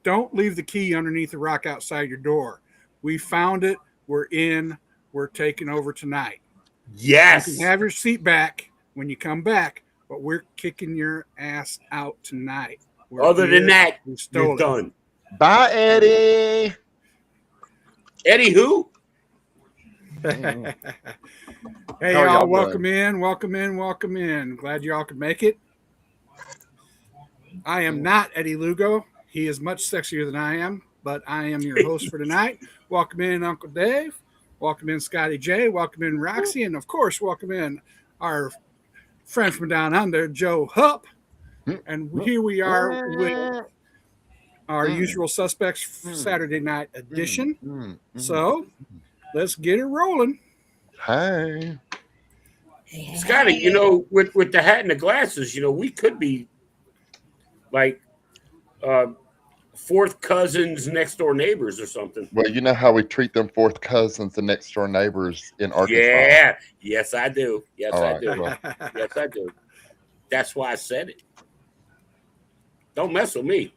don't leave the key underneath the rock outside your door. We found it. We're in. We're taking over tonight. You can Yes. have your seat back when you come back, but we're kicking your ass out tonight. We're Other than here. that, We you're stole it. done. Bye, Eddie. Eddie, who? Hey, How are y'all, y'all welcome in, welcome in, welcome in. Glad y'all could make it. I am not Eddie Lugo. He is much sexier than I am, but I am your host for tonight. Welcome in, Uncle Dave. Welcome in, Scotty J. Welcome in, Roxy. And, of course, welcome in our friend from down under, Joe Hupp. And here we are with our usual suspects Saturday night edition. So let's get it rolling. Hey. Scotty, you know, with the hat and the glasses, you know, we could be like fourth cousins, next door neighbors or something. Well, you know how we treat them fourth cousins, the next door neighbors in Arkansas. Yeah. Yes, I do. Yes, All I right, do. well. Yes, I do. That's why I said it. Don't mess with me.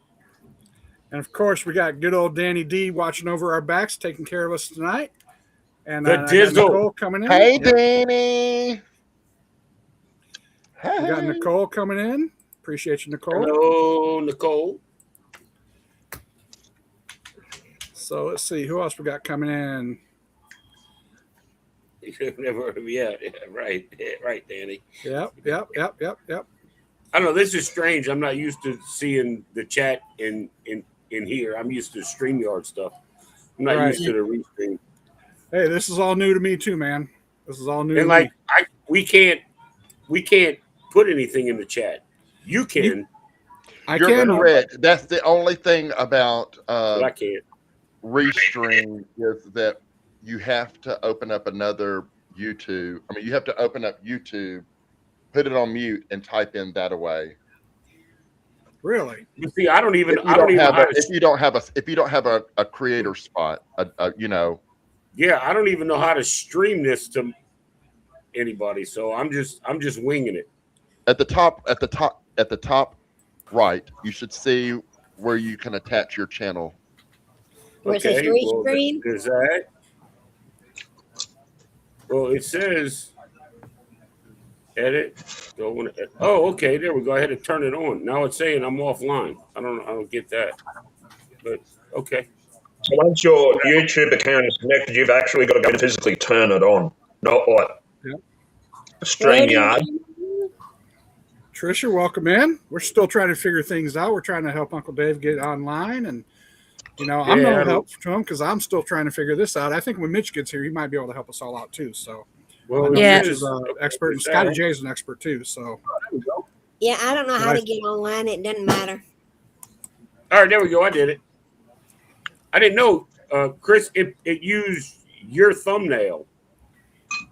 And, of course, we got good old Danny D watching over our backs, taking care of us tonight. And The I got Dizzle. Nicole coming in. Hey, Yep. Danny. Hey. We got Nicole coming in. Appreciate you, Nicole. Hello, Nicole. So let's see who else we got coming in. Yeah, right, Danny. Yep. I don't know. This is strange. I'm not used to seeing the chat in here. I'm used to StreamYard stuff. I'm not Right. used to the restream. Hey, this is all new to me too, man. This is all new. And to like, me. we can't put anything in the chat. You can, I You're can. correct. That's the only thing about but I can't. Restream is that you have to open up another YouTube. I mean, you have to open up YouTube, put it on mute, and type in that away. Really? You see, I don't even If you don't have a creator spot, you know. Yeah, I don't even know how to stream this to anybody. So I'm just winging it. At the top right, you should see where you can attach your channel. Where it says restream? Is that? Well, it says edit. Oh, okay. There we go. I had to turn it on. Now it's saying I'm offline. I don't get that. But okay. So once your YouTube account is connected, you've actually got to go and physically turn it on, not what? Yep. StreamYard. Trisha, welcome in. We're still trying to figure things out. We're trying to help Uncle Dave get online, and I'm no help to him because I'm still trying to figure this out. I think when Mitch gets here, he might be able to help us all out too. So, Mitch is an expert, and Scotty J is an expert too. So, yeah, I don't know how to get online. It doesn't matter. All right, there we go. I did it. I didn't know, Chris. It used your thumbnail.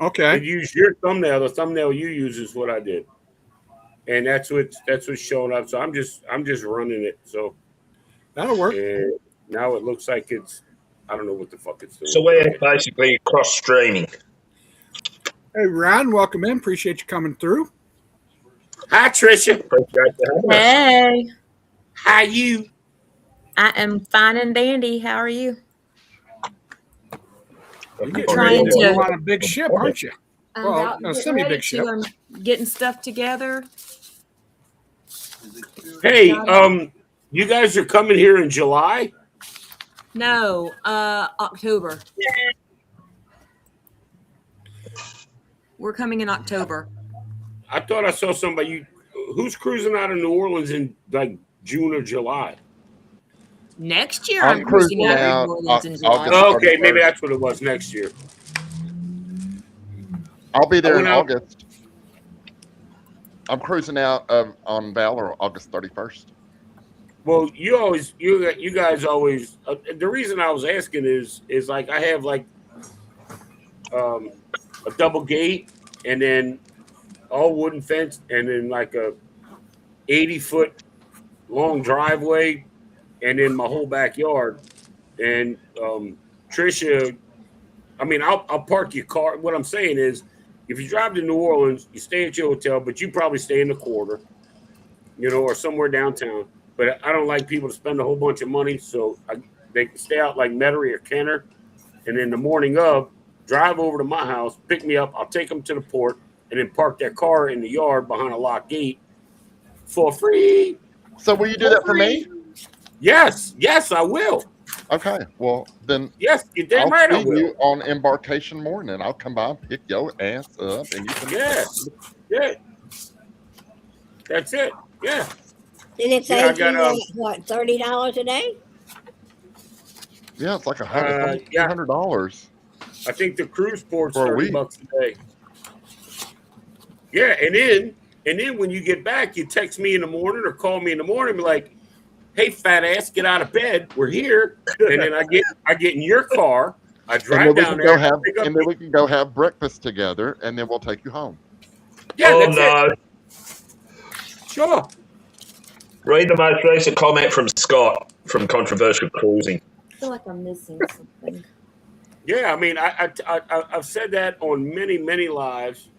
Okay. It used your thumbnail. The thumbnail you use is what I did, and that's what's showing up. So I'm just running it. So that'll work. And now it looks like it's. I don't know what the fuck it's doing. So we're basically cross streaming. Hey, Ron, welcome in. Appreciate you coming through. Hi, Trisha. Hey. How you? I am fine and dandy. How are you? You're getting ready to go on a big ship, aren't you? Well, a semi-big ship. I'm getting stuff together. Hey, you guys are coming here in July? No, October. We're coming in October. I thought I saw somebody. Who's cruising out of New Orleans in like June or July? Next year, I'm cruising out of New Orleans in July. Okay, maybe that's what it was next year. I'll be there in August. I'm cruising out on Valor August 31st. Well, you guys always. The reason I was asking is like I have like a double gate and then all wooden fence and then like a 80-foot long driveway and then my whole backyard. And Trisha, I mean, I'll park your car. What I'm saying is, if you drive to New Orleans, you stay at your hotel, but you probably stay in the quarter, or somewhere downtown. but I don't like people to spend a whole bunch of money. So they can stay out like Metairie or Kenner, and then the morning of, drive over to my house, pick me up. I'll take them to the port, and then park their car in the yard behind a locked gate for free. So will you do that for me? Yes, I will. Okay. Well, then Yes, you're damn right I see will. you on embarkation morning. I'll come by and pick your ass up, and you can. Yeah. That's it. Yeah. And it Yeah, I saves got, you what, $30 a day? Yeah, it's like $100. Yeah. $200. I think the cruise port's For a $30 week. a day. Yeah, and then when you get back, you text me in the morning or call me in the morning, and be like, "Hey, fat ass, get out of bed. We're here." And then I get in your car. I drive down there. And then we can go have breakfast together, and then we'll take you home. Yeah, Oh that's no! it. Sure. Read the most recent comment from Scott from Controversial Cruising. I feel like I'm missing something. Yeah, I mean, I've said that on many lives.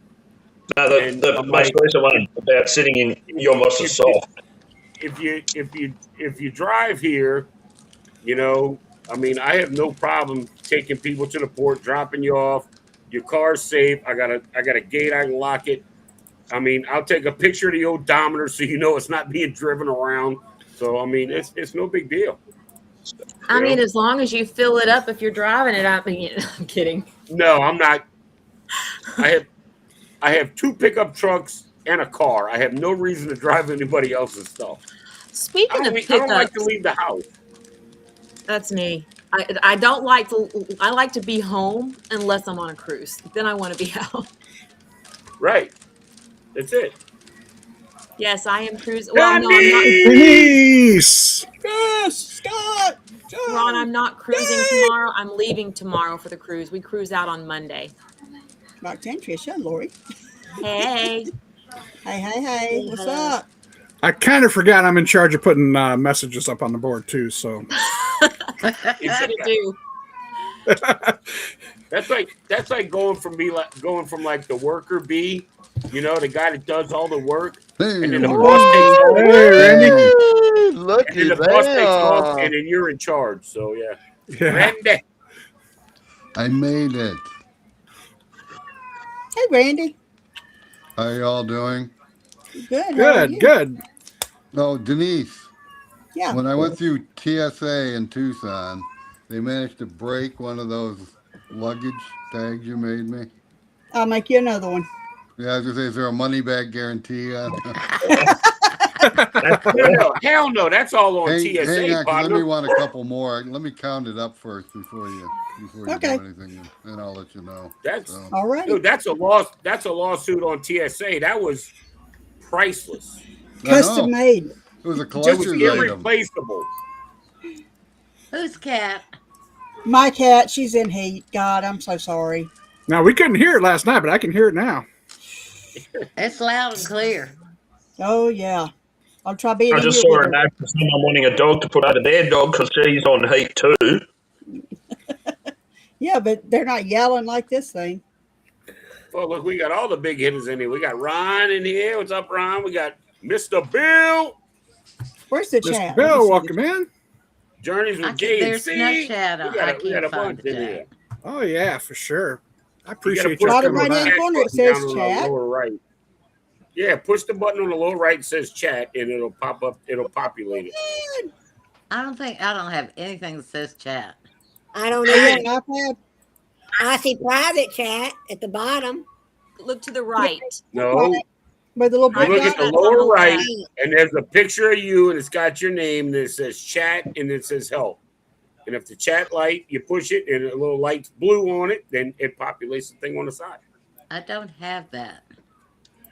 No, the most recent one about sitting in your Mossa soft. If you drive here, you know, I mean, I have no problem taking people to the port, dropping you off. Your car's safe. I got a gate. I can lock it. I mean, I'll take a picture of the odometer so you know it's not being driven around. So I mean, it's no big deal. I mean, as long as you fill it up if you're driving it. I mean, I'm kidding. No, I'm not. I have 2 pickup trucks and a car. I have no reason to drive anybody else's stuff. Speaking of I don't like to pickups, leave the house. that's me. I don't like to. I like to be home unless I'm on a cruise. Then I want to be out. Right. That's it. Yes, I am cruising. Well, no, I'm Peace. Yes, Scott. not. Ron, I'm not cruising tomorrow. I'm leaving tomorrow for the cruise. We cruise out on Monday. Roxanne, Tricia, Lori. Hey. Hey. What's Hello. up? I kind of forgot I'm in charge of putting messages up on the board too. So I do. That's like going from the worker bee, you know, the guy that does all the work, Hey, and then the Lord. boss takes over, Randy. Look and then the boss takes off, and then you're in charge. So yeah. Randy. I made it. Hey, Randy. How y'all doing? Good. How are you? Good. No, Denise, Yeah. when I went through TSA in Tucson, they managed to break one of those luggage tags you made me. I'll make you another one. Yeah, I was gonna say, is there a money back guarantee on? No, hell no. That's all on Hang TSA, on, 'cause let partner. me want a couple more. Let me count it up first before you Okay. do anything, and I'll let you know. That's So, All right. dude, that's a lawsuit on TSA. That was priceless. I Custom know. made. It was a It was collector's item. irreplaceable. Who's cat? My cat, she's in heat. God, I'm so sorry. Now we couldn't hear it last night, but I can hear it now. It's loud and clear. Oh, yeah. I'll try being I in just here saw with an her. ad for someone wanting a dog to put out of their dog because she's on heat too. Yeah, but they're not yelling like this thing. Oh, look, we got all the big hitters in here. We got Ron in here. What's up, Ron? We got Mr. Bill. Where's the Mr. chat? Bill, welcome in. Journeys with There's JC. no shadow. We I got a can't bunch find in the here. chat. Oh yeah, for sure. I You appreciate gotta you push Bottom the coming right hand by. corner, it button says down on the chat. lower right. Yeah, push the button on the lower right that says chat, and it'll pop up. It'll populate it. I don't have anything that says chat. I don't Are you on either. an iPad? I see private chat at the bottom. Look to the right. No, With the little you look blue at the dot? lower right, and there's a picture of you, and it's got your name, and it says chat, and it says help. And if the chat light, you push it, and a little light's blue on it, then it populates the thing on the side. I don't have that.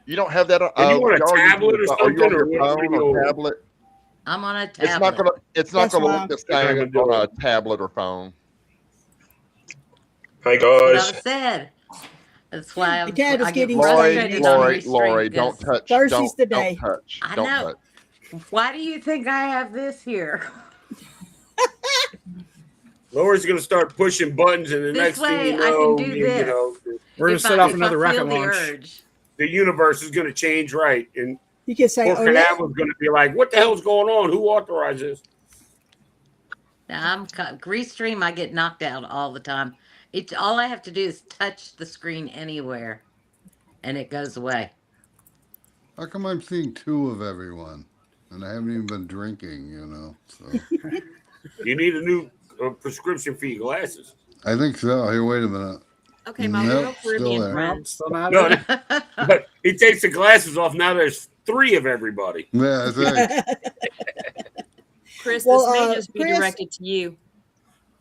You don't have that on Are you on a y'all using tablet or Are you something, on your or what are phone you or on? tablet? I'm on a It's not tablet. gonna That's look fine. the It's not same gonna do on a it. tablet or phone. Hey That's what I guys, said. That's why The cat is I get getting frustrated on these Lori, streams don't because touch. Thursday's the Don't day. touch. I Don't know. touch. Why do you think I have this here? Laura's gonna start pushing buttons, and the This next thing way you I can know, do you this. know, We're gonna If set I- off if another I rocket feel the launch. urge. the universe is gonna change right, and You can say, Or "Oh, Canava's going to be like, what the hell's going on? Who authorized this? Now, Grease Stream, I get knocked out all the time. It's all I have to do is touch the screen anywhere, and it goes away. How come I'm seeing two of everyone? And I haven't even been drinking, you know. So You need a new prescription for your glasses. I think so. Hey, wait a minute. Okay, my Nope, little still Caribbean there. friend. Still not No, in. but he takes the glasses off. Now there's 3 of everybody. Yeah, I think. Chris, Well, this may just be Chris- directed to you.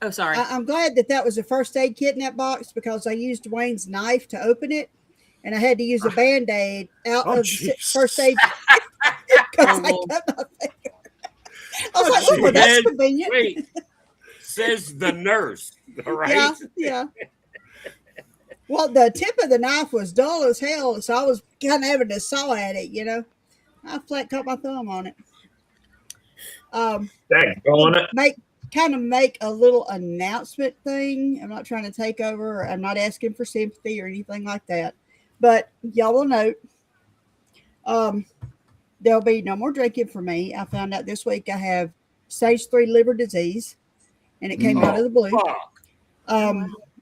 Oh, sorry. I'm glad that was a first aid kit in that box because I used Wayne's knife to open it, and I had to use a Band-Aid out Oh, of the jeez. first aid because I Oh, cut my finger. I was like, "Oh, well, that's convenient." Wait, says the nurse. All right. Yeah, yeah. Well, the tip of the knife was dull as hell, so I was kind of having to saw at it, you know. I flat cut my thumb on it. Dang on it. Make a little announcement thing. I'm not trying to take over. I'm not asking for sympathy or anything like that. But y'all will note, there'll be no more drinking for me. I found out this week I have stage 3 liver disease, and it came out of the blue. Fuck.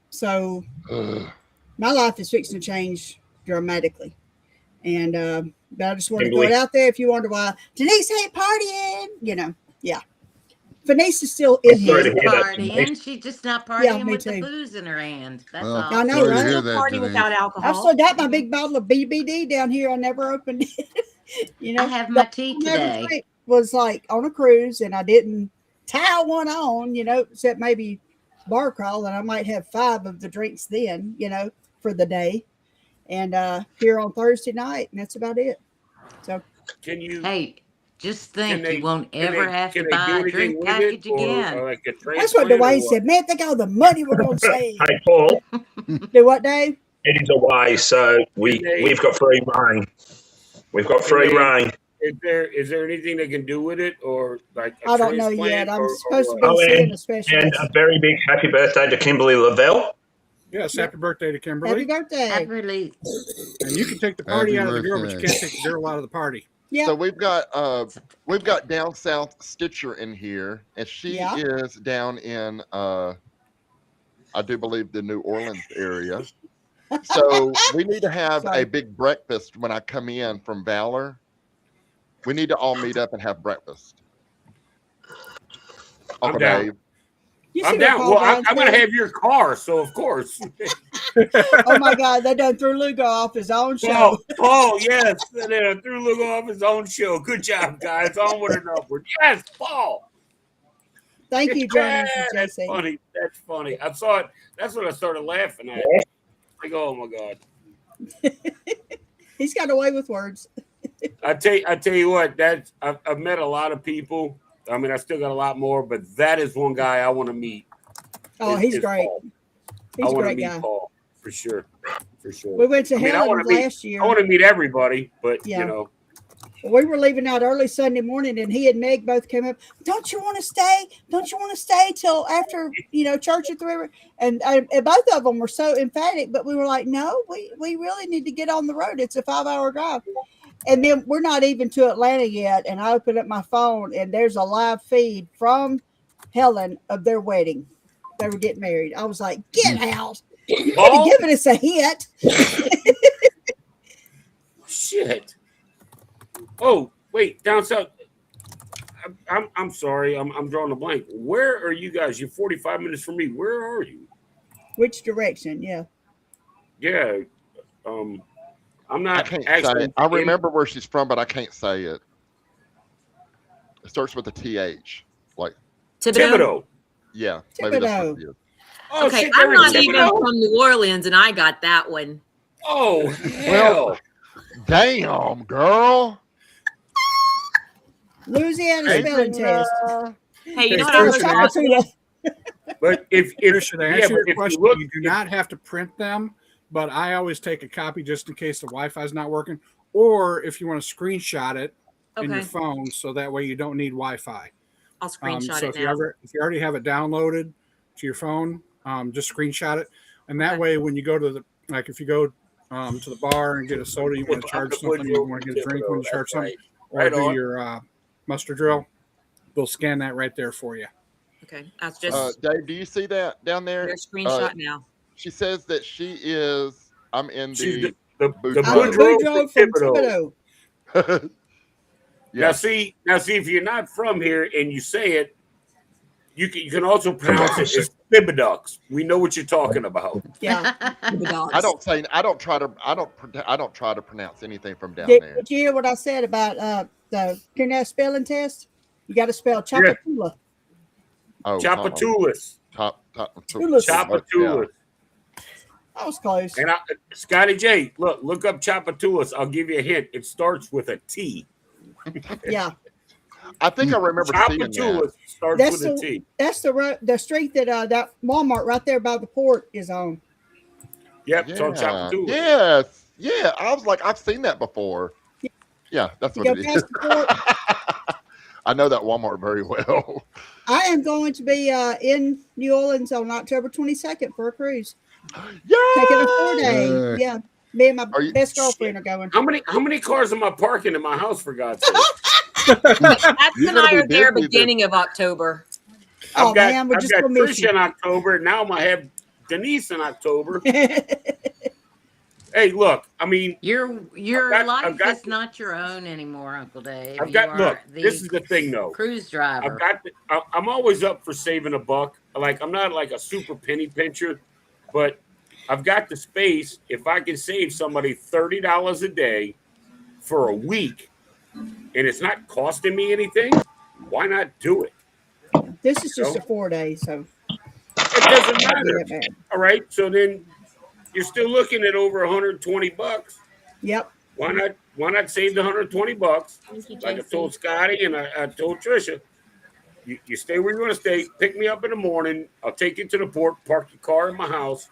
So my life is fixing to change dramatically. And but I just want to throw it out there if you wonder why Denise ain't partying, you know. Yeah. Fenice is still in Sorry to here. hear that, Partying. She's just not Yeah, partying me with the too. booze in her hand. That's Well, all. I know, sorry to right? hear No that, party Denise. without I've alcohol. still got my big bottle of BBD down here. I never opened it. You know, I have my The tea only time I ever today. drank was like on a cruise, and I didn't tie one on, you know, except maybe bar crawl, and I might have 5 of the drinks then, you know, for the day. And here on Thursday night, and that's about it. So Can you? Hey, just think they- you won't can ever they- have can to they buy do a anything drink with package it, or again. like a that's what transplant, or Dwayne said. Man, think all the money we're going to save. Hey, Paul, Do what, Dave? Eddie's away, so we've got free reign. We've got free reign. Is there anything they can do with it, or like a I don't know transplant, yet. I'm or supposed to what? be Oh, seeing a and specialist. a very big happy birthday to Kimberly Lavelle. Yes, happy birthday to Happy Kimberly. birthday. I've really, And you can take the party Happy out of the girl, but you birthday. can't take the girl out of the party. Yeah. So we've got down south Stitcher in here, and she Yeah. is down in I do believe the New Orleans area. So we need to have Sorry. a big breakfast when I come in from Valor. We need to all meet up and have breakfast. I'm Uncle down. Dave. You see I'm what down. Paul Well, Brown I'm going to said? have your car, so of course. Oh my God, they done threw Lugo off his own show. Paul, yes, they threw Lugo off his own show. Good job, guys. Onward and upward. Yes, Paul. Thank you, Johnny and That's JC. funny. That's funny. I saw it. That's when I started laughing at. Like, oh my God. He's got away with words. I tell you what. I've met a lot of people. I mean, I still got a lot more, but that is one guy I want to meet. Oh, is he's great. Paul. He's I a want to great meet guy. Paul for sure. For sure. We went to I mean, I wanna Helen meet- last year. I want to meet everybody, but Yeah. you know, We were leaving out early Sunday morning, and he and Meg both came up. Don't you want to stay? Don't you want to stay till after church at the river? And both of them were so emphatic, but we were like, no, we really need to get on the road. It's a 5-hour drive. And then we're not even to Atlanta yet. And I opened up my phone, and there's a live feed from Helen of their wedding. They were getting married. I was like, get out. You could have Paul? given us a hint. shit. Oh, wait, down south. I'm sorry. I'm drawing a blank. Where are you guys? You're 45 minutes from me. Where are you? Which direction? Yeah. Yeah. I'm I not can't say actually. it. I remember where she's from, but I can't say it. It starts with a TH. Like, Thibodeau. yeah, maybe that's what Thibodeau. it is. Oh, Okay, shit, I'm they're in not even Thibodeau? from New Orleans, and I got that one. Oh, hell. Damn, girl. Louisiana Hey, spelling test. Hey, you know what Hey, I was Christian, talking But if Christian, to answer your if question, you look, you do not have to print them, but I always take a copy just in case the Wi-Fi is not working, or if you want to screenshot it in your Okay, phone, so that way you don't need Wi-Fi. I'll screenshot So it if you now. already have it downloaded to your phone, just screenshot it, and that Okay. way when you go to if you go to the bar and get a soda, you want to charge something, you want to get a drink, when you charge something, or Right do on. your muster drill, they'll scan that right there for you. Okay, that's just Dave, do you see that down there? their screenshot now. She says that she is. I'm in She's the. the I'm Boudreaux. Boudreaux from Thibodeau. Yeah. Now see, if you're not from here and you say it, you can also pronounce it as Thibodeaux. We know what you're talking about. Yeah. I don't try to pronounce anything from down there. Did you hear what I said about the Kernel spelling test? You got to spell Chapatula. Oh, Chapatulas. Tulas. Chapatulas. That was close. And Scotty J, look up Chapatulas. I'll give you a hint. It starts with a T. Yeah. I think I remember seeing that. Chapatulas starts with a T. That's the street that that Walmart right there by the port is on. Yep, it's on Chapatulas. Yes. Yeah. I was like, I've seen that before. Yeah, that's what it is. I know that Walmart very well. I am going to be in New Orleans on October 22nd for a cruise. Yeah. Taking a 4-day. Yeah. Me and my best girlfriend are going. How many cars am I parking in my house, for God's sake? That's and I are there beginning of October. I've got Tricia in October. Now I have Denise in October. Hey, look, I mean, your life is not your own anymore, Uncle Dave. This is the thing, though. Cruise driver. I'm always up for saving a buck. Like, I'm not like a super penny pincher, but I've got the space. If I can save somebody $30 a day for a week, and it's not costing me anything, why not do it? This is just a 4-day, so it doesn't matter. All right, so then you're still looking at over $120. Yep. Why not save the $120? Like I told Scotty and I told Tricia, you stay where you're going to stay. Pick me up in the morning. I'll take you to the port, park your car in my house,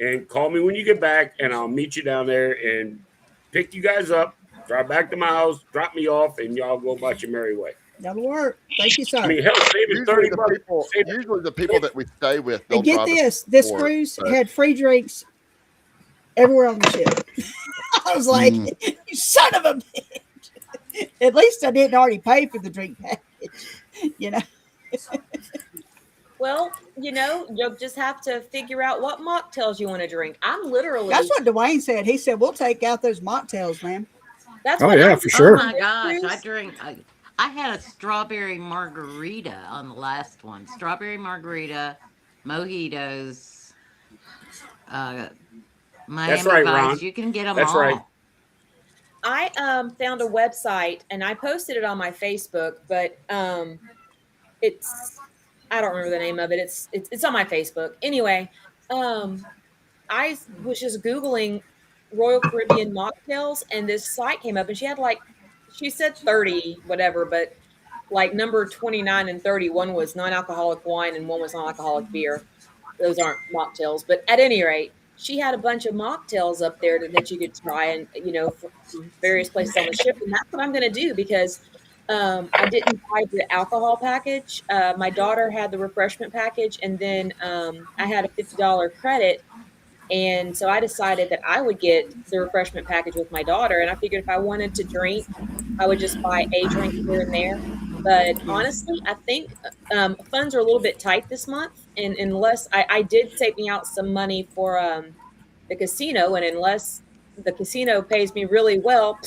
and call me when you get back, and I'll meet you down there and pick you guys up, drive back to my house, drop me off, and y'all go about your merry way. That'll work. Thank you, sir. I mean, hell, saving $30. Usually the people that we stay with, and get this cruise had free drinks everywhere on the ship. I was like, you son of a bitch. At least I didn't already pay for the drink package, you know. Well, you'll just have to figure out what mocktails you want to drink. I'm literally. That's what Dwayne said. He said, we'll take out those mocktails, man. That's for sure. Oh my gosh. I had a strawberry margarita on the last one. Strawberry margarita, mojitos, Miami That's right, Vice. Ron. You can get them That's all. right. I found a website and I posted it on my Facebook, but it's I don't remember the name of it. It's on my Facebook. Anyway, I was just Googling Royal Caribbean mocktails and this site came up and she said 30 whatever, but like number 29 and 30, one was non-alcoholic wine and one was non-alcoholic beer. Those aren't mocktails, but at any rate, she had a bunch of mocktails up there that you could try and, from various places on the ship. And that's what I'm going to do because I didn't buy the alcohol package. My daughter had the refreshment package, and then I had a $50 credit. And so I decided that I would get the refreshment package with my daughter. And I figured if I wanted to drink, I would just buy a drink here and there. But honestly, I think funds are a little bit tight this month. And unless I did take me out some money for the casino, and unless the casino pays me really well,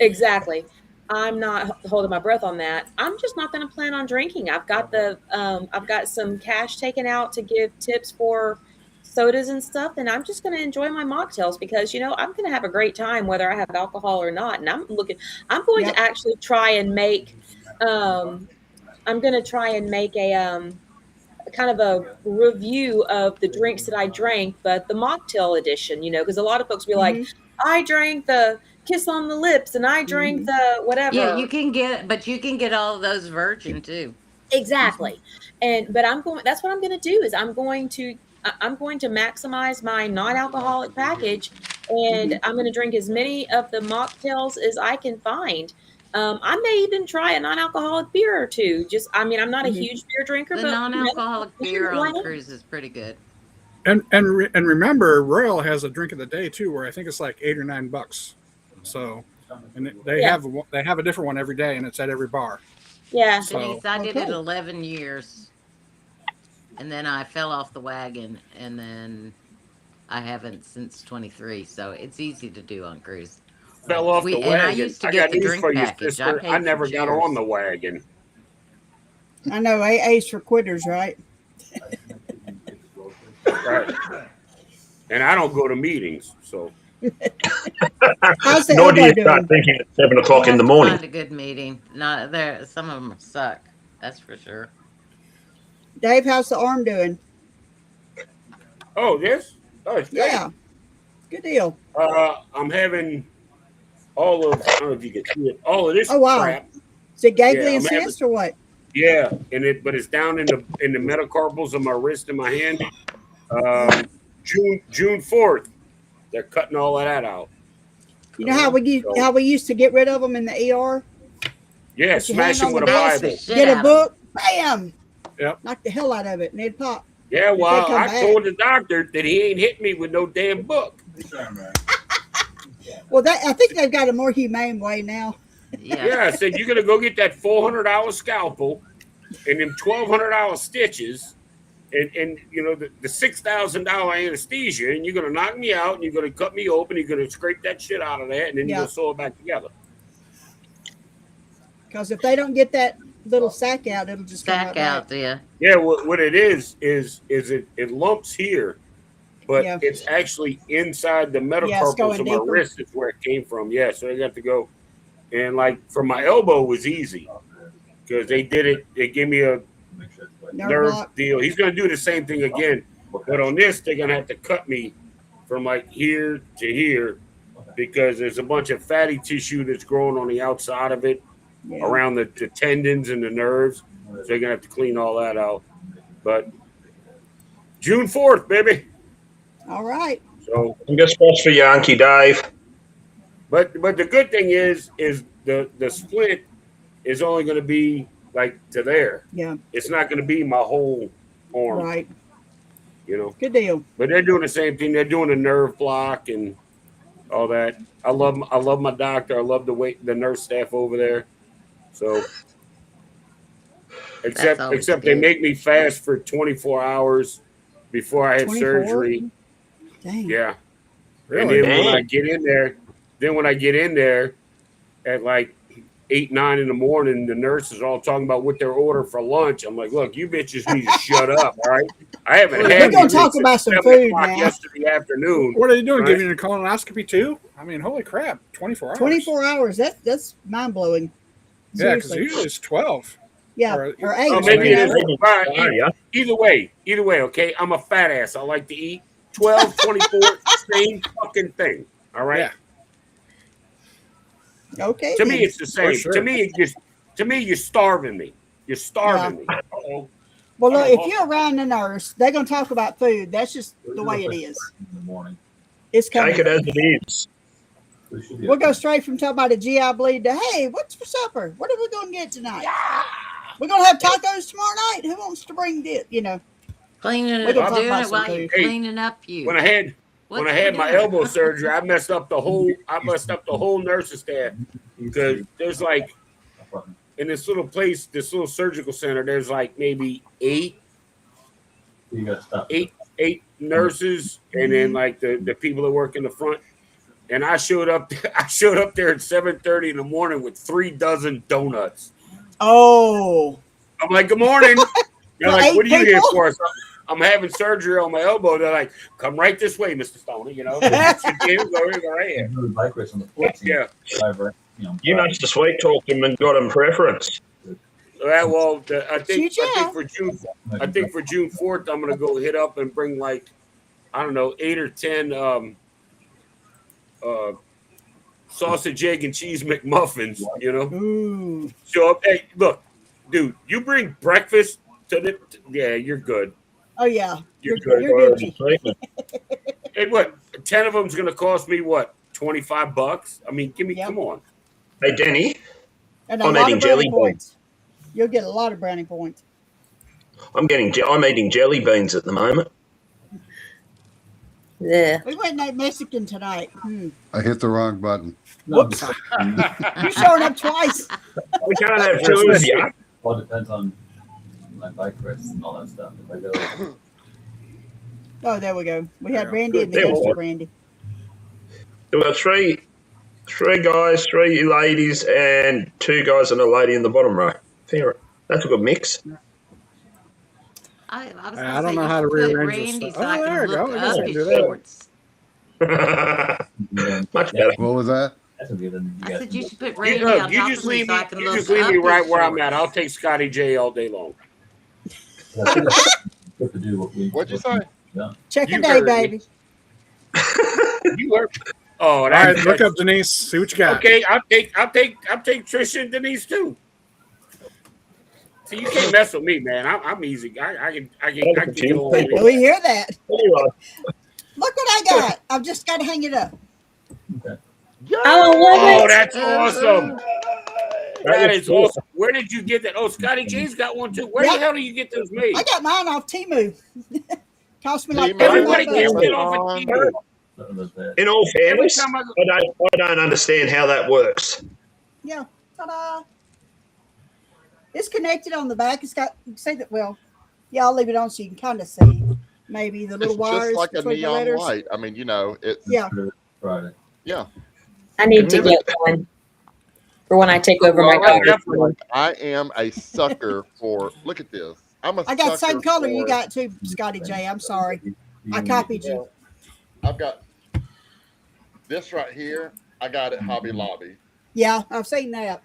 exactly. I'm not holding my breath on that. I'm just not going to plan on drinking. I've got I've got some cash taken out to give tips for sodas and stuff, and I'm just going to enjoy my mocktails because I'm going to have a great time whether I have alcohol or not. And I'm going to actually try and make I'm going to try and make a kind of a review of the drinks that I drank, but the mocktail edition, because a lot of folks be like, I drank the kiss on the lips and I drank the whatever. Yeah, you can get all of those virgin too. Exactly. But that's what I'm going to do is I'm going to maximize my non-alcoholic package, and I'm going to drink as many of the mocktails as I can find. I may even try a non-alcoholic beer or two. I'm not a huge beer drinker, The but non-alcoholic beer on cruise is pretty good. And remember, Royal has a drink of the day too, where I think it's like $8 or $9. So, and they have a different one every day, and it's at every bar. Yeah. So Denise, I did it Okay. 11 years, and then I fell off the wagon, and then I haven't since 23. So it's easy to do on cruise. Fell off the And I wagon. used to I get got the news drink for you, package. I sister. I paid for never got on cheers. the wagon. I know AA's for quitters, right? Right. And I don't go to meetings, so How's the Nor do elbow you start doing? thinking at 7 You o'clock in have the to morning. find a good meeting. Not there. Some of them suck. That's for sure. Dave, how's the arm doing? oh, this? Oh, it's great. Yeah, good deal. I'm having all of I don't know if you can see it, all of this Oh wow, crap. is it Gagley Yeah, and I'm having- cyst or what? Yeah, but it's down in the metacarpals of my wrist and my hand. June 4th, they're cutting all of that out. You know how we used to get rid of them in the ER? Yeah, Put your smash hand them on with the a desk, Bible. Shit get out a of book, bam, Yep. knock the hell out of it, and it'd pop. Yeah, well, come I back. told the doctor that he ain't hit me with no damn book. Well, I think they've got a more humane way now. Yeah, I said you're gonna go get that $400 scalpel and them $1,200 stitches and you know the $6,000 anesthesia, and you're gonna knock me out and you're gonna cut me open, you're gonna scrape that shit out of that, and then you're Yeah. gonna sew it back together. Because if they don't get that little sack out, it'll just come Back right out back. there. Yeah, what it is it lumps here, but Yeah. it's actually inside the going metacarpals of my deeper. wrist is where it came from. Yeah, so I got to go, and like for my elbow was easy because they did it. They gave me a nerve block. deal. He's going to do the same thing again, but on this they're going to have to cut me from like here to here because there's a bunch of fatty tissue that's growing on the outside of it Yeah. around the tendons and the nerves. So they're going to have to clean all that out. But June 4th, baby. All right. So, Fingers crossed for Yankee Dave. but the good thing is the split is only going to be like to there. Yeah. It's not going to be my whole arm, Right. you know. Good deal. But they're doing the same thing. They're doing a nerve block and all that. I love my doctor. I love the nurse staff over there. So, except always they good. make me fast for 24 hours before I had 24? surgery. Dang. Yeah. Really? And then when Dang. I get in there at like 8, 9 in the morning, the nurses are all talking about what they're ordering for lunch. I'm like, look, you bitches need to shut up, all right? I haven't We're had We're gonna anything talk since about some 7 food o'clock now. yesterday afternoon. What are they doing? Right. Giving you a colonoscopy too? I mean, holy crap! 24 hours. 24 hours. That's mind blowing. Yeah, because Seriously. usually it's 12. Yeah. or- Or 8. Oh, maybe you it know? is. Fine. Oh, yeah. Either way, okay? I'm a fat ass. I like to eat. 12, 24, same fucking thing. All right? Yeah. Okay. To then. me, it's the same. sure. To me, you're starving me. You're starving me. Uh-oh. Well, look, if you're around the nurse, they're going to talk about food. That's just the way it is. It's coming. Take it as it is. We'll go straight from talking about a GI bleed to, hey, what's for supper? What are we going to get tonight? We're going to have tacos tomorrow night. Who wants to bring this? You know, Cleaning We're it, gonna talk doing about it while some you're food. Hey, cleaning up you. When I had What's when I had for my dinner? elbow surgery, I messed up the whole nursing staff because there's like in this little place, this little surgical center, there's like maybe eight nurses, and then like the people that work in the front. And I showed up there at 7:30 in the morning with 3 dozen donuts. oh, I'm like, good morning. They're For like, 8 what are you here people? for? So I'm having surgery on my elbow. They're like, come right this way, Mr. Stoney. You know, go right here. Yeah. You must have sweet talked him and got him preference. Well, I think Shoot, for June 4th, I'm gonna go hit up and bring like, I don't know, 8 or 10 sausage, egg, and cheese McMuffins. You know. ooh. So hey, look, dude, you bring breakfast to the yeah, you're good. Oh, yeah. You're good. Gucci. Hey, what? 10 of them's gonna cost me what? $25? I mean, Yep. come on. Hey, Denny, And a I'm lot eating of brownie jelly points. You'll get a lot of brownie points. I'm eating jelly beans at the moment. Yeah. We went and ate Mexican tonight. I hit the wrong button. Whoops. You're showing up twice. We can't have two of you. Well, it depends on my bike race and all that stuff. If I go, Oh, there we go. We had Randy and the There we ghost go. of Randy. There were three guys, three ladies, and two guys and a lady in the bottom row. Fair. That's a good mix. I was gonna I don't say, know you how to should put rearrange this Randy stuff. so I Oh, can there we look go. I guess I up can his do that. shorts. Much better. What was that? that's okay. Then you I guys said can you go. should put You, Randy look, on you top just of me leave so me. I can You look just leave me up right his where I'm at. I'll shorts. take Scotty J all day long. That's it. Get to do what we. What'd you what we say? done. Check You a day, heard me. baby. You are. Oh, All that's right, look up Denise. See what you got. okay. I'll take Trisha and Denise too. See, you can't mess with me, man. I'm easy. I can get along with you. We hear that. Anyway, Look what I got. I've just got to hang it up. Okay. Oh, that's awesome. That was is cool. awesome. Where did you get that? Oh, Scotty J's got one too. Where Yeah. the hell do you get those made? I got mine off Temu. Cost me like Temu, Everybody $35. gets it off Amazon. of TV. Something like that. In all Every fairness, time I go, I don't understand how that works. Yeah. Ta-da. It's connected on the back. It's got, you can say that, well, yeah, I'll leave it on so you can kind of see maybe the little It's wires just like a between the neon letters. light. I mean, it's Yeah. Friday. yeah. I need to get one for when I take over my Well, car. I am a sucker for. Look at this. I'm a. I got the sucker same color you for- got too, Scotty J. I'm sorry. I copied you. I've got this right here. I got at Hobby Lobby. Yeah, I've seen that.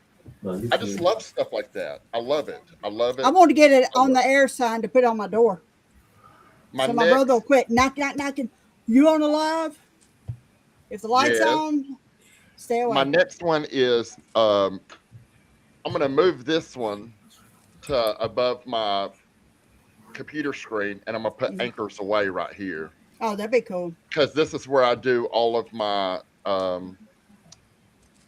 I just love stuff like that. I love it. I love it. I want to get it on the air sign to put on my door. My So my next- brother will quit knocking. You on the live? If the light's Yes. on, stay away. My next one is I'm gonna move this one to above my computer screen, and I'm gonna put anchors away right here Oh, that'd be cool. because this is where I do all of my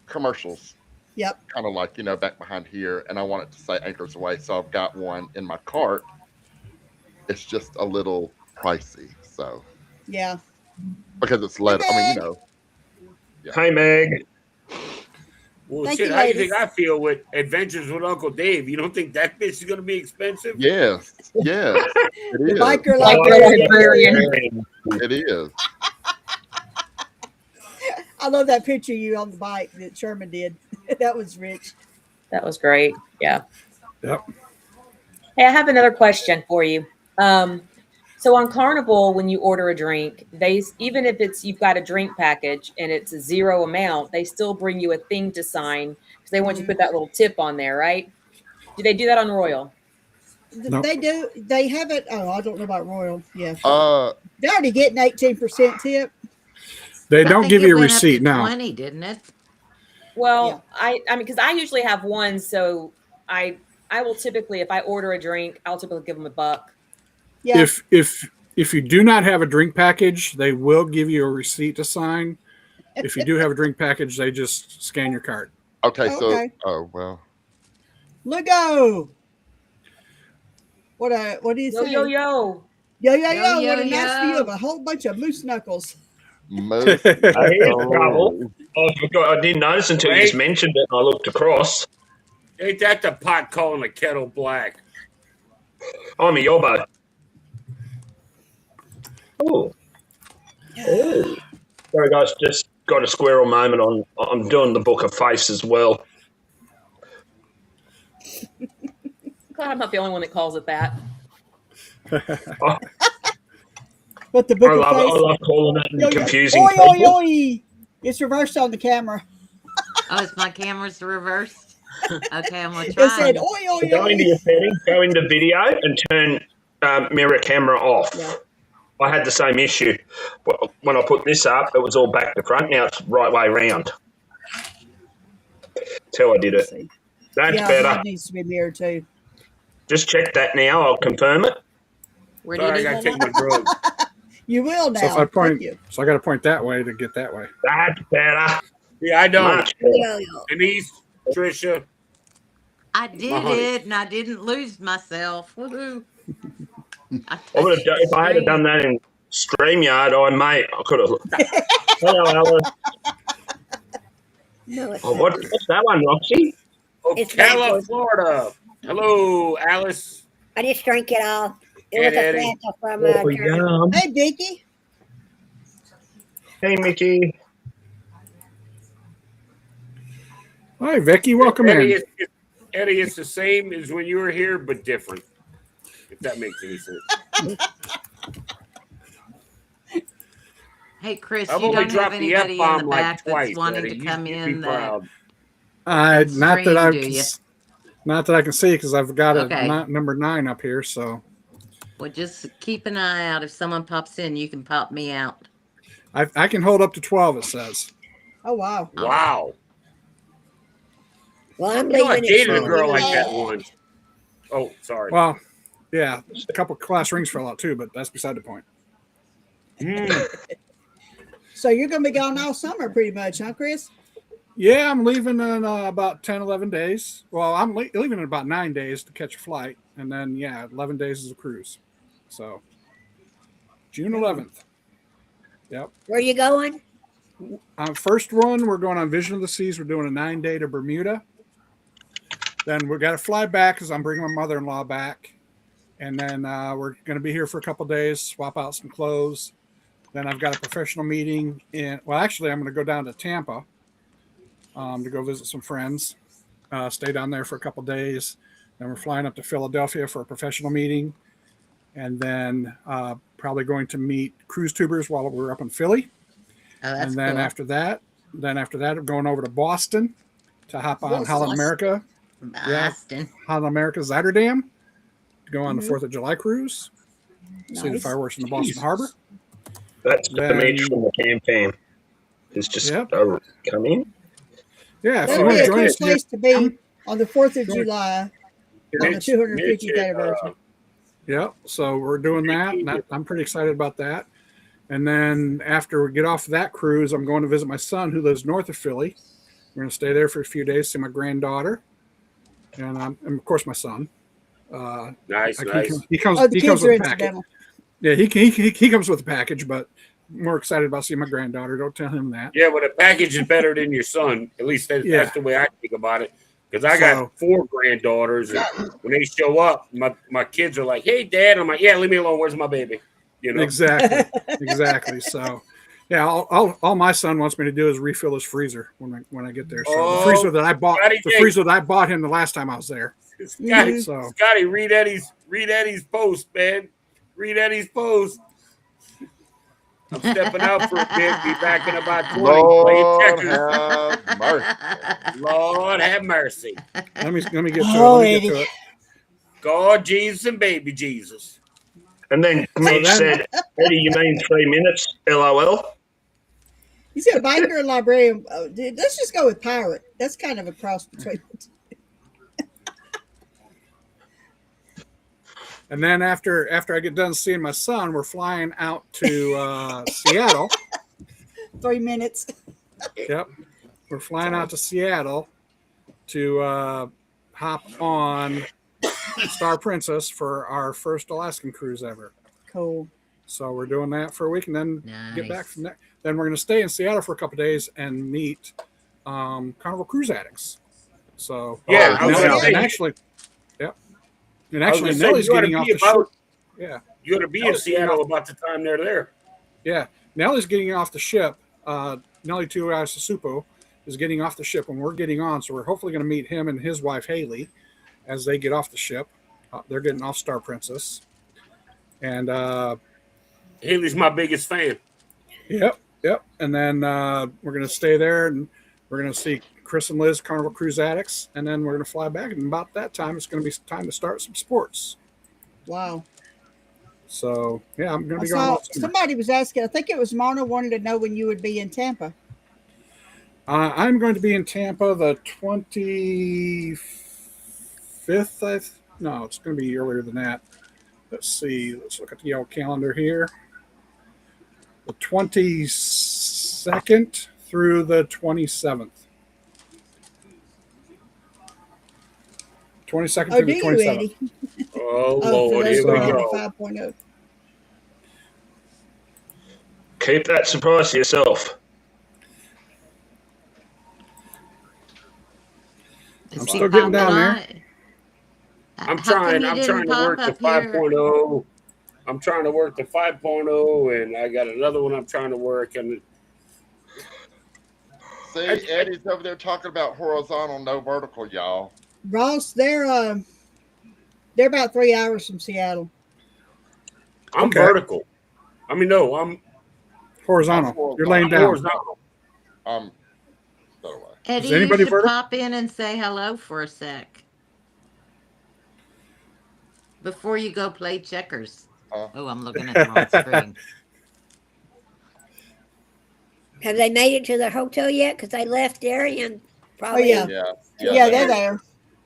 commercials. Yep. Kind of like back behind here, and I want it to say anchors away. So I've got one in my cart. It's just a little pricey, so Yeah. because it's leather. I mean, Yeah. Hey, Meg. well, Thank shit, you, how do you ladies. think I feel with Adventures with Uncle Dave? You don't think that bitch is going to be expensive? Yes, yes, it The is. biker Like librarian. It is. I love that picture of you on the bike that Sherman did. That was rich. That was great. Yeah. Yep. Hey, I have another question for you. So on Carnival, when you order a drink, even if you've got a drink package and it's a zero amount, they still bring you a thing to sign because they want you to put that little tip on there, right? Do they do that on Royal? Nope. They do. They have it. Oh, I don't know about Royal. Yeah. Uh, They're already getting 18% tip. They I don't think give it you a went up to receipt now. 20, didn't it? Well, I mean, because I usually have one, so I will typically, if I order a drink, I'll typically give them $1. Yeah. If you do not have a drink package, they will give you a receipt to sign. If you do have a drink package, they just scan your card. okay, so Okay. oh well. Lugo. What do you Yo, say? yo, yo. Yo, yo, Yo, yo. yo, What a nice view yo. of a whole bunch of moose knuckles. Most Here's trouble. I didn't notice until you just mentioned it, and I looked across. Ain't that the pot calling the kettle black? I'm a yobbo. Oh. Oh. Sorry, guys, just got a squirrel moment. I'm doing the Book of Face as well. Glad I'm not the only one that calls it that. But the book I of love face. calling it and Yo, yo. confusing Oi, oi, people. oi. It's reversed on the camera. Oh, is my camera's reversed? Okay, I'm gonna It try. said, oi, oi, Go into oi. your settings, go into video, and turn mirror camera off. Yeah. I had the same issue. When I put this up, it was all back to front. Now it's right way round. That's how I did it. See. That's Yeah, better. mine needs to be mirrored too. Just check that now. I'll confirm it. Where do you Sorry, I do got to that? take my drugs. You will now. So if I Thank point, you. so I got to point that way to get that way. That's better. Yeah, I don't. Much better. Yo, yo. Denise, Trisha, I did honey. it, and I didn't lose myself. Woohoo! I I would have touched the if I had screen. done that StreamYard. I could have. Hello, Alice. No, it's Oh, not. what's that one, Roxy? It's Ocala, backwards. Florida. Hello, Alice I just drank it all. It and was a Eddie. Fanta from Oh, Germany. yum. Hey, Vicky. Hey, Mickey. Hi, Vicky. Welcome Eddie, in. Eddie, it's the same as when you were here, but different. If that makes any sense. Hey, Chris, I've you only don't have dropped the anybody in the F-bomb like back twice, that's wanting Eddie. to come You'd be in that proud. can Not that stream, I do can, you? not that I can see because I've got a Okay. number 9 up here. So Well, just keep an eye out. If someone pops in, you can pop me out. I can hold up to 12. It says. Oh, wow. Wow. Well, I'm You know, I leaving. dated a So- girl like that once. Oh, sorry. Well, yeah, a couple class rings fell out too, but that's beside the point. So you're going to be gone all summer pretty much, huh, Chris? Yeah, I'm leaving in about 10, 11 days. Well, I'm leaving in about 9 days to catch a flight. And then, 11 days is a cruise. So, June 11th. Yep. Where you going? First one, we're going on Vision of the Seas. We're doing a 9-day to Bermuda. Then we got to fly back because I'm bringing my mother-in-law back. And then we're going to be here for a couple days, swap out some clothes. Then I've got a professional meeting actually, I'm going to go down to Tampa to go visit some friends, stay down there for a couple days. Then we're flying up to Philadelphia for a professional meeting. And then probably going to meet cruise tubers while we're up in Philly. Oh, that's And then cool. after that, I'm going over to Boston to hop on Holland America. Boston. Holland America Zatterdam to go on the 4th of July cruise. See the Nice. fireworks in the Boston Harbor. That's Then- Dimitri from the campaign. It's just Yep. come in. Yeah, if That you would want be to a join cool us, place to be on the 4th of Sure. July on the Mitch, 250th Mitch, anniversary. yeah. So we're doing that. And I'm pretty excited about that. And then after we get off that cruise, I'm going to visit my son who lives north of Philly. We're going to stay there for a few days, see my granddaughter, and of course my son. Nice, Like, nice. He comes. Oh, the He comes kids are with a package. incidental. Yeah, he comes with a package, but more excited about seeing my granddaughter. Don't tell him that. Yeah, but a package is better than your son. At least that's the way I think about it. Because I got 4 granddaughters, and when they show up, my kids are like, "Hey, Dad." I'm like, "Yeah, leave me alone. Where's my baby?" You know. Exactly. So, yeah, all my son wants me to do is refill his freezer when I get there. So the freezer that I bought him the last time I was there. Scotty, read Eddie's post, man. Read Eddie's post. I'm stepping out for a bit. Be back in about 20. Lord Playing have mercy. Lord have mercy. Let me get to it. Let me get to it. God, Jesus, and baby Jesus. And then Mitch said, Eddie, you mean 3 minutes? LOL. He's a biker and librarian. Oh, dude, let's just go with pirate. That's kind of a cross between the two. And then after I get done seeing my son, we're flying out to Seattle. 3 minutes. Yep. We're flying out to Seattle to hop on Star Princess for our first Alaskan cruise ever. Cool. So we're doing that for a week and then get back Nice. from there. Then we're going to stay in Seattle for a couple of days and meet Carnival Cruise Addicts. So Yeah, I was gonna Nelly, say- and actually, yep. And I was actually, gonna say, Nelly's you ought to getting off be the ship. about- Yeah, You ought to be in Seattle about the time they're there. yeah. Nelly's getting off the ship. Nelly Tuiasusupo is getting off the ship, and we're getting on. So we're hopefully going to meet him and his wife Haley as they get off the ship. They're getting off Star Princess, and Haley's my biggest fan. Yep. And then we're going to stay there, and we're going to see Chris and Liz, Carnival Cruise Addicts, and then we're going to fly back. And about that time, it's going to be time to start some sports. Wow. So yeah, I'm going I to be going. saw all summer. somebody was asking, I think it was Marna, wanted to know when you would be in Tampa. I'm going to be in Tampa the 25th. No, it's going to be earlier than that. Let's see. Let's look at the old calendar here. The 22nd through the 27th. 22nd Oh, through do the you, 27th. Eddie? Oh, Oh, for Lord, those here who we are having go. 5.0. Keep that surprise to yourself. I'm Is he still getting popping down there. on? I'm How come trying. he I'm didn't trying to pop work the up here? 5.0. I'm trying to work the 5.0, and I got another one I'm trying to work. And See, Eddie's over there talking about horizontal, no vertical, y'all. Ross, they're about 3 hours from Seattle. I'm Okay. vertical. I mean, no, I'm Horizontal. You're laying I'm down. horizontal. That way. Eddie, Is you anybody should vertical? pop in and say hello for a sec before you go play checkers. Oh, I'm looking at the wrong screen. Have they made it to the hotel yet? Because they left Darian probably. yeah. Yeah, they're there.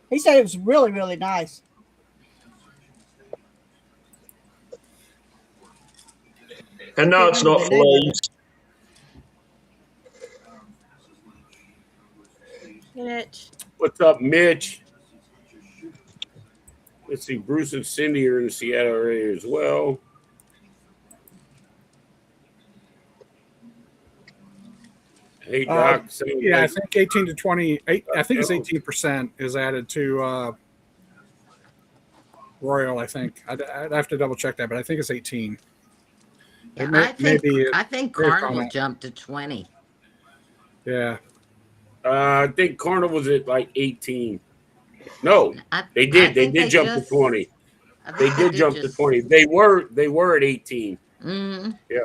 He said it was really, really nice. And no, it's not fleas. Mitch. What's up, Mitch? Let's see. Bruce and Cindy are in the Seattle area as well. Hey, Doc. Yeah, I think 18 to 20. I think it's 18% is added to Royal. I think I'd have to double check that, but I think it's 18. Yeah, I think Carnival jumped to 20. Yeah. I think Carnival's at like 18. No, they did. They did jump to 20. They did jump to 20. They were at 18. Mm-hmm. Yeah.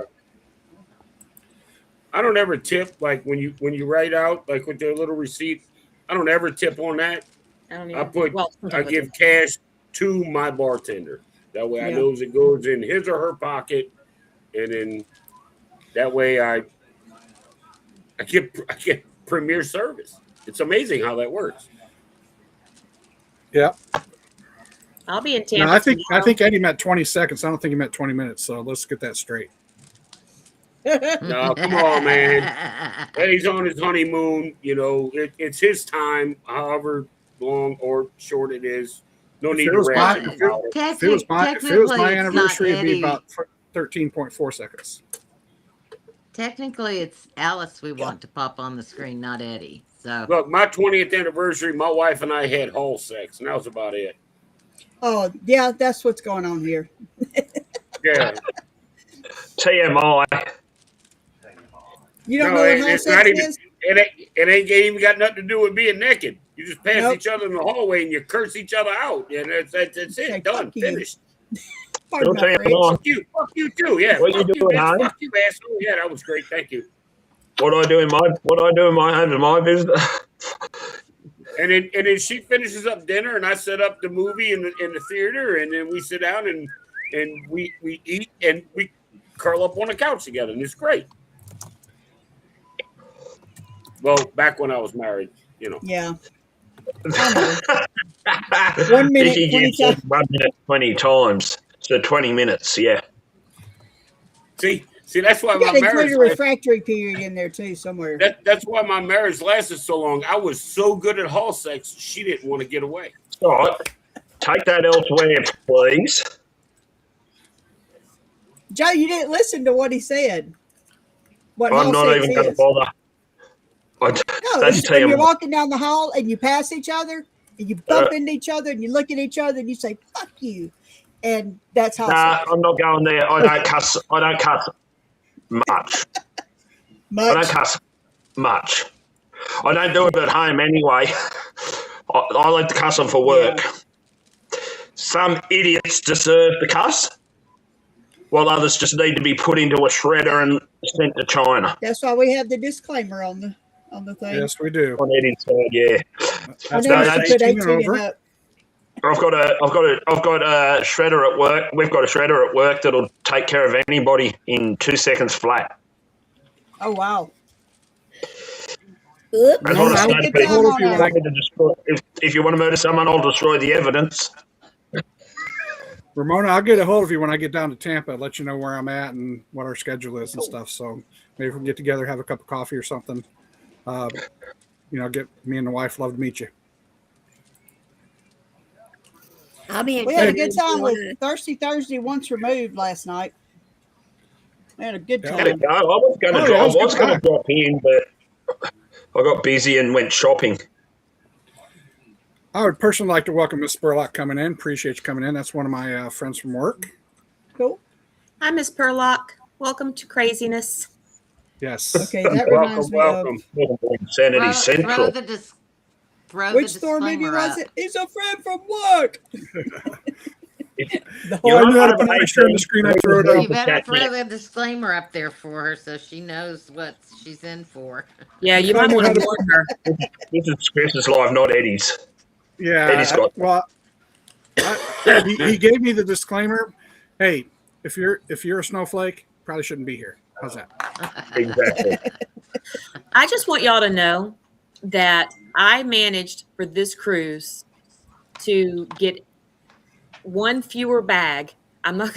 I don't ever tip like when you write out like with their little receipt. I don't ever tip on that. I give cash to my bartender. That way I knows it goes in his or her pocket, and then that way I get premier service. It's amazing how that works. Yeah. I'll be in Tampa. No, I think Eddie meant 20 seconds. I don't think he meant 20 minutes. So let's get that straight. No, come on, man. Eddie's on his honeymoon. You know, it's his time, however long or short it is. No need to ratchet about it. If it was my anniversary, it'd be about 13.4 seconds. Technically, it's Alice we want to pop on the screen, not Eddie. So look, my 20th anniversary, my wife and I had hall sex, and that was about it. Oh, yeah, that's what's going on here. Yeah. TMI. You don't know what hall sex is? It ain't even got nothing to do with being naked. You just pass each other in the hallway and you curse each other out. And that's it. Done. Finished. Fuck you too. Yeah. What you doing, honey? Fuck you, asshole. Yeah, that was great. Thank you. What I do in my home is my business. And then she finishes up dinner, and I set up the movie in the theater, and then we sit down and we eat and we curl up on the couch together, and it's great. Well, back when I was married, you know. Yeah. 1 minute, 20 times. So 20 minutes, yeah. See, that's why you my marriage. Include a refractory period in there too, somewhere. That's why my marriage lasted so long. I was so good at hall sex, she didn't want to get away. All right. Take that elsewhere, please. Joe, you didn't listen to what he said. What I'm not even going to bother. No, it's when you're walking down the hall and you pass each other and you bump into each other and you look at each other and you say "fuck you," and that's how. Nah, I'm not going there. I don't cuss. I don't cuss much. I don't cuss much. I don't do it at home anyway. I like to cuss them for work. Some idiots deserve the cuss, while others just need to be put into a shredder and sent to China. That's why we have the disclaimer on the thing. Yes, we do. On Eddie's side, yeah. That's put 18 and up. I've got a shredder at work. We've got a shredder at work that'll take care of anybody in 2 seconds flat. Oh wow! If you want to murder someone, I'll destroy the evidence. Ramona, I'll get a hold of you when I get down to Tampa, let you know where I'm at and what our schedule is and stuff. So maybe we can get together, have a cup of coffee or something. Get me and the wife. Love to meet you. I'll be in. We had a good time with Thirsty Thursday once removed last night. We had a good Yeah. time. I was going to Oh, yeah, it was a good time. drop in, but I got busy and went shopping. I would personally like to welcome Miss Spurlock coming in. Appreciate you coming in. That's one of my friends from work. Cool. Hi, Miss Perlock. Welcome to craziness. Yes. Okay, that reminds Welcome, me of welcome. Insanity Throw Central. which Thor movie was it? He's a friend from work. Oh, I knew how to put an extra on the screen. I throw it You up. better throw the disclaimer up there for her so she knows what she's in for. Yeah, you I might know want how to to- warn her. This is Chris's live, not Eddie's. Yeah. Eddie's got- He gave me the disclaimer. Hey, if you're a snowflake, probably shouldn't be here. How's that? Exactly. I just want y'all to know that I managed for this cruise to get one fewer bag. I'm not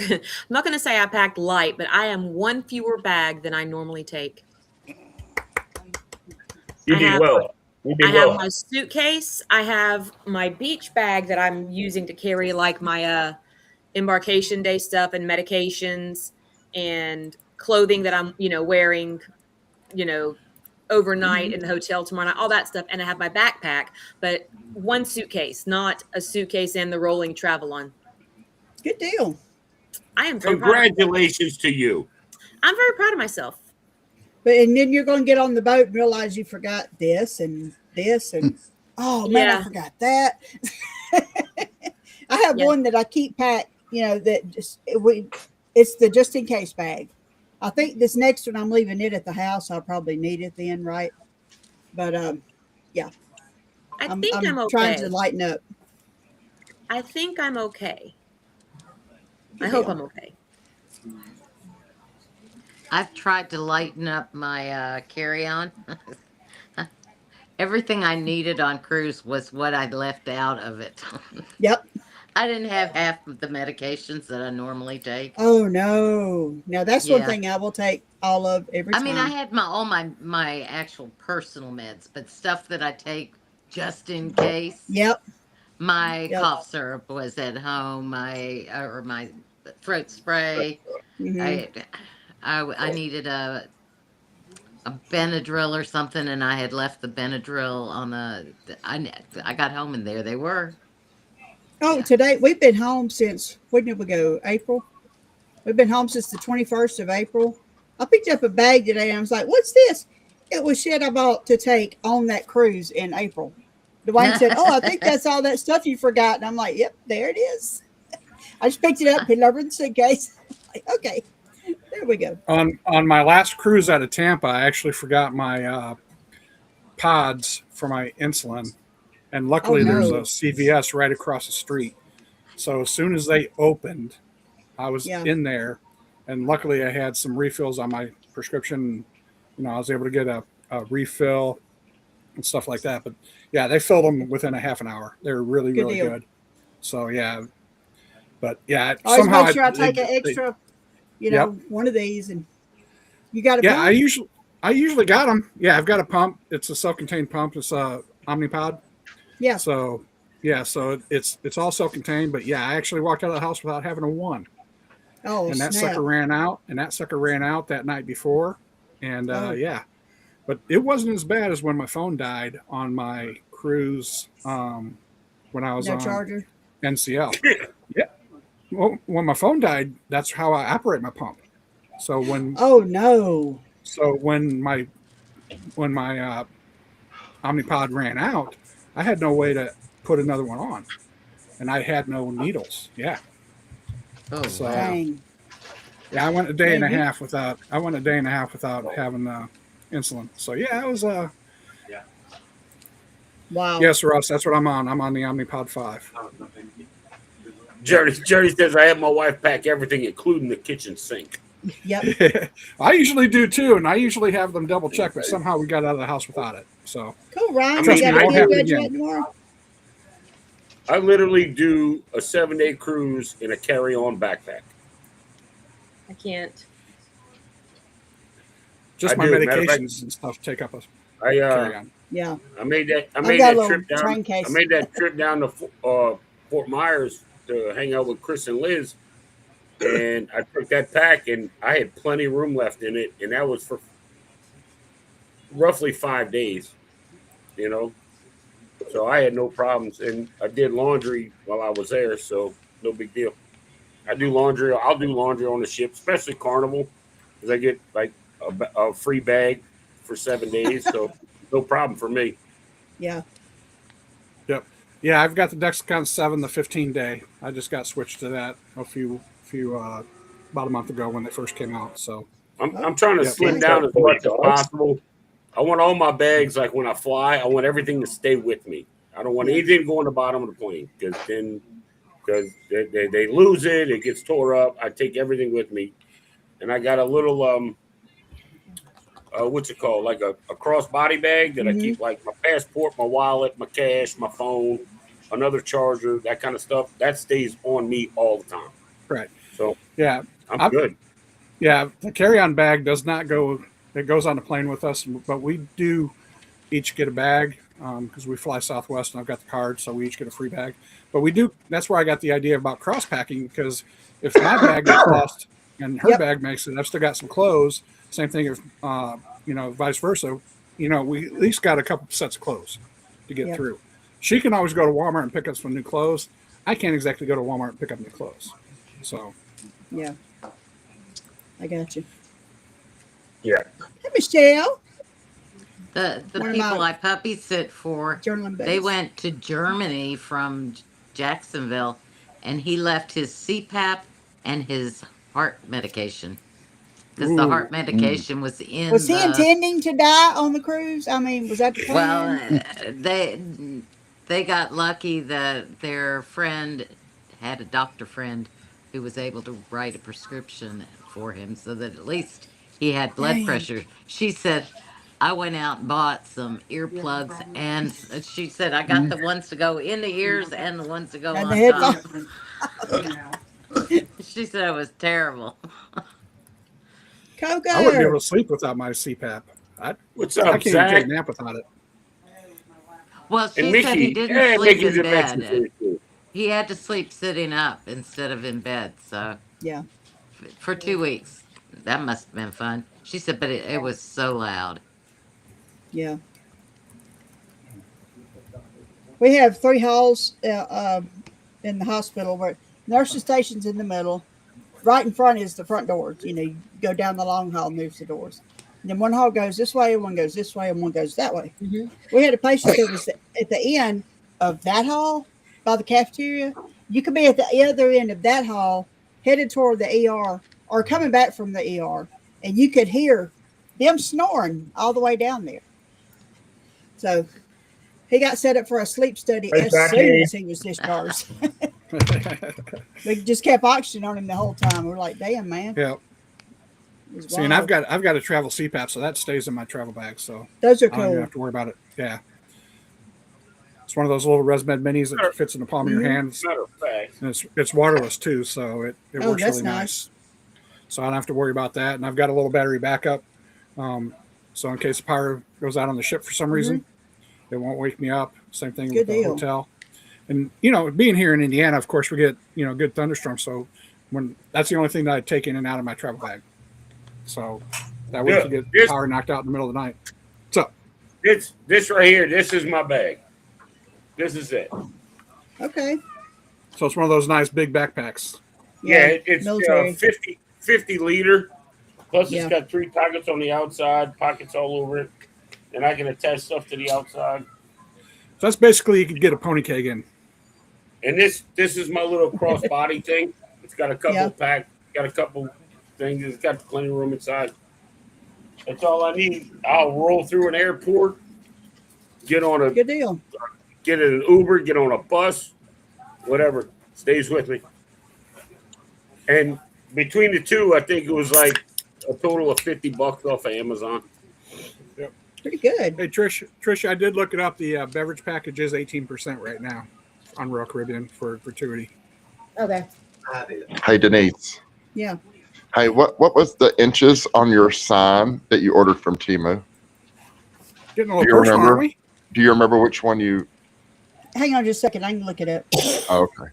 gonna say I packed light, but I am one fewer bag than I normally take. You did well. You did I have well. my suitcase. I have my beach bag that I'm using to carry like my embarkation day stuff and medications and clothing that I'm, wearing, overnight in the hotel tomorrow night, all that stuff. And I have my backpack, but one suitcase, not a suitcase and the rolling travel on. Good deal. I am very Congratulations to you. I'm very proud of myself. And then you're going to get on the boat and realize you forgot this and oh man, Yeah. I forgot that. I have one that I keep packed. That it's the just in case bag. I think this next one I'm leaving it at the house. I'll probably need it then, right? But yeah. I think I'm okay. Trying to lighten up. I think I'm okay. Good I hope deal. I'm okay. I've tried to lighten up my carry-on. Everything I needed on cruise was what I left out of it. Yep. I didn't have half of the medications that I normally take. Oh no. Now that's one Yeah. thing I will take all of every time. I mean, I had all my actual personal meds, but stuff that I take just in case. Yep. My Yep. cough syrup was at home. My throat spray. Mhm. I needed a Benadryl or something, and I had left the Benadryl on the. I got home and there they were. Oh, Yeah. today we've been home since, when did we go? April. We've been home since the 21st of April. I picked up a bag today and I was like, what's this? It was shit I bought to take on that cruise in April. Dwayne said, oh, I think that's all that stuff you forgot. And I'm like, yep, there it is. I just picked it up, put it over in the suitcase. Like, okay, there we go. On my last cruise out of Tampa, I actually forgot my pods for my insulin. And luckily, there's a CVS right across the street. So as soon as they opened, I was in there. And luckily, I had some refills on my prescription. I was able to get a refill and stuff like that. But yeah, they filled them within a half an hour. They were really, really good. So yeah. But yeah, Always somehow make sure I take an extra, one of these. And you got a pump? I usually got them. Yeah, I've got a pump. It's a self-contained pump. It's a Omnipod. Yeah. So it's all self-contained. But yeah, I actually walked out of the house without having a one. Oh, and that snap. sucker ran out. And that sucker ran out that night before. And yeah, but it wasn't as bad as when my phone died on my cruise when I was on charger. NCL. Yeah. Well, when my phone died, that's how I operate my pump. So when when my Omnipod ran out, I had no way to put another one on, and I had no needles. Yeah. Oh, so dang. Yeah, I went a day and a half without having insulin. So yeah, it was wow. Yes, Russ, that's what I'm on. I'm on the Omnipod 5. Jerry says I have my wife pack everything, including the kitchen sink. Yep. I usually do too, and I usually have them double checked, but somehow we got out of the house without it. So cool, Ryan. Trust You me, got won't to happen get again. tomorrow? I literally do a 7-day cruise in a carry-on backpack. I can't. Just my medications and stuff take up a carry-on. Yeah. I made that trip down. I made that trip down to Fort Myers to hang out with Chris and Liz. and I took that pack, and I had plenty of room left in it, and that was for roughly 5 days. You know, so I had no problems, and I did laundry while I was there, so no big deal. I do laundry. I'll do laundry on the ship, especially Carnival, because I get like a free bag for 7 days, so no problem for me. Yeah. Yep. Yeah, I've got the Dexicon 7, the 15-day. I just got switched to that about a month ago when they first came out. So I'm trying to Yep. slim down as much as possible. I want all my bags, like when I fly, I want everything to stay with me. I don't want anything to go on the bottom of the plane because they lose it, it gets tore up. I take everything with me, and I got a little what's it called, like a crossbody bag that I keep like my passport, my wallet, my cash, my phone, another charger, that kind of stuff. That stays on me all the time. right. So Yeah. I'm good. Yeah, the carry-on bag does not go. It goes on the plane with us, but we do each get a bag because we fly Southwest, and I've got the card, so we each get a free bag. But we do. That's where I got the idea about cross packing, because if my bag gets lost and her bag makes it, I've still got some clothes. Same thing if vice versa. We at least got a couple sets of clothes to get through. She can always go to Walmart and pick up some new clothes. I can't exactly go to Walmart and pick up new clothes. So Yeah. I got you. Yeah. Hey, Michelle. The One of people my- I puppy sit for, Journaling they buddies. went to Germany from Jacksonville, and he left his CPAP and his heart medication because the heart medication was in. Was he intending to die on the cruise? I mean, was that the plan? Well, they got lucky that their friend had a doctor friend who was able to write a prescription for him so that at least he had blood Dang. pressure. She said, I went out and bought some earplugs, and she said, I got the ones to go in the ears and the ones to go And the on top. headphones. She said it was terrible. Coco. I wouldn't be able to sleep without my CPAP. What's I up, can't even take Zach? a nap without it. Well, she And said he Mickey, didn't sleep Mickey's in a Mexican bed. too. He had to sleep sitting up instead of in bed. So Yeah. for 2 weeks, that must have been fun. She said, but it was so loud. Yeah. We have 3 halls in the hospital where nurse's station's in the middle. Right in front is the front doors. You go down the long hall and there's the doors. And then one hall goes this way, one goes this way, and one goes that way. We had a patient that was at the end of that hall by the cafeteria. You could be at the other end of that hall, headed toward the ER or coming back from the ER, and you could hear them snoring all the way down there. So he got set up for a sleep study as soon as he was discharged. They just kept oxygen on him the whole time. We're like, damn, man. Yeah. See, and I've got a travel CPAP, so that stays in my travel bag. So those are I don't even cool. have to worry about it. Yeah. It's one of those little ResMed minis that fits in the palm of your hand. Matter of fact, And it's waterless too, so it works that's really nice. nice. So I don't have to worry about that. And I've got a little battery backup. So in case the power goes out on the ship for some reason, it won't wake me up. Same thing with the hotel. And being here in Indiana, of course, we get good thunderstorms. So that's the only thing that I take in and out of my travel bag. So that way you get power knocked out in the middle of the night. So this right here, this is my bag. This is it. Okay. So it's one of those nice big backpacks. Yeah, it's military. 50 liter. Plus, Yeah. it's got 3 pockets on the outside, pockets all over it, and I can attach stuff to the outside. So that's basically you could get a pony keg in. And this is my little crossbody thing. It's got a couple got a couple things. It's got plenty of room inside. That's all I need. I'll roll through an airport, get on Good deal. get in an Uber, get on a bus, whatever. Stays with me. And between the two, I think it was like a total of $50 off of Amazon. Pretty good. Hey, Trish, I did look it up. The beverage package is 18% right now on Royal Caribbean for gratuity. Okay. Hey, Denise. Yeah. Hey, what was the inches on your sign that you ordered from Temu? Getting a little personal, aren't we? Do you remember which one you? Hang on just a second. I can look it up. Oh, okay.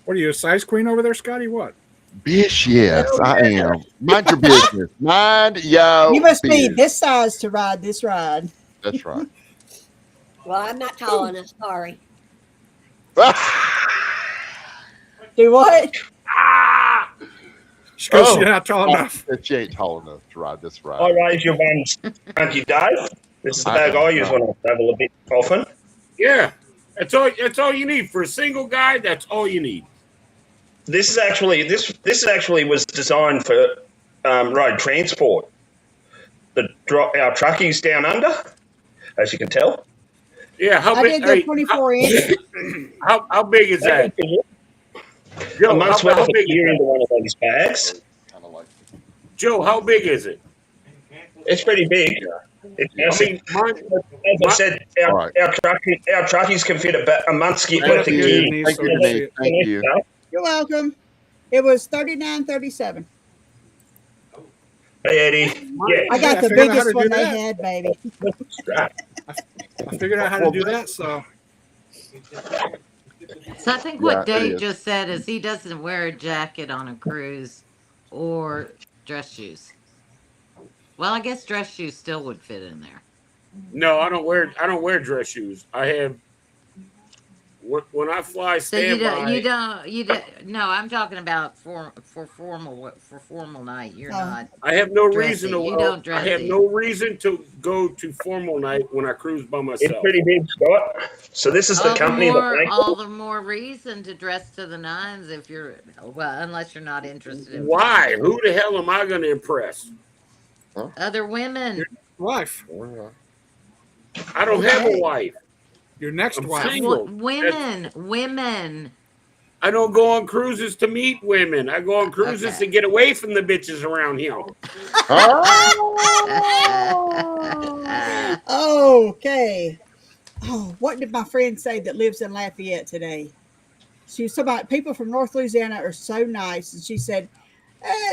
What are you, a size queen over there, Scotty? What? Bish, yes, I am. Mind your business. Mind your You must be business. this size to ride this ride. That's right. Well, I'm not tall enough. Sorry. Do what? She goes, you're not tall enough. She ain't tall enough to ride this ride. I raise your ones, Auntie Dave. This is the bag I use when I travel a bit often. Yeah, that's all you need for a single guy. That's all you need. This is actually was designed for road transport. Our truckies down under, as you can tell. Yeah, how I big? did the 24-inch. How big is that? A month's worth of gear into one of these bags. Joe, how big is it? It's pretty big. It's I mean, as I said, our truckies can fit a month's worth of Thank gear. you. Thank you, Denise. Thank you. You're welcome. It was $39.37. Hey, Eddie. Yeah. I got the figured out how to biggest do one they that. had, baby. I figured out how to do that. So So I think Yeah, what it Dave is. just said is he doesn't wear a jacket on a cruise or dress shoes. Well, I guess dress shoes still would fit in there. No, I don't wear dress shoes. I have when I fly So you standby. don't. No, I'm talking about for formal night. You're Oh. not I have no dressy. reason to. You don't I have dressy. no reason to go to formal night when I cruise by It's myself. pretty big, Scott. So this is the company that All the more reason to dress to the nines if you're unless you're not interested in Why? flying. Who the hell am I going to impress? Other women. your wife, I don't have a Okay. wife. your next I'm wife. single. Women. I don't go on cruises to meet women. I go on cruises Okay. to get away from the bitches around here. Okay. Oh, what did my friend say that lives in Lafayette today? She was talking about people from North Louisiana are so nice. And she said,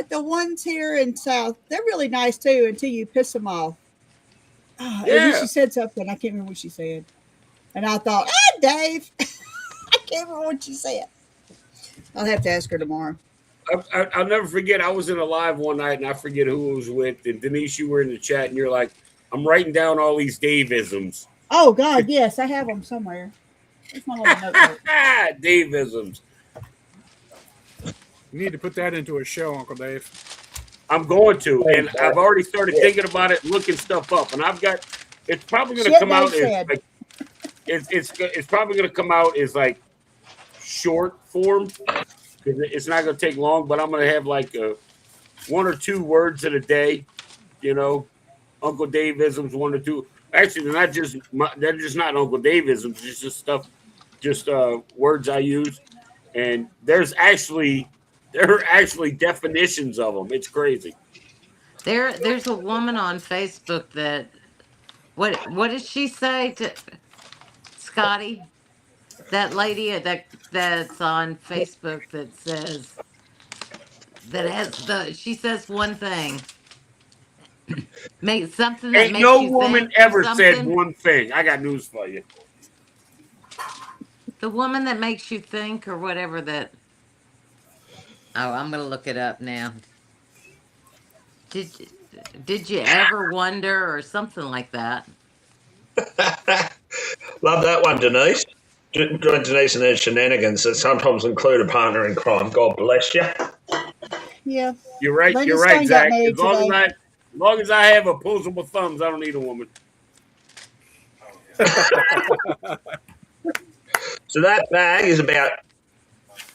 the ones here in South, they're really nice too until you piss them off. And then Yeah. she said something. I can't remember what she said. And I thought, Dave, I can't remember what you said. I'll have to ask her tomorrow. I'll never forget. I was in a live one night, and I forget who it was with. And Denise, you were in the chat, and you're like, "I'm writing down all these Dave-isms." Oh, God, yes, I have them somewhere. It's my little notebook. Dave-isms. You need to put that into a show, Uncle Dave. I'm going to, and I've already started thinking about it, looking stuff up, and I've got. It's probably going to come out as like. It's probably going to come out as like short form. It's not going to take long, but I'm going to have like one or two words in a day. You know, Uncle Dave-isms, one or two. Actually, they're just not Uncle Dave-isms. It's just stuff, just words I use, and there are actually definitions of them. It's crazy. There's a woman on Facebook that what does she say to Scotty? That lady that's on Facebook that says she says one thing. Make something that Ain't makes no you woman think or ever said something. one thing. I got news for you. The woman that makes you think or whatever that. Oh, I'm gonna look it up now. Did you ever wonder or something like that? Love that one, Denise. Join Denise and her shenanigans that sometimes include a partner in crime. God bless you. Yeah. You're right. Brenda You're right, Stein got Zach. married today. As long as I have opposable thumbs, I don't need a woman. So that bag is about,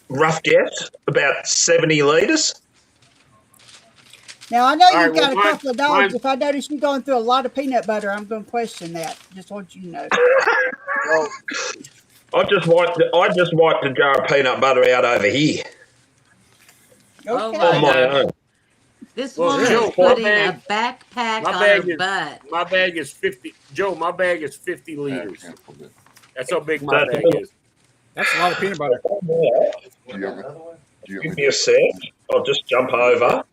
rough guess, about 70 litres. Now, I know All you've right, got well, a couple of dogs. If I notice you going through a lot of peanut butter, I'm going to question that. Just want you to know. I just wiped the jar of peanut butter out over here Oh Okay. my on my gosh. own. This Well, woman Joe, is putting a backpack my on bag her is butt. my bag is 50. Joe, my bag is 50 liters. That's how big my That's bag is. That's a lot of peanut butter. Give me a sec. I'll just jump over.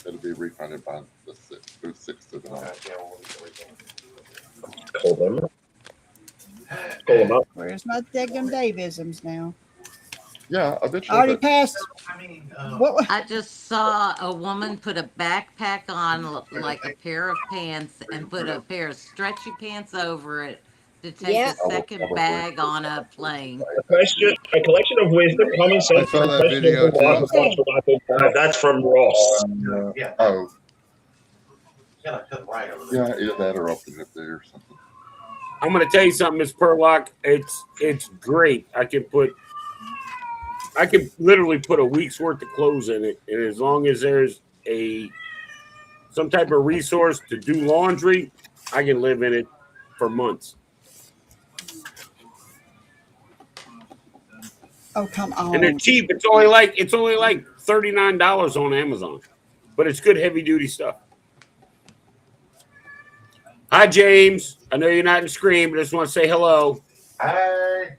It'll be refunded by the 6th of the month. Call them. Call them up. Where's my daggum Davisms now? Yeah, I eventually. already passed. What? I just saw a woman put a backpack on like a pair of pants and put a pair of stretchy pants over it to take Yeah. a second bag on a plane. A collection of wisdom, common I sense, saw and that video questionable life too. advice from Michael Dave. That's from Ross. Oh. Yeah, either that or up there or something. I'm going to tell you something, Miss Perlock. It's great. I can literally put a week's worth of clothes in it, and as long as there's some type of resource to do laundry, I can live in it for months. Oh, come on. And they're cheap. It's only like $39 on Amazon, but it's good heavy duty stuff. Hi, James. I know you're not in Scream, but I just want to say hello. Hey.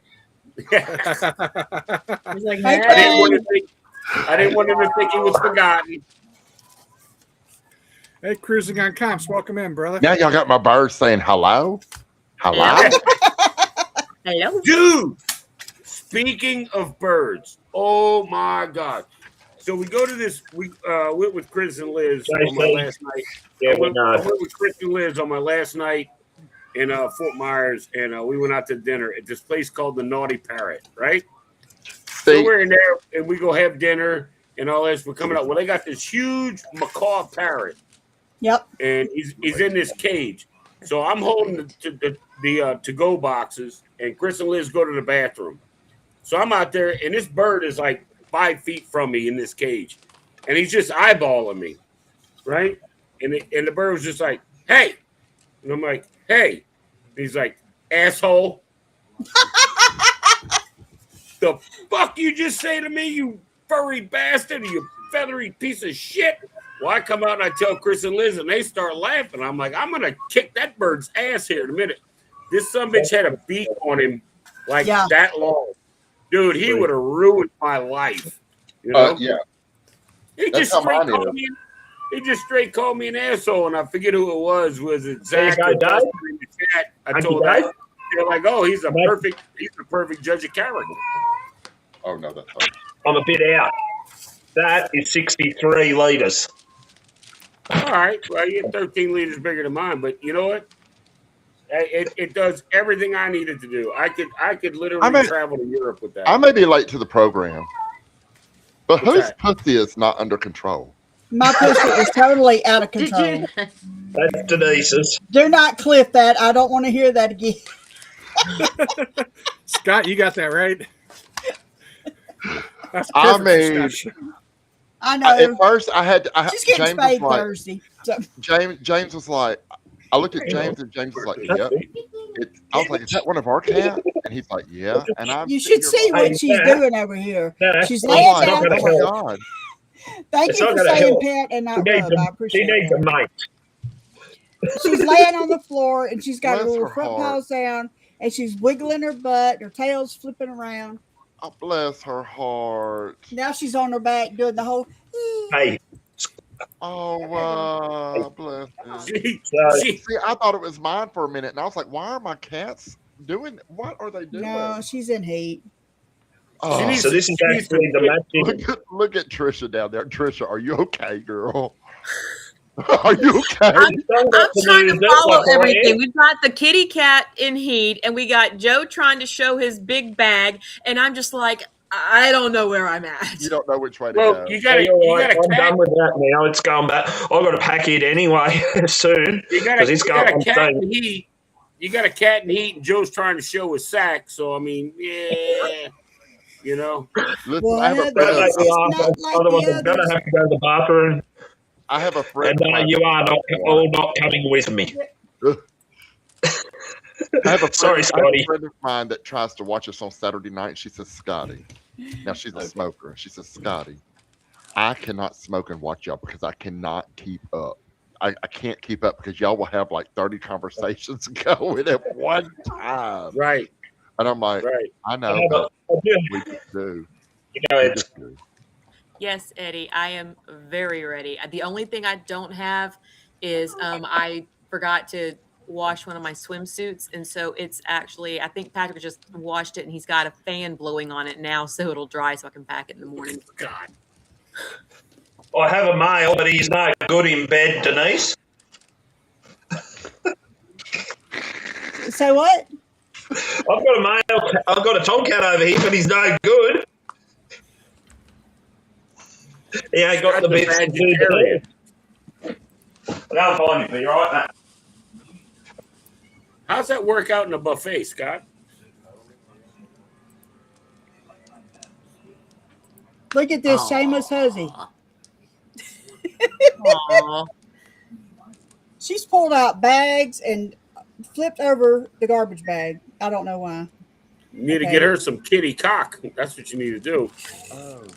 He's like, Hey, I didn't want him to think he was forgotten. Hey, cruising on comps. Welcome in, brother. Now y'all got my birds saying hello. Hello. hello. Dude, speaking of birds, oh my God. So we go to this, we went with Chris and Liz on my last night. Yeah, I went with Chris and Liz on my last night in Fort Myers, and we went out to dinner at this place called the Naughty Parrot, right? So we're in there, and we go have dinner and all this. We're coming out. Well, they got this huge macaw parrot. Yep. And he's in this cage. So I'm holding the to-go boxes, and Chris and Liz go to the bathroom. So I'm out there, and this bird is like 5 feet from me in this cage, and he's just eyeballing me, right? And the bird was just like, "Hey," and I'm like, "Hey," and he's like, "Asshole." The fuck you just say to me, you furry bastard, you feathery piece of shit? Well, I come out and I tell Chris and Liz, and they start laughing. I'm like, I'm gonna kick that bird's ass here in a minute. This sumbitch had a beak on him like that long. Dude, he would have ruined my life. You know? Yeah. He just straight called me an asshole, and I forget who it was. Was it Zach or Dustin in the chat? I told them. They're like, oh, he's a perfect judge of character. Oh no, that's fine. I'm a bit out. That is 63 litres. All right. Well, you're 13 liters bigger than mine, but you know what? It does everything I needed to do. I could literally travel to Europe with that. I may be late to the program, but whose pussy is not under control? My pussy is totally out of control. That's Denise's. Do not clip that. I don't want to hear that again. Scott, you got that right. That's I mean, I know. At first, She's getting James spayed was like, Thursday. So. James was like, I looked at James and James was like, yep. I was like, is that one of our cats? And he's like, yeah. And you should see what she's doing over here. She's laying down. Oh my God. Thank you for saying pet and not rub. I appreciate it. She needs a mate. She's laying on the floor and she's got her little front paws down and she's wiggling her butt. Her tail's flipping around. Oh, bless her heart. Now she's on her back doing the whole. Hey. Oh, bless her. See, I thought it was mine for a minute, and I was like, why are my cats doing? What are they doing? No, she's in heat. Oh, so this is actually the magic. Look at Trisha down there. Trisha, are you okay, girl? Are you okay? I'm trying to follow everything. We've got the kitty cat in heat, and we got Joe trying to show his big bag, and I'm just like, I don't know where I'm at. You don't know which way to go. I'm done with that now. It's going back. I've got to pack it anyway soon because it's going on heat. You got a cat in heat, and Joe's trying to show his sack. So I mean, yeah, you know. Listen, I have a friend. Otherwise, I'm gonna have to go to the bathroom. I have a friend. And you are not coming with me. I have a friend of mine that tries to watch us on Saturday night. She says, Scotty. Now she's a smoker. She says, Scotty, I cannot smoke and watch y'all because I cannot keep up. I can't keep up because y'all will have like 30 conversations going at one time. Right. And I'm like, I know, but we just do. You know, it's Yes, Eddie, I am very ready. The only thing I don't have is I forgot to wash one of my swimsuits, and so it's actually, I think Patrick just washed it, and he's got a fan blowing on it now, so it'll dry, so I can pack it in the morning. God. I have a male, but he's no good in bed, Denise. Say what? I've got a male. I've got a tomcat over here, but he's no good. He ain't got the bits to do the job. I'll find you for you, right? Matt? How's that work out in a buffet, Scott? Look at this shameless hussy. Aw. She's pulled out bags and flipped over the garbage bag. I don't know why. You need to Okay. get her some kitty cock. That's what you need to do.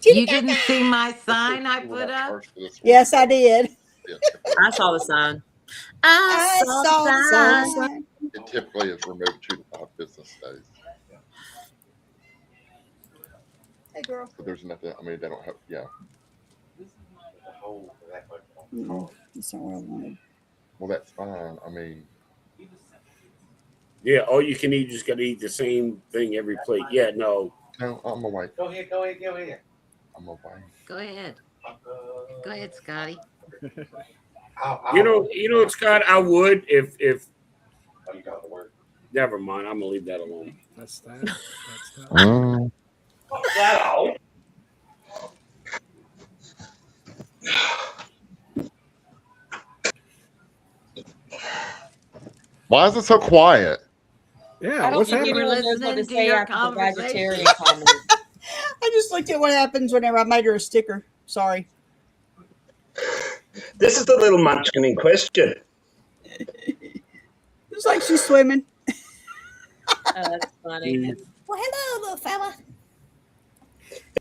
You didn't see my sign I put up? Yes, I did. I saw the sign. I saw the sign. It typically is removed 2 to 5 business days. Hey, girl. But there's nothing, I mean, they don't have, yeah. That's not what I wanted. Well, that's fine. I mean, Yeah, all you can eat, you just got to eat the same thing every plate. Yeah, no. no, I'm away. Go ahead. I'm away. Go ahead. Go ahead, Scotty. You know, Scott, I would if never mind. I'm gonna leave that alone. That's that. That's that. Why is it so quiet? Yeah, I don't what's think happening? anyone knows what to Listening to say your after the conversation. vegetarian comment. I just looked at what happens whenever I made her a sticker. Sorry. This is the little munchkin in question. It's like she's swimming. Oh, that's funny. Well, hello, little fella.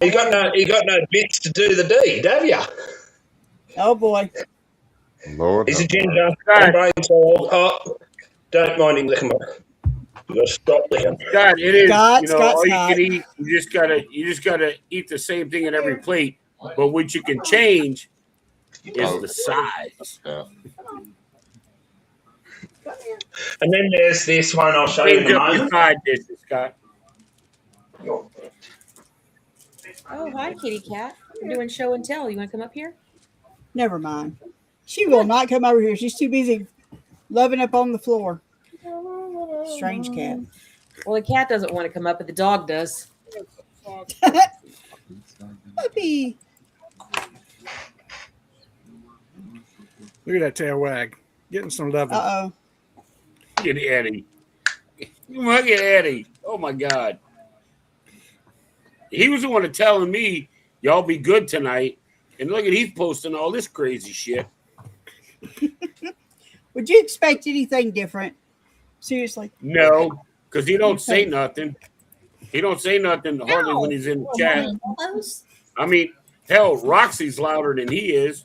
You got no bits to do the deed, have you? Oh boy. Lord. He's a help. ginger. And brain cells. Oh, don't mind him licking. You got to stop licking. Scott, it is. Scott, you know, Scott, all you Scott. can eat. You just gotta eat the same thing in every plate. But what you can change is the size. Yeah. And then there's this one I'll show you in Change a up your moment. side dishes, Scott. Oh, hi, kitty cat. We're doing show and tell. You want to come up here? Never mind. She will not come over here. She's too busy loving up on the floor. Strange cat. Well, the cat doesn't want to come up, but the dog does. Puppy. Look at that tail wag. Getting some loving. Uh-oh. Look at Eddie. Look at Eddie. Oh my God. He was the one telling me, y'all be good tonight. And look at he's posting all this crazy shit. Would you expect anything different? Seriously. No, because he don't say nothing. He don't say nothing hardly when he's in the chat. I mean, hell, Roxy's louder than he is.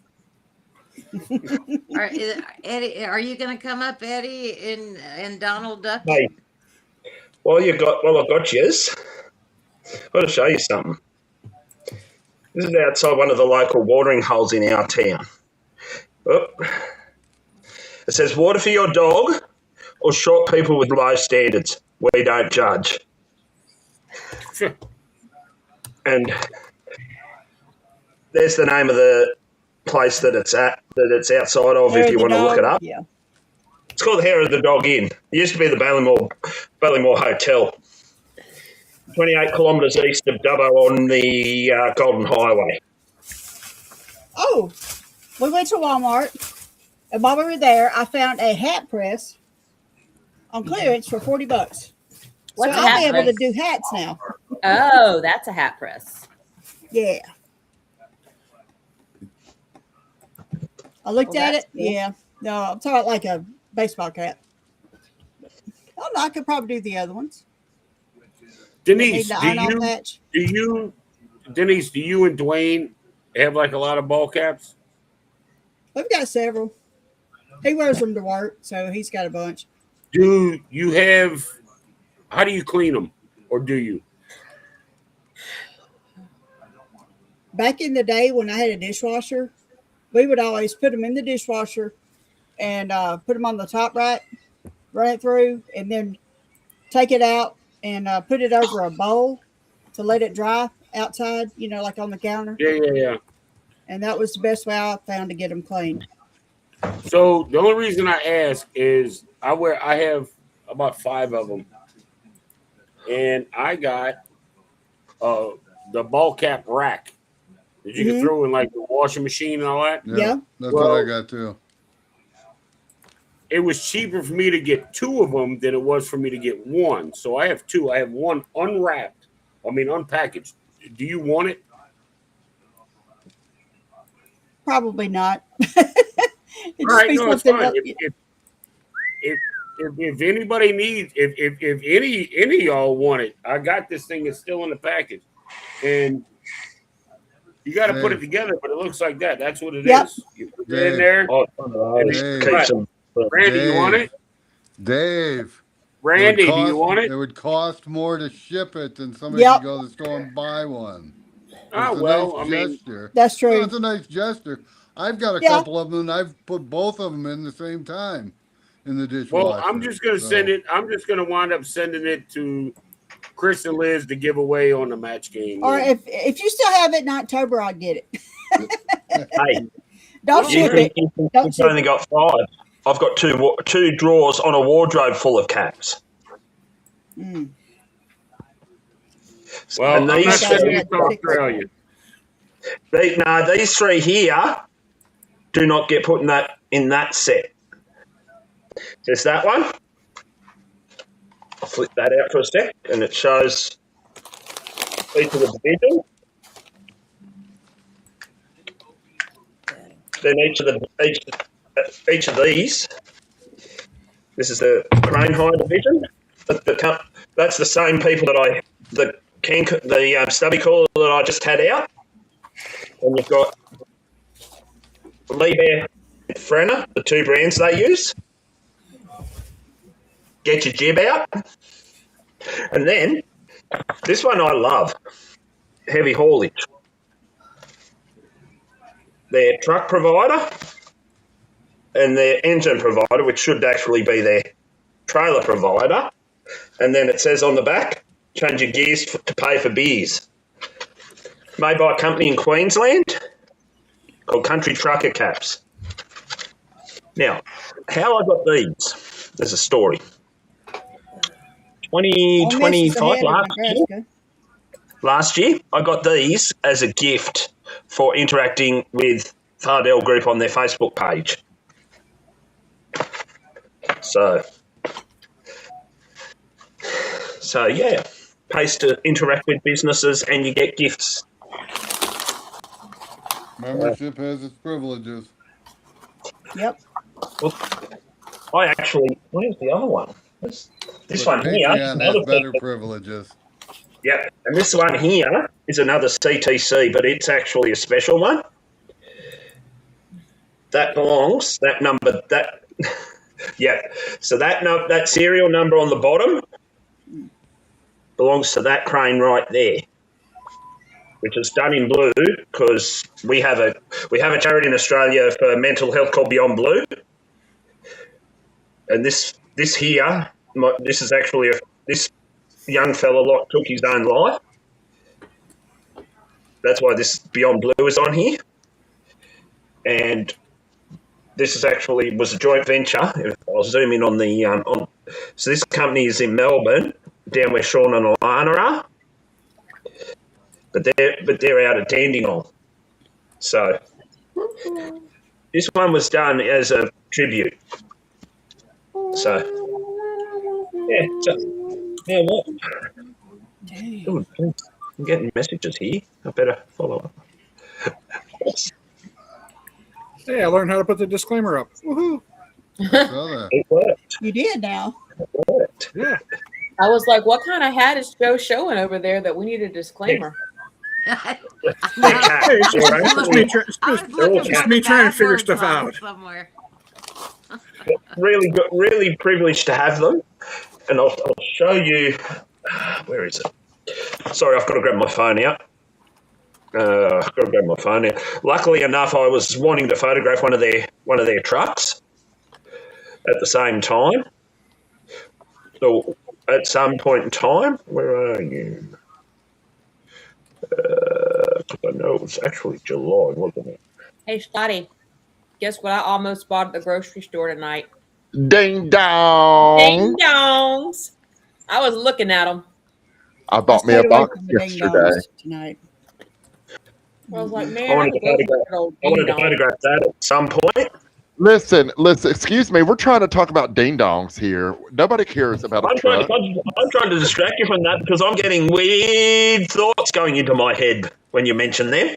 Eddie, are you going to come up, Eddie, and Donald Duck? Hey, I've got yous. I've got to show you something. This is outside one of the local watering holes in our town. Oh. It says, water for your dog or short people with low standards. We don't judge. And there's the name of the place that it's outside of if you want to look it up. Yeah. It's called the Hair of the Dog Inn. It used to be the Ballymore Hotel. 28 kilometres east of Dubbo on the Golden Highway. Oh, we went to Walmart, and while we were there, I found a hat press on clearance for $40. What's so a I'll hat be able press? to do hats now. Oh, that's a hat press. Yeah. I looked Well, at that's it. cool. Yeah. No, I'm talking like a baseball cap. Oh, no, I could probably do the other ones. Denise, Need the iron-on patch. do you and Dwayne have like a lot of ball caps? We've got several. He wears them to work, so he's got a bunch. Do you have? How do you clean them, or do you? Back in the day when I had a dishwasher, we would always put them in the dishwasher and put them on the top rack run it through, and then take it out and put it over a bowl to let it dry outside, like on the counter. Yeah. And that was the best way I found to get them clean. So the only reason I ask is I have about 5 of them, and I got the ball cap rack that you can throw in like the washing machine and all that. Yeah. That's what I got too. It was cheaper for me to get 2 of them than it was for me to get 1. So I have 2. I have 1 unpackaged. Do you want it? Probably not. All right, no, it's fine. If anybody needs, if any of y'all want it, I got this thing. It's still in the package, and you got to put it together. But it looks like that. That's what it is. You put it in there. Randy, you want it? Dave. Randy, do you want it? It would cost more to ship it than somebody could go to the store and buy one. Gesture. That's true. No, it's a nice gesture. I've got a couple of them, and I've put both of them in the same time in the dishwasher. Well, I'm just going to send it. I'm just going to wind up sending it to Chris and Liz to give away on the match game. Or if you still have it in October, I'll get it. Hey, don't ship it. You've only got 5. I've got two drawers on a wardrobe full of caps. Mm. Well, and I'm not sending it to Australia. These 3 here do not get put in that set. There's that one. I'll flip that out for a sec, and it shows each of the division. Then each of these. This is the crane hire division. That's the same people that the stubby cooler that I just had out. And you've got Lee Bear and Frenner, the 2 brands they use. Get your jib out. And then this one I love, heavy haulage. Their truck provider and their engine provider, which should actually be their trailer provider. And then it says on the back, change your gears to pay for beers. Made by a company in Queensland called Country Trucker Caps. Now, how I got these, there's a story. 2025 last year, I got these as a gift for interacting with Fardell Group on their Facebook page. So yeah, pays to interact with businesses and you get gifts. Membership has its privileges. Yep. Well, where's the other one? This one here. Patreon has better privileges. Yeah, and this one here is another CTC, but it's actually a special one. That serial number on the bottom belongs to that crane right there, which is done in blue because we have a charity in Australia for mental health called Beyond Blue, and this is actually this young fella took his own life. That's why this Beyond Blue is on here, and this was a joint venture. I'll zoom in on the so this company is in Melbourne, down where Sean and Alana are, but they're out of Dandenong. So this one was done as a tribute. So yeah, what? Ooh, I'm getting messages here. I better follow up. Hey, I learned how to put the disclaimer up. Woohoo! It worked. You did now. It worked. Yeah. I was like, what kind of hat is Joe showing over there that we need a disclaimer? Hey, it's me trying to figure stuff out. Somewhere. Really privileged to have them. And I'll show you. Where is it? Sorry, I've got to grab my phone out. Luckily enough, I was wanting to photograph one of their trucks at the same time, So at some point in time, where are you? I know it was actually July, wasn't it? Hey, Scotty, guess what I almost bought at the grocery store tonight? Ding dong. Ding dongs. I was looking at them. I bought me a stayed away box from the ding yesterday. dongs tonight. I was like, I man, I wanted could to go for photograph. that old I wanted ding to dong. photograph that at some point. Listen, excuse me. We're trying to talk about ding dongs here. Nobody cares about a I'm trying truck. to distract you from that because I'm getting weird thoughts going into my head when you mention them.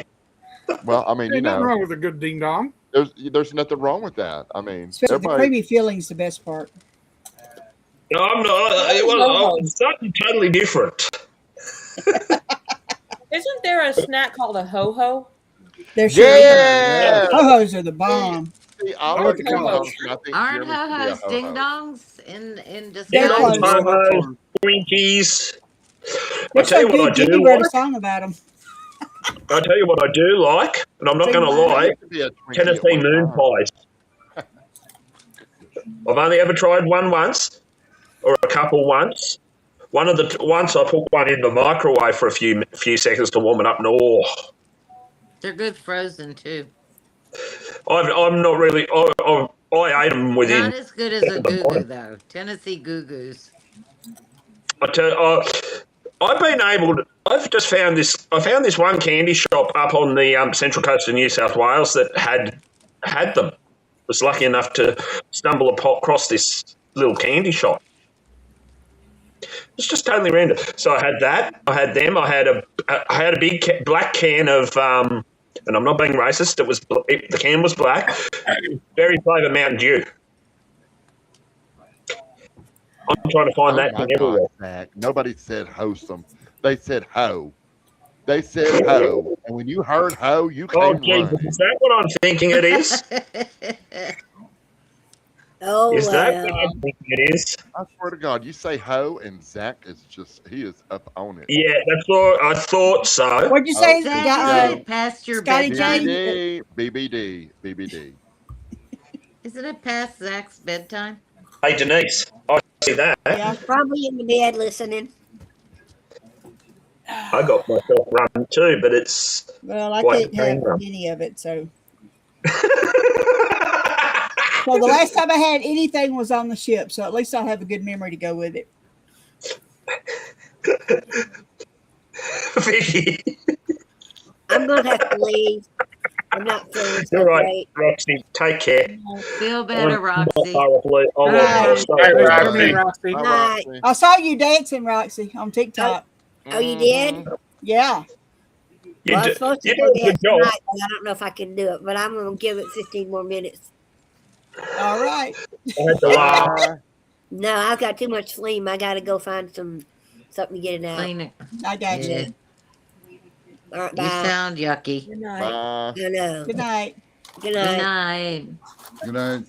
Well, I mean, you Ain't nothing know, wrong with a good ding dong. there's nothing wrong with that. I mean, Especially the everybody. creamy filling's the best part. No, I'm not. It's something totally different. Isn't there a snack called a ho-ho? There sure is. Yeah. Ho-hos are the bomb. See, I I like went ding to college. dongs, and I think Aren't Jeremy should be a ho-hos ding ho-ho. dongs in They're disguise? close. Ho-hos, Twinkies. I They're tell so you what I good. do Jimmy wrote a like. song about them. I tell you what I do like, and I'm not Sing going to about I lie. used to be a Twinkie Tennessee at one moon time. pies. I've only ever tried one once, or a couple once. Once I put one in the microwave for a few seconds to warm it up, and They're good frozen too. I'm not really. I ate them within. Not as good as a Goo Goo though. Tennessee Goo Goos. I've been able to. I've just found this. I found this one candy shop up on the central coast of New South Wales that had them. Was lucky enough to stumble across this little candy shop. It's just totally random. So I had that. I had them. I had a big black can of. And I'm not being racist. The can was black. Berry flavour Mountain Dew. I'm trying to find Oh that my thing God, everywhere. Zach. Nobody said wholesome. They said ho. They said ho. And when you heard ho, you Oh, came Jesus. running. Is that what I'm thinking it is? Oh, Is that what well. I'm thinking it is? I swear to God, you say ho, and Zach is he is up on it. Yeah, that's what I thought so. What'd you say, Zach, guy? isn't it past your Scotty bedtime? J? BBD. Isn't it past Zach's bedtime? Hey, Denise, I see that. Yeah. Probably in the bed listening. I got myself run too, but it's Well, I quite couldn't have random. any of it, so. So the last time I had anything was on the ship, so at least I'll have a good memory to go with it. Vicky, I'm going to have to leave. I'm not feeling so you're right, great. Roxy. Take care. Feel better, Roxy. I'll Right. stay Hey, with Roxy. you. Roxy. Hi, Night. Roxy. I saw you dancing, Roxy, on TikTok. Oh, you did? Mhm. Yeah. You Well, I'm do, supposed to you go do a dance good job. tonight, but I don't know if I can do it. But I'm going to give it 15 more minutes. All right. I had to laugh. Bye. No, I've got too much phlegm. I got to go find something to get it out. Clean it. I got Yeah. you. All right, You bye. sound yucky. Good night. Bye. I know. Good night. Good Good night. night. Good night.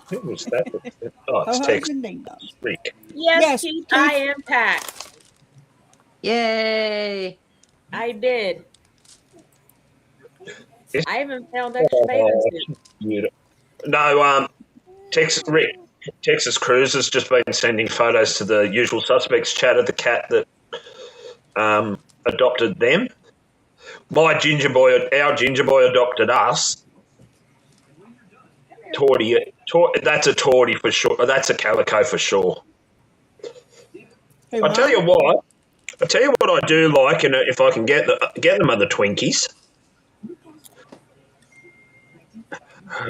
Who was that? Oh, it's Ho-hos text and ding dongs. freak. Yes, Yes, Keith, Keith. I am packed. Yay. I did. Yes. I haven't found extra bathing suit. No, Texas Cruise has just been sending photos to the usual suspects chat of the cat that adopted them. Our ginger boy adopted us. That's a Torty for sure. That's a calico for sure. Who, I tell Mom? you what. I do like, and if I can get them are the Twinkies.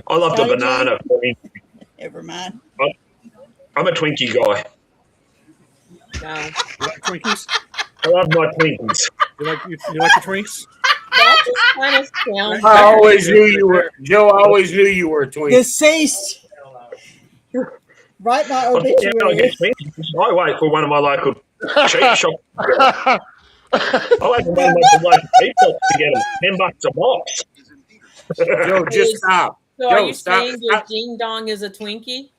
I love the Scotty J? banana. Never mind. I'm a Twinkie guy. No. You like Twinkies? I love my Twinkies. You like the Twinks? That just kind of sounds. I always knew you were, Joe. I always knew you were a twink. Deceased. Right by I'll tell you how I obituary. get Twinkies. I wait for one of my local cheap shops. I wait for one of my local cheap shops to get them. $10 a box. Joe, just stop. So are Joe, you stop. saying your ding dong is a Twinkie?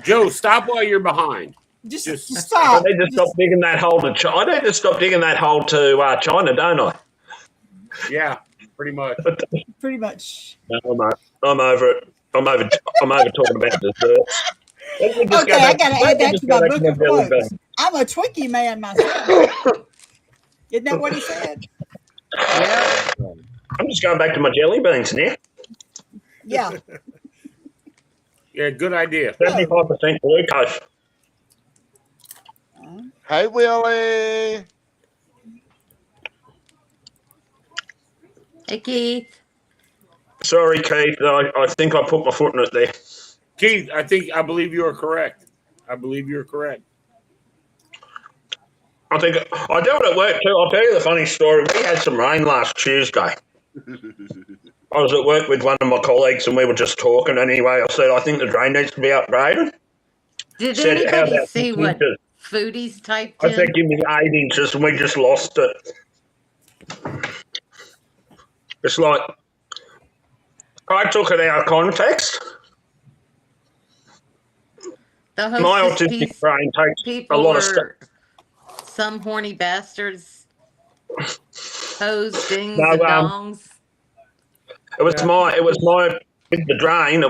Joe, stop while you're behind. Just Just- I stop. need to stop digging that hole to China. I need to stop digging that hole to China, don't I? Yeah, pretty much. Pretty much. No, I'm over it. I'm over talking about desserts. Let me just Okay, go I back- got to let add me that just to go my back book my of jelly quotes. bean. I'm a Twinkie man myself. Isn't that what he said? Yeah. I'm just going back to my jelly beans now. Yeah. Yeah, good idea. 75% glucose. Hey, Willie. Hey, Keith. Sorry, Keith. I think I put my foot in it there. Keith, I believe you are correct. I believe you're correct. I think I do it at work too. I'll tell you the funny story. We had some rain last Tuesday. I was at work with one of my colleagues and we were just talking anyway. I said, I think the drain needs to be upgraded. Did Said, how anybody about 6 see what inches? Foodies typed I said, in? give me 8 inches and we just lost it. It's like, I took it out of context. The My hostess autistic piece brain takes a people lot of stuff. are some horny bastards, hoes, dings, No, and dongs. it was my with the drain.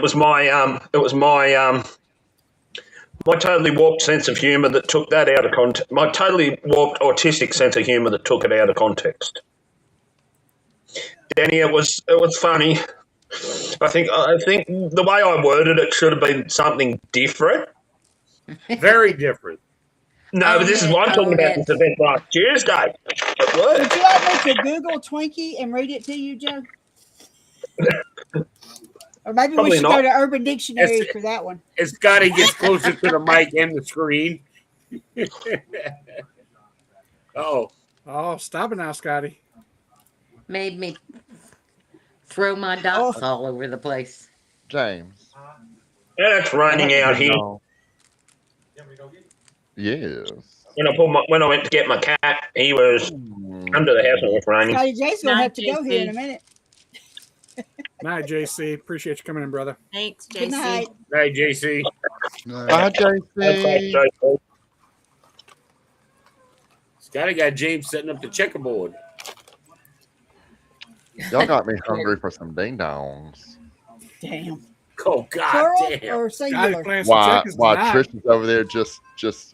My totally warped sense of humour that took that out of context. My totally warped autistic sense of humour that took it out of context. Danny, it was funny. I think the way I worded it should have been something different. Very different. No, but this is what I'm talking Own about. it. This event last Tuesday at work. Would you like me to Google Twinkie and read it to you, Joe? Or maybe Probably we should not. go to Urban Dictionary It's- for that one. As Scotty gets closer to the mic and the screen. Oh, Oh, stop it now, Scotty. Made me throw my dots all over the place. James. Yeah, it's raining out here. No. Yes. When I went to get my cat, he was under the house and it was raining. Scotty J's going to have to go here in a JC. minute. Night, JC. Appreciate you coming in, brother. Thanks, Good JC. night. hey, JC. Bye, JC. Scotty got James setting up the checkerboard. Y'all got me hungry for some ding dongs. Damn. Oh, God Plural damn. or Scotty singular? playing some Why checkers tonight. Trish is over there just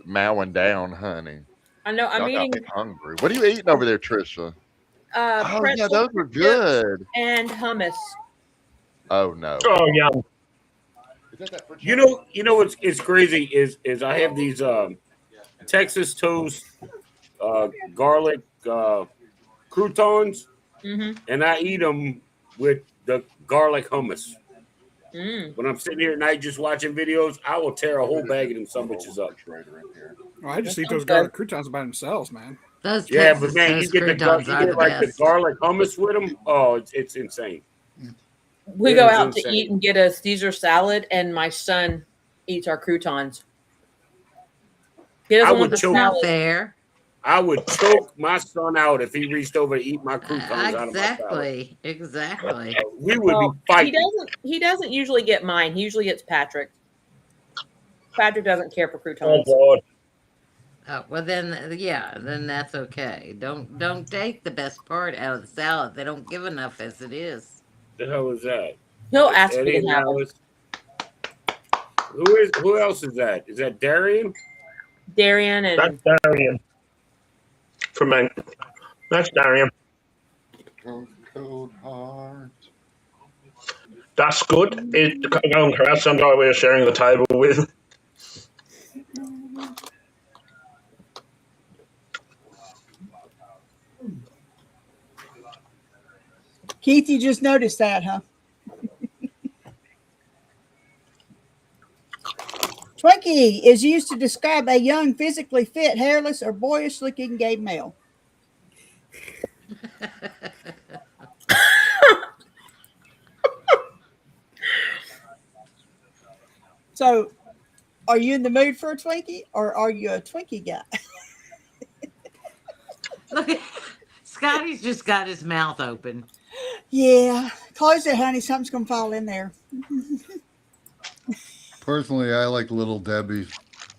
mowing down, honey. I know. I'm Y'all got eating me hungry. What are you eating over there, Trisha? Oh, pretzel yeah, those were chips good. and hummus. Oh, no. Oh, yeah. You know what's it's crazy is I have these Texas toast garlic croutons, Mm-hmm. and I eat them with the garlic hummus. Mm. When I'm sitting here at night just watching videos, I will tear a whole bag of them sandwiches up. Oh, I just eat those sounds garlic croutons by themselves, man. Those Yeah, Texas but man, you toast get croutons are the like the best. garlic hummus with them. Oh, it's insane. We It go is out to insane. eat and get a Caesar salad, and my son eats our croutons. He I doesn't would want the choke. Not salad. fair. I would choke my son out if he reached over to eat my croutons out of my salad. Exactly. We would Well, be fighting. he doesn't usually get mine. He usually gets Patrick. Patrick doesn't care for Oh, croutons. God. Oh, well then that's okay. Don't take the best part out of the salad. They don't give enough as it is. The hell is that? He'll ask me Eddie to have them. Malice. Who else is that? Is that Darian? Darian and That's Darian. For me. That's Darian. Cold heart. That's good. It's going across some guy we were sharing the table with. Keith, you just noticed that, huh? Twinkie is used to describe a young, physically fit, hairless, or boyish-looking gay male. So, are you in the mood for a Twinkie, or are you a Twinkie guy? Look at Scotty's just got his mouth open. Yeah, close it, honey. Something's gonna fall in there. Personally, I like Little Debbie's.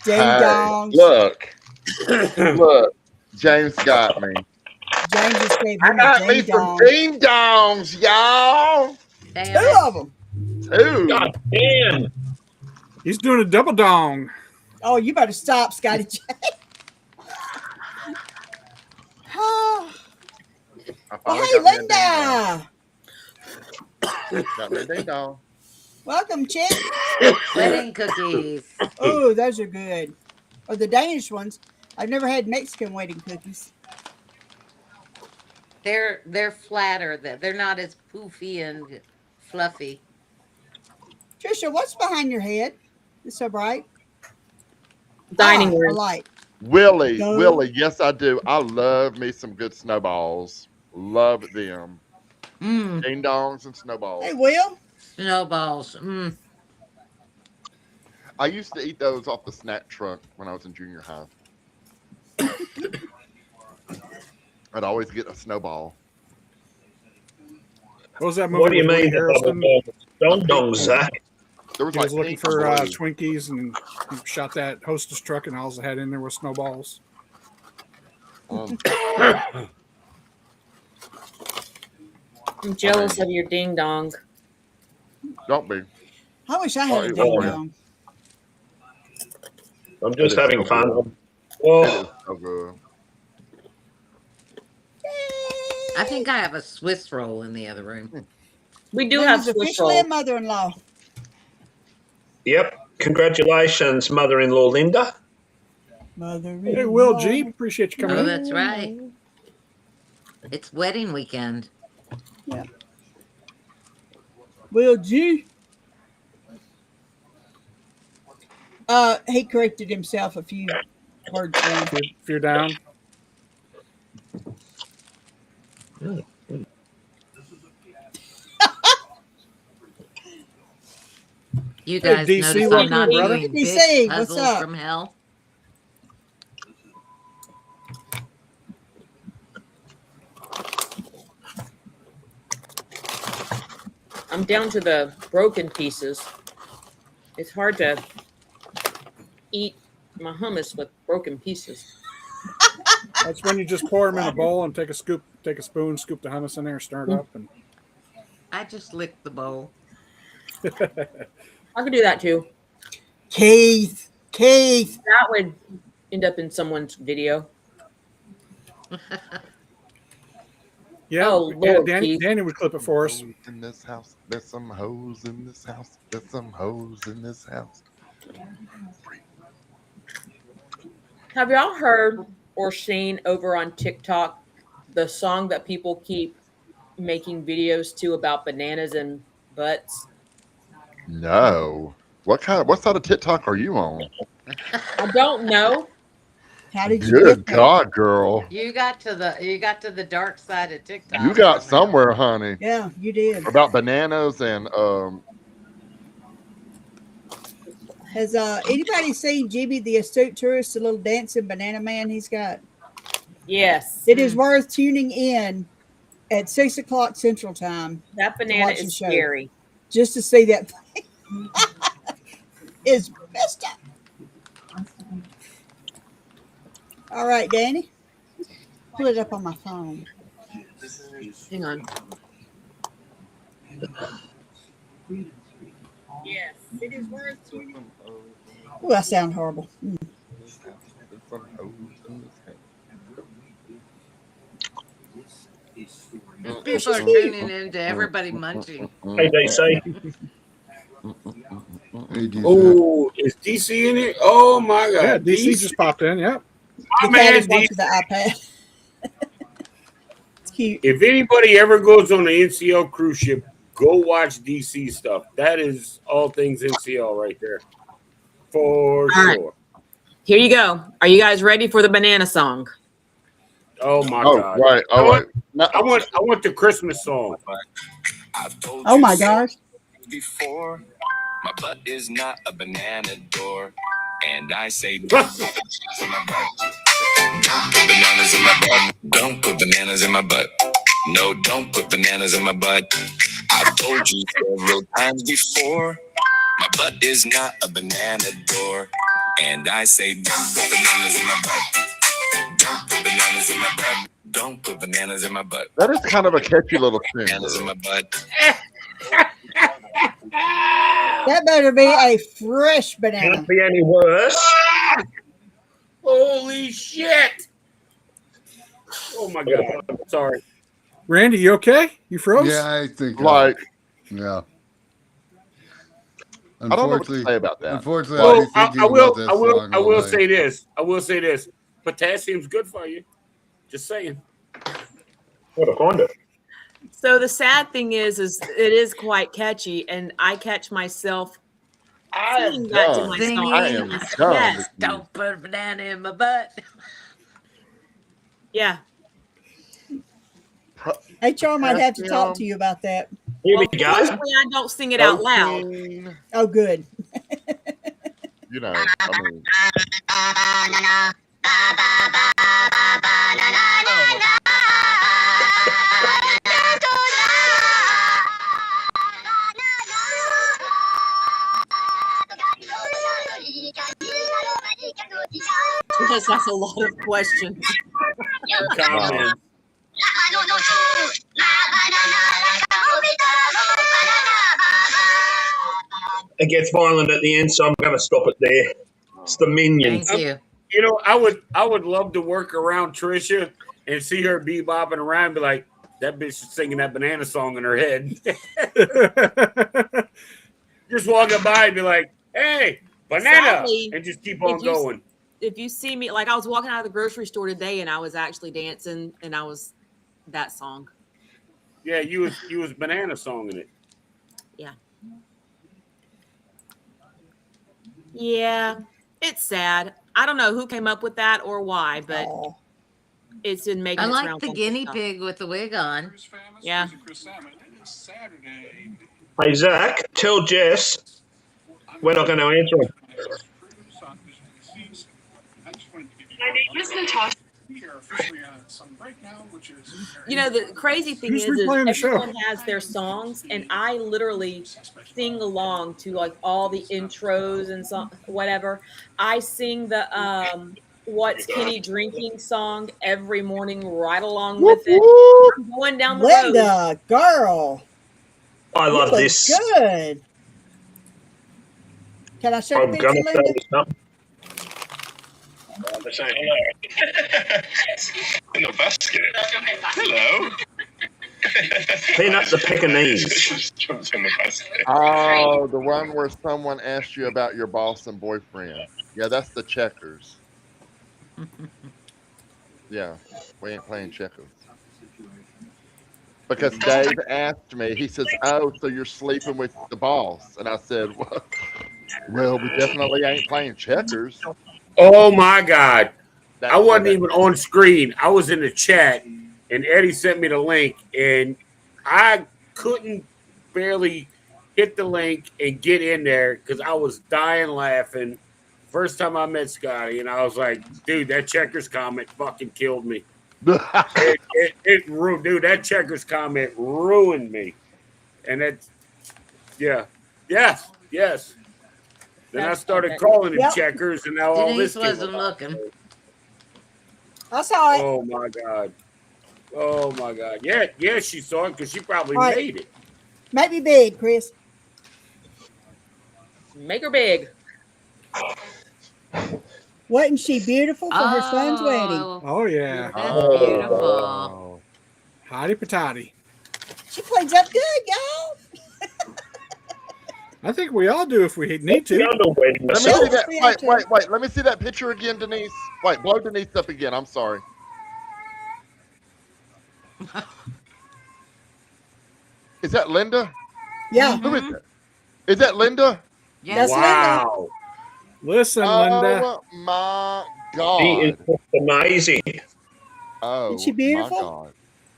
Ding Hey, dongs. look, James got me. James just gave I him a got me ding some dong. ding dongs, y'all. Damn Two it. of them. Two. God damn. He's doing a double dong. Oh, you better stop, Scotty J. Oh, I hey, finally got me a Linda. got me a ding dong. Welcome, chick. Wedding cookies. Oh, those are good. Or the Danish ones. I've never had Mexican wedding cookies. They're flatter. They're not as poofy and fluffy. Trisha, what's behind your head? It's so bright. Dining A room. light. Willie, No. Willie, yes, I do. I love me some good snowballs. Love them. Ding dongs and snowballs. Hey, Will. Snowballs. I used to eat those off the snack truck when I was in junior high. I'd always get a snowball. What was that movie? What do you with Woody mean? Harrelson? Don dongs, Zach. There was He like was looking pink for and blue. Twinkies, and he shot that Hostess truck, and all they had in there was snowballs. I'm jealous of your ding dong. Don't be. I wish I had a Oh, ding yeah. dong. I'm just It is having so fun. good. It Oh, is so good. I think I have a Swiss roll in the other room. We do have Linda's Swiss officially roll. a mother-in-law. yep. Congratulations, mother-in-law Linda. Mother-in-law. Hey, Will G, appreciate you coming Oh, in. that's right. It's wedding weekend. Will G. He corrected himself a few words wrong. If you're down. You Hey, guys DC, notice I'm welcome not in, brother. doing DC, bitch what's puzzles up? from hell. I'm down to the broken pieces. It's hard to eat my hummus with broken pieces. That's when you just pour them in a bowl and take a spoon, scoop the hummus in there, stir it up, and I just licked the bowl. I could do that too. Keith. That would end up in someone's video. yeah, Oh, yeah, Lord, Danny Keith. Danny would clip it for us. In this house, there's some hoes in this house. There's some hoes in this house. Have y'all heard or seen over on TikTok the song that people keep making videos to about bananas and butts? No. What side of TikTok are you on? I don't know. How did you Good get there? God, girl. You got to the dark side of TikTok. You got somehow. somewhere, honey. Yeah, you did. About bananas and Has anybody seen Jimmy the Astute Tourist, the little dancing banana man he's got? Yes. It is worth tuning in at 6 o'clock Central Time That banana watch the is show. scary. just to see that thing. Is messed up. All right, Danny. Pull it up on my phone. Hang on. Yes. It is worth tuning. Oh, I sound horrible. People are tuning into everybody munching. Hey, they say. Oh, is DC in it? Oh my God! Yeah, DC just popped in. Yep. The My cat man, is watching the iPad. It's cute. if anybody ever goes on the NCL cruise ship, go watch DC stuff. That is all things NCL right there, for right. sure. Here you go. Are you guys ready for the banana song? Oh my Oh, God! right. I Oh, want, right. No, I want the Christmas song. Oh my gosh. Before my butt is not a banana door, and I say don't put bananas in my butt. Don't put bananas in my butt. Don't put bananas in my butt. No, don't put bananas in my butt. I've told you several times before. My butt is not a banana door, and I say don't put bananas in my butt. Don't put bananas in my butt. Don't put bananas in my butt. that is kind of a catchy little thing. Bananas in my butt. That better be a fresh banana. Can't be any worse. Holy shit! Oh my god! Sorry. Randy, you okay? You froze? Yeah, I think Like, yeah. I don't know what to Unfortunately, say about that. unfortunately, I Well, be thinking about that song I all will day. say this. I will say this. Potassium's good for you. Just saying. What a find it. So the sad thing is it is quite catchy, and I catch myself singing that to myself. Singing. I am done. Yes. with you. Don't put a banana in my butt. Yeah. HR might have to talk to you about that. Here Well, we go. fortunately, I don't sing it out loud. Protein, Oh, good. You know, I mean, Because that's a lot of questions. Comments. It gets violent at the end, so I'm going to stop it there. It's the Minions. Thank you. You know, I would love to work around Trisha and see her bebopping around and be like, that bitch is singing that banana song in her head. Just walking by and be like, hey, banana, Sadly, and just keep on if you- going. If you see me, like I was walking out of the grocery store today and I was actually dancing and I was that song. Yeah, you was banana songing it. Yeah, it's sad. I don't know who came up with that or why, but Oh. it's been making I its like rounds the on guinea TikTok. pig with the wig on. Yeah. Hey, Zach, tell Jess we're not going to answer him. My name is Natasha. You know, the crazy thing Who's is replaying the show? everyone has their songs, and I literally sing along to like all the intros and so whatever. I sing the "What's Kenny Drinking" song every morning, right along with it. I'm going down the road. Linda, girl. I You love look this. good. Can I show I'm the going picture, to Linda? say something. They're saying hello. In the basket. Hello. Peanut the Pekingese. Jumps in the basket. oh, the one where someone asked you about your boss and boyfriend. Yeah, that's the checkers. Yeah, we ain't playing checkers. Because Dave asked me, he says, oh, so you're sleeping with the boss. And I said, well, we definitely ain't playing checkers. Oh my God. That- I wasn't that- even on screen. I was in the chat and Eddie sent me the link and I couldn't barely hit the link and get in there because I was dying laughing. First time I met Scotty and I was like, dude, that checkers comment fucking killed me. It ruined, dude, that checkers comment ruined me. And it's, yeah. Yes. Then I started calling him Yep. checkers and now all Denise this came wasn't about. looking. I saw it. Oh my God. Oh my God. Yeah, she saw it because she probably All right. made it. Make me big, Chris. Make her big. Wasn't she beautiful for her son's wedding? Oh yeah. That's beautiful. Oh. Hottie patati. She plays up good, y'all. I think we all do if we need to. Let me see Nope. that. We have to. Wait. Let me see that picture again, Denise. Wait, blow Denise up again. I'm sorry. Is that Linda? Yeah. Who is that? Is that Linda? That's Yes. Wow. Listen, Linda. Oh my She God. is just amazing. Oh, Is she beautiful? my God.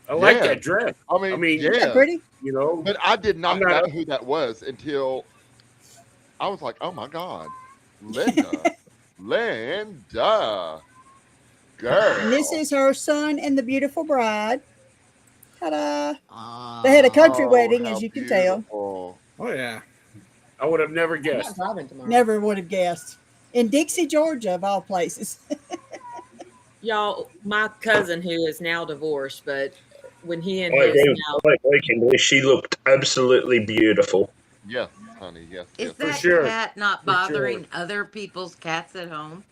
I like Yeah. that dress. I mean, Isn't yeah. that pretty? You know, But I did not I'm not- know who that was until I was like, oh my God. Linda. Linda. Girl. And this is her son and the beautiful bride. Ta-da. Oh. They had a country Oh, wedding, how as you can tell. beautiful. Oh yeah. I would have never I'm not guessed. driving tomorrow. Never would have guessed. In Dixie, Georgia, of all places. Y'all, my cousin who is now divorced, but when he and I his agree now with Kimberly. She looked absolutely beautiful. Yes, honey. Yes, Is yes. For that sure. cat not For sure. bothering other people's cats at home?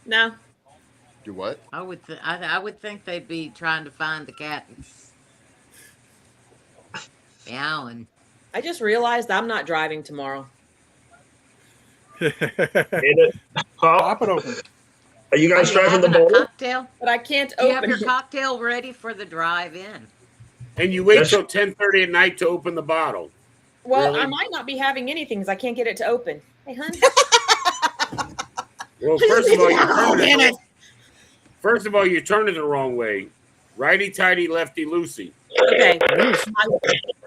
No. Do what? I would think they'd be trying to find the cat and meowing. I just realized I'm not driving tomorrow. Get it? Pop it Oh, open. are you Are guys you driving the having a ball? cocktail? But I can't Do you have open your it. cocktail ready for the drive-in? And you wait Yes. till 10:30 at night to open the bottle. Well, Really? I might not be having anything because I can't get it to open. Hey, hun. Well, first of all, Oh, damn it. you're turning the wrong way. Righty tighty, lefty loosey. Okay. It is.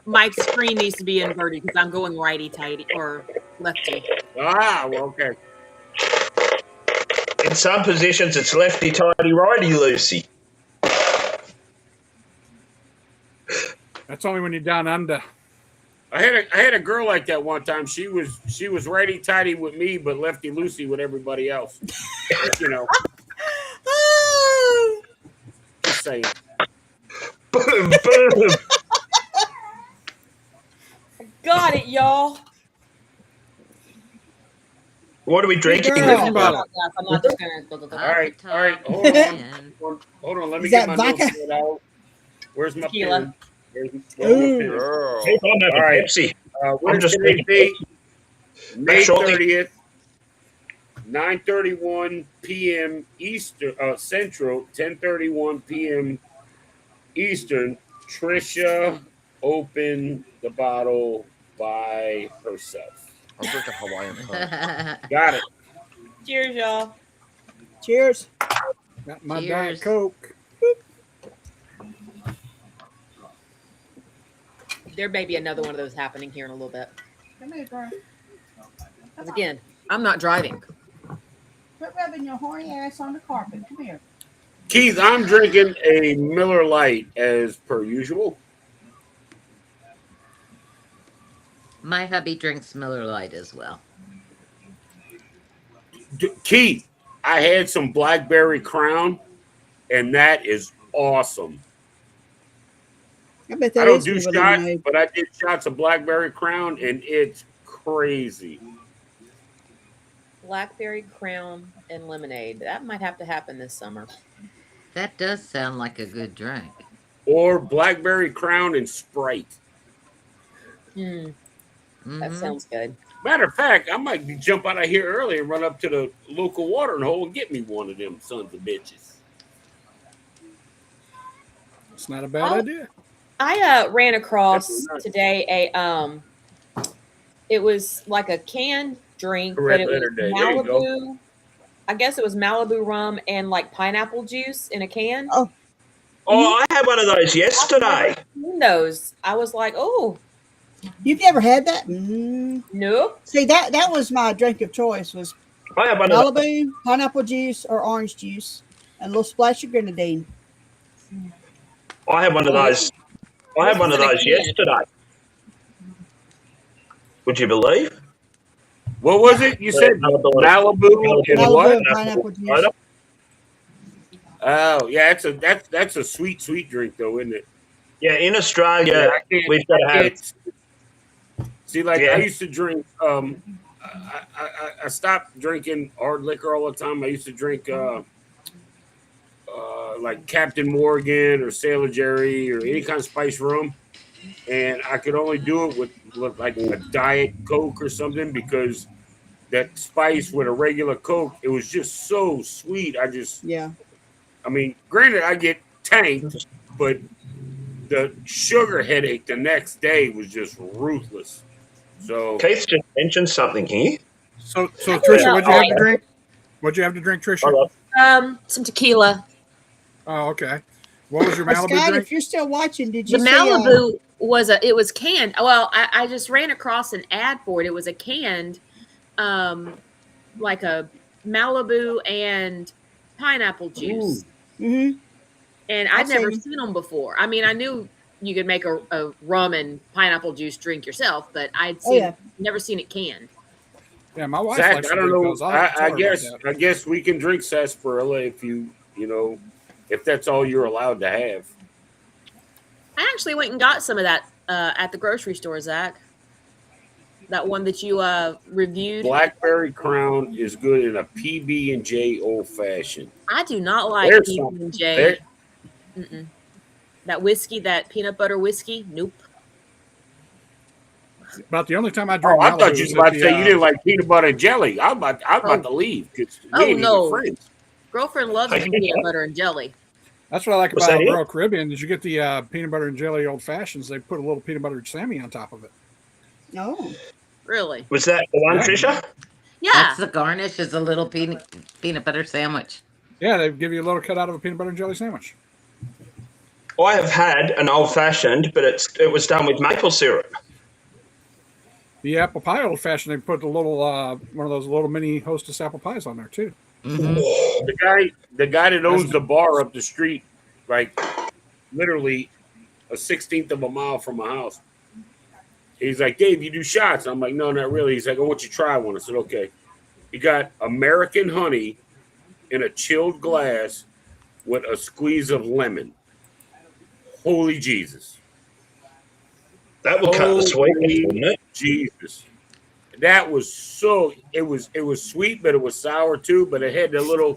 My screen needs to be inverted because I'm going righty tighty or lefty. Ah, well, okay. In some positions, it's lefty tighty, righty loosey. That's only when you're down under. I had a girl like that one time. She was righty tighty with me, but lefty loosey with everybody else. You know, just saying. Boom, boom. Got it, y'all. What are we drinking? girl. this Drinking month? bottle. I'm not just gonna. All right. Hold on. Let me Is get that my vodka? notes out. Where's my Tequila. pen? Where's my pen? Girl. Hey, I'm having All right. Pepsi. What I'm is just today's drinking date? May shortly. 30th, 9:31 p.m. Eastern Central, 10:31 p.m. Eastern. Trisha opened the bottle by herself. I'm drinking Hawaiian punch. Got it. Cheers, y'all. Cheers. Got my Cheers. Diet Coke. There may be another one of those happening here in a little bit. Come here, girl. 'Cause again, I'm not driving. Quit rubbing your horny ass on the carpet. Come here. Keith, I'm drinking a Miller Lite as per usual. My hubby drinks Miller Lite as well. Keith, I had some Blackberry Crown, and that is awesome. I bet that I don't is do good with shots, lemonade. but I did shots of Blackberry Crown, and it's crazy. Blackberry Crown and lemonade. That might have to happen this summer. That does sound like a good drink. Or Blackberry Crown and Sprite. That Mhm. sounds good. Matter of fact, I might jump out of here early and run up to the local watering hole and get me one of them sons of bitches. It's not a bad idea. I ran across Definitely not. today it was like a canned drink, Red but it was Letter Day. There you go. Malibu. I guess it was Malibu rum and like pineapple juice in a can. Oh. Oh, I had one of those yesterday. Those. I was like, oh, You've never had that? Mm. nope. See, that was my drink of choice was I had one of those. Malibu, pineapple juice, or orange juice, and a little splash of grenadine. I had one of those. I had one of those yesterday. Would you believe? What was it? You said Malibu and Malibu what? and pineapple juice. Oh, yeah, that's a sweet drink though, isn't it? Yeah, in Australia, we've got to have it. See, like Yeah. I used to drink. I stopped drinking hard liquor all the time. I used to drink like Captain Morgan or Sailor Jerry or any kind of spice rum, and I could only do it with like a Diet Coke or something because that spice with a regular Coke, it was just so sweet. I mean, granted, I get tanked, but the sugar headache the next day was just ruthless. So Keith just mentioned something here. So Trisha, what'd you have to drink? What'd you have to drink, Trisha? Some tequila. Oh, okay. What was your Hey, Malibu Scott, drink? if you're still watching, did you The see, Malibu was canned. Well, I just ran across an ad for it. It was a canned, like a Malibu and pineapple juice. Mm-hmm. And I'd never seen them before. I mean, I knew you could make a rum and pineapple juice drink yourself, but I'd never seen it canned. Yeah, my wife Zach, likes I to don't drink know. those. I'll tell her about I guess we can drink sarsaparilla if that's all you're allowed to have. I actually went and got some of that at the grocery store, Zach. That one that you reviewed. Blackberry Crown is good in a PB&J old fashioned. I do not like There's some PB&J. That whiskey, that peanut butter whiskey, nope. About the only time I drink I Malibu thought you was is about at to say you the, didn't like peanut butter and jelly. I was about to leave because we ain't even friends. Girlfriend loves some peanut butter and jelly. that's what I like Was about that it? Royal Caribbean is you get the peanut butter and jelly old fashions. They put a little peanut butter Sammy on top of it. Oh, Really? Was that the one, Yeah. Trisha? Yeah. That's the garnish is a little peanut butter sandwich. Yeah, they give you a little cut out of a peanut butter and jelly sandwich. I have had an old fashioned, but it was done with maple syrup. The apple pie old fashioned, they put a little one of those little mini Hostess apple pies on there too. Mm-hmm. The guy that owns the bar up the street, like literally a 16th of a mile from my house. He's like, Dave, you do shots? I'm like, no, not really. He's like, I want you to try one. I said, okay. He got American honey in a chilled glass with a squeeze of lemon. Holy Jesus. That would cut the sweetness, wouldn't it? Jesus. That was it was sweet, but it was sour too, but it had the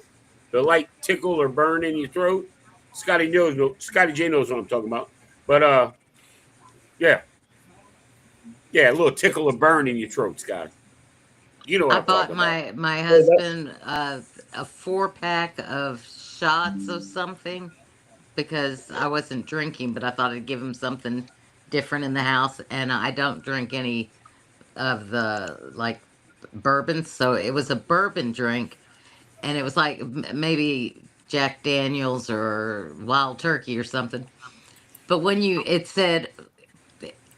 light tickle or burn in your throat. Scotty J knows what I'm talking about. But yeah. Yeah, a little tickle or burn in your throat, Scott. You know what I I'm bought talking about. my husband a 4-pack of shots of something because I wasn't drinking, but I thought I'd give him something different in the house, and I don't drink any of the like bourbons, so it was a bourbon drink, and it was like maybe Jack Daniels or Wild Turkey or something. But when it said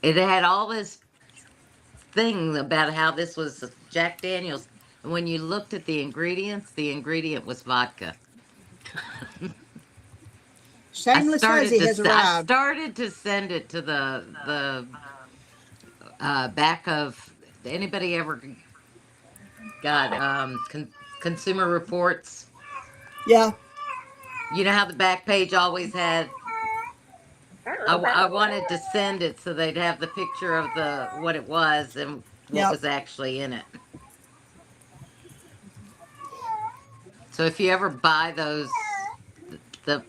it had all this thing about how this was Jack Daniels, and when you looked at the ingredient was vodka. shameless Fuzzy has I arrived. started to send it to the back of anybody ever got Consumer Reports. Yeah. You know how the back page always had. I wanted to send it so they'd have the picture of what it was and what Yep. was actually in it. So if you ever buy the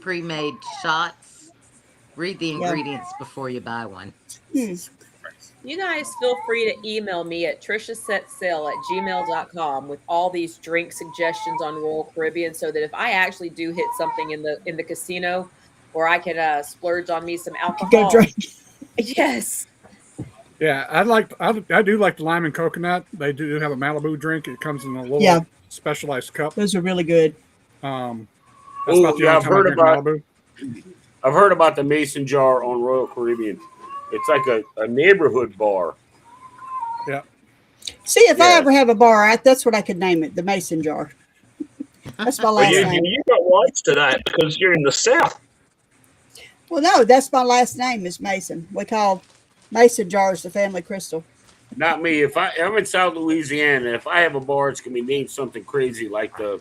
pre-made shots, read the ingredients before you buy one. You guys feel free to email me at trishasetsale@gmail.com with all these drink suggestions on Royal Caribbean so that if I actually do hit something in the casino where I can splurge on me some alcohol. Go drink. Yes. Yeah, I do like the lime and coconut. They do have a Malibu drink. It comes in a little specialized cup. Those are really good. That's about the only time I drink Malibu. I've heard about the Mason jar on Royal Caribbean. It's like a neighborhood bar. Yeah. See, if I ever have a bar, that's what I could name it, the Mason jar. That's my last name. You got rights to that because you're in the South. Well, no, that's my last name is Mason. We call Mason jars the family crystal. Not me. I'm in South Louisiana, if I have a bar, it's gonna be named something crazy like the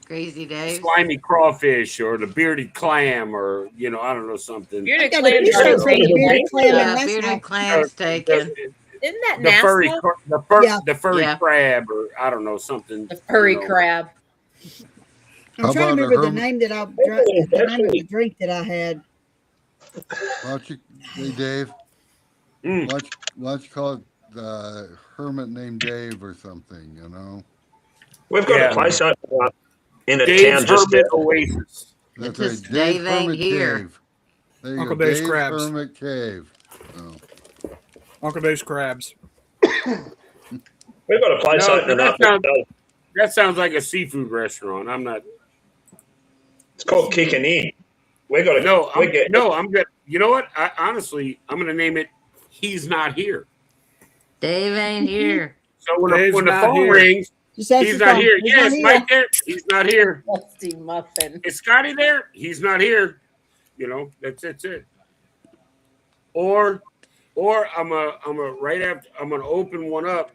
Crazy Days, slimy crawfish, or the bearded clam, or I don't know, something. Bearded clam's taken. Isn't that the nasty? the furry crab, or I don't know, something. The furry crab. I'm trying to remember the name that the name of the drink that I had. Hey, Dave. Why don't you call it the Hermit named Dave or something, We've got a place up in a Dave's town just Hermit Oasis. That's Just right, Dave ain't Hermit here. Cave. There you Uncle go, Dave's Crabs. Hermit Cave. Oh. Uncle Dave's Crabs. We've got a place opening up. That sounds like a seafood restaurant. I'm not. It's called Kicking In. We got I'm good. You know what? Honestly, I'm going to name it He's Not Here. Dave ain't here. So when the phone rings, he's not here. Yes, right there. He's not here. Rusty muffin. Is Scotty there? He's not here. That's it. Or I'm gonna open one up,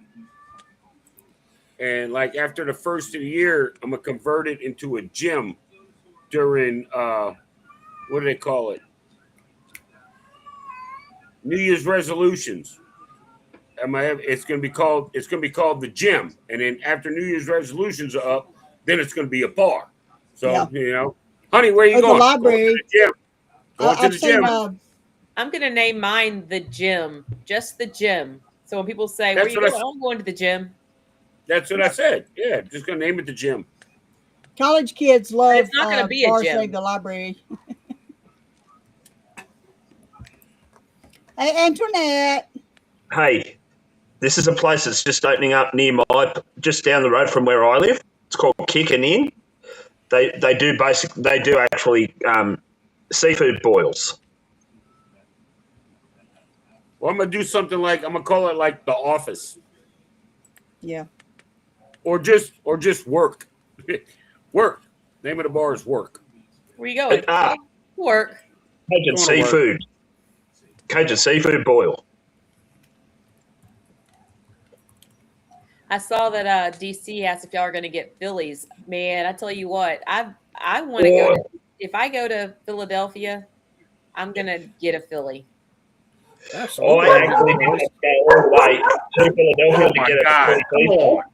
and like after the first of the year, I'm gonna convert it into a gym during what do they call it? New Year's resolutions. It's going to be called the gym, and then after New Year's resolutions are up, then it's going to be a bar. So honey, where you Or going? the library. Going to the gym. Going to I've the seen, gym. I'm gonna name mine the gym, just the gym. So when people say, "Where you going?" I'm going to the gym. That's what I said. Yeah, just gonna name it the gym. college kids love It's not gonna be a bars gym. like the library. Hey, Antoinette. Hey, this is a place that's just opening up just down the road from where I live. It's called Kickin' In. They do actually seafood boils. Well, I'm gonna call it like The Office. Yeah. Or just work. Work. Name of the bar is Work. Where you going? Work. Cajun seafood. Cajun seafood boil. I saw that DC asked if y'all are going to get Phillies. Man, I tell you what, I want to go. If I go to Philadelphia, I'm going to get a Philly. Absolutely. I actually did go all the way to Philadelphia to get God, a come on.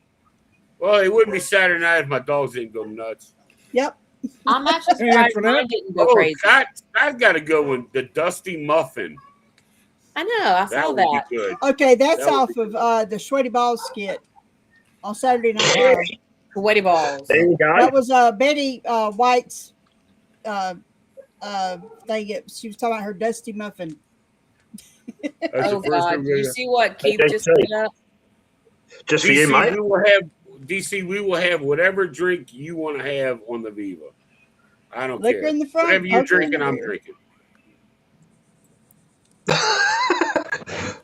Well, it wouldn't be Saturday night if my dogs didn't go nuts. Yep. I'm actually surprised mine didn't go crazy. I've got to go with the Dusty Muffin. I know. I saw that. Good. Okay, that's off of the Sweaty Balls skit on Saturday Night Live. Sweaty Balls. There you go. That was Betty White's thing. She was talking about her Dusty Muffin. Oh God! Did you see what Keith just put up? Just for you, mate. We will have whatever drink you want to have on the Viva. I don't Liquor care. in the front, Whatever you're poker in the drinking, I'm rear. drinking. I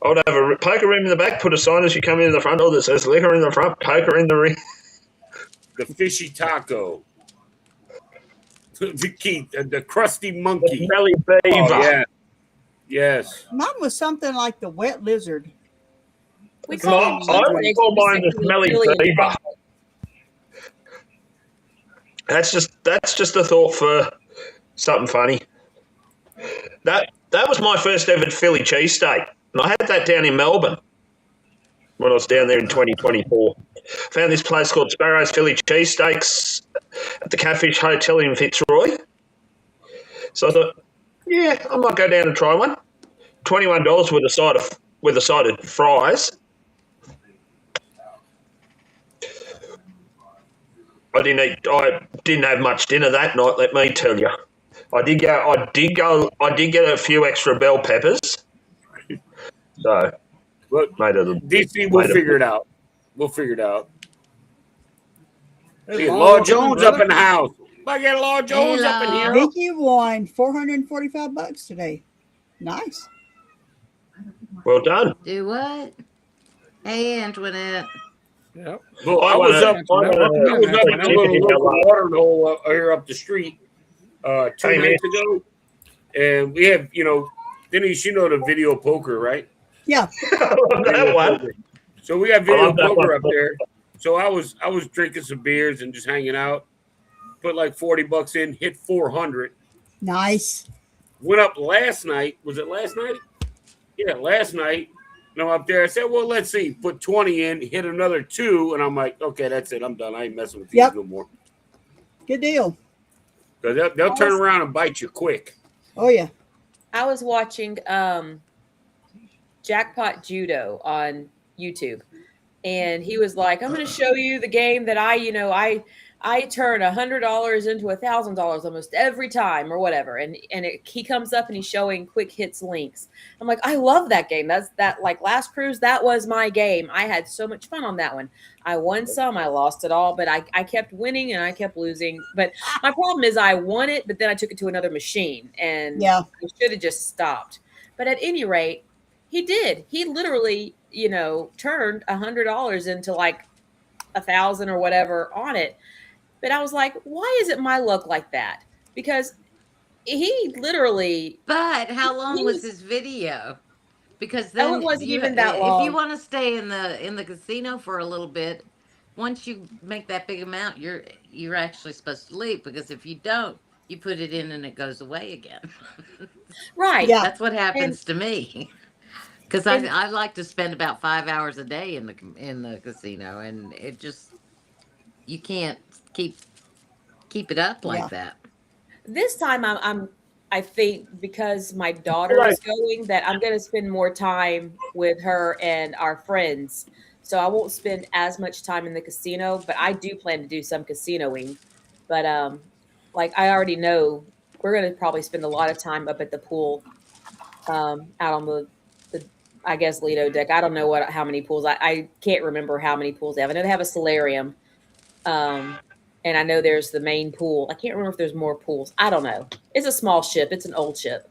would have a poker room in the back, put a sign as you come in the front door that says liquor in the front, poker in the rear. The fishy taco. The crusty monkey. The smelly beaver. Oh, yeah. Yes. Mine was something like the wet lizard. We I would call mine the smelly beaver. That's just a thought for something funny. That was my first ever Philly cheesesteak. And I had that down in Melbourne when I was down there in 2024. Found this place called Sparrow's Philly Cheesesteaks at the Catfish Hotel in Fitzroy. So I thought, yeah, I might go down and try one. $21 with a side of fries. I didn't have much dinner that night, let me tell you. I did get a few extra bell peppers. So, look, DC, we'll figure it out. We'll figure it out. Hey, Law Jones up in the house. I get Law Jones up in here. Vicky won $445 today. Nice. Well done. Do what? Hey, Antoinette. Yep. Well, I was up in a little local water hole here up the street 2 nights ago, and we have, Denise, the video poker, right? Yeah. That one. So we got video poker up there. So I was drinking some beers and just hanging out. Put like $40 in, hit 400. Nice. Went up last night. Was it last night? Yeah, last night. And I'm up there. I said, well, let's see. Put 20 in, hit another 2, and I'm like, okay, that's it. I'm done. I ain't messing with these no more. Good deal. Because they'll turn around and bite you quick. Oh yeah. I was watching Jackpot Judo on YouTube, and he was like, "I'm going to show you the game that I turn $100 into $1,000 almost every time, or whatever." And he comes up and he's showing quick hits links. I'm like, I love that game. That's like Last Cruise. That was my game. I had so much fun on that one. I won some, I lost it all, but I kept winning and I kept losing. But my problem is I won it, but then I took it to another machine, and I should have just stopped. But at any rate, he did. He literally, turned $100 into like 1,000 or whatever on it. But I was like, why isn't my luck like that? Because he literally. But how long was his video? Because then it wasn't even that long. If you want to stay in the casino for a little bit, once you make that big amount, you're actually supposed to leave. Because if you don't, you put it in and it goes away again. Right. Yeah. That's what happens to me. Because And I like to spend about 5 hours a day in the casino, and it just you can't keep it up Yeah. like that. this time I think because my All daughter right. is going that I'm going to spend more time with her and our friends. So I won't spend as much time in the casino, but I do plan to do some casinoing. But like I already know we're going to probably spend a lot of time up at the pool, out on the I guess Lido deck. I don't know how many pools. I can't remember how many pools they have. I know they have a solarium. Um, and I know there's the main pool. I can't remember if there's more pools. I don't know. It's a small ship. It's an old ship.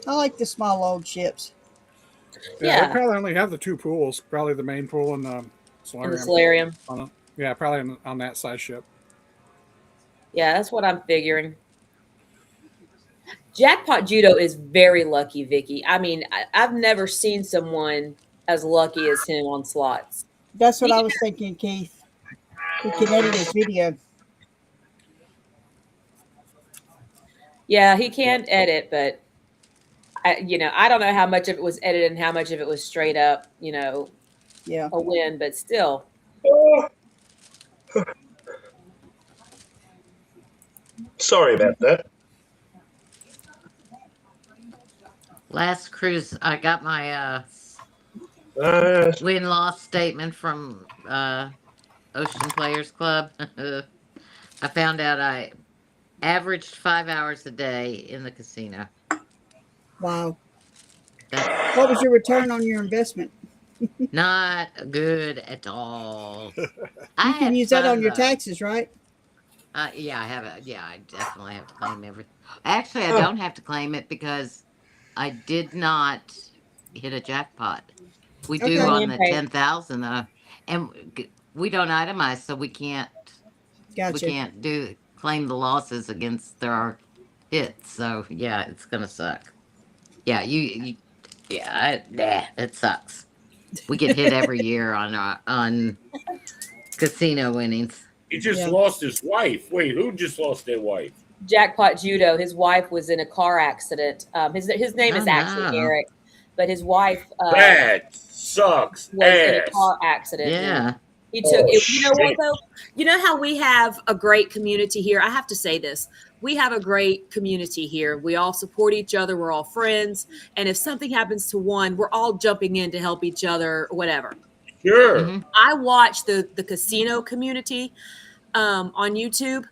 I like the small old ships. Yeah, they Yeah, probably only have the two pools. Probably the main pool and the in the solarium. solarium. Yeah, probably on that size ship. Yeah, that's what I'm figuring. Jackpot Judo is very lucky, Vicky. I mean, I've never seen someone as lucky as him on slots. That's what He I can, was thinking, Keith. He can edit his video. yeah, he can edit, but I don't know how much of it was edited and how much of it was straight up, Yeah. a win. But still, Sorry about that. Last cruise, I got my Uh, win-loss statement from Ocean Players Club. I found out I averaged 5 hours a day in the casino. Wow. That's What was your return on your investment? not good at all. I You can had use that on fun your though. taxes, right? Yeah, I have it. Yeah, I definitely have to claim everything. Actually, I don't have to claim it because I did not hit a jackpot. We do Okay. on Million the pay. 10,000, and we don't itemize, so we Gotcha. do claim the losses against our hits. So yeah, it's gonna suck. Yeah, it sucks. We get hit every year on casino winnings. He just Yeah. lost his wife. Wait, who just lost their wife? Jackpot Judo. His wife was in a car accident. His name Oh is actually no. Eric, but his wife That sucks was in a ass. car accident. And Yeah. he took Oh, it. You know what shit. though? You know how we have a great community here. I have to say this. We have a great community here. We all support each other. We're all friends. And if something happens to one, we're all jumping in to help each other, whatever. Sure. Mhm. I watch the casino community on YouTube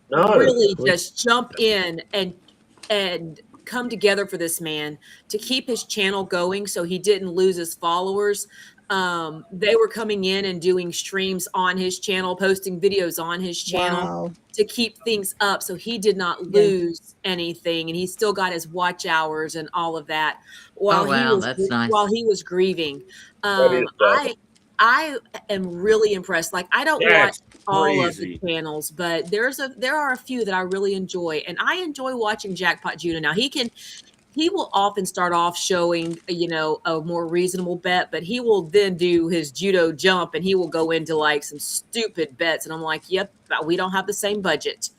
no. really just jump in and come together for this man to keep his channel going so he didn't lose his followers. They were coming in and doing streams on his channel, posting videos on his channel Wow. to keep things up so he did not Yeah. lose anything, and he still got his watch hours and all of that Oh wow, that's nice. while he was grieving. That is I am really impressed. Like I don't watch That's all of the crazy. channels, but there are a few that I really enjoy, and I enjoy watching Jackpot Judah. Now he will often start off showing a more reasonable bet, but he will then do his judo jump and he will go into like some stupid bets, and I'm like, yep, we don't have the same budget.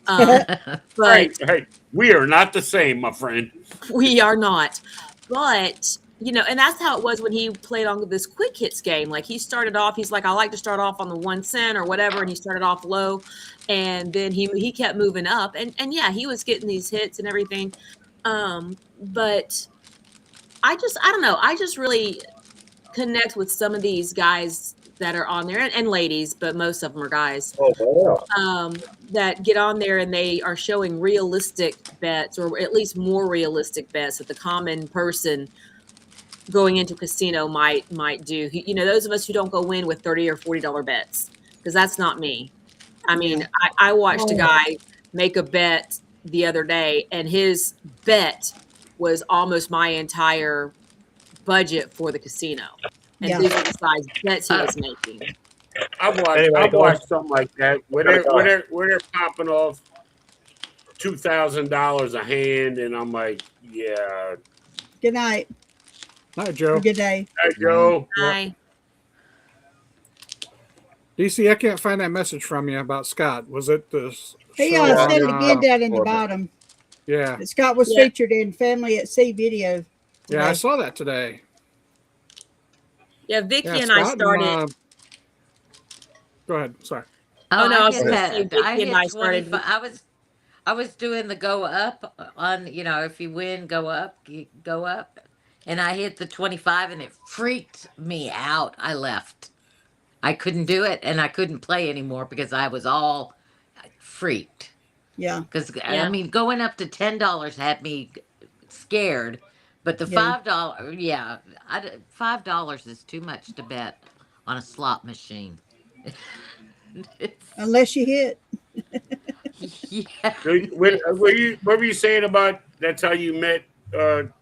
But Hey, we are not the same, my friend. we are not. But and that's how it was when he played on this quick hits game. Like he started off, he's like, I like to start off on the 1 cent or whatever, and he started off low, and then he kept moving up, and yeah, he was getting these hits and everything. But I don't know. I just really connect with some of these guys that are on there and ladies, but most of them are guys. Oh, wow. That get on there and they are showing realistic bets, or at least more realistic bets that the common person going into casino might do. Those of us who don't go in with $30 or $40 bets, because that's not me. I mean, I watched a guy make a bet the other day, and his bet was almost my entire budget for the casino. And Yeah. these are the size bets he was making. I've watched something like that where they're popping off $2,000 a hand, and I'm like, yeah. Good night. Hi, Have Joe. a good day. Hey, Joe. Hi. DC, I can't find that message from you about Scott. Was it the He So, said it again down in the Florida. bottom. yeah, Scott was Yeah. featured in Family at Sea video. yeah, I today. saw that today. Yeah, Vicky Yeah, and I Scott started. go ahead. Sorry. Oh, no, I I was just going to say had I Vicky and I hit started. 25. I was doing the go up on, if you win, go up, go up. And I hit the 25 and it freaked me out. I left. I couldn't do it and I couldn't play anymore because I was all freaked. Yeah. Because, Yeah. going up to $10 had me scared. But the Yeah. $5, yeah, $5 is too much to bet on a slot machine. It's, Unless you hit. yeah. What were you saying about that's how you met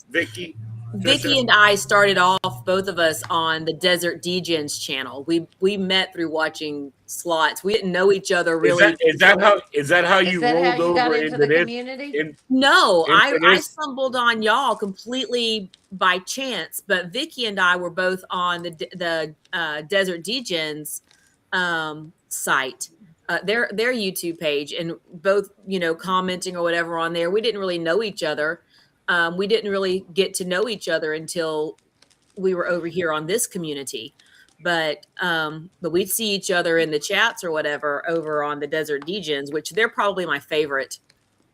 Vicky? Vicky and I started off, both of us, on the Desert Degens channel. We met through watching slots. We didn't know each other really. Is that how Is you that how rolled you got over into into the this? community? No, into I this? stumbled on y'all completely by chance. But Vicky and I were both on the Desert Degens site, their YouTube page, and both commenting or whatever on there. We didn't really know each other. We didn't really get to know each other until we were over here on this community. But we'd see each other in the chats or whatever over on the Desert Degens, which they're probably my favorite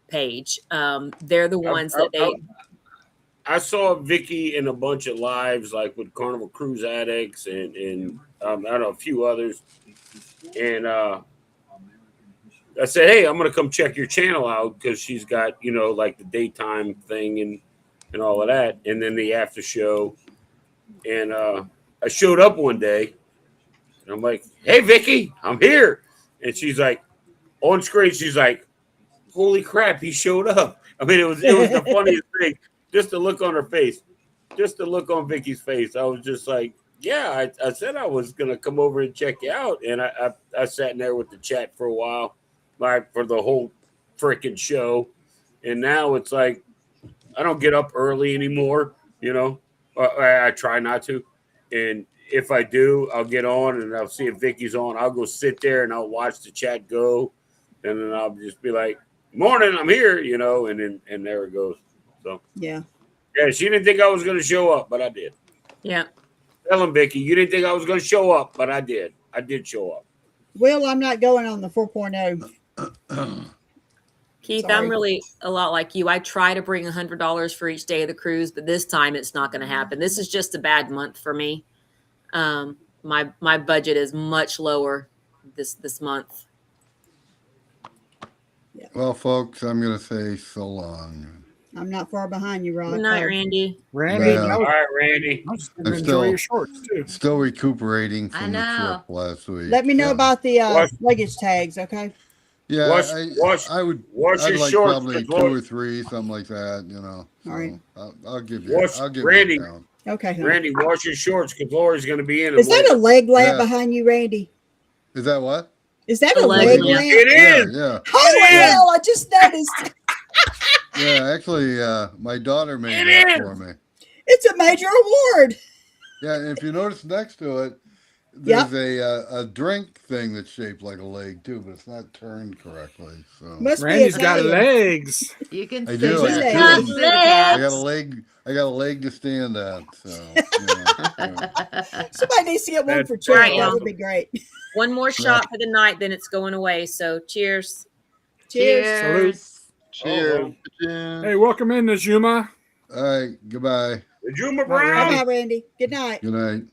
page. They're the ones that I saw Vicky in a bunch of lives, like with Carnival Cruise Addicts and I don't know, a few others. And I said, hey, I'm gonna come check your channel out because she's got like the daytime thing and all of that, and then the after show. And I showed up one day, and I'm like, hey, Vicky, I'm here. And she's like, on screen, she's like, holy crap, he showed up. I mean, it was the funniest thing. Just the look on her face, just the look on Vicky's face. I was just like, yeah, I said I was gonna come over and check you out, and I sat in there with the chat for a while, like for the whole freaking show. And now it's like I don't get up early anymore. I try not to, and if I do, I'll get on and I'll see if Vicky's on. I'll go sit there and I'll watch the chat go, and then I'll just be like, morning, I'm here, and there it goes. So Yeah. she didn't think I was going to show up, but I did. Yeah. Tell him, Vicky, you didn't think I was going to show up, but I did. I did show up. Will, I'm not going on the 4.0. Keith, Sorry. I'm really a lot like you. I try to bring $100 for each day of the cruise, but this time it's not going to happen. This is just a bad month for me. My budget is much lower this month. Well, folks, I'm going to say so long. I'm not far behind you, Rod. Good night, Randy. Randy, Yeah. All right, Randy. enjoy your shorts too. Still recuperating from the know. trip last week. Let me know so. about the Wash- luggage tags, okay? Yeah, I would. wash I'd your like shorts, probably 'cause Lori- 2 or 3, something like that. So All right. I'll give you. Wash- I'll give Randy. you a count. Okay. honey. Randy, wash your shorts because Lori's going to be in. Is that a leg lamp Yeah. behind you, Randy? Is that what? Is that A a leg leg lamp. lamp? It is. Yeah, Holy hell, I just noticed. yeah. Actually, my daughter made It that is. for me. It's a major award. Yeah, and if you notice next to it, Yep. there's a drink thing that's shaped like a leg too, but it's not turned correctly. So Must Randy's be got Italian. legs. You can I sit do, I sit got down, two. sit down. I got a leg. I got a leg to stand on. So Somebody needs to get one for All Chad. right, That y'all. would be great. One more shot for the night, then it's going away. So cheers. Cheers. Cheers. Cheers. Hey, welcome in, Najuma. all right, goodbye. The Juma Bye, Brown. Bye, Randy. Good night. Good night.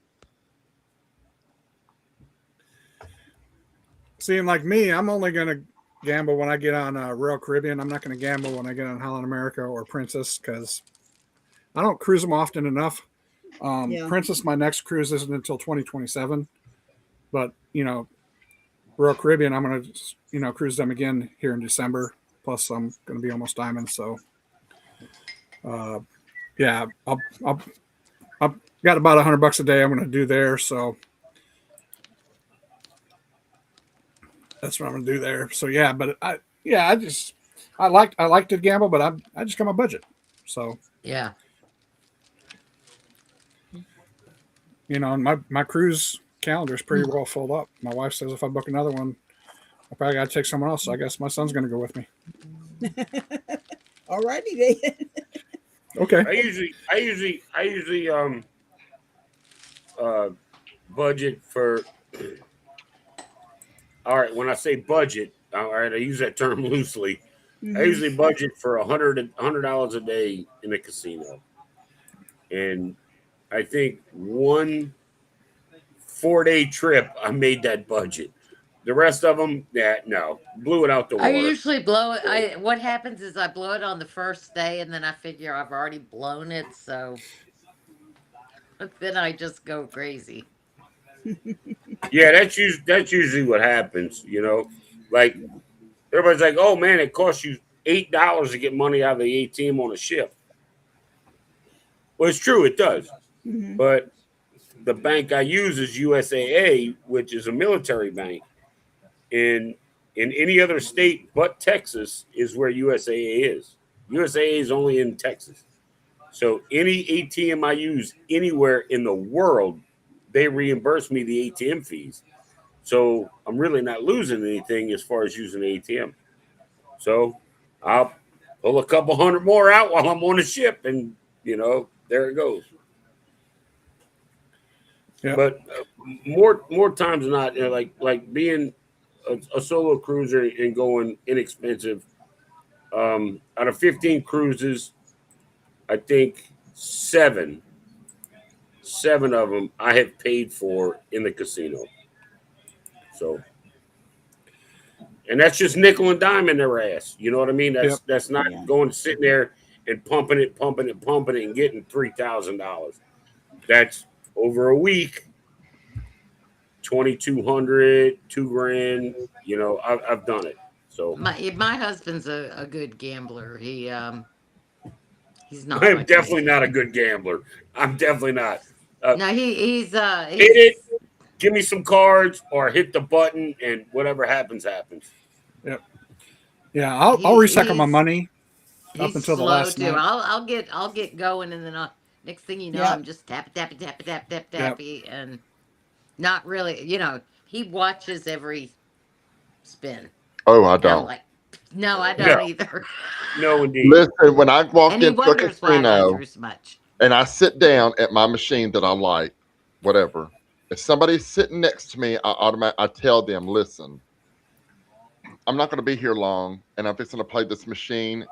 Seeing like me, I'm only going to gamble when I get on Royal Caribbean. I'm not going to gamble when I get on Holland America or Princess because I don't cruise them often enough. Yeah. Princess, my next cruise isn't until 2027. But, Royal Caribbean, I'm going to, cruise them again here in December. Plus, I'm going to be almost diamond. So, yeah, I've got about $100 a day I'm going to do there. So, that's what I'm going to do there. So, yeah, but I like to gamble, but I just got my budget. So, Yeah. and my cruise calendar is pretty well filled up. My wife says if I book another one, I probably got to take someone else. So I guess my son's going to go with me. Alrighty then. Okay. I usually budget for. All right, when I say budget, all right, I use that term loosely. Mm-hmm. I usually budget for $100 a day in a casino, and I think one 4-day trip I made that budget. The rest of them, no, blew it out the water. I usually blow it. What happens is I blow it on the first day, and then I figure I've already blown it, so then I just go crazy. Yeah, that's usually what happens. Like everybody's like, "Oh man, it costs you $8 to get money out of the ATM on a ship." Well, it's true, it does. Mm-hmm. But the bank I use is USAA, which is a military bank. In any other state but Texas is where USAA is. USAA is only in Texas. So any ATM I use anywhere in the world, they reimburse me the ATM fees. So I'm really not losing anything as far as using the ATM. So I'll pull a couple hundred more out while I'm on the ship, and there it goes. Yeah. But more times than not, like being a solo cruiser and going inexpensive. Out of 15 cruises, I think seven of them I have paid for in the casino. So, and that's just nickel and dime in their ass. You know what I mean? That's not going sitting there and pumping it, and getting $3,000. That's over a week. 2,200, $2,000. I've done it. So my husband's a good gambler. He's not. I'm like definitely me. not a good gambler. I'm definitely not. No, he's hit it. Give me some cards, or hit the button, and whatever happens. Yep. Yeah, I'll recycle my money up He's until the slow last too. night. I'll get going, and then next thing you know, Yep. I'm just tappy, and not really. He watches every spin. Oh, I And I'm don't. like, no, I don't No. either. No, indeed. Listen, when I walk And he into a wonders why I go casino through so much. and I sit down at my machine that I like, whatever. If somebody's sitting next to me, I tell them, listen, I'm not going to be here long, and I'm fixing to play this machine,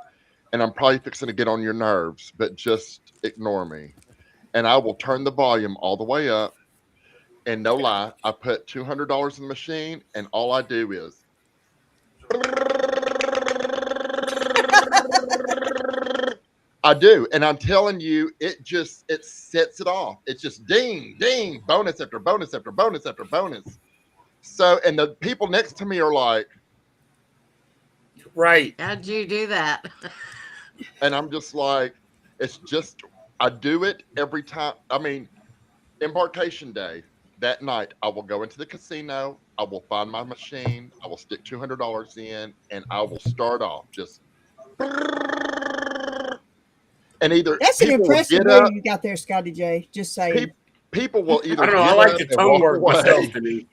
and I'm probably fixing to get on your nerves, but just ignore me. And I will turn the volume all the way up, and no lie, I put $200 in the machine, and all I do is I do, and I'm telling you, it sets it off. It's just ding, ding, bonus after bonus after bonus after bonus. So, and the people next to me are like, right. How'd you do that? and I'm just like, it's just, I do it every time. I mean, embarkation day, that night, I will go into the casino, I will find my machine, I will stick $200 in, and I will start off just. And either That's an people will impressive get move up, you got there, Scotty J. Just saying. people will either I don't know. I get like up to and tongue walk work away myself, Denise.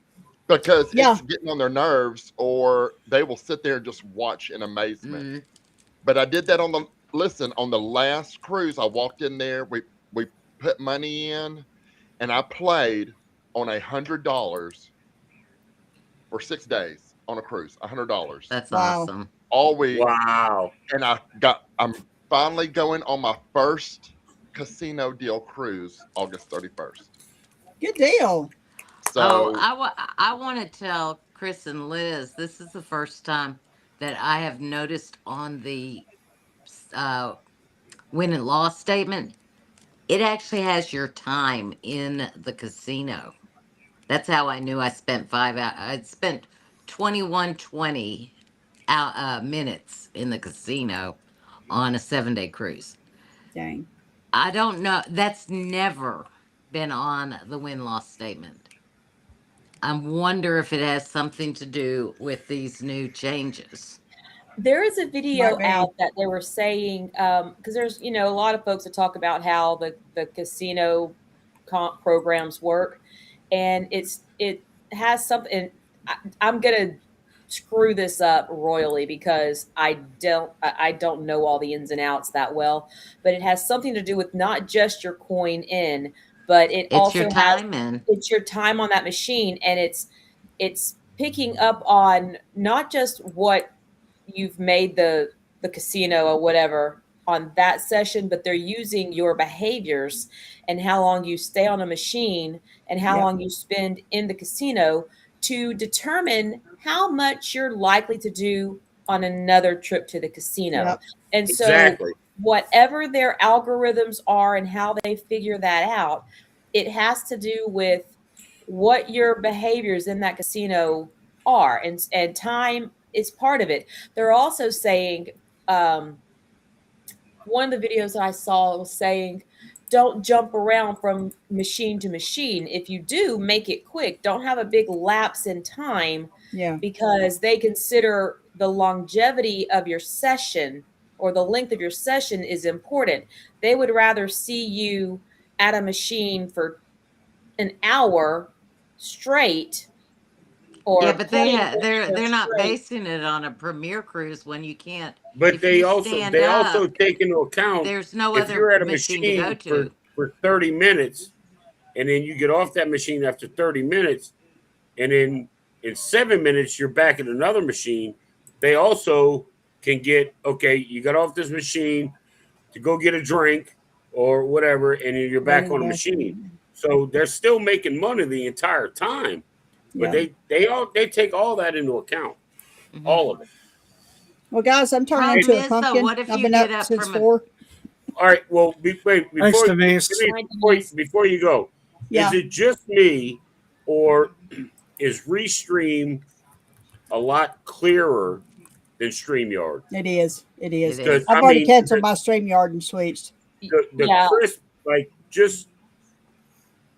because Yeah. it's getting on their nerves, or they will sit there and just watch in amazement. Mm. But I did that on the last cruise. I walked in there, we put money in, and I played on $100 for 6 days on a cruise. $100 That's Wow. awesome. all week. Wow. And I'm finally going on my first casino deal cruise August 31st. Good deal. So I want to tell Chris and Liz, this is the first time that I have noticed on the win and loss statement, it actually has your time in the casino. That's how I knew I spent 5 hours. I spent 2120 minutes in the casino on a 7-day cruise. Dang. I don't know. That's never been on the win-loss statement. I wonder if it has something to do with these new changes. There is a video Might be. out that they were saying, because there's, a lot of folks that talk about how the casino comp programs work. And it has something, I'm going to screw this up royally because I don't know all the ins and outs that well, but it has something to do with not just your coin in, but it It's also your has time in. it's your time on that machine, and it's picking up on not just what you've made the casino or whatever on that session, but they're using your behaviors and how long you stay on a machine and how Yep. long you spend in the casino to determine how much you're likely to do on another trip to the casino. Yep. And so Exactly. whatever their algorithms are and how they figure that out, it has to do with what your behaviors in that casino are, and time is part of it. They're also saying, one of the videos that I saw was saying, don't jump around from machine to machine. If you do, make it quick. Don't have a big lapse in time, Yeah. because they consider the longevity of your session or the length of your session is important. They would rather see you at a machine for an hour straight or Yeah, but 20 they're minutes not straight. basing it on a premier cruise when you can't. But If they you also stand they also up, take into account there's no if other you're at a machine to go machine to. for 30 minutes and then you get off that machine after 30 minutes and then in 7 minutes you're back at another machine, they also can get, okay, you got off this machine to go get a drink or whatever, and then you're back on a machine. So they're still making money the entire time. But Yeah. they take all that into account. Mhm. All of it. Well, guys, I'm turning Problem into a is, though, pumpkin. what if I've you been get up up since from a- 4. All right. Well, wait, Thanks, Denise. before you go, Yeah. is it just me, or is Restream a lot clearer than StreamYard? It is. It is. It Because is. I've already canceled my StreamYard and switched. the Yeah. crisp, like just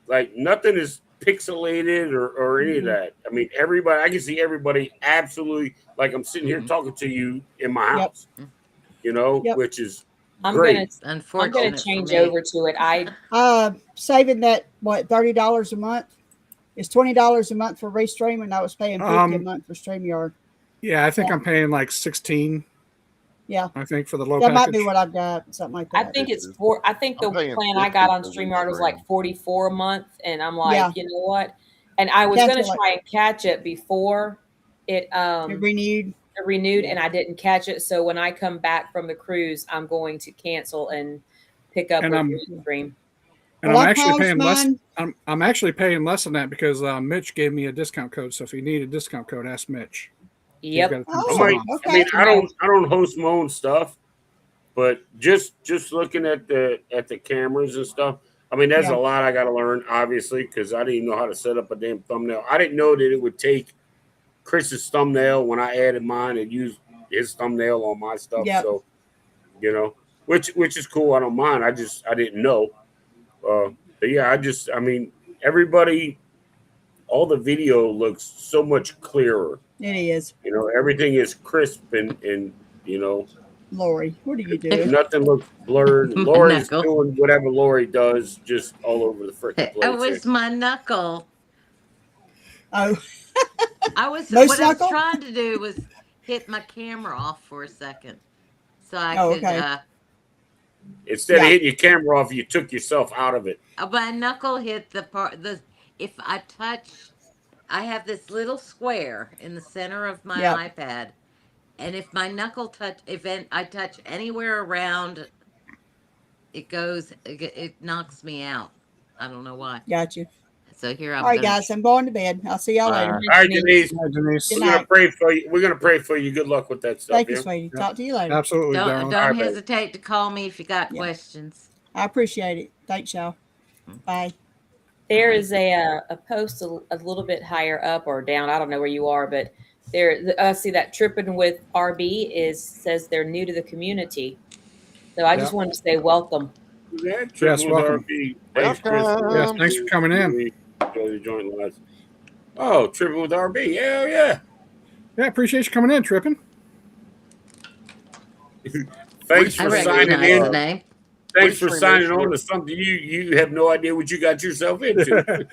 like nothing is pixelated or any of Mhm. that. I mean, everybody, I can see everybody absolutely like I'm sitting here Mhm. talking to you in my Yep. house, you know, Yep. which is I'm great. gonna Unfortunate for change me. over to it. Saving that $30 a month. It's $20 a month for Restream, and I was paying 50 a month for StreamYard. Yeah, I think I'm paying like 16. Yeah. I think for the low That might package. be what I've got, something like I that. think it's I think the I'm paying plan I got on 50 for StreamYard was like Restream. 44 a month, and I'm like, Yeah. you know what? And I was gonna Cancel it. try and catch it before it It renewed. and I didn't catch it. So when I come back from the cruise, I'm going to cancel and pick up And with I'm- Restream. And Well, I'm I actually paused paying less. mine. I'm actually paying less than that because Mitch gave me a discount code. So if you need a discount code, ask Mitch. He's Yep. got a I 10% might. off. Okay. I mean, I don't host my own stuff, but just looking at the cameras and stuff. I mean, there's Yeah. a lot I got to learn, obviously, because I didn't even know how to set up a damn thumbnail. I didn't know that it would take Chris's thumbnail when I added mine and use his thumbnail on my stuff. Yep. So, you know, which is cool. I don't mind. I didn't know. But yeah, I mean, everybody, all the video looks so much clearer. It is. You know, everything is crisp and you know, Lori, what are you doing? nothing looks blurred. My Lori's knuckle. doing whatever Lori does, just all over the freaking It place. was my knuckle. Oh, What Moose I was knuckle? trying to do was hit my camera off for a second, so I Oh, could. okay. Instead Yeah. of hitting your camera off, you took yourself out of it. My knuckle hit the part. If I touch, I have this little square in the center of my Yep. iPad, and if my knuckle I touch anywhere around, it knocks me out. I don't know why. got you. So here I'm All right, gonna. guys, I'm going to bed. I'll see y'all later. All right, Denise. Hi, Denise. Good We're gonna night. pray for you. We're gonna pray for you. Good luck with that stuff. Thank you, Yeah? sweetie. Yep. Talk to you later. Absolutely, Don't darling. All right, baby. hesitate to call me if you got Yeah. questions. I appreciate it. Thanks, y'all. Bye. There is a post a little bit higher up or down. I don't know where you are, but there. I see that Tripping with RB says they're new to the community. So I just wanted to say welcome. Yeah, Yes, welcome. Thanks, Chris. Yes, thanks for coming in. Enjoy the joint lads. Oh, Tripping with RB. Yeah, yeah. Yeah, appreciate you coming in, Tripping. Thanks I for signing recognize the in. name. Thanks for Restream signing is on here. to something you have no idea what you got yourself into.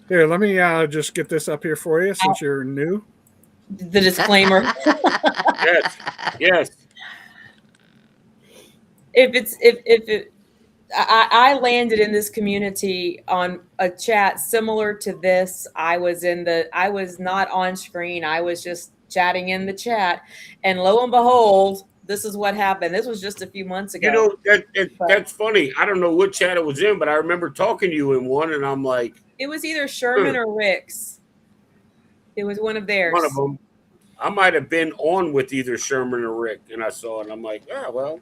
Here, let me just get this up here for you since you're new. The disclaimer. Yes. I landed in this community on a chat similar to this. I was not on screen. I was just chatting in the chat, and lo and behold, this is what happened. This was just a few months ago. You know, But that's funny. I don't know what chat it was in, but I remember talking to you in one, and I'm like, it was either Sherman or Rick's. It was one of theirs. one of them. I might have been on with either Sherman or Rick, and I saw it, and I'm like, oh, well.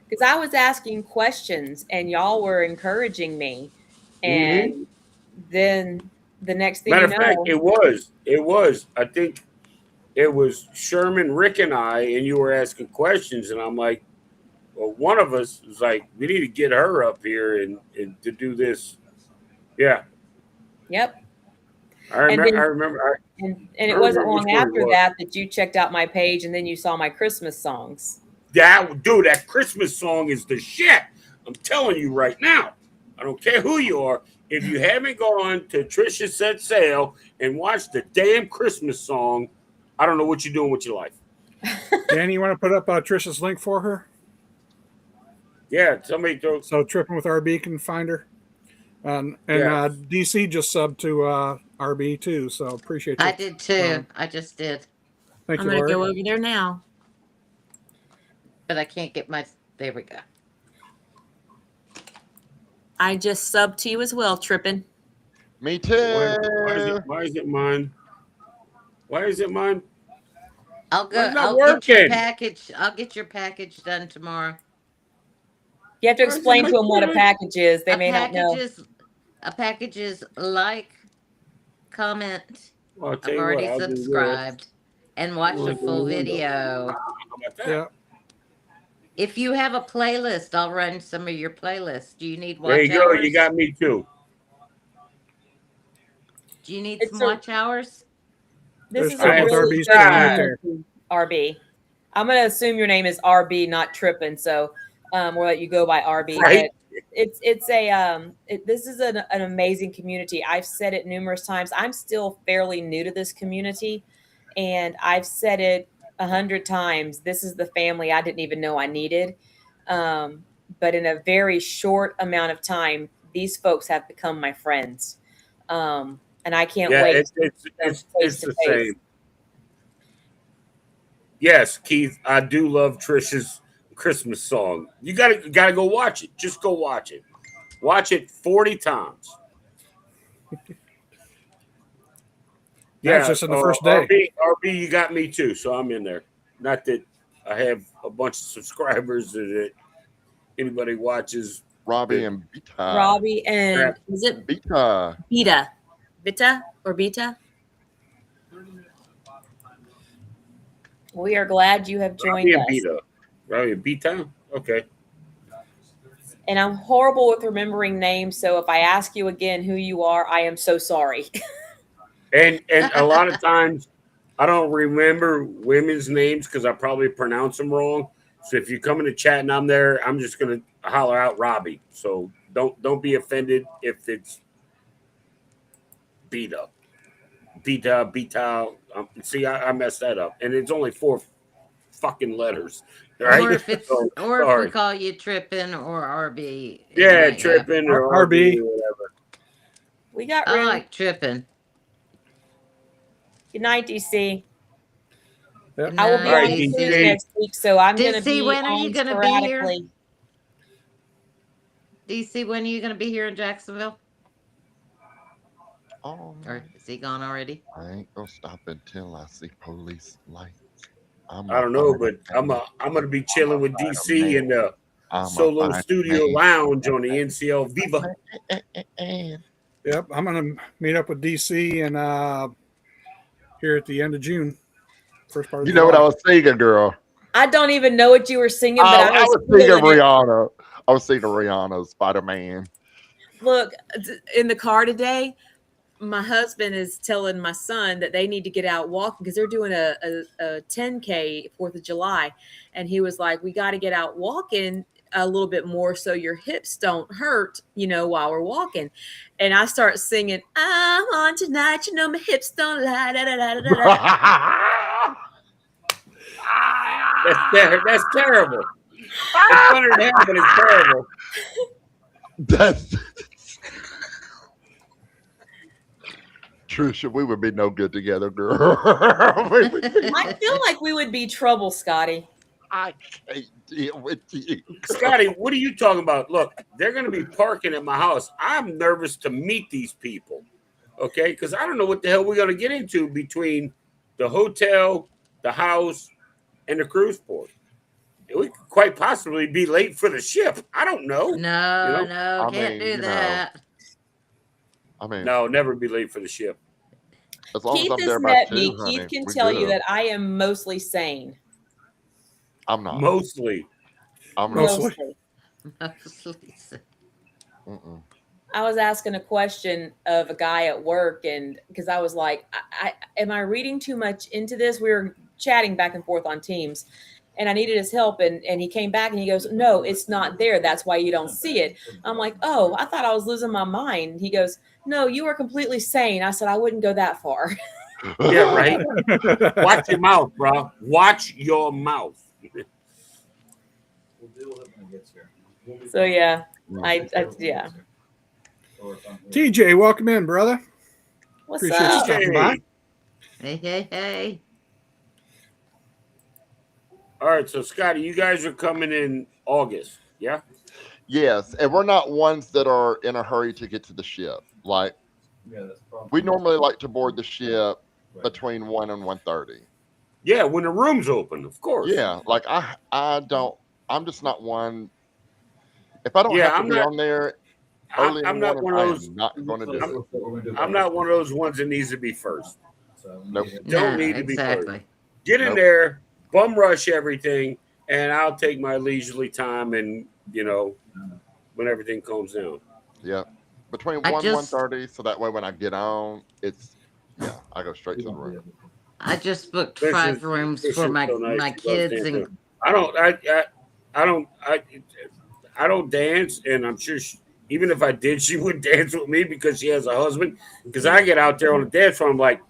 Because I was asking questions, and y'all were encouraging me. And then the next thing Matter you of know, fact, it was. I think it was Sherman, Rick, and I, and you were asking questions, and I'm like, well, one of us was like, we need to get her up here and to do this. Yeah. Yep. I remember. And it wasn't long after that you checked out my page, and then you saw my Christmas songs. That Christmas song is the shit. I'm telling you right now. I don't care who you are. If you haven't gone to Trisha Set Sail and watched the damn Christmas song, I don't know what you're doing with your life. Danny, you want to put up Trisha's link for her? Yeah, somebody throw. So Tripping with RB can find her. DC just subbed to RB too, so appreciate you. I did too. I just did. Thank I'm you, going to Lori. go over there now. But I can't get my. There we go. I just subbed to you as well, Trippin'. Me too. Why is it mine? Why is it mine? I'll go. It's not I'll get your working. package. I'll get your package done tomorrow. You have to explain to them what a package is. They may not know. A package is like, comment. Well, I'll tell I've you already what, I'll do this. subscribed and watched We'll a do full window. video. How about that? Yeah. If you have a playlist, I'll run some of your playlists. Do you need watch There you go. hours? You got me too. Do you need some watch hours? This There's is a Trippin' with really RB's good channel right there. community, RB. I'm going to assume your name is RB, not Trippin', so we'll let you go by RB. Right. But this is an amazing community. I've said it numerous times. I'm still fairly new to this community, and I've said it 100 times. This is the family I didn't even know I needed. But in a very short amount of time, these folks have become my friends. And I can't wait. It's the same. Yes, Keith, I do love Trisha's Christmas song. You gotta go watch it. Just go watch it. Watch it 40 times. That's just in the first day. RB, you got me too, so I'm in there. Not that I have a bunch of subscribers that anybody watches. Robbie and Beta. Robbie and is it Beta? Beta or Beta? We are glad you have joined us. Robbie and Beta? Okay. And I'm horrible with remembering names, so if I ask you again who you are, I am so sorry. And a lot of times I don't remember women's names because I probably pronounce them wrong. So if you come in the chat and I'm there, I'm just gonna holler out Robbie. So don't be offended if it's Beta. See, I messed that up, and it's only 4 fucking letters, right? Or if it's if we call you Trippin' or RB. Yeah, Trippin' or RB or whatever. We got I room. like Trippin'. Good night, DC. Yep. I will be All right, on DC. cruise next week, so I'm going to DC, be when are you on gonna be here? sporadically. DC, when are you going to be here in Jacksonville? Oh, Or is he gone already? I ain't gonna stop until I see police lights. I don't know, but I'm gonna be chilling with DC in the Solo Studio Lounge on the NCL Viva. Yep, I'm gonna meet up with DC and here at the end of June. First part of You know what July. I was singing, girl? I don't even know what you were singing, but I was singing feeling it. Rihanna. I was singing Rihanna, Spider-Man. Look, in the car today, my husband is telling my son that they need to get out walking because they're doing a 10K 4th of July. And he was like, we got to get out walking a little bit more so your hips don't hurt, while we're walking. And I start singing, I'm on tonight, my hips don't lie. Da, da, da, da, da. That's terrible. It's funny to have, but it's terrible. That's Trisha, we would be no good together, girl. I feel like we would be trouble, Scotty. I can't deal with you. Scotty, what are you talking about? Look, they're going to be parking at my house. I'm nervous to meet these people, okay? Because I don't know what the hell we're going to get into between the hotel, the house, and the cruise port. We could quite possibly be late for the ship. I don't know. No, can't do that. No, never be late for the ship. As long Keith as I'm has there by met 2, me. honey, Keith can we tell you good. that I am mostly sane. I'm not. Mostly. I'm not. Mostly. Mm-mm. I was asking a question of a guy at work, and because I was like, am I reading too much into this? We were chatting back and forth on Teams, and I needed his help, and he came back and he goes, no, it's not there. That's why you don't see it. I'm like, oh, I thought I was losing my mind. He goes, no, you are completely sane. I said, I wouldn't go that far. Yeah, right. Watch your mouth, bro. Watch your mouth. We'll deal with it when it gets here. So yeah, yeah. TJ, welcome in, brother. What's Appreciate you up? stopping by. Hey. All right, so Scotty, you guys are coming in August, yeah? Yes, and we're not ones that are in a hurry to get to the ship. Like, we normally like to board the ship between 1 and 1:30. Yeah, when the room's open, of course. Yeah, like I'm just not one. If I don't have to be on there early in the not morning, one of those. I am not going to do it. I'm not one of those ones that needs to be first. Nope. Don't need to be first. Exactly. Get in there, bum rush everything, and I'll take my leisurely time and, when everything calms down. Yeah. Between 1 and 1:30, so that way when I get on, I go straight to the room. I just booked This 5 is- rooms this for is my so nice. my She loves kids, dancing. and I don't dance, and I'm sure even if I did, she would dance with me because she has a husband. Because I get out there on the dance floor, I'm like,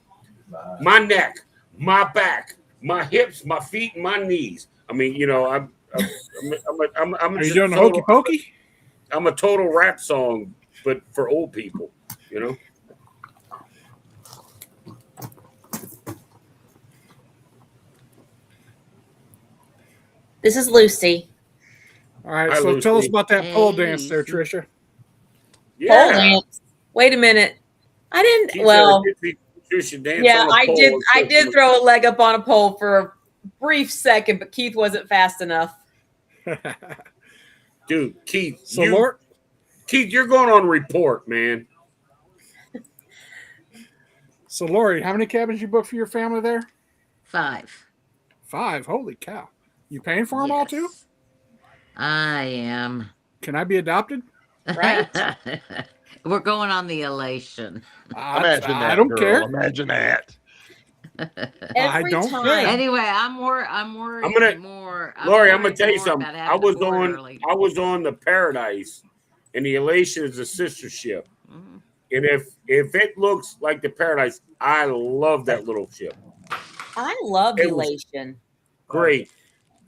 my neck, my back, my hips, my feet, and my knees. I mean, I'm Are you just doing the total- hokey pokey? I'm a total rap song, but for old people, This is Lucy. All right, Hi, so tell us Lucy. about that pole Hey, dance there, Lucy. Trisha. Pole dance. Wait a minute. I didn't. She Well, said you should dance yeah, on a I pole did. and I stuff. did throw a leg up on a pole for a brief second, but Keith wasn't fast enough. Dude, Keith. So, Lord, Keith, you're going on report, man. so Lori, how many cabins you booked for your family there? 5. 5. Holy cow! You paying for them all too? Yes. I am. Can I be adopted? Right? We're going on the elation. Imagine that. I don't girl. care. Imagine that. Every don't time. care. Anyway, I'm worried I'm gonna- more. Lori, I'm worried gonna tell you more something. about I having to was board on early. the Paradise, and the Elation is a sister ship. Mhm. And if it looks like the Paradise, I love that little ship. I love It was- elation. Great.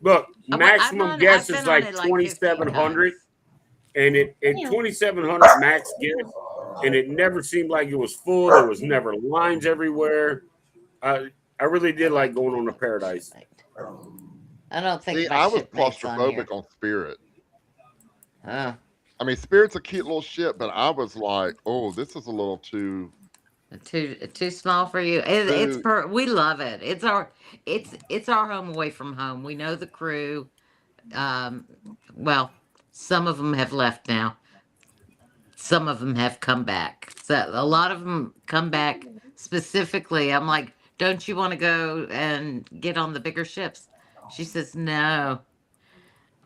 Look, I've maximum I've guess been is on like it like 2,700, 15 times. and it Damn. 2,700 max guess, and it never seemed like it was full. There was never lines everywhere. I really did like going on the Paradise. I don't think See, my I was shipmate's on here. claustrophobic on Spirit. Oh, I mean, Spirit's a cute little ship, but I was like, oh, this is a little too. too small for you. We love it. It's our home away from home. We know the crew. Well, some of them have left now. Some of them have come back. So a lot of them come back specifically. I'm like, don't you want to go and get on the bigger ships? She says no.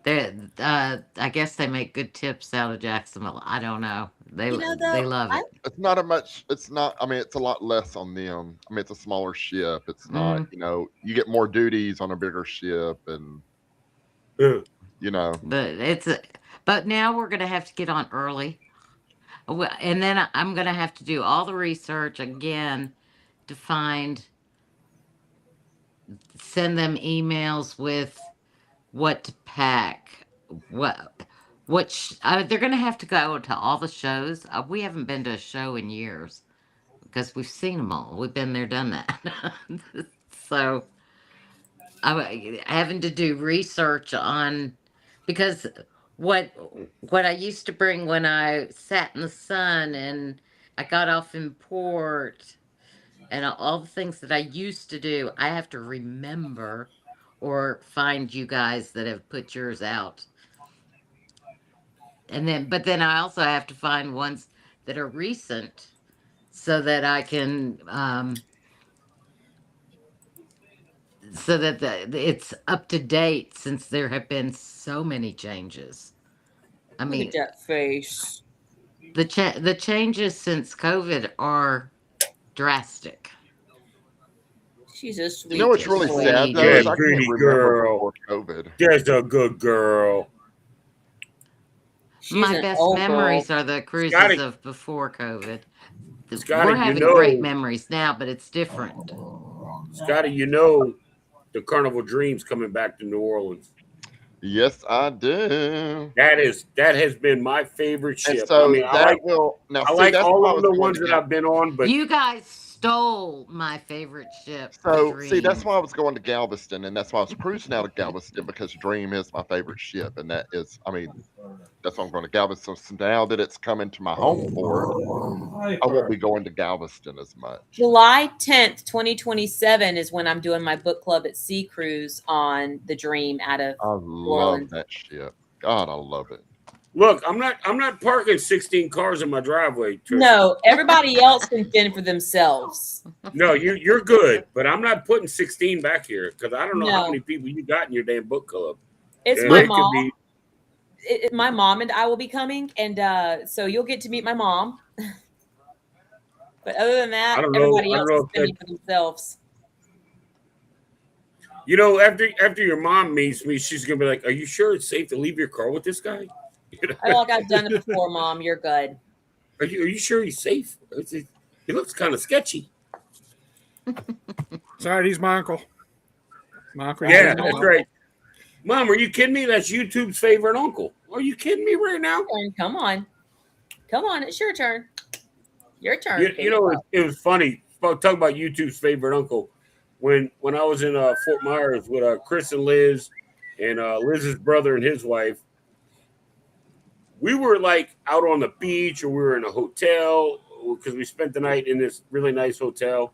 I guess they make good tips out of Jacksonville. I don't know. They though, love it. It's not a much. It's not. I mean, it's a lot less on them. I mean, it's a smaller ship. It's not. You get more duties on a bigger ship, and Yeah. you know. But now we're gonna have to get on early, and then I'm gonna have to do all the research again to send them emails with what to pack, they're gonna have to go to all the shows. We haven't been to a show in years because we've seen them all. We've been there, done that. So I'm having to do research on because what what I used to bring when I sat in the sun and I got off in port and all the things that I used to do, I have to remember or find you guys that have put yours out. But then I also have to find ones that are recent so that I can so that it's up to date since there have been so many changes. I Look mean, at that face. the changes since COVID are drastic. She's a sweet. You know what's really sad though Yeah, is I can't pretty remember girl. before COVID. That's a good girl. She's My an best old memories girl. are the cruises Scotty. of before COVID. Scotty, We're you having know- great memories now, but it's different. Scotty, you know the Carnival Dream's coming back to New Orleans. Yes, I do. That has been my favorite ship. And so I mean, that will now. I See, like that's all why I of was the going ones to that I've been on, but You guys stole my favorite ship. the So see, that's Dream. why I was going to Galveston, and that's why I was cruising out of Galveston because Dream is my favorite ship, and that is, I mean, that's why I'm going to Galveston. So now that it's coming to my home port, I won't be going to Galveston as much. July 10th, 2027 is when I'm doing my book club at sea cruise on the Dream out of I love Orleans. that ship. God, I love it. look, I'm not parking 16 cars in my driveway. Trish. No, everybody else can fend for themselves. No, you're good, but I'm not putting 16 back here because I don't know how No. many people you got in your damn book club. It's And my it could mom. be- My mom and I will be coming, and so you'll get to meet my mom. But other than that, I don't know- everybody I don't else know is if fending for themselves. You know, after your mom meets me, she's gonna be like, "Are you sure it's safe to leave your car with this guy? I feel like I've done it before, Mom. You're good. Are you sure he's safe? He looks kind of sketchy." Sorry, he's my uncle. My uncle. Yeah, that's right. Mom, are you kidding me? That's YouTube's favorite uncle. Are you kidding me right now? Come on. Come on. It's your turn. Your turn. You know, it was funny. Talk about YouTube's favorite uncle. When I was in Fort Myers with Chris and Liz and Liz's brother and his wife, we were like out on the beach or we were in a hotel because we spent the night in this really nice hotel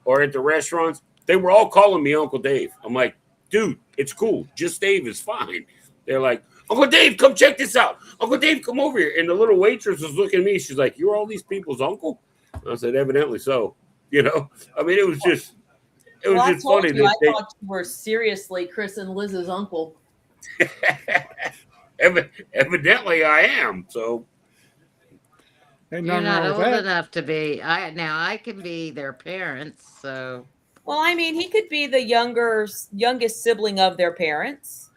or at the restaurants. They were all calling me Uncle Dave. I'm like, dude, it's cool. Just Dave is fine. They're like, Uncle Dave, come check this out. Uncle Dave, come over here. And the little waitress was looking at me. She's like, you're all these people's uncle? I said, evidently so. You know, I mean, it was just funny. I thought you were seriously Chris and Liz's uncle. Evidently, I am. So You're not old enough to be. I can be their parents. So. Well, I mean, he could be the youngest sibling of their parents.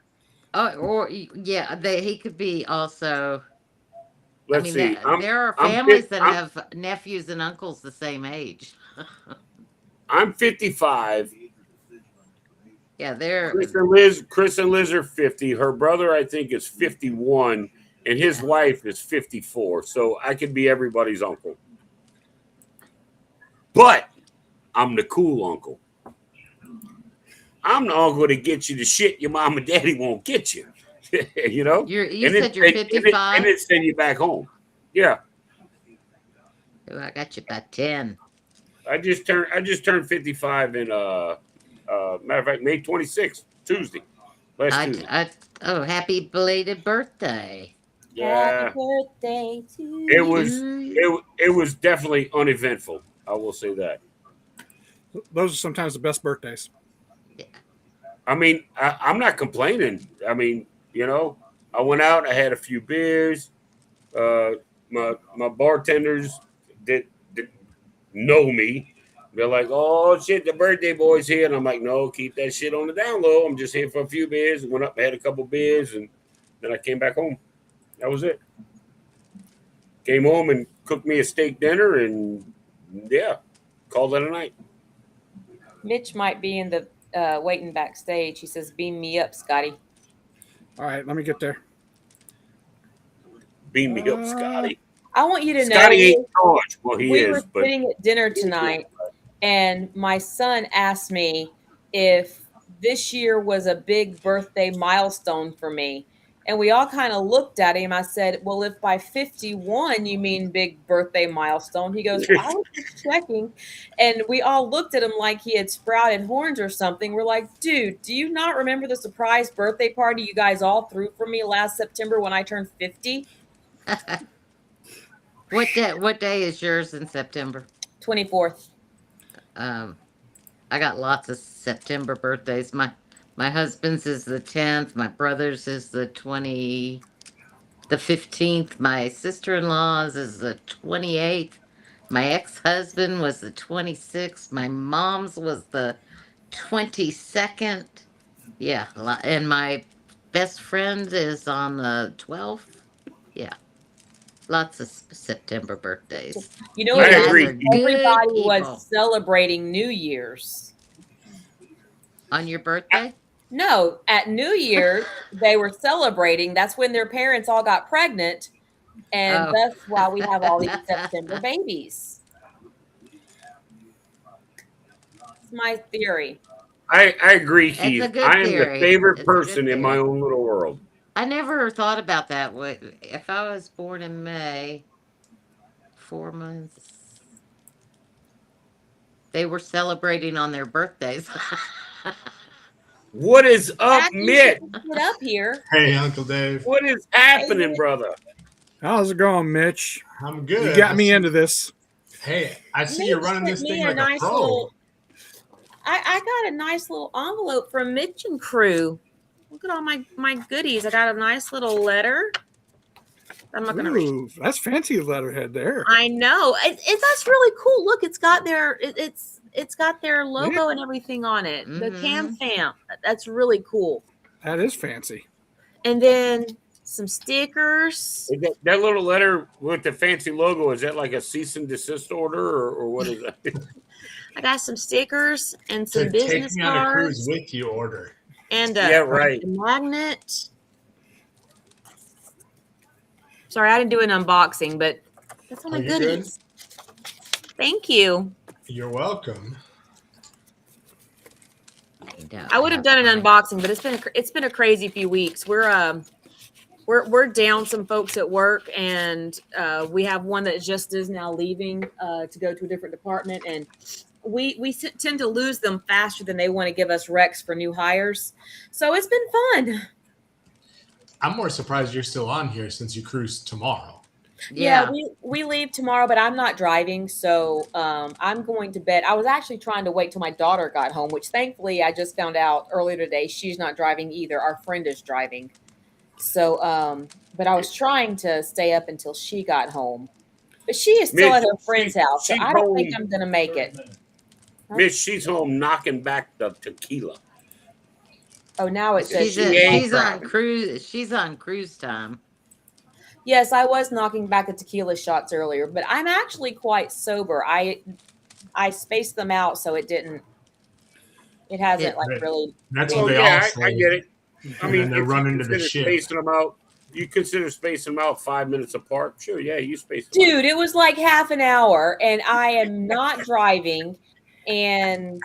Oh, or yeah, he could be also. Let's see. There are families that have nephews and uncles the same age. I'm 55. Yeah, they're Chris and Liz are 50. Her brother, I think, is 51, and his wife is 54. So I could be everybody's uncle. But I'm the cool uncle. I'm the uncle that gets you the shit your mom and daddy won't get you. You know? You said you're 55? And it send you back home. Yeah. Oh, I got you by 10. I just turned 55 in matter of fact, May 26th, Tuesday. Tuesday. Happy belated birthday. Yeah. Happy birthday to It was definitely uneventful. I will say that. Those are sometimes the best birthdays. Yeah. I mean, I'm not complaining. I mean, you know, I went out, I had a few beers. My bartenders that know me, they're like, "Oh shit, the birthday boy's here," and I'm like, "No, keep that shit on the down low. I'm just here for a few beers." Went up, had a couple beers, and Then I came back home. That was it. Came home and cooked me a steak dinner, and yeah, called it a night. Mitch might be in the waiting backstage. He says, "Beam me up, Scotty." All right, let me get there. Beam me up, Scotty. I want you to Scotty know ain't charged. Well, he we is, were but sitting at dinner tonight, and my son asked me if this year was a big birthday milestone for me. And we all kind of looked at him. I said, "Well, if by 51 you mean big birthday milestone," he goes, "I was just checking." And we all looked at him like he had sprouted horns or something. We're like, "Dude, do you not remember the surprise birthday party you guys all threw for me last September when I turned 50? What day is yours in September? 24th. I got lots of September birthdays. My husband's is the 10th. My brother's is the 15th. My sister-in-law's is the 28th. My ex-husband was the 26th. My mom's was the 22nd. Yeah, and my best friend is on the 12th. Yeah, lots of September birthdays. You know, You I guys agree. are good everybody people. was celebrating New Year's. On your birthday? No, at New Year's, they were celebrating. That's when their parents all got pregnant. And Oh. that's why we have all these September babies. It's my theory. I agree, That's a Keith. good I am theory. the favorite It's a good person in my theory. own little world. I never thought about that. If I was born in May, 4 months, they were celebrating on their birthdays. What is up, Zach, you Mitch? should get up here. Hey, Uncle Dave. What is happening, brother? How's it going, Mitch? I'm good. You got me into this. Hey, I see Mitch you're running sent this me thing a like nice a pro. little. I got a nice little envelope from Mitch and crew. Look at all my goodies. I got a nice little letter. I'm not going to read. Ooh, that's fancy letterhead there. I know. That's really cool. Look, it's got their it's got their logo and everything on it. The Cam Fam. That's really cool. That is fancy. And then some stickers. Is that little letter with the fancy logo, is that like a cease and desist order, or what is that? I got some stickers and some To business take me on a cruise cards with you order. and Yeah, right. a magnet. Sorry, I didn't do an unboxing, but that's all my Are you good? goodies. Thank you. You're welcome. I would have done an unboxing, but it's been a crazy few weeks. We're down some folks at work, and we have one that just is now leaving to go to a different department, and we tend to lose them faster than they want to give us recs for new hires. So it's been fun. I'm more surprised you're still on here since you cruise tomorrow. Yeah, we leave tomorrow, but I'm not driving, so I'm going to bed. I was actually trying to wait till my daughter got home, which thankfully I just found out earlier today she's not driving either. Our friend is driving. So, but I was trying to stay up until she got home. But she is still at her friend's house, so I don't think I'm going to make it. Mitch, she's home knocking back the tequila. Oh, now it says she's on cruise. She's on cruise time. Yes, I was knocking back the tequila shots earlier, but I'm actually quite sober. I spaced them out so it hasn't really. That's Oh, what they yeah, all say. I get it. I And mean, then they're if running you to the consider ship. spacing them out, you consider spacing them out 5 minutes apart. Sure, yeah, you space them Dude, it was like half an hour, and I am not driving, and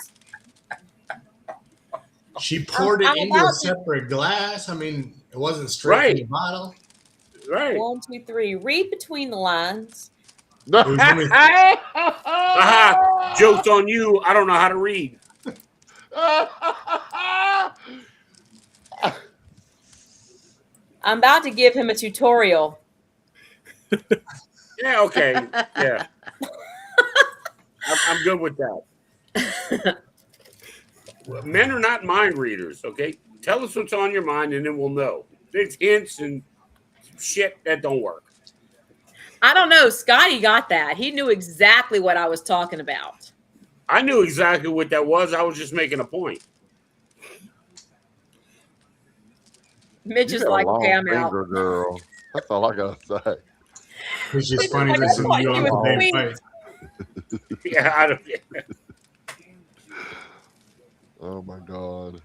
She poured I'm it into a about to- separate glass. I mean, it wasn't straight from the bottle. Right. 1, 2, 3. Read between the lines. Aha, joke's on you. I don't know how to read. I'm about to give him a tutorial. Yeah, okay. Yeah. I'm good with that. Men are not mind readers, okay? Tell us what's on your mind and then we'll know. There's hints and shit that don't work. I don't know. Scotty got that. He knew exactly what I was talking about. I knew exactly what that was. I was just making a point. Mitch You is got a like, okay, long I'm out. finger, girl. That's all I gotta say. It's Mitch just is funny like, I listening to thought you, you was Uncle Dave, sweet. fight. Yeah, I don't, Oh my god.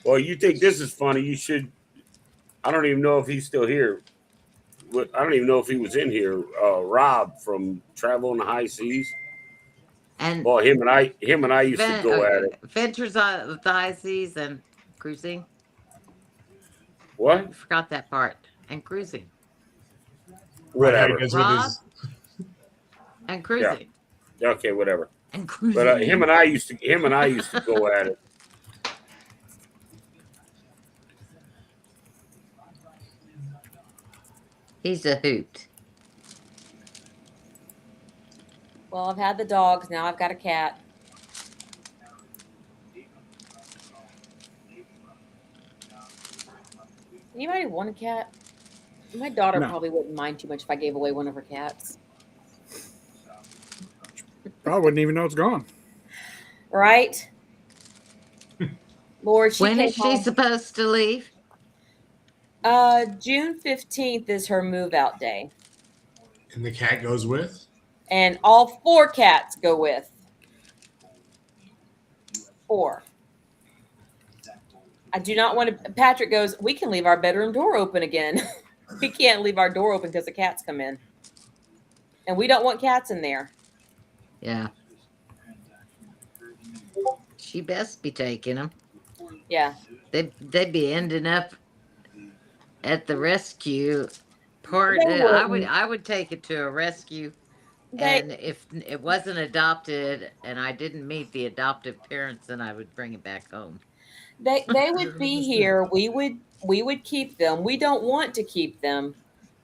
well, you think this is funny? You should. I don't even know if he's still here. I don't even know if he was in here. Rob from Travel on the High Seas. And Well, him and I used to go at it. Ventures on the high seas and cruising. What? You forgot that part. And cruising. Right, how he Whatever. does with Rob his. and Yeah. cruising. Okay, whatever. And But cruising. him and I used to go at it. He's a hoot. Well, I've had the dogs. Now I've got a cat. Anybody want a cat? My daughter No. probably wouldn't mind too much if I gave away one of her cats. Probably wouldn't even know it's gone. Right? Lord, she When came is she home. supposed to leave? June 15th is her move out day. And the cat goes with? And all 4 cats go with. 4. I do not want to. Patrick goes, we can leave our bedroom door open again. We can't leave our door open because the cats come in. And we don't want cats in there. Yeah. She best be taking them. Yeah. They'd be ending up at the rescue part. They wouldn't. I would take it to a rescue. And if it wasn't adopted and I didn't meet the adoptive parents, then I would bring it back home. They would be here. We would keep them. We don't want to keep them,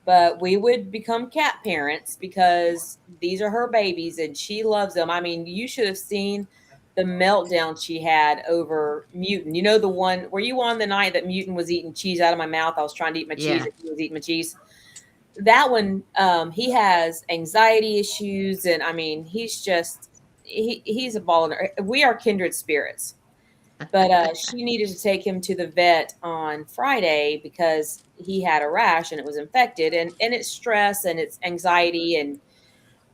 but we would become cat parents because these are her babies and she loves them. I mean, you should have seen the meltdown she had over Mutant. You know the one, were you on the night that Mutant was eating cheese out of my mouth? I was trying to eat my cheese Yeah. and he was eating my cheese. That one, he has anxiety issues, and I mean, he's a ball. We are kindred spirits. But she needed to take him to the vet on Friday because he had a rash and it was infected, and it's stress and it's anxiety and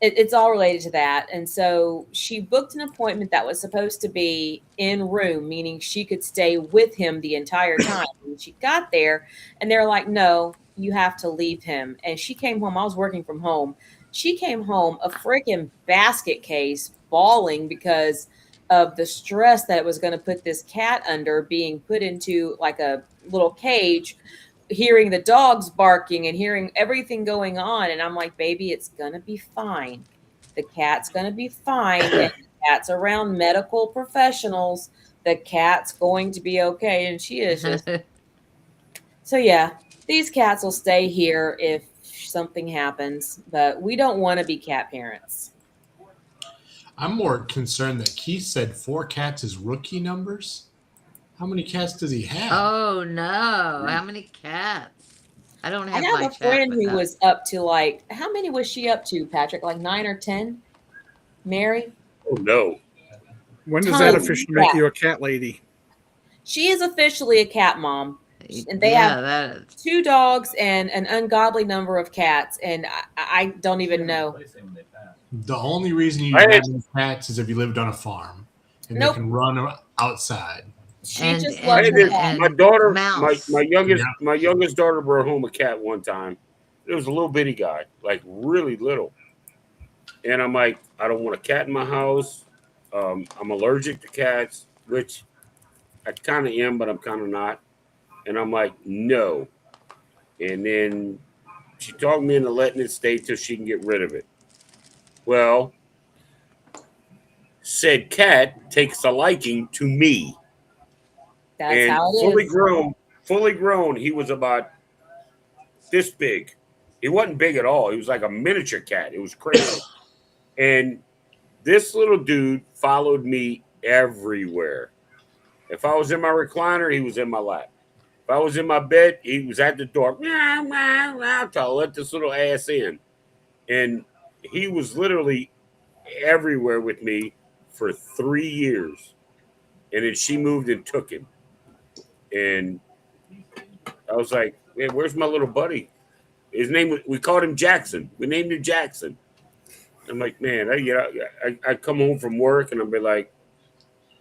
it's all related to that. And so she booked an appointment that was supposed to be in room, meaning she could stay with him the entire time. And she got there and they're like, no, you have to leave him. And she came home. I was working from home. She came home a freaking basket case bawling because of the stress that it was going to put this cat under, being put into like a little cage, hearing the dogs barking and hearing everything going on. And I'm like, baby, it's going to be fine. The cat's going to be fine. And the cat's around medical professionals. The cat's going to be okay. And she is just. So, yeah, these cats will stay here if something happens, but we don't want to be cat parents. I'm more concerned that Keith said 4 cats is rookie numbers. How many cats does he have? Oh no! How many cats? I don't have I have my a friend chat with who us. was up to like, how many was she up to, Patrick? Like 9 or 10? Mary? Oh no! When does that Tons. officially make Yeah. you a cat lady? She is officially a cat mom. And they Yeah, have that is. 2 dogs and an ungodly number of cats. And I don't even know. The only reason you I have had- these cats is if you lived on a farm and Nope. they can run outside. She And- just and- I loves had her this- cat. my daughter, Mouse. my youngest, Yeah. my youngest daughter brought home a cat one time. It was a little bitty guy, like really little. And I'm like, I don't want a cat in my house. I'm allergic to cats, which I kind of am, but I'm kind of not. And I'm like, no. And then she talked me into letting it stay till she can get rid of it. Well, said cat takes a liking to me. That's And how it fully is. grown, he was about this big. He wasn't big at all. He was like a miniature cat. It was crazy. And this little dude followed me everywhere. If I was in my recliner, he was in my lap. If I was in my bed, he was at the door. Meow, meow, meow, to let this little ass in. And he was literally everywhere with me for 3 years. And then she moved and took him. And I was like, "Man, where's my little buddy?" His name, we called him Jackson. We named him Jackson. I'm like, man, I come home from work and I'll be like,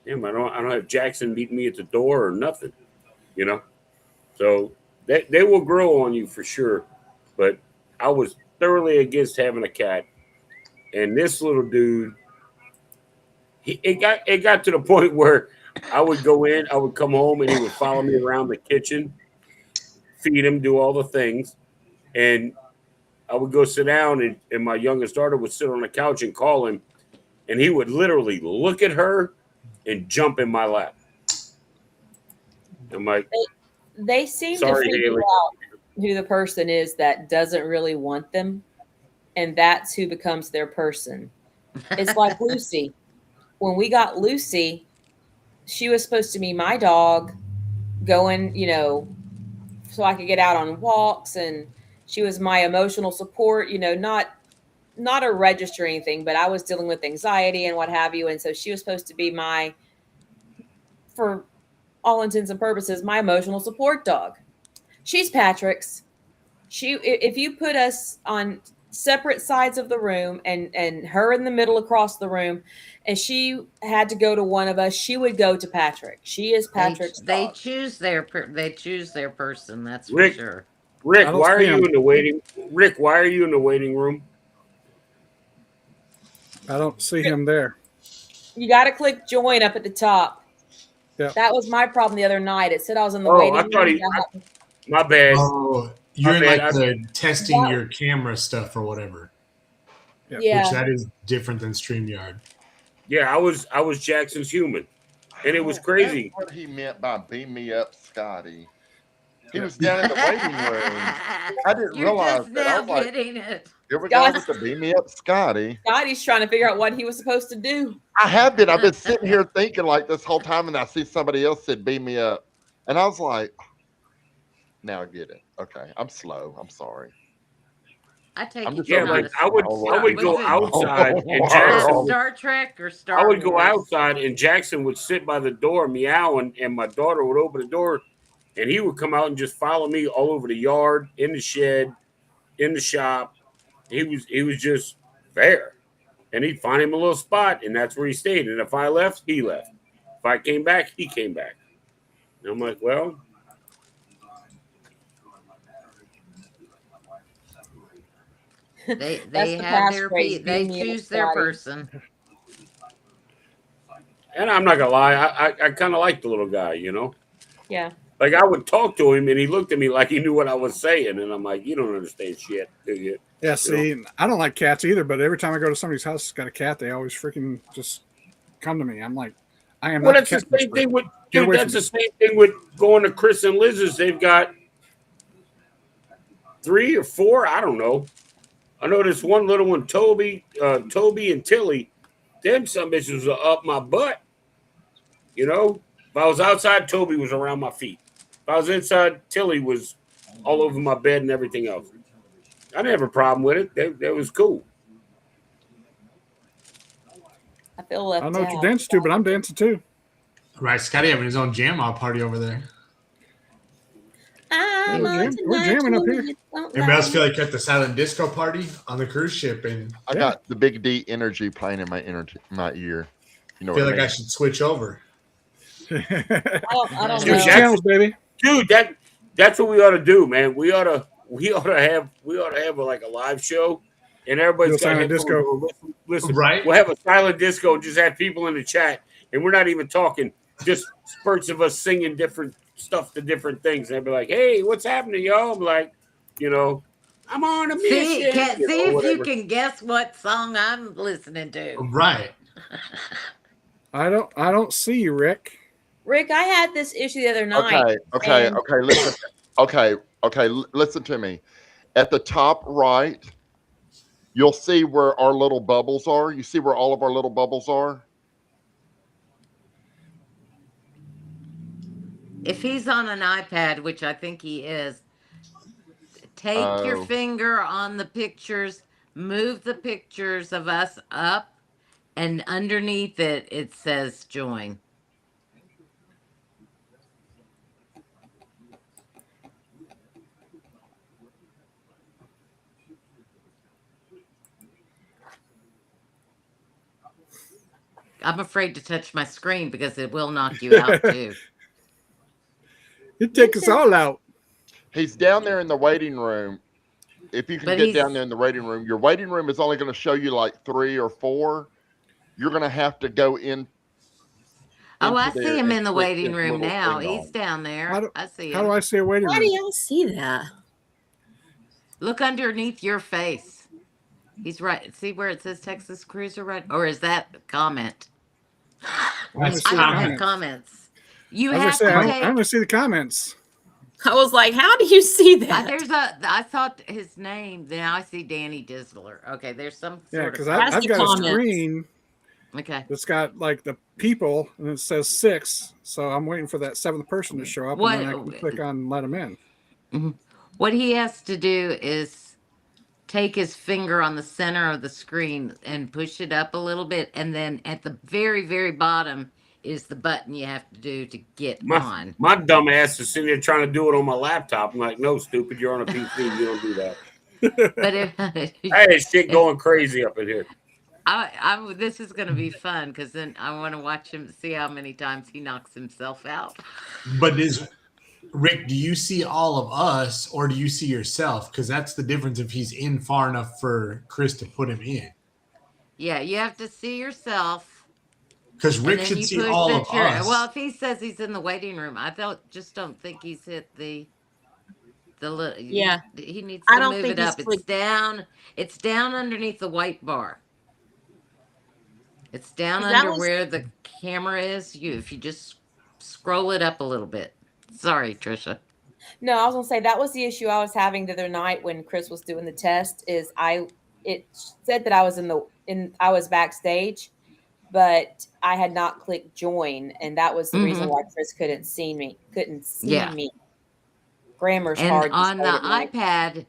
damn, I don't have Jackson meet me at the door or nothing, you know. So they will grow on you for sure. But I was thoroughly against having a cat, and this little dude, it got to the point where I would go in, I would come home, and he would follow me around the kitchen, feed him, do all the things, and I would go sit down, and my youngest daughter would sit on the couch and call him, and he would literally look at her and jump in my lap. I'm like, They seem to sorry, figure Haley. out who the person is that doesn't really want them, and that's who becomes their person. It's like Lucy. When we got Lucy, she was supposed to be my dog going, so I could get out on walks, and she was my emotional support, not a register or anything, but I was dealing with anxiety and what have you. And so she was supposed to be for all intents and purposes, my emotional support dog. She's Patrick's. If you put us on separate sides of the room and her in the middle across the room, and she had to go to one of us, she would go to Patrick. She is Patrick's They dog. choose their person. That's for Rick, sure. Rick, I don't why are see you him. in the waiting? Rick, why are you in the waiting room? I don't see him there. You got to click join up at the top. Yeah. That was my problem the other night. It said I was in the Oh, waiting I thought room. my bad. Oh, you're My in bad. like the testing your camera stuff or whatever. Yeah. Which that is different than StreamYard. Yeah, I was Jackson's human, and it was crazy. That's what he meant by beam me up, Scotty. He was down in the waiting room. I didn't You're realize just that. I now was like, getting it. here we go with the beam me up, Scotty. Scotty's trying to figure out what he was supposed to do. I have been. I've been sitting here thinking like this whole time, and I see somebody else said beam me up, and I was like, now I get it. Okay, I'm slow. I'm sorry. I take I'm it just you're Yeah, not but a I would go outside, and Jackson. Star Trek or I Star would go Wars. outside, and Jackson would sit by the door, meow, and my daughter would open the door, and he would come out and just follow me all over the yard, in the shed, in the shop. He was just there, and he'd find him a little spot, and that's where he stayed. And if I left, he left. If I came back, he came back. And I'm like, well. They have their they choose their person. And I'm not gonna lie, I kind of like the little guy, Yeah. Like I would talk to him, and he looked at me like he knew what I was saying, and I'm like, you don't understand shit, do you? Yeah, see, I don't like cats either, but every time I go to somebody's house that's got a cat, they always freaking just come to me. I'm like, I am Well, not that's the the same thing with Get dude. away That's from the same thing with going to Chris and Liz's. They've got 3 or 4, I don't know. I know this one little one, Toby and Tilly. Them some bitches are up my butt. If I was outside, Toby was around my feet. If I was inside, Tilly was all over my bed and everything else. I didn't have a problem with it. That was cool. I feel left I don't know what out. you dance to, but I'm dancing too. Right, Scotty having his own jam out party over there. We're jamming up here. Everybody else feel like you're at the silent disco party on the cruise ship, and I got the Big D energy playing in my ear. You know feel what like I mean? I should switch over. I don't Dude, know. Channels, baby. Dude, that's what we ought to do, man. We ought to have like a live show, and everybody's Do a got silent headphones disco. on. Listen, Right. we'll have a silent disco and just have people in the chat, and we're not even talking, just spurts of us singing different stuff to different things. And they'll be like, "Hey, what's happening, y'all?" I'm like, I'm on a mission. See if whatever. you can guess what song I'm listening to. Right. I don't see you, Rick. Rick, I had this issue the other night. Okay. and- Listen. Listen to me. At the top right, you'll see where our little bubbles are. You see where all of our little bubbles are? If he's on an iPad, which I think he is, take your Oh. finger on the pictures, move the pictures of us up, and underneath it says join. I'm afraid to touch my screen because it will knock you out too. He'd take us all out. He's down there in the waiting room. If you can But get down there in the waiting room, your waiting room is only going to show you like 3 or 4. You're going to have to go in. Oh, I into see there him and in the click waiting this room little now. thing He's on. down there. I see him. How do I see a waiting How room? do y'all see that? Look underneath your face. He's right. See where it says Texas Cruiser, right? Or is that comment? That's I don't have comment. comments. You I was have gonna say, to I take. want to see the comments. I was like, how do you see that? I thought his name. Now I see Danny Disler. Okay, there's some Yeah, sort because of. That's I've the got a comments. screen Okay. that's got like the people and it says 6. So I'm waiting for that 7th person to show up, and then I can click on let them in. Mhm. What he has to do is take his finger on the center of the screen and push it up a little bit, and then at the very, very bottom is the button you have to do to get on. My dumb ass is sitting there trying to do it on my laptop. I'm like, no, stupid, you're on a PC. You don't do that. But if I had shit going crazy up in here. this is going to be fun because then I want to watch him see how many times he knocks himself out. But Rick, do you see all of us or do you see yourself? Because that's the difference if he's in far enough for Chris to put him in. Yeah, you have to see yourself. Because And Rick then should you see push all the of chair. us. Well, if he says he's in the waiting room, just don't think he's hit the Yeah. He needs I to don't move think it he's up. It's down. It's down underneath the white bar. It's down 'Cause that under was- where the camera is. If you just scroll it up a little bit. Sorry, Trisha. No, I was gonna say that was the issue I was having the other night when Chris was doing the test. Is it said that I was I was backstage, but I had not clicked join, and that was the reason why Chris couldn't see me. Yeah. Grammar's And hard to on say the tonight. iPad,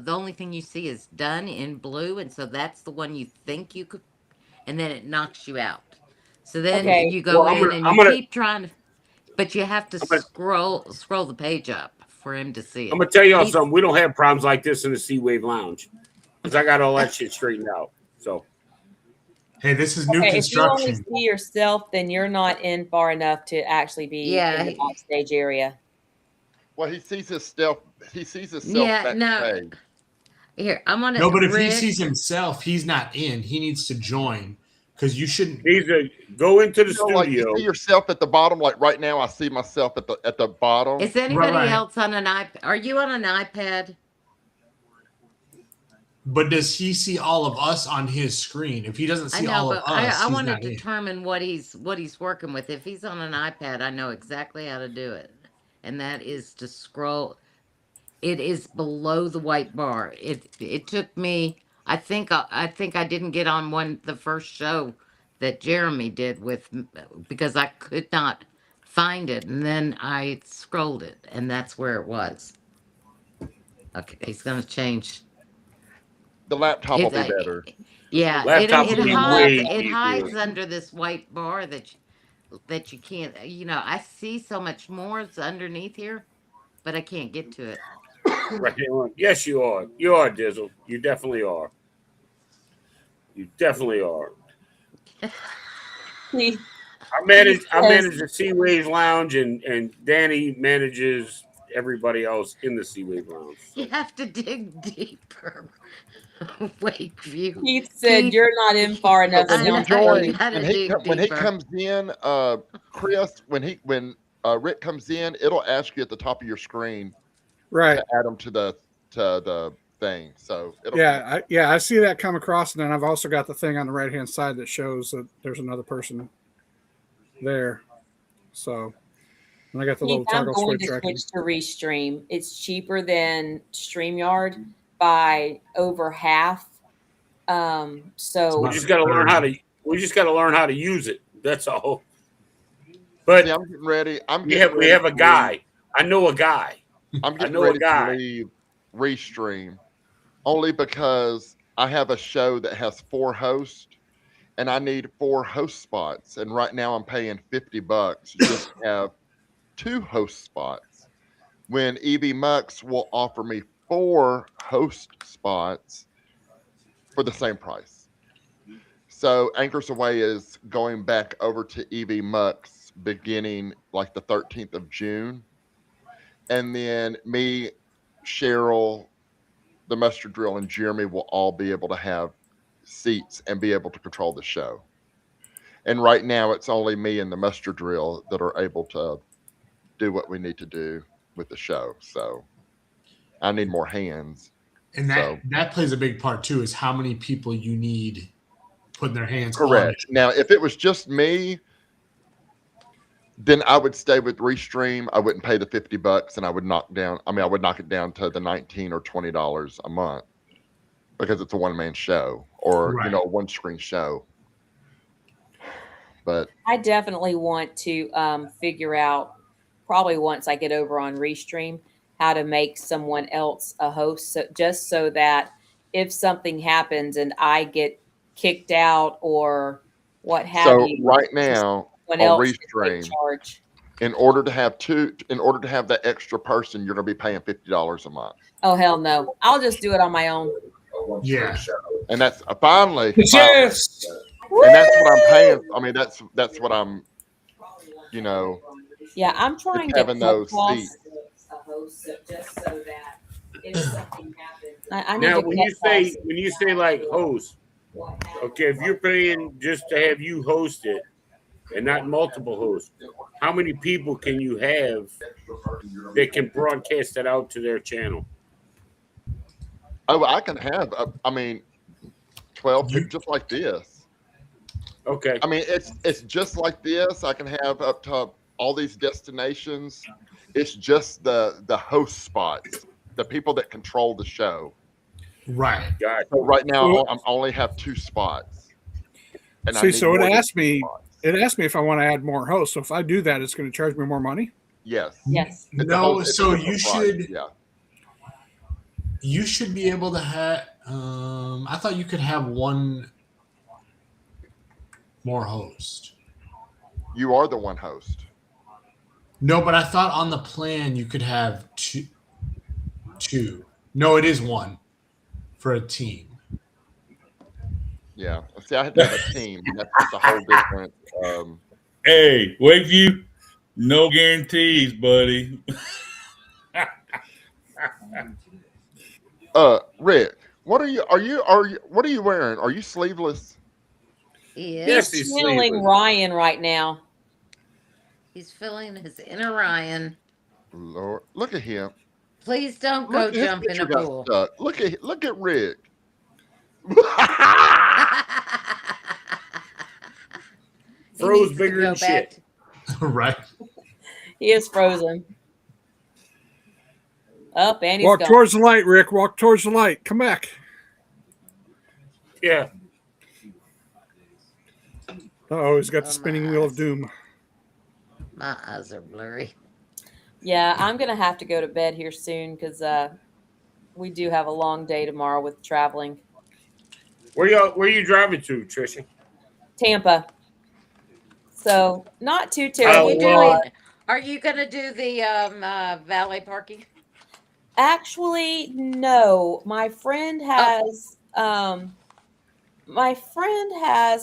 the only thing you see is done in blue, and so that's the one you think you could, and then it knocks you out. So then Okay. you go Well, in and you keep trying to, but you have to scroll the page up for him to see it. I'm gonna tell y'all something. We don't have problems like this in the Sea Wave Lounge because I got all that shit straightened out. So, hey, this is new If you only construction. see yourself, then you're not in far enough to actually be in the backstage area. Well, he sees himself. He sees himself Yeah, no. backstage. Here, I'm on it. No, but if he sees himself, he's not in. He needs to join because you shouldn't. Go into the studio. Like you see yourself at the bottom. Like right now, I see myself at the bottom. Is anybody else on an iPad? Are you on an iPad? But does he see all of us on his screen? If he doesn't see all of us, I he's want to not in. determine what he's working with. If he's on an iPad, I know exactly how to do it, and that is to scroll. It is below the white bar. It took me. I think I didn't get on the first show that Jeremy did because I could not find it, and then I scrolled it, and that's where it was. Okay, he's gonna change. The laptop will be better. Yeah, Laptop it will be hides. way It easier. hides under this white bar that you can't. I see so much more is underneath here, but I can't get to it. Right there. Yes, you are. You are, Dizzle. You definitely are. You definitely are. I manage the Sea Wave Lounge, and Danny manages everybody else in the Sea Wave Lounge. You have to dig deeper. Wakeview. Keith said you're not in far enough. When he Sounds joins, funny. when he comes in, Chris, when Rick comes in, it'll ask you at the top of your screen, right, to add him to the thing. So it'll I see that come across, and then I've also got the thing on the right hand side that shows that there's another person there. So, and I got the little I'm toggle going switch. to switch to Restream. It's cheaper than StreamYard by over half. So we just got to learn how to use it. That's all. But see, I'm getting ready. We have a guy. I know a guy. I'm getting ready to leave Restream only because I have a show that has 4 hosts and I need 4 host spots. And right now I'm paying $50 just to have 2 host spots. When EB Mux will offer me 4 host spots for the same price. So Anchors Away is going back over to EV Mux beginning like the 13th of June. And then me, Cheryl, the Mustard Drill, and Jeremy will all be able to have seats and be able to control the show. And right now it's only me and the Mustard Drill that are able to do what we need to do with the show. So I need more hands. And that plays a big part too, is how many people you need putting their hands on it. Correct. Now, if it was just me, then I would stay with Restream. I wouldn't pay the $50, and I would knock it down to the $19 or $20 a month because it's a one-man show or a one-screen show. But I definitely want to figure out, probably once I get over on Restream, how to make someone else a host, just so that if something happens and I get kicked out or what have you. So right now on Restream, in order to have that extra person, you're going to be paying $50 a month. Oh hell no! I'll just do it on my own. Yeah, and that's finally. Yes. And that's what I'm paying. I mean, that's what I'm. Yeah, I'm trying to having those seats. a host just so that if something happens. Now, when you say like host, okay, if you're paying just to have you host it and not multiple hosts, how many people can you have that can broadcast it out to their channel? Oh, I can have. 12 people just like this. Okay. I mean, it's just like this. I can have up to all these destinations. It's just the host spots, the people that control the show. Right. So right now, I only have 2 spots. And so it asked me if I want to add more hosts. So if I do that, it's going to charge me more money. Yes. Yes. No. So you should. Yeah. You should be able to have. I thought you could have one more host. You are the one host. No, but I thought on the plan you could have two. No, it is one for a team. Yeah. See, I had to have a team. That's a whole different. Hey, Wakeview, no guarantees, buddy. Rick, what are you wearing? Are you sleeveless? Yes, he's channeling Ryan right now. He's feeling his inner Ryan. Lord, look at him. Please don't go jump in a pool. Look at Rick. Froze bigger than shit. Right. He is frozen. Up and he's walk gone. Towards the light, Rick. Walk towards the light. Come back. Yeah. Oh, he's got the spinning wheel of doom. My eyes are blurry. Yeah, I'm gonna have to go to bed here soon because we do have a long day tomorrow with traveling. Where you driving to, Trisha? Tampa. So not too terrible. Are you gonna do the valet parking? Actually, no. My friend has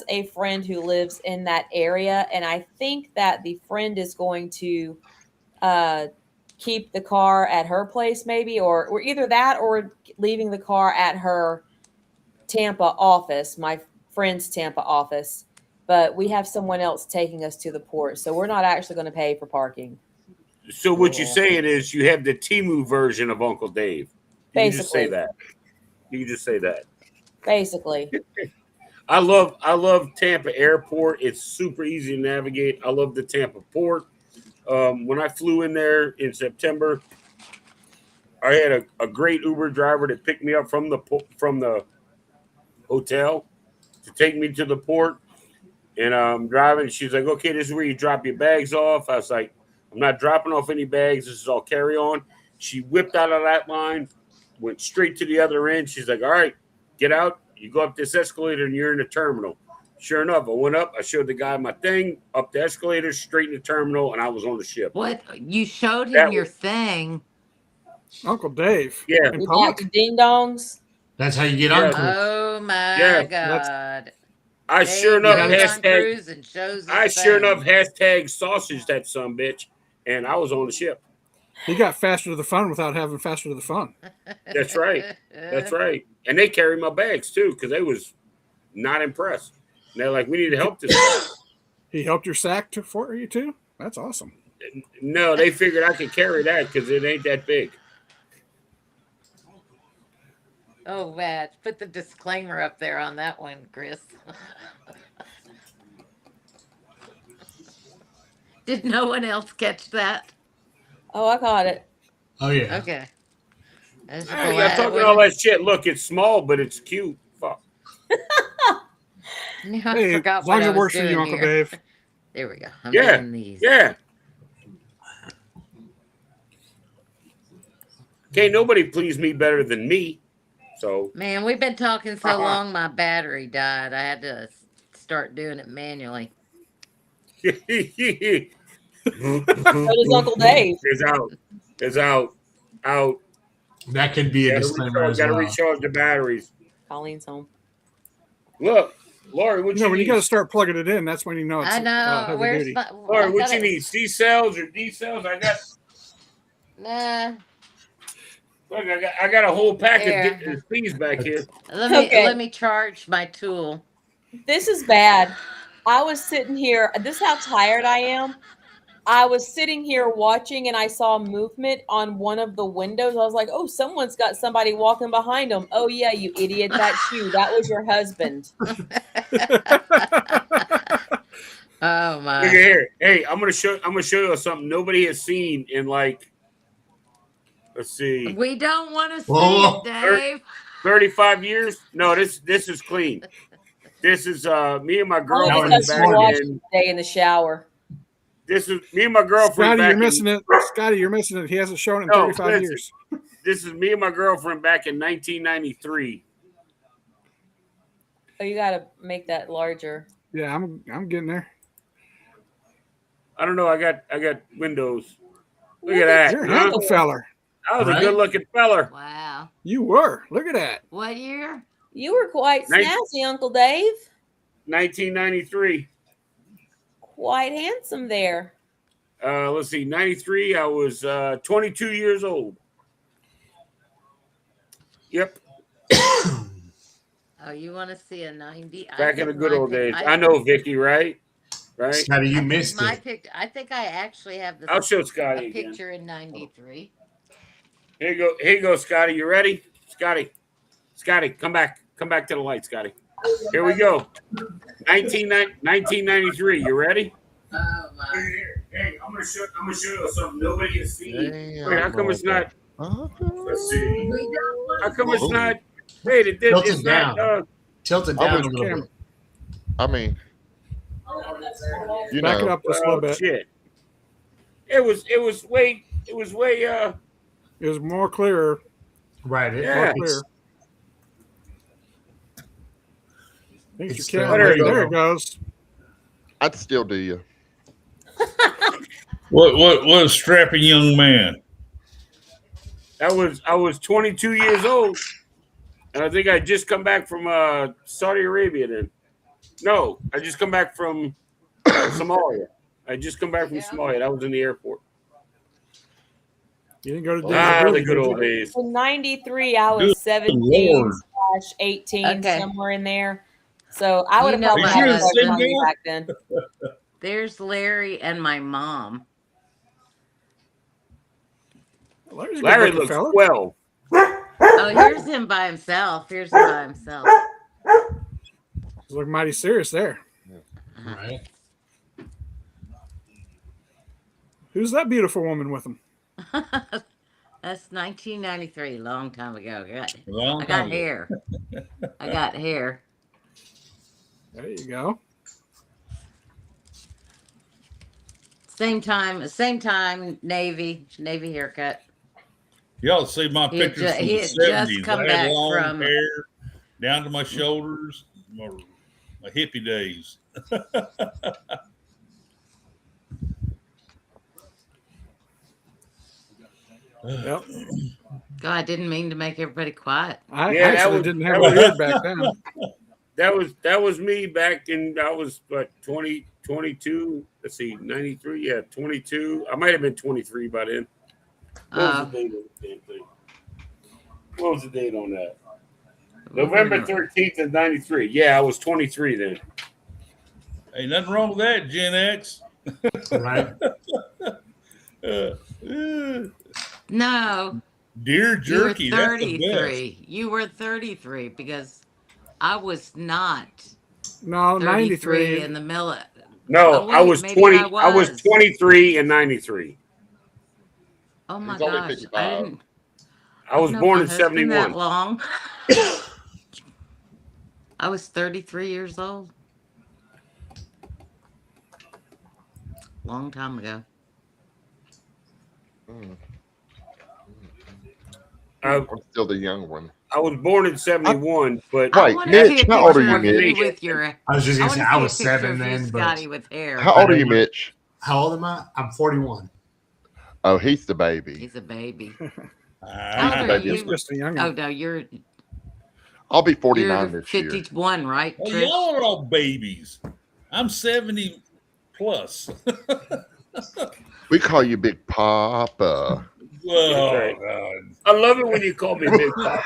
a friend who lives in that area, and I think that the friend is going to keep the car at her place, maybe, or either that or leaving the car at her Tampa office, my friend's Tampa office. But we have someone else taking us to the port, so we're not actually going to pay for parking. So what you're saying is you have the Temu version of Uncle Dave. You can just say that. You can just say that. Basically. I love Tampa Airport. It's super easy to navigate. I love the Tampa Port. When I flew in there in September, I had a great Uber driver that picked me up from the hotel to take me to the port. And I'm driving. She's like, okay, this is where you drop your bags off. I was like, I'm not dropping off any bags. This is all carry on. She whipped out of that line, went straight to the other end. She's like, all right, get out. You go up this escalator and you're in the terminal. Sure enough, I went up. I showed the guy my thing, up the escalator, straight in the terminal, and I was on the ship. What? You showed him your thing. Uncle Dave. Yeah. Ding dongs. That's how you get Uncle. Oh my God. I sure Dave enough goes on hashtag. cruise and shows his I sure phone. enough hashtag sausage that some bitch, and I was on the ship. He got faster to the fun without having faster to the fun. That's right. That's right. And they carried my bags too because they was not impressed. And they're like, "We need to help this guy." He helped your sack for you too. That's awesome. No, they figured I could carry that because it ain't that big. Oh, man. Put the disclaimer up there on that one, Chris. Did no one else catch that? Oh, I caught it. Oh yeah. Okay. As Hey, y'all talking all that shit. Look, it's small, but it's cute. Fuck. I Hey, forgot as long what as I it was works for you, doing Uncle here. Dave. There we go. I'm Yeah. doing these. Yeah. Can't nobody please me better than me. So Man, we've been talking so long, my battery died. I had to start doing it manually. So does Uncle Dave. It's out. It's out. Out. That could be a disclaimer as Gotta well. recharge the batteries. Colleen's home. Look, Lori, what You know, you when need? you got to start plugging it in, that's when you know it's I know. heavy Where's duty. my? Lori, I what gotta- you need? C cells or D cells? I got. Nah. Look, I got a whole pack There. of C's back here. Let me charge my tool. This is bad. I was sitting here. This is how tired I am. I was sitting here watching and I saw movement on one of the windows. I was like, oh, someone's got somebody walking behind them. Oh, yeah, you idiot. That's you. That was your husband. Oh my. Look at here. Hey, I'm gonna show you something nobody has seen in like, let's see, We don't want to see Whoa. it, Dave. 35 years. No, this is clean. This is me and my Only girlfriend because back you watched in. it today in the shower. This is me and my girlfriend Scotty, back you're in. missing it. Scotty, you're missing it. He hasn't shown in No, 35 listen. years. This is me and my girlfriend back in 1993. Oh, you got to make that larger. Yeah, I'm getting there. I don't know. I got windows. Look at that. You're a Huh? handsome feller. I was Right? a good looking feller. Wow. You were. Look at that. What year? You were quite Nice. snazzy, Uncle Dave. 1993. Quite handsome there. Let's see. 93. I was 22 years old. Yep. Oh, you want to see a 90? Back in the good old days. I know Vicky, right? Right. Scotty, you missed My it. picture. I think I actually have I'll show Scotty a again. picture in '93. Here you go. Here you go, Scotty. You ready? Scotty, come back. Come back to the light, Scotty. Here we go. 1993. You ready? Oh my. Hey, I'm gonna show you something nobody has seen. Damn, Wait, how come it's not? Okay. Let's see. We don't want How come it's Ooh. not? Wait, it Tilt it's it not. down. Tilt it I down was a little bit. I mean, you Back it know, up just a little bit. Shit. It was way. It was more clearer. Right. Yeah. More It's- clear. I think It's your the- camera. there you There go. it goes. I'd still do you. What a strapping young man. I was 22 years old, and I think I just come back from Saudi Arabia. Then, no, I just come back from Somalia. I just come back from Somalia. I was in the airport. You didn't go to The good old days. days. In 93, I was Good 17 Lord. / 18, Okay. somewhere in there. So I would You have know probably my had a crush husband. on you back then. There's Larry and my mom. Larry's a good Larry looking looks fella. 12. Oh, here's him by himself. Here's him by himself. You look mighty serious there. Right. Who's that beautiful woman with him? That's 1993, long time ago. Long I time got ago. hair. I got hair. There you go. Same time, Navy haircut. Y'all see my He had pictures ju- from he the had just 70s. come I had back long from- hair down to my shoulders, my hippie days. Yep. God, I didn't mean to make everybody quiet. I Yeah, that actually was- didn't that have a was- beard back then. that was me back in I was what 20, 22. Let's see, 93. Yeah, 22. I might have been 23 by then. What was the date on the damn thing? What was the date on that? November 13th of 93. Yeah, I was 23 then. Ain't nothing wrong with that, Gen X. Right. No. Deer jerky. You were That's the best. 33. You were 33 because I was not. No, 93 in the middle. No, Oh, I was maybe 20. I I was was. 23 in 93. Oh my He's only gosh. 55. I didn't. I was know born my in husband 71. that long. I was 33 years old. Long time ago. I'm still the young one. I was born in 71, but Wait, Mitch, how old are you, Mitch? With your, I was just gonna say I was see a picture 7 of you, then, but Scotty, with hair. How old are you, Mitch? how old am I? I'm 41. Oh, he's the baby. He's a baby. He's How old the are baby. you? just a young Oh no, you're I'll be 49 you're this year. 51, right? Well, Trish? y'all are all babies. I'm 70 plus. We call you Big Papa. Oh, right. God. I love it when you call me Big Pop.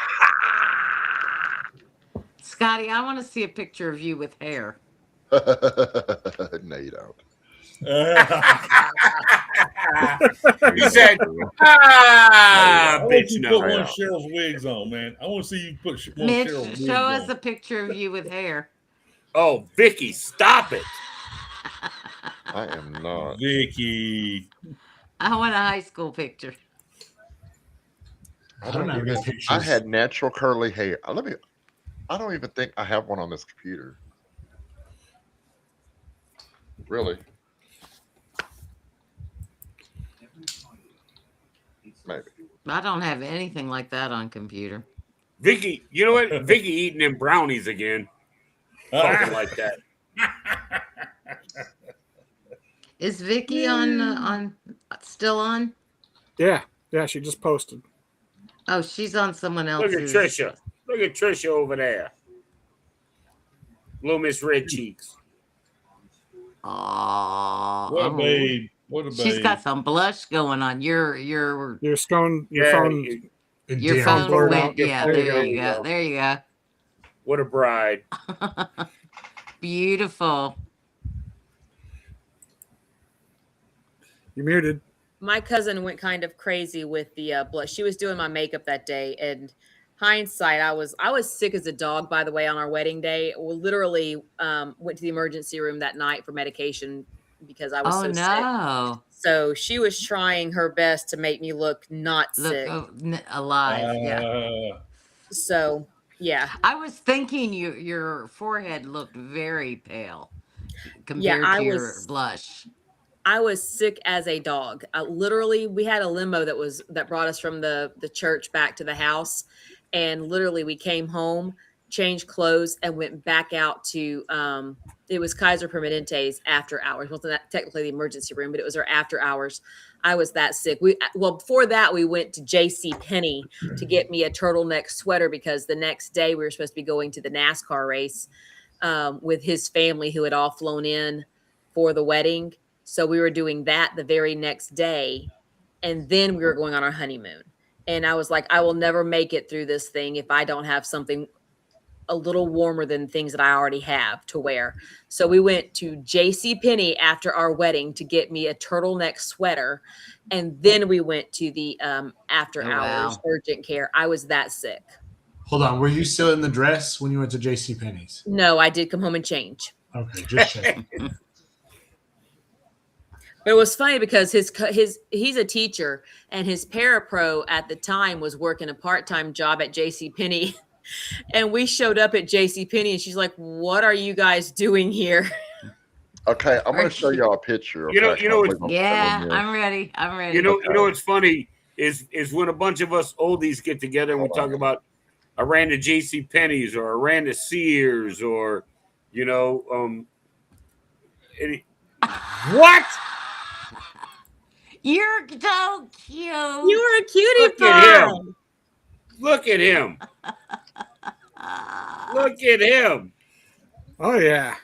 Scotty, I want to see a picture of you with hair. No, you don't. He said, I want bitch, you to no. put one of Cheryl's wigs on, man. I want to see you put one Mitch, of Cheryl's wigs show us on. a picture of you with hair. Oh, Vicky, stop it. I am not. Vicky. I want a high school picture. I don't know. Good pictures. I had natural curly hair. I don't even think I have one on this computer. Really? Maybe. I don't have anything like that on computer. Vicky, you know what? Vicky eating them brownies again. Talking like that. Is Vicky on still on? Yeah, she just posted. Oh, she's on someone Look else's. at Trisha. Look at Trisha over there. Little Miss Red Cheeks. Oh, What a babe. What a babe. She's got some blush going on. Your phone your phone blurred went. out. Yeah, there you go. There you go. What a bride. Beautiful. You're muted. My cousin went kind of crazy with the blush. She was doing my makeup that day, and hindsight, I was sick as a dog. By the way, on our wedding day, we literally went to the emergency room that night for medication because I was sick. So she was trying her best to make me look not sick, alive. Yeah. So yeah, I was thinking your forehead looked very pale compared to your blush. I was sick as a dog. Literally, we had a limo that brought us from the church back to the house, and literally we came home, changed clothes, and went back out to it was Kaiser Permanente's after hours. Wasn't that technically the emergency room, but it was our after hours. I was that sick. Before that, we went to J.C. Penney to get me a turtleneck sweater because the next day we were supposed to be going to the NASCAR race with his family who had all flown in for the wedding. So we were doing that the very next day, and then we were going on our honeymoon. And I was like, I will never make it through this thing if I don't have something a little warmer than things that I already have to wear. So we went to JCPenney after our wedding to get me a turtleneck sweater. And then we went to the after hours urgent care. I was that sick. Hold on. Were you still in the dress when you went to JCPenney's? No, I did come home and change. Okay, just checking. But it was funny because he's a teacher, and his parapro at the time was working a part-time job at JCPenney. And we showed up at JCPenney, and she's like, "What are you guys doing here?" Okay, I'm going to show y'all a picture. You know, yeah, I'm ready. You know what's funny is when a bunch of us oldies get together and we talk about I ran to JCPenney's or I ran to Sears or what? You're so cute. You were a cutie Look at him. Look at him. Look at him. Oh yeah.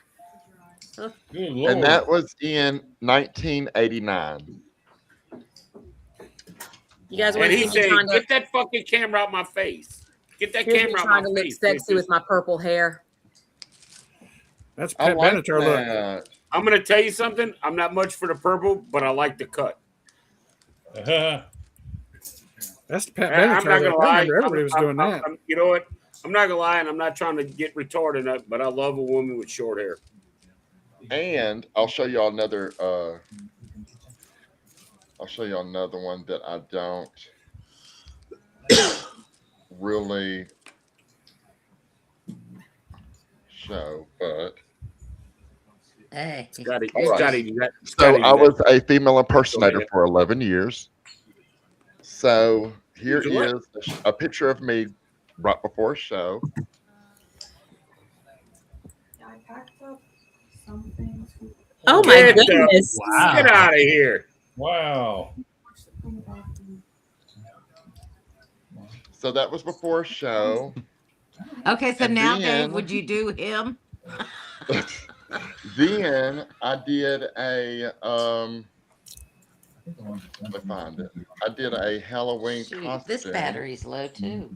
Good Lord. And that was in 1989. You guys And want to see he me said, trying to? "Get that fucking camera out my face. Get that Here's me camera out trying my to look face." sexy with bitches." my purple hair. That's I Pat like Benatar look. that. I'm gonna tell you something. I'm not much for the purple, but I like the cut. That's the Pat I'm Benatar not look. gonna I lie. remember everybody was doing that. You know what? I'm not gonna lie, and I'm not trying to get retarded, but I love a woman with short hair. And I'll show y'all another. I'll show you another one that I don't really show, but Hey, Scotty, all right. Scotty, you got, So Scotty, you I got- was a female impersonator ahead. for 11 years. So here You what? is a picture of me right before a show. I packed up something to. Oh my Get the- goodness! Wow. Get out of here. Wow. So that was before a show. okay, so And now, then- Dave, would you do him? Then I did a let me find it. I did a Halloween Shoot, costume. this battery's low too.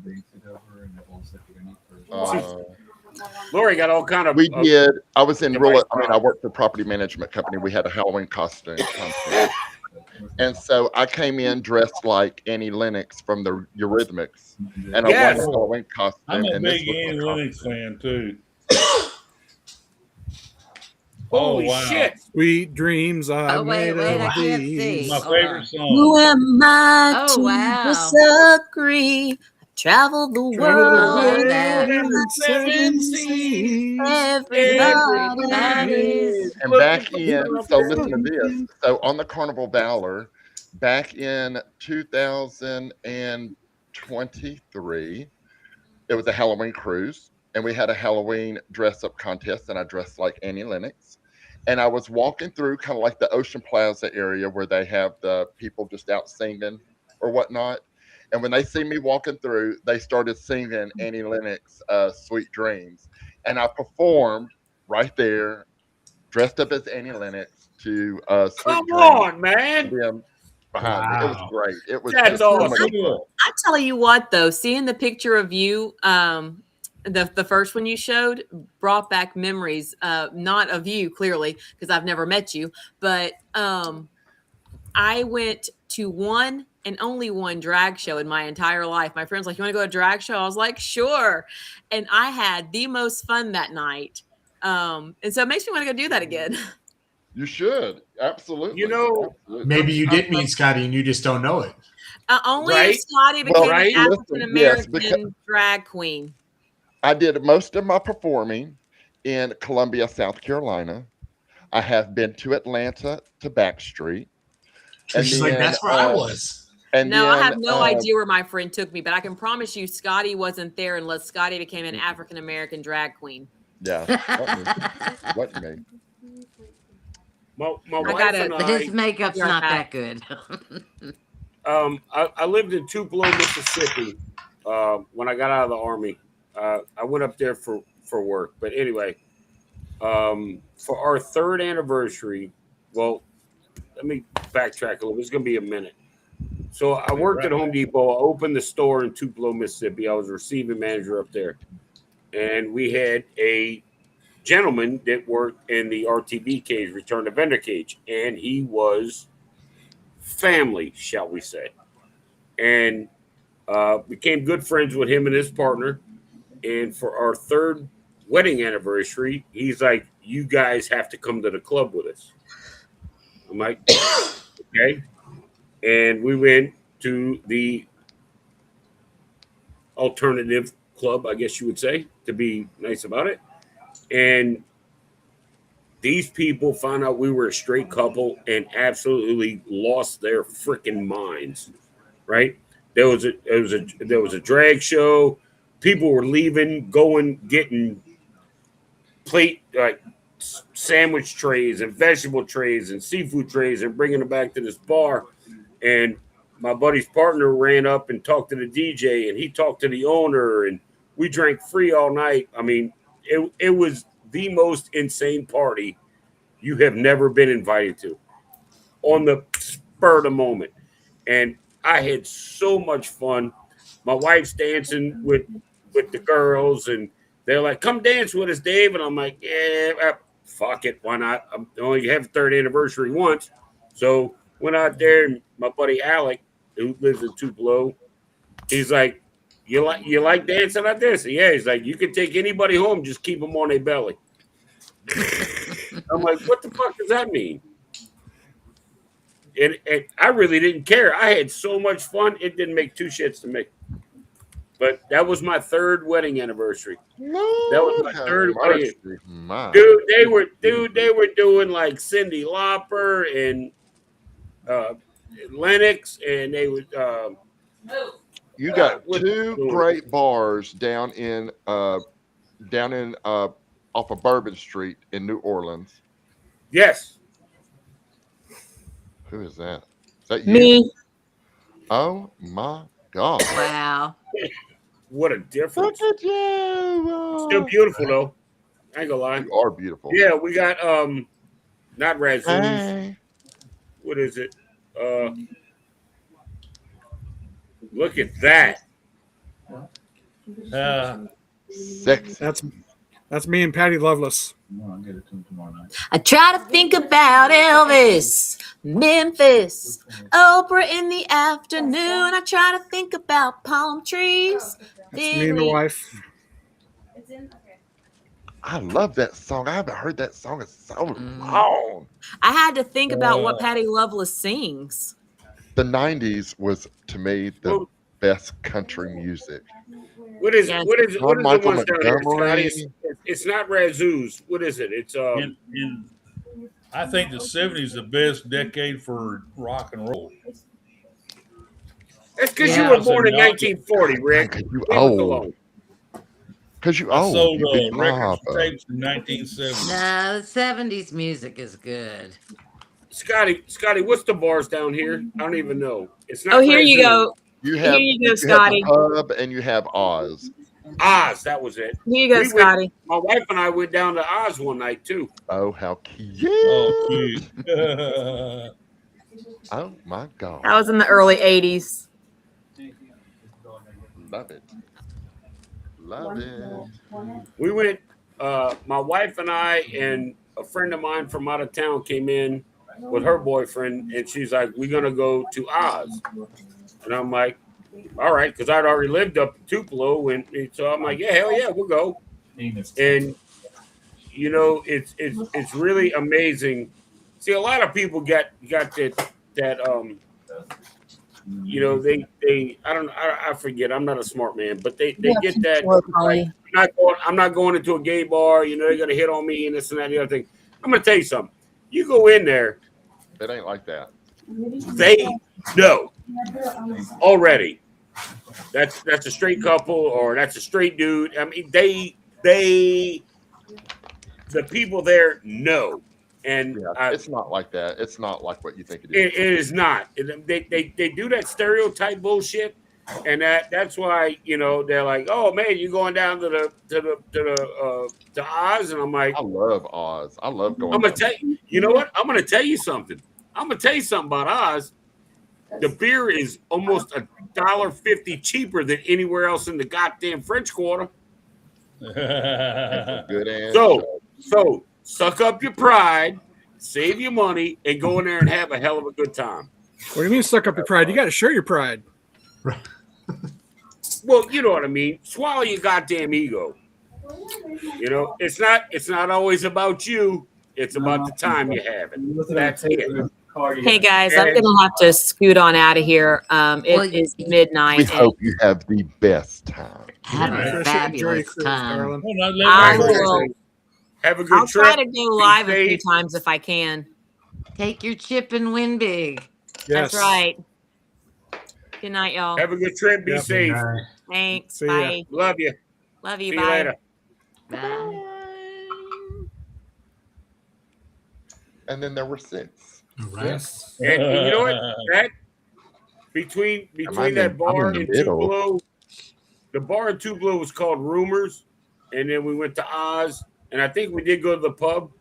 Lori got all kind of. We did. I was in device I worked for a property management company. We had a Halloween costume contest. And so I came in dressed like Annie Lennox from the Eurythmics. And Yes. I won the Halloween costume. I'm a and this big was my Annie costume. Lennox fan too. Holy wow. shit! Sweet dreams are Oh, wait, made wait, of I can't these. see. My Hold favorite on. song. Who am I Oh, to wow. disagree? Travel the Travel the world, world that and seven seas. everybody. And back in, so listen to this. So on the Carnival Valor, back in 2023, it was a Halloween cruise, and we had a Halloween dress up contest, and I dressed like Annie Lennox. And I was walking through kind of like the Ocean Plaza area where they have the people just out singing or whatnot. And when they see me walking through, they started singing Annie Lennox, Sweet Dreams. And I performed right there, dressed up as Annie Lennox to Sweet Come Dreams. on, man. Them behind me. It was Wow. great. It was That's so awesome. much fun. I tell you what, though, seeing the picture of you, the first one you showed, brought back memories. Not of you, clearly, because I've never met you, but I went to one and only one drag show in my entire life. My friends like, "You want to go to a drag show?" I was like, "Sure," and I had the most fun that night. And so it makes me want to go do that again. You should. Absolutely. You know, Absolutely. Maybe you did meet Scotty and you just don't know it. Only Right? if Scotty Well, became right? an Listen, African yes, American drag queen. I did most of my performing in Columbia, South Carolina. I have been to Atlanta to Backstreet. And she's like, that's where I was. And No, I then, have no idea where my friend took me, but I can promise you Scotty wasn't there unless Scotty became an African American drag queen. Yeah. What me? My I wife gotta- and But I. his makeup's You're not back. that good. I lived in Tupelo, Mississippi, when I got out of the Army. I went up there for work. But anyway, for our third anniversary, well, let me backtrack a little. It's going to be a minute. So I worked at Home Depot. I opened the store in Tupelo, Mississippi. I was a receiving manager up there. And we had a gentleman that worked in the RTB cage, return to vendor cage. And he was family, shall we say. And became good friends with him and his partner. And for our third wedding anniversary, he's like, "You guys have to come to the club with us." I'm like, "Okay." And we went to the alternative club, I guess you would say, to be nice about it. And these people found out we were a straight couple and absolutely lost their freaking minds. Right? There was a drag show. People were leaving, going, getting plate sandwich trays and vegetable trays and seafood trays and bringing them back to this bar. And my buddy's partner ran up and talked to the DJ, and he talked to the owner, and we drank free all night. I mean, it was the most insane party you have never been invited to on the spur of the moment. And I had so much fun. My wife's dancing with the girls, and they're like, "Come dance with us, Dave." And I'm like, "Yeah, fuck it, why not? I only have a third anniversary once." So went out there, and my buddy Alec, who lives in Tupelo, he's like, "You like dancing like this?" Yeah, he's like, "You can take anybody home, just keep them on their belly." I'm like, "What the fuck does that mean?" And I really didn't care. I had so much fun. It didn't make two shits to me. But that was my third wedding anniversary. That was my third wedding. Dude, they were doing like Cyndi Lauper and Lennox, and they would. You got two great bars down in off of Bourbon Street in New Orleans. Yes. Who is that? Is that you? Me. Oh my God! Wow. What a difference! Look at you. Still beautiful though. I ain't gonna lie. You are beautiful. Yeah, we got not Razzoos. Hey. What is it? Look at that. Sexy. That's me and Patty Loveless. I'll get it to him tomorrow night. I try to think about Elvis, Memphis, Oprah in the afternoon. I try to think about palm trees. That's me and the wife. I love that song. I haven't heard that song in so long. I had to think about what Patty Loveless sings. The 90s was, to me, the best country music. What is it? What is it? What is the Michael ones down there, Montgomery. Scotty? It's not Razzoos. What is it? It's I think the 70s is the best decade for rock and roll. That's because you were born in 1940, Rick. You Leave us old. alone. Because you I old. sold You big records mama. and tapes in 1970. No, the 70s music is good. Scotty, what's the bars down here? I don't even know. It's not. Oh, here you Razzoos. go. You have, Here you go, have Scotty. the Pub and you have Oz. Oz, that was it. Here you go, Scotty. My wife and I went down to Oz one night too. Oh, how cute. Oh, cute. Oh, my God. That was in the early 80s. Love it. Love it. We went, my wife and I and a friend of mine from out of town came in with her boyfriend, and she's like, "We're gonna go to Oz," and I'm like, "All right," because I'd already lived up in Tupelo, and so I'm like, "Yeah, hell yeah, we'll go." And you know, it's really amazing. See, a lot of people got that you know, I forget. I'm not a smart man, but they get that. Like, I'm not going into a gay bar. You know, they're gonna hit on me and this and that and the other thing. I'm gonna tell you something. You go in there, It ain't like that. they know already. That's a straight couple or that's a straight dude. I mean, the people there know. And It's not like that. It's not like what you think it is. it is not. They do that stereotype bullshit, and that's why, you know, they're like, "Oh man, you going down to Oz?" And I'm like, I love Oz. I love going. I'm gonna tell you. You know what? I'm gonna tell you something. I'm gonna tell you something about Oz. The beer is almost $1.50 cheaper than anywhere else in the goddamn French Quarter. That's a good answer. So suck up your pride, save your money, and go in there and have a hell of a good time. What do you mean suck up your pride? You got to show your pride. Well, you know what I mean. Swallow your goddamn ego. You know, it's not always about you. It's about the time you have it. That's it. Hey guys, I'm gonna have to scoot on out of here. It is midnight. We hope you have the best time. Have a fabulous time. I will. Have a good I'll trip. try to go live a few times if I can. Take your chip and win big. That's right. Good night, y'all. Have a good trip. Be safe. Thanks. See ya. Bye. Love you. Love you. See Bye. you later. Bye. And then there were 6. Yes. And you know what? That between that bar in Tupelo, the bar in Tupelo was called Rumors, and then we went to Oz, and I think we did go to the pub.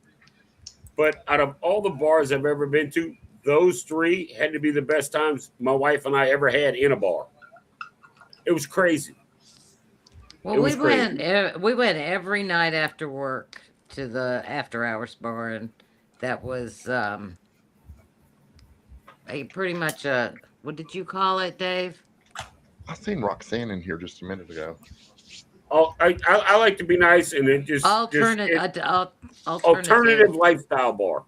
But out of all the bars I've ever been to, those 3 had to be the best times my wife and I ever had in a bar. It was crazy. Well, we went every night after work to the after hours bar, and that was a pretty much a, what did you call it, Dave? I seen Roxanne in here just a minute ago. Oh, I like to be nice, and it just Alternative lifestyle bar.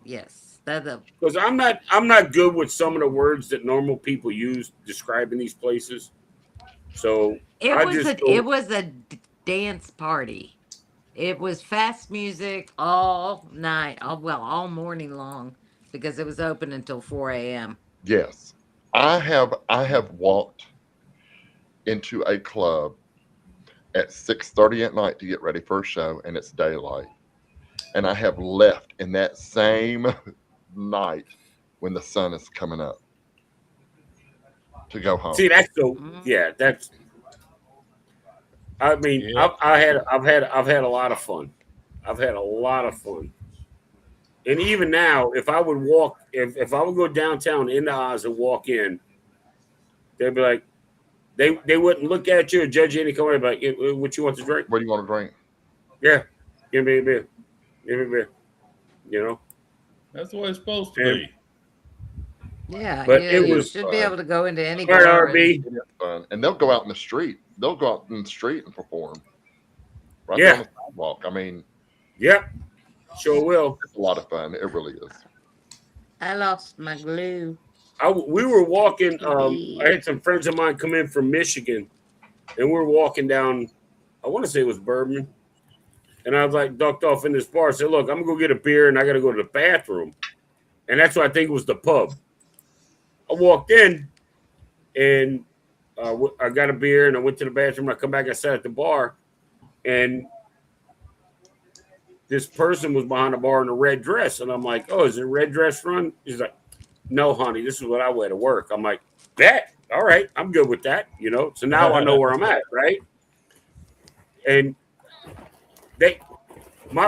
Yes, that's a, Because I'm not good with some of the words that normal people use describing these places. So it was a dance party. It was fast music all night, all morning long, because it was open until 4 a.m. Yes, I have walked into a club at 6:30 at night to get ready for a show, and it's daylight, and I have left in that same night when the sun is coming up to go home. See, that's so that's. I mean, yeah. I've had a lot of fun. I've had a lot of fun. And even now, if I would walk, if I would go downtown into Oz and walk in, they'd be like, they wouldn't look at you or judge you any kind of like, what you want to drink? What do you want to drink? Yeah, give me a beer. Give me a beer. You know, that's the way it's supposed to be. Yeah, but you should be able to go into any bar. And they'll go out in the street. They'll go out in the street and perform. Right there on the sidewalk. I mean, yeah, sure will. It's a lot of fun. It really is. I lost my glue. We were walking. I had some friends of mine come in from Michigan, and we're walking down. I want to say it was Bourbon, and I was like ducked off in this bar. I said, "Look, I'm gonna go get a beer, and I got to go to the bathroom," and that's what I think it was the pub. I walked in, and I got a beer, and I went to the bathroom. I come back, I sat at the bar, and this person was behind the bar in a red dress, and I'm like, "Oh, is it a red dress run?" He's like, "No, honey, this is what I wear to work." I'm like, "Bet, all right, I'm good with that." You know, so now I know where I'm at, right? And my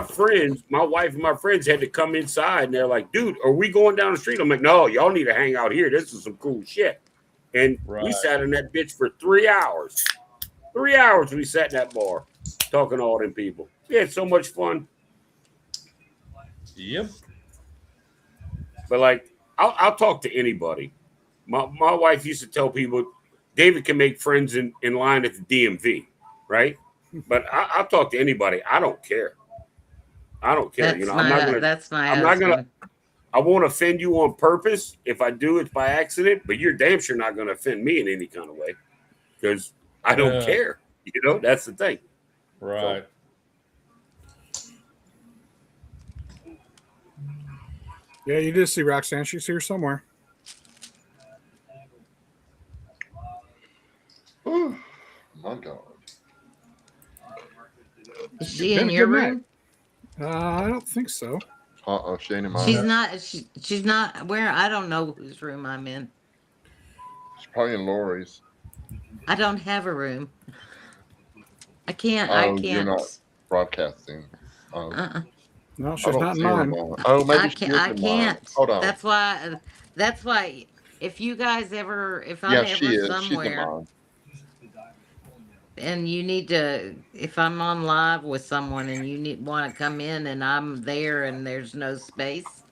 wife and my friends had to come inside, and they're like, "Dude, are we going down the street?" I'm like, "No, y'all need to hang out here. This is some cool shit." And we sat in that bitch for 3 hours. 3 hours we sat in that bar talking to all them people. We had so much fun. Yep. But like, I'll talk to anybody. My wife used to tell people, David can make friends in line at the DMV, right? But I'll talk to anybody. I don't care. I don't care. That's I'm not gonna. I won't offend you on purpose. If I do, it's by accident. But you're damn sure not going to offend me in any kind of way because I don't care. You know, that's the thing. Right. So. Yeah, you did see Roxanne. She's here somewhere. Oh, my God. Is she in your room? I don't think so. She ain't in mine. She's not where. I don't know whose room I'm in. She's probably in Lori's. I don't have a room. I can't. You're not broadcasting. No, she's not in mine. Oh, maybe I can't. Hold on. That's why. If you guys ever, if I'm ever somewhere, and you need to, if I'm on live with someone and you want to come in and I'm there and there's no space,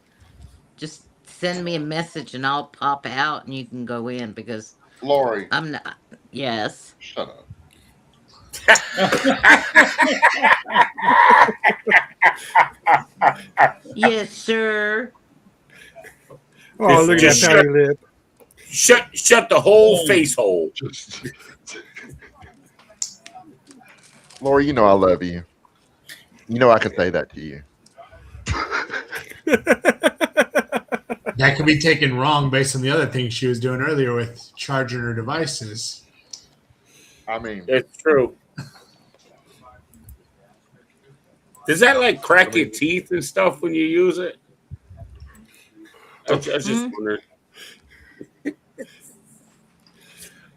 just send me a message and I'll pop out and you can go in because Lori, I'm not. Yes. Shut up. Yes, sir. Oh, look at that tiny lip. Shut the whole face hole. Lori, you know I love you. You know I can say that to you. That could be taken wrong based on the other things she was doing earlier with charging her devices. I mean, it's true. Does that like crack your teeth and stuff when you use it? I was just wondering.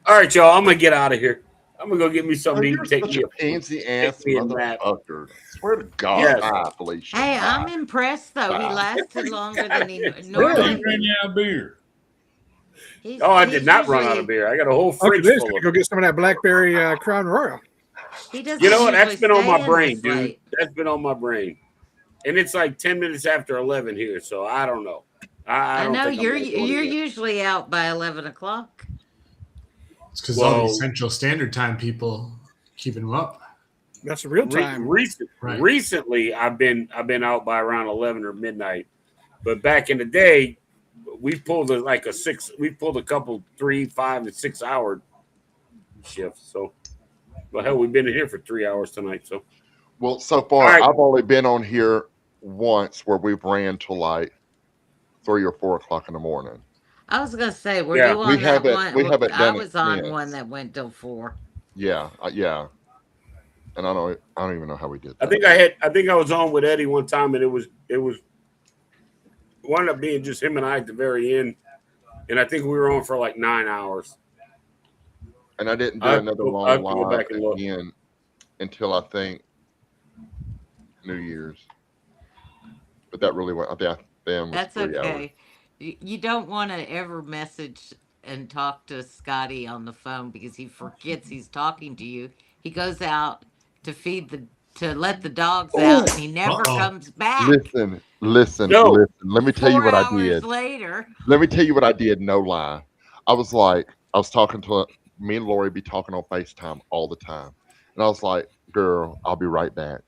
All right, y'all. I'm gonna get out of here. I'm gonna go get me something to You're take such me a pansy ass me a nap. motherfucker. I swear to God, Yes. bye, Felicia. Hey, I'm Bye. impressed though. He Bye. lasted longer than he Really? He normally. ran you out of beer. Oh, I did not run out of beer. I got a whole Uncle fridge Dave's full gonna of go it. get some of that blackberry Crown Royal. He doesn't You know what? That's usually been on stay my in brain, this dude. late. That's been on my brain. And it's like 10 minutes after 11 here, so I don't know. I I don't know think I'm you're gonna go to bed. usually out by 11 o'clock. It's because all Well, these Central Standard Time people keeping them up. That's the real time. Right. Recently, I've been out by around 11 or midnight. But back in the day, we pulled a couple 3, 5, and 6 hour shifts. So, well, hell, we've been in here for 3 hours tonight. So, Well, so far, All right. I've only been on here once where we've ran till like 3 or 4 o'clock in the morning. I was gonna say, were Yeah. you We on that haven't- one? we haven't I done it was on since. one that went till 4. Yeah, and I don't even know how we did I that. think I was on with Eddie one time, and it was wound up being just him and I at the very end, and I think we were on for like 9 hours. And I didn't do I'll another go long live back and look. again until I think New Year's. But that really went. I think was That's 3 hours. okay. You don't want to ever message and talk to Scotty on the phone because he forgets he's talking to you. He goes out to let the dogs out, and he never comes back. Listen. No. Let me tell you 4 what I hours did. later. Let me tell you what I did. No lie. I was talking to me and Lori be talking on FaceTime all the time, and I was like, "Girl, I'll be right back."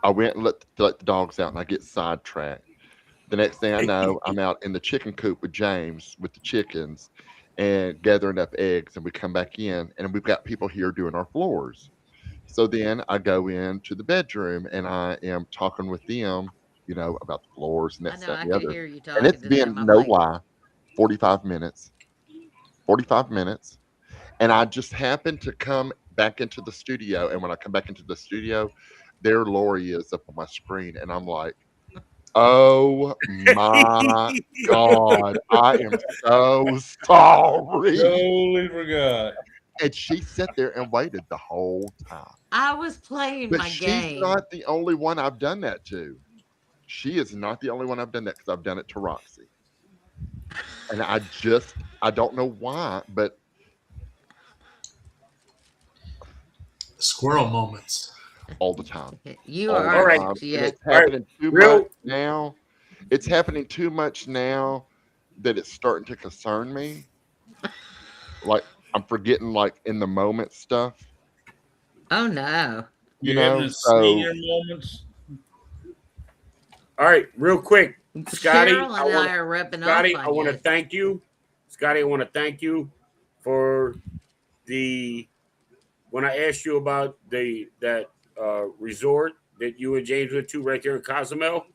I went and let the dogs out, and I get sidetracked. The next thing I know, I'm out in the chicken coop with James with the chickens and gathering up eggs, and we come back in, and we've got people here doing our floors. So then I go into the bedroom, and I am talking with them, about the floors and I this, know, that, I and the could other. hear you And talking it's to been, them. I'm no like, lie, 45 minutes. 45 minutes. And I just happened to come back into the studio. And when I come back into the studio, there Lori is up on my screen. And I'm like, oh my God, I am so sorry. Totally forgot. And she sat there and waited the whole time. I was playing But my she's game. not the only one I've done that to. She is not the only one I've done that because I've done it to Roxy. And I don't know why, but Squirrel moments. all the time. You All are, the time. And yeah. it's happening too much now. It's happening too much now that it's starting to concern me. Like I'm forgetting like in the moment stuff. Oh no. You're having the senior moments. All right, real quick, Scotty. Cheryl and I are rubbing Scotty, off I on want to you. thank you. Scotty, I want to thank you for when I asked you about that resort that you and James went to right there in Cozumel.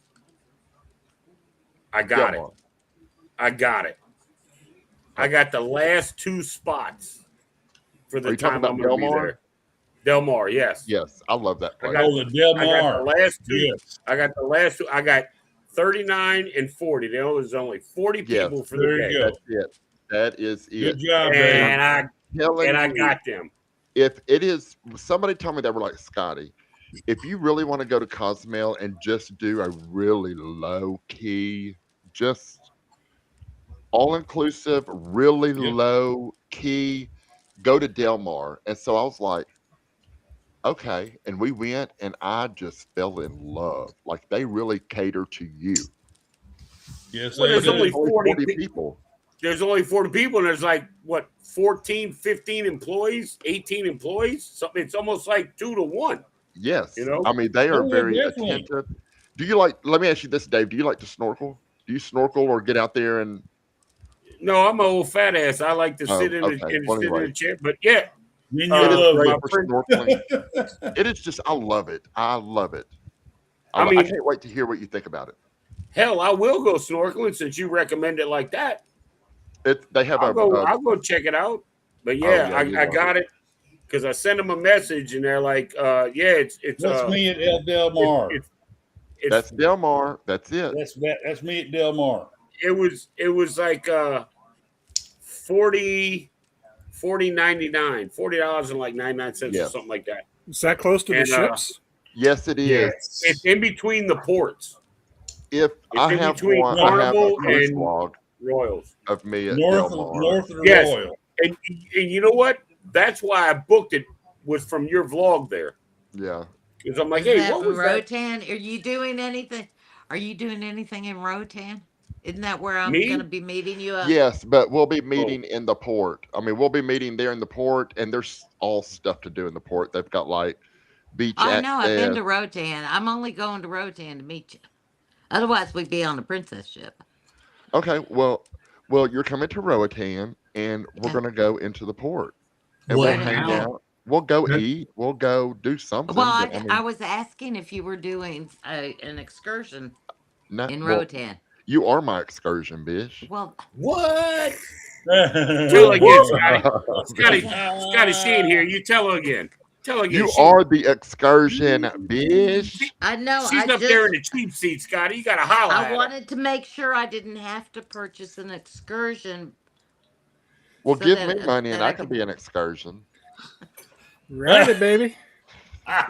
I got it. I got it. I got the last 2 spots for the time I'm going to be there. Del Mar, yes. Yes, I love that place. The Del Mar. I got the last 2. Yes. I got the last 2. I got 39 and 40. There was only 40 people for the day. That's it. That is it. Good job, and Dave. I got them. If it is, somebody told me they were like, Scotty, if you really want to go to Cozumel and just do a really low key, just all inclusive, really low key, go to Del Mar. And so I was like, okay. And we went and I just fell in love. Like they really cater to you. Yes, Well, there's only 40 people. There's only 40 people, and there's like, 14, 15 employees, 18 employees? Something. It's almost like 2 to 1. Yes. You know? I mean, they are very definitely. attentive. Do you let me ask you this, Dave. Do you like to snorkel? Do you snorkel or get out there and? No, I'm an old fat ass. I like to sit in the chair. But yeah. It is great for snorkeling. It is just, I love it. I love it. I can't wait to hear what you think about it. Hell, I will go snorkeling since you recommend it like that. They have I'll go check it out. But yeah, I got it because I sent them a message and they're like, it's That's me at El Del Mar. That's Del Mar. That's it. That's me at Del Mar. It was like 40 $40.99, $40.99 Yes. or something like that. Is that close to the And, ships? Yes, it is. Yes. It's in between the ports. If It's I in have between one, I have a Carnival cruise and vlog Royals. of me at North Del of Mar. the Yes. Royal. And you know what? That's why I booked it, was from your vlog there. Yeah. Because I'm like, Is hey, that what was that? Rotan? Are you doing anything? Are you doing anything in Rotan? Isn't that where I'm Me? going to be meeting you up? Yes, but we'll be Oh. meeting in the port. I mean, we'll be meeting there in the port, and there's all stuff to do in the port. They've got like beach I know. I've been access. to Rotan. I'm only going to Rotan to meet you. Otherwise, we'd be on the princess ship. Okay, well, you're coming to Roatan, and we're Yeah. gonna go into the port, and Well, we'll hang now, out. We'll go that- eat. We'll go do something. Well, But, I was asking if you were doing an excursion not, in well, Rotan. you are my excursion, bitch. Well, What? Tell her again, Scotty. Scotty, she ain't here. You tell her again. Tell her again. You are the excursion, bitch. I know. She's up there in the cheap seat, Scotty. You got to holler at I her. wanted to make sure I didn't have to purchase an excursion. Well, so give that, me money, and that I can be an excursion. Ready, baby.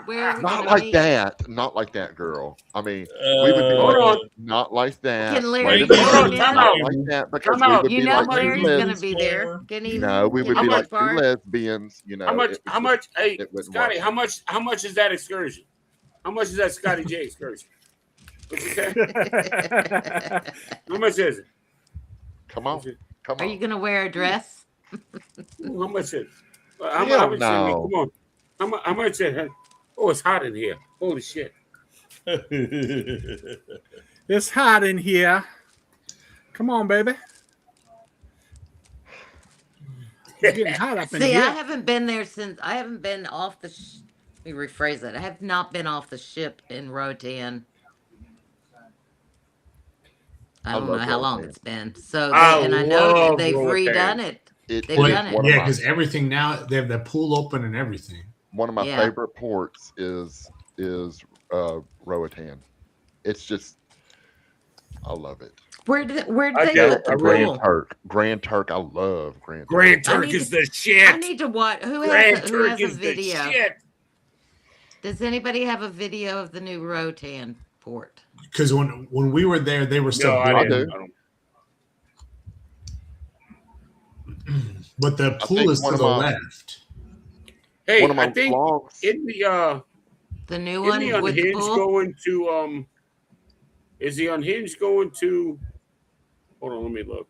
Where are we Not gonna like meet? that. Not like that, girl. I mean, we would be Hold like, on. not like that. Can Larry Wait a get minute. in time Not out. like that, because Time we out. would You be know like two Larry's going to lesbians. be there. Can he? No, we would can be he like two part? lesbians. You know, How much? it How would- much? Hey, it wouldn't Scotty. work. How much is that excursion? How much is that Scotty J excursion? What you say? How much is it? Come on, come Are on. you going to wear a dress? How much is it? How Hell much is it? no. Come on. How much is it? Oh, it's hot in here. Holy shit. It's hot in here. Come on, baby. It's getting hot up in See, here. I haven't been there since. I haven't been off the. Let me rephrase it. I have not been off the ship in Rotan. I don't know love how long Rotan. it's been. So, I and I know that love they've Roatan. redone it. It They've is done it. one of yeah, my because everything now they have the pool open and everything. one of my Yeah. favorite ports is Roatan. It's just, I love it. Where did I they do. put the I Grand pool? Turk. Grand Turk. I love Grand Turk. Grand I Turk need is to- the shit. I need to watch. Who Grand has Turk a is the video? shit. Does anybody have a video of the new Rotan port? Because when we were there, they were still No, I building. didn't. do. I don't. But the I pool think is one to of the my- left. Hey, One of my I think vlogs. in the The new in one the with the unhinged pool? going to is the unhinged going to? Hold on, let me look.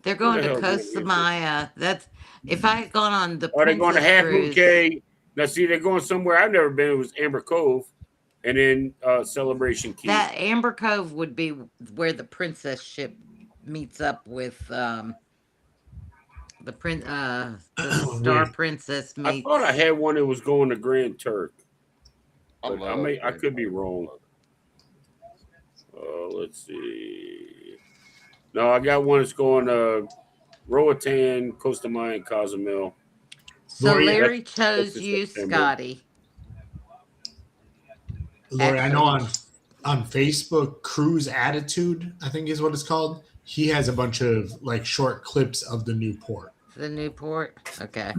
They're Where going the to hell is Costa it? Maya. That's if I had gone on the Are they going to Princess Half Moon Cruise. Cay? Now, see, they're going somewhere I've never been. It was Amber Cove, and then Celebration Key. That Amber Cove would be where the princess ship meets up with the Star Wait. Princess I meets. thought I had one that was going to Grand Turk, I but love I Grand could be Turk. wrong. Let's see. No, I got one that's going to Roatan, Costa Maya, and Cozumel. So Lori, Larry that's chose in you, September. Scotty. Lori, I know on Excellent. Facebook, Cruise Attitude, I think is what it's called. He has a bunch of like short clips of the new port. The new port. Okay.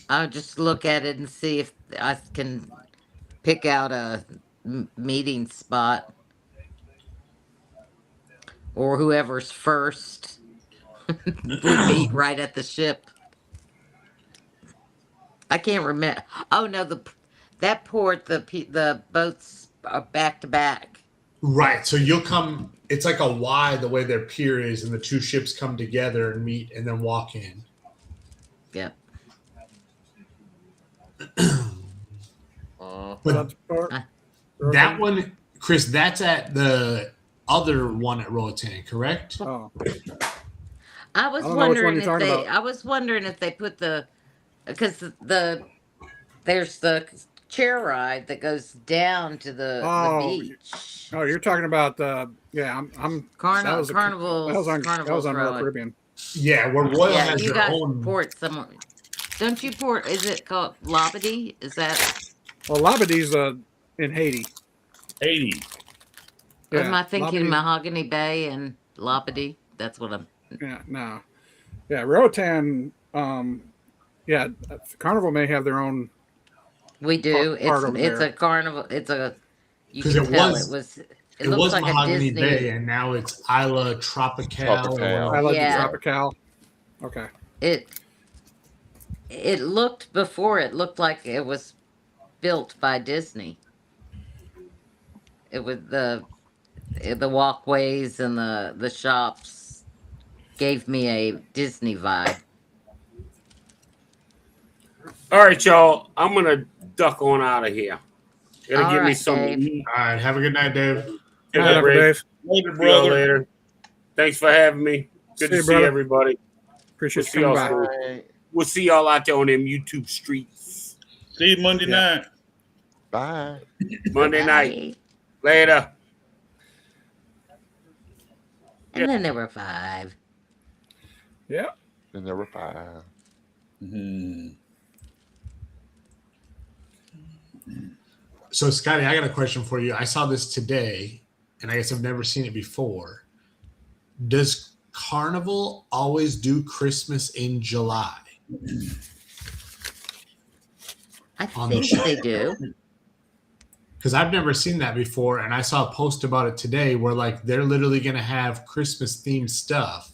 I'll just look at it and see if I can pick out a meeting spot or whoever's first. We meet right at the ship. I can't remember. Oh no, that port, the boats are back to back. Right. So you'll come. It's like a Y the way their pier is, and the two ships come together and meet, and then walk in. Yep. But that one, Chris, that's at the other one at Roatan, correct? Oh. I was I don't know which one wondering you're if talking they. about. I was wondering if they put because there's the chair ride that goes down to the beach. Oh, you're talking about yeah. I'm Carnival. that was on Royal Road. Caribbean. Yeah, where Royal Yeah, has you their guys own. port somewhere. Don't you port? Is it called Labadee? Is that? Well, Labadee's in Haiti. Haiti. Am I thinking Labadee- Mahogany Bay and Labadee? That's what I'm. Yeah, no. Yeah, Roatan. Yeah, Carnival may have their own. We do. Part over It's there. a carnival. It's a. You Because can it tell was it looks like a Mahogany Disney. Bay, and now it's Isla Tropical. Tropical. I like the Yeah. Tropical. Okay. It looked before. It looked like it was built by Disney. It was the walkways and the shops gave me a Disney vibe. All right, y'all. I'm gonna duck on out of here. Gotta All give me right, something to Dave. eat. All right, have a good night, Dave. Good night, Uncle Dave. Later, See y'all brother. later. Thanks for having me. Good See you, to see brother. everybody. Appreciate see you y'all coming by. soon. We'll see y'all out there on them YouTube streets. See you Monday night. Bye. Monday Bye. night. Later. And then there were 5. Yeah. And there were 5. So, Scotty, I got a question for you. I saw this today, and I guess I've never seen it before. Does Carnival always do Christmas in July? I think they do. Because I've never seen that before, and I saw a post about it today where like they're literally going to have Christmas themed stuff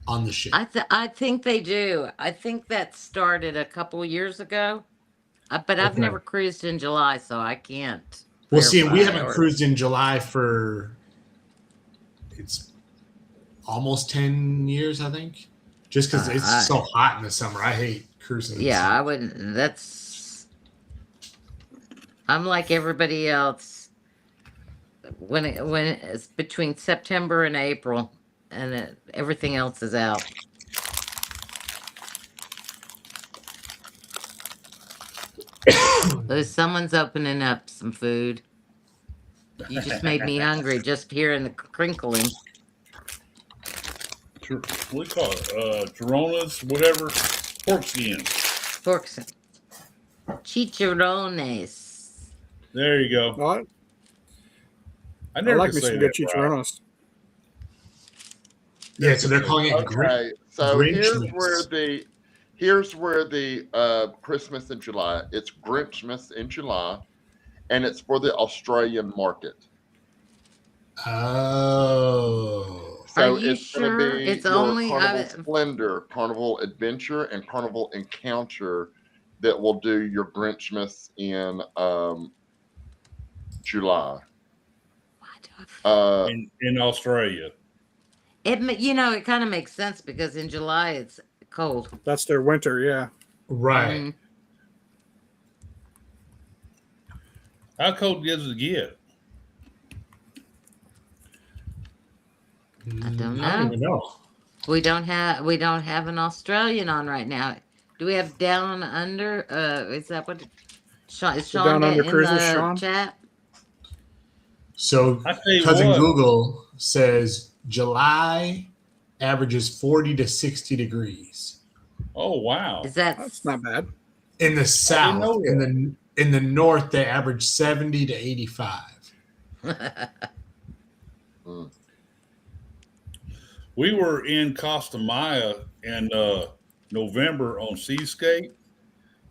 on the ship. I think they do. I think that started a couple years ago, but I've Okay. never cruised in July, so I can't. Well, see, and we verify haven't or- cruised in July for it's almost 10 years, I think. Just because it's so hot in the summer, I hate cruising. in the Yeah, summer. I wouldn't. That's. I'm like everybody else. When it's between September and April, and everything else is out. Someone's opening up some food. You just made me hungry just hearing the crinkling. What do you call it? Coronas, whatever. Pork skins. Porks. Chicharrones. There you go. What? I I never like could me say some that good right. chicharrones. Yeah, so they're calling it Okay, so Grinchmas. here's where the Christmas in July. It's Grinchmas in July, and it's for the Australian market. Oh. So Are you it's going sure to be it's your only- Carnival Splendor, Carnival Adventure, and Carnival Encounter that will do your Grinchmas in July. In Australia. It kind of makes sense because in July it's cold. That's their winter, yeah. Right. Mhm. How cold does it get? I don't know. I don't even know. We don't have an Australian on right now. Do we have down under? Is that what? Is Sean Down Under in cruises, the Sean? chat? So I tell you cousin what. Google says July averages 40 to 60 degrees. Oh wow. Is that? That's not bad. In the know south, that. in the north, they average 70 to 85. We were in Costa Maya in November on Seascape,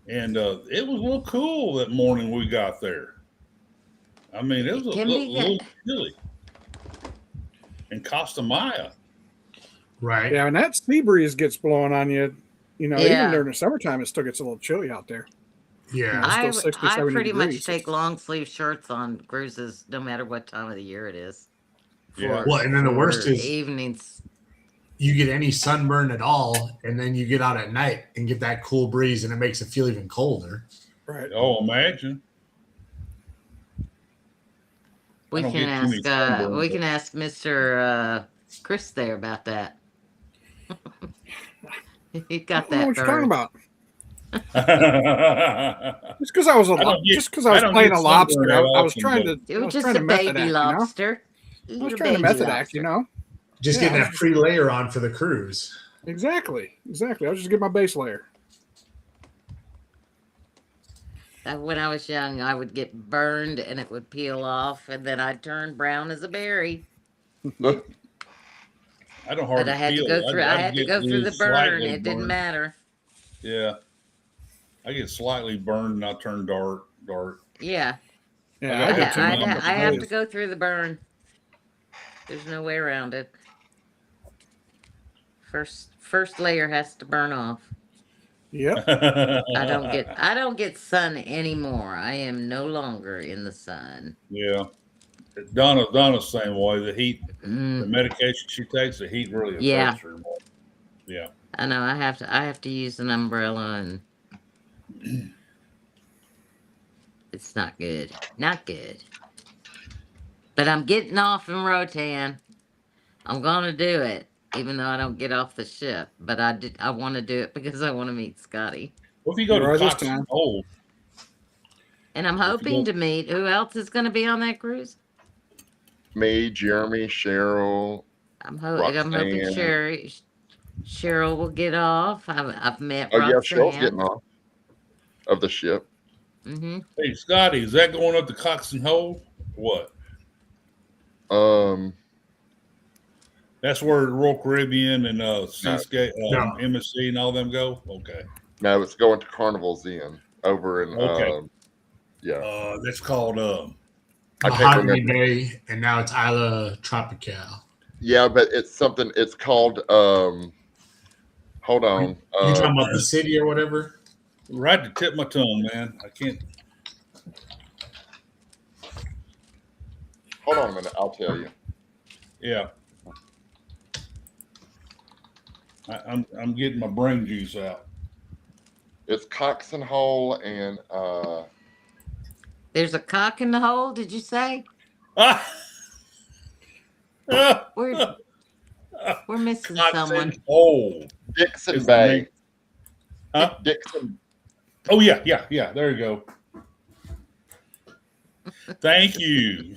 and it was a little cool that morning we got there. I mean, it was a Can be little good. chilly in Costa Maya. Right. Yeah, and that sea breeze gets blowing on you. Even Yeah. during the summertime, it still gets a little chilly out there. Yeah. It's I still 60, I 70 pretty much degrees. take long sleeve shirts on cruises, no matter what time of the year it is. Yeah. Well, and then the worst for is evenings. you get any sunburn at all, and then you get out at night and get that cool breeze, and it makes it feel even colder. Right. Oh, imagine. We don't can get too many ask. sunburns, We but- can ask Mr. Chris there about that. He got I don't know that what you're talking bird. about. Just because I was I don't get- playing a sunburned lobster, that I was often, trying but- to. It I was was just trying a to method baby act, lobster. I was trying to method act, Just Yeah, getting that free layer on for the cruise. Exactly. I was just getting my base layer. When I was young, I would get burned and it would peel off, and then I'd turn brown as a berry. I don't But hardly I had to feel go it. through. I had to get go through the burn. slightly It didn't burned. matter. Yeah, I get slightly burned and I turn dark. Yeah, Yeah, I do too. I have to go through the burn. There's no way around it. First layer has to burn off. Yep. I don't get sun anymore. I am no longer in the sun. Yeah. Donna's same way. The heat, the Mm. medication she takes, the heat really Yeah. affects her more. Yeah. I know. I have to use an umbrella, and it's not good. Not good. But I'm getting off in Rotan. I'm gonna do it, even though I don't get off the ship. But I want to do it because I want to meet Scotty. What if you go You are to this Cox time. and Hold? And I'm hoping to meet who else is going to be on that cruise. Me, Jeremy, Cheryl. I'm hoping Roxanne. Cheryl will get off. I've met Oh yeah, Roxanne. Cheryl's getting off of the ship. Mm-hmm. Hey Scotty, is that going up to Cox and Hold? What? That's where the Royal Caribbean and Seascape, MSC, and all them go. Okay. No, it's going to Carnival's Inn over in. Okay. Yeah. That's called. I can't Mahogany remember. Bay, and now it's Isla Tropical. Yeah, but it's something. It's called. Hold on. You talking about the city or whatever? Right at the tip of my tongue, man. I can't. Hold on a minute. I'll tell you. Yeah. I'm getting my brain juice out. It's Cox and Hole and. There's a cock in the hole. Did you say? We're missing someone. Oh, Dixon Bay. Huh? Dixon. Oh yeah. There you go. Thank you.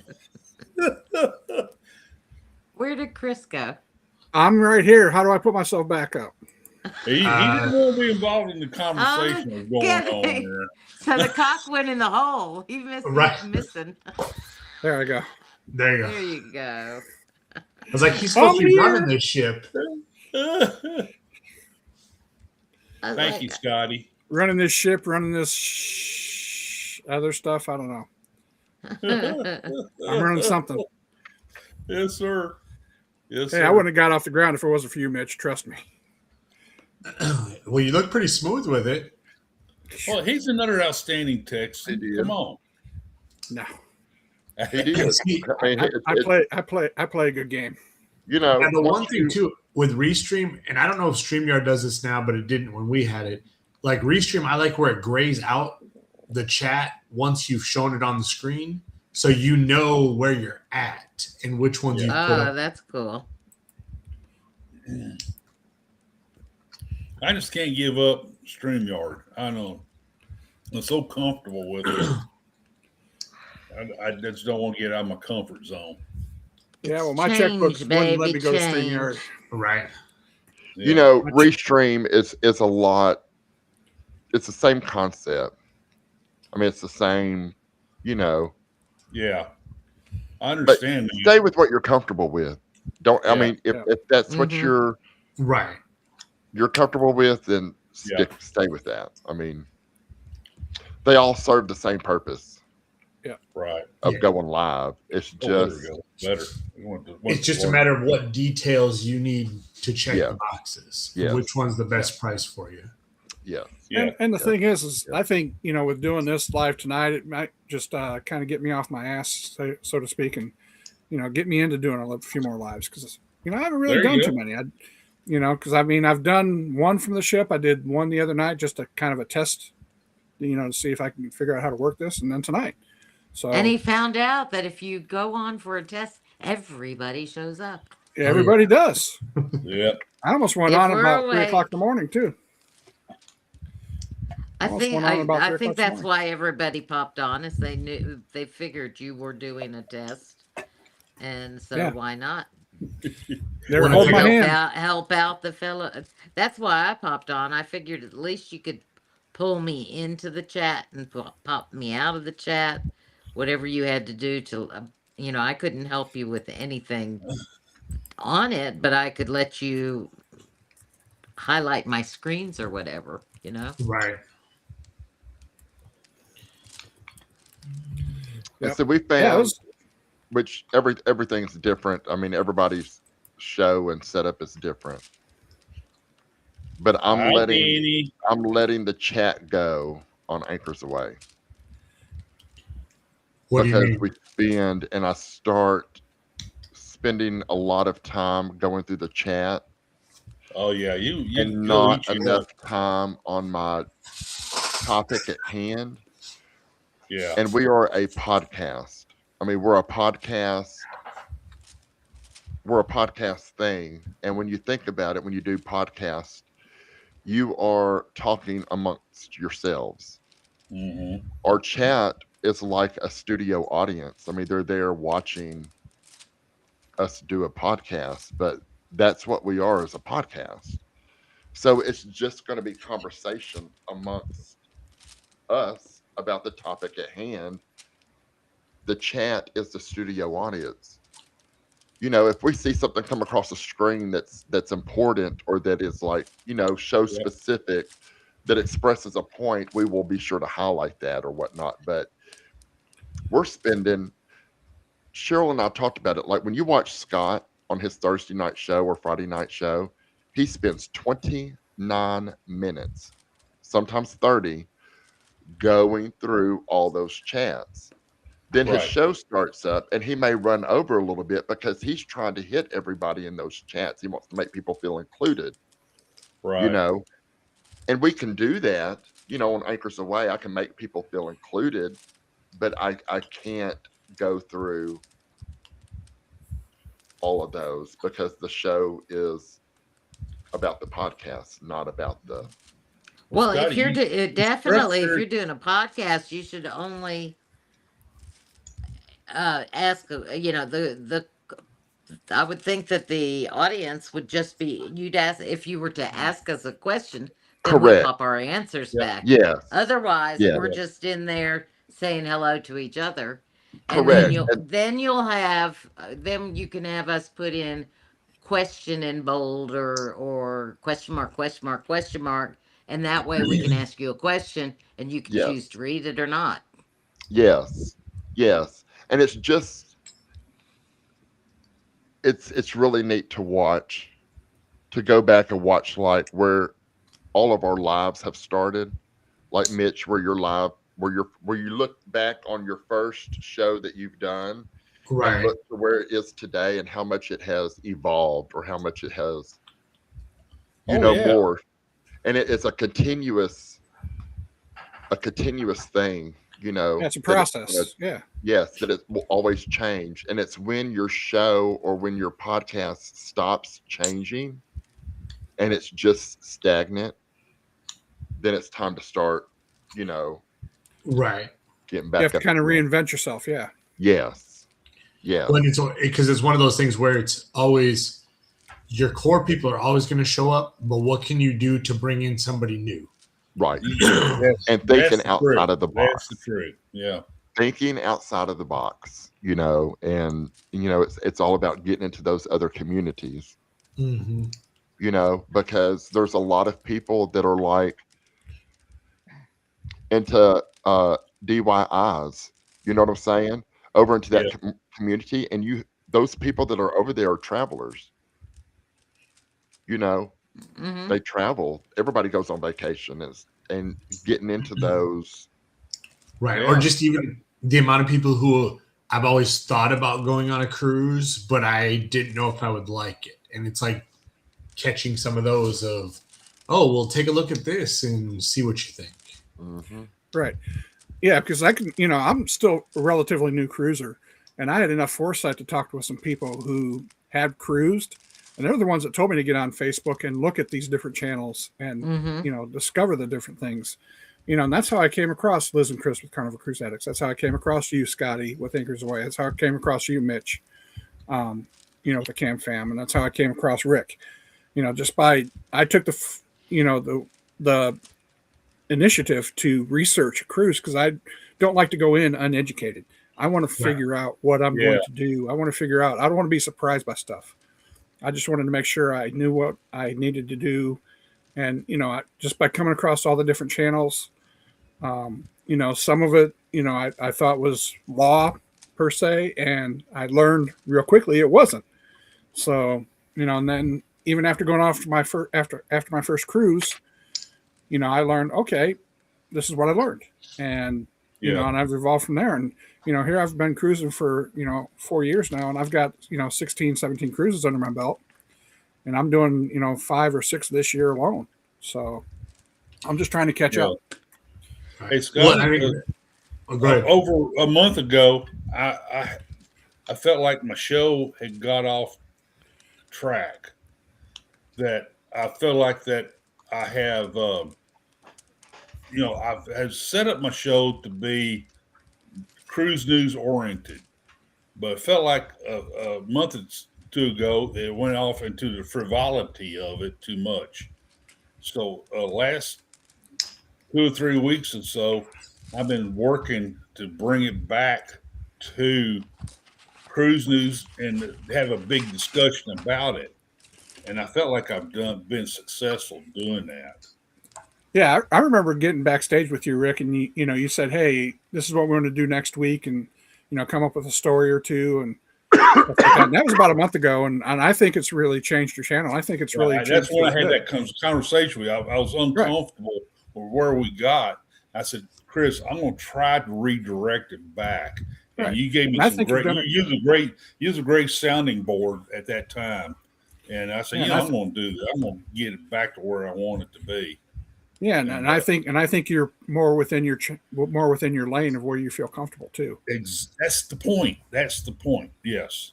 Where did Chris go? I'm right here. How do I put myself back up? He didn't want to be involved in the conversation that was going on there. So the cock went in the hole. He missed. Right. Missing. There I go. There you go. There you go. I was like, he's supposed to be running this ship. Thank you, Scotty. Running this ship, running this other stuff. I don't know. I'm running something. Yes, sir. Yes, Hey, sir. I wouldn't have got off the ground if it wasn't for you, Mitch. Trust me. Well, you look pretty smooth with it. Well, he's another outstanding Texan. Come on. No. He did. I play a good game. You know, and the one thing too with Restream, and I don't know if StreamYard does this now, but it didn't when we had it. Like Restream, I like where it grays out the chat once you've shown it on the screen, so you know where you're at and which ones you put up. Oh, that's cool. I just can't give up StreamYard. I know. I'm so comfortable with it. I just don't want to get out of my comfort zone. Yeah, well, my checkbooks wouldn't let me go to change. StreamYard. Right. You know, Restream is a lot. It's the same concept. I mean, it's the same. You know. Yeah, I understand. But stay with what you're comfortable with. Don't. I mean, if that's what you're right, you're comfortable with, then stay with that. I mean, they all serve the same purpose. Yeah. Right. Of going live. It's just better. It's just a matter of what details you need to check the boxes. Yeah. Which one's the best price for you? Yeah. And the thing is I think, with doing this live tonight, it might just kind of get me off my ass, so to speak, and, get me into doing a few more lives because, I haven't really done too many. Because I've done one from the ship. I did one the other night, just a kind of a test, to see if I can figure out how to work this. And then tonight. So, And he found out that if you go on for a test, everybody shows up. Yeah, everybody does. Yeah. I almost went on about 3 o'clock in the morning too. I think that's why everybody popped on, is they figured you were doing a test, and so why not? They were holding my hand. Help out the fellow. That's why I popped on. I figured at least you could pull me into the chat and pop me out of the chat. Whatever you had to do to, I couldn't help you with anything on it, but I could let you highlight my screens or whatever, you know? Right. And Yep. so we Yeah, it found, was, which everything's different. I mean, everybody's show and setup is different. But Hi, Danny. I'm letting the chat go on Anchors Away. What do you Because mean? we spend, and I start spending a lot of time going through the chat Oh yeah, you and go not eat your enough time on my topic at hand. yeah. And we are a podcast. I mean, we're a podcast thing. And when you think about it, when you do podcasts, you are talking amongst yourselves. Mm-hmm. Our chat is like a studio audience. I mean, they're there watching us do a podcast, but that's what we are as a podcast. So it's just going to be conversation amongst us about the topic at hand. The chat is the studio audience. You know, if we see something come across the screen that's important or that is like, you know, show Yep. specific that expresses a point, we will be sure to highlight that or whatnot. But we're spending Cheryl and I talked about it. Like when you watch Scott on his Thursday night show or Friday night show, he spends 29 minutes, sometimes 30, going through all those chats. Then his Right. show starts up and he may run over a little bit because he's trying to hit everybody in those chats. He wants to make people feel included, you Right. know, and we can do that, you know, on Anchors Away. I can make people feel included, but I can't go through all of those because the show is about the podcast, not about the. Well, if Scotty, you're you definitely, if structured. you're doing a podcast, you should only ask, you know, I would think that the audience would just be, you'd ask, if you were to ask us a question, then we'll Correct. pop our answers Yep. back. Yes. Otherwise, Yes. we're just in there saying hello to each other. And Correct. then you'll have, then you can have us put in question in bold or question mark, question mark, question mark. And that way we can ask you a question and you can choose Yes. to read it or not. Yes. Yes. And it's just it's really neat to watch, to go back and watch like where all of our lives have started. Like Mitch, where where you look back on your first show that you've done and Right. look to where it is today and how much it has evolved or how much it has, you Oh know, yeah. more. And it's a continuous thing, you know. that's a that it- process. Yeah. yes, that it will always change. And it's when your show or when your podcast stops changing and it's just stagnant, then it's time to start, you know, Right. getting You back have to up. kind of again. reinvent yourself. Yeah. Yes. Yes. When it's because it's one of those things where it's always your core people are always going to show up, but what can you do to bring in somebody new? Right. Yes, And thinking that's the outside truth. of the That's box. the truth. Yeah. Thinking outside of the box, you know, and you know, it's all about getting into those other communities, Mm-hmm. you know, because there's a lot of people that are like into DIYs, you know what I'm saying? Over into that Yeah. community, and those people that are over there are travelers, you know, Mm-hmm. they travel. Everybody goes on vacation and getting into those. Right. Yeah. Or just even the amount of people who I've always thought about going on a cruise, but I didn't know if I would like it. And it's like catching some of those of, oh, well, take a look at this and see what you think. Mm-hmm. Right. Yeah, because I can, you know, I'm still a relatively new cruiser, and I had enough foresight to talk with some people who had cruised, and they're the ones that told me to get on Facebook and look at these different channels and, Mm-hmm. you know, discover the different things. You know, and that's how I came across Liz and Chris with Carnival Cruise Addicts. That's how I came across you, Scotty, with Anchors Away. That's how I came across you, Mitch, you know, with the Cam Fam, and that's how I came across Rick. You know, I took the initiative to research a cruise because I don't like to go in uneducated. I want to figure out what I'm Yeah. going to do. I want to figure out. I don't want to be surprised by stuff. I just wanted to make sure I knew what I needed to do. And, just by coming across all the different channels, some of it, I thought was law per se, and I learned real quickly it wasn't. So, and then even after going off my after my first cruise, I learned, okay, this is what I learned. And, and I've evolved from there. And, here I've been cruising for, 4 years now, and I've got, 16, 17 cruises under my belt, and I'm doing, 5 or 6 this year alone. So I'm just trying to catch up. Hey, Scott, over a month ago, I felt like my show had got off track. That I feel like that I have, I've set up my show to be cruise news oriented, but it felt like a month or two ago it went off into the frivolity of it too much. So last 2 or 3 weeks or so, I've been working to bring it back to cruise news and have a big discussion about it. And I felt like I've been successful doing that. Yeah, I remember getting backstage with you, Rick, and you said, "Hey, this is what we're going to do next week," and come up with a story or two, and stuff like that. And that was about a month ago, and I think it's really changed your channel. I think it's really changed. That's when I had that conversation with you. I was uncomfortable with where we got. I said, "Chris, I'm going to try to redirect it back." And you gave me some great. You used a great sounding board at that time, and I said, I'm going to do that. I'm going to get it back to where I want it to be. Yeah, and I think you're more within your lane of where you feel comfortable too. That's the point. That's the point. Yes.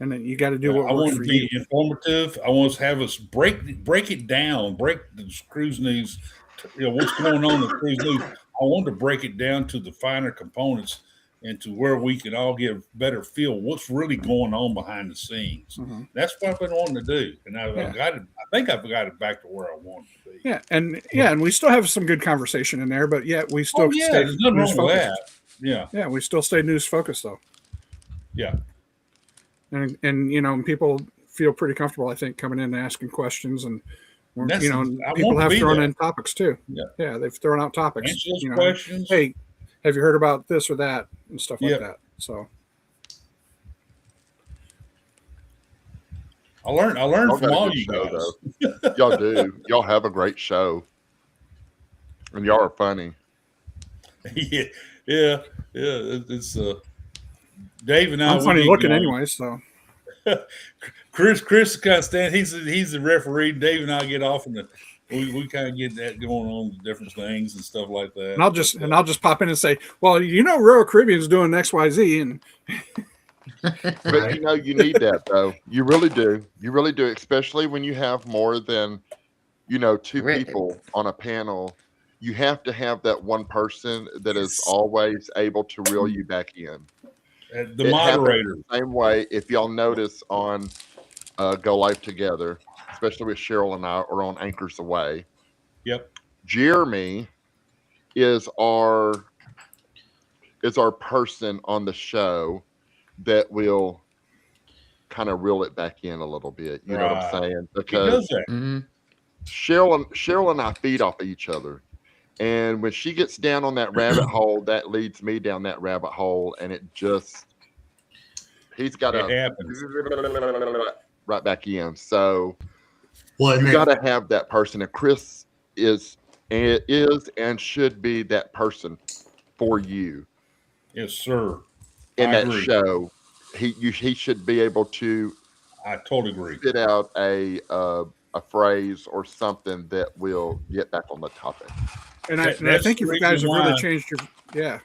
And then you got to do what I works want for to be you. informative. I want to have us break it down, break the cruise news. What's going on in the cruise news. I want to break it down to the finer components and to where we can all get a better feel what's really going on behind the scenes. Mm-hmm. That's what I've been wanting to do, and I think I've got it back to where I want it to be. Yeah, and we still have some good conversation in there, but yet we still stay there's nothing news wrong with focused. that. Yeah, we still stay news focused though. Yeah, and people feel pretty comfortable, I think, coming in and asking questions, and I people want to have be thrown there. in topics too. Yeah, they've thrown out topics. Answer those questions. Hey, have you heard about this or that and stuff like that? So I learned from all you guys. Though. Y'all do. Y'all have a great show, and y'all are funny. Yeah. It's Dave and I. I'm funny looking anyway, so. Chris kind of stand. He's the referee. Dave and I get off, and we kind of get that going on, different things and stuff like that. And I'll just pop in and say, well, Royal Caribbean's doing XYZ, and. But you need that though. You really do. You really do, especially when you have more than 2 people on a panel. You have to have that one person that is always able to reel you back in. The moderator. The same way, if y'all notice on Go Live Together, especially with Cheryl and I, are on Anchors Away. Yep. Jeremy is our person on the show that will kind of reel it back in a little bit. You know what I'm saying? Because Cheryl and I feed off of each other. And when she gets down on that rabbit hole, that leads me down that rabbit hole, and he's got to right back in. So you got to have that person, and Chris is and should be that person for you. Yes, sir. In that show, he should be able to. I totally agree. Spit out a phrase or something that will get back on the topic. And I think you guys have really changed your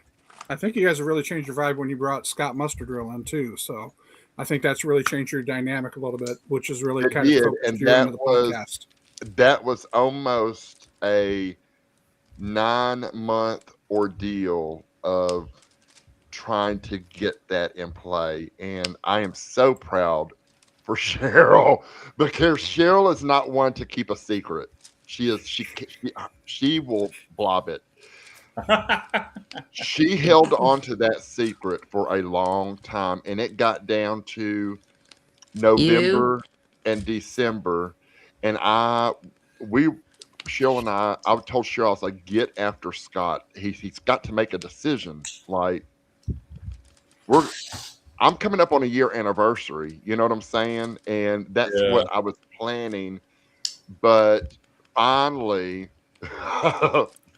I think you guys have really changed your vibe when you brought Scott Mustardrill in too. So I think that's really changed your dynamic a little bit, which is really kind of focused you into the podcast. That was almost a 9-month ordeal of trying to get that in play, and I am so proud for Cheryl, because Cheryl is not one to keep a secret. She will blob it. She held on to that secret for a long time, and it got down to November, and December, and Cheryl and I told Cheryl, I was like, get after Scott. He's got to make a decision. Like I'm coming up on a year anniversary. You know what I'm saying? And that's Yeah. what I was planning. But finally,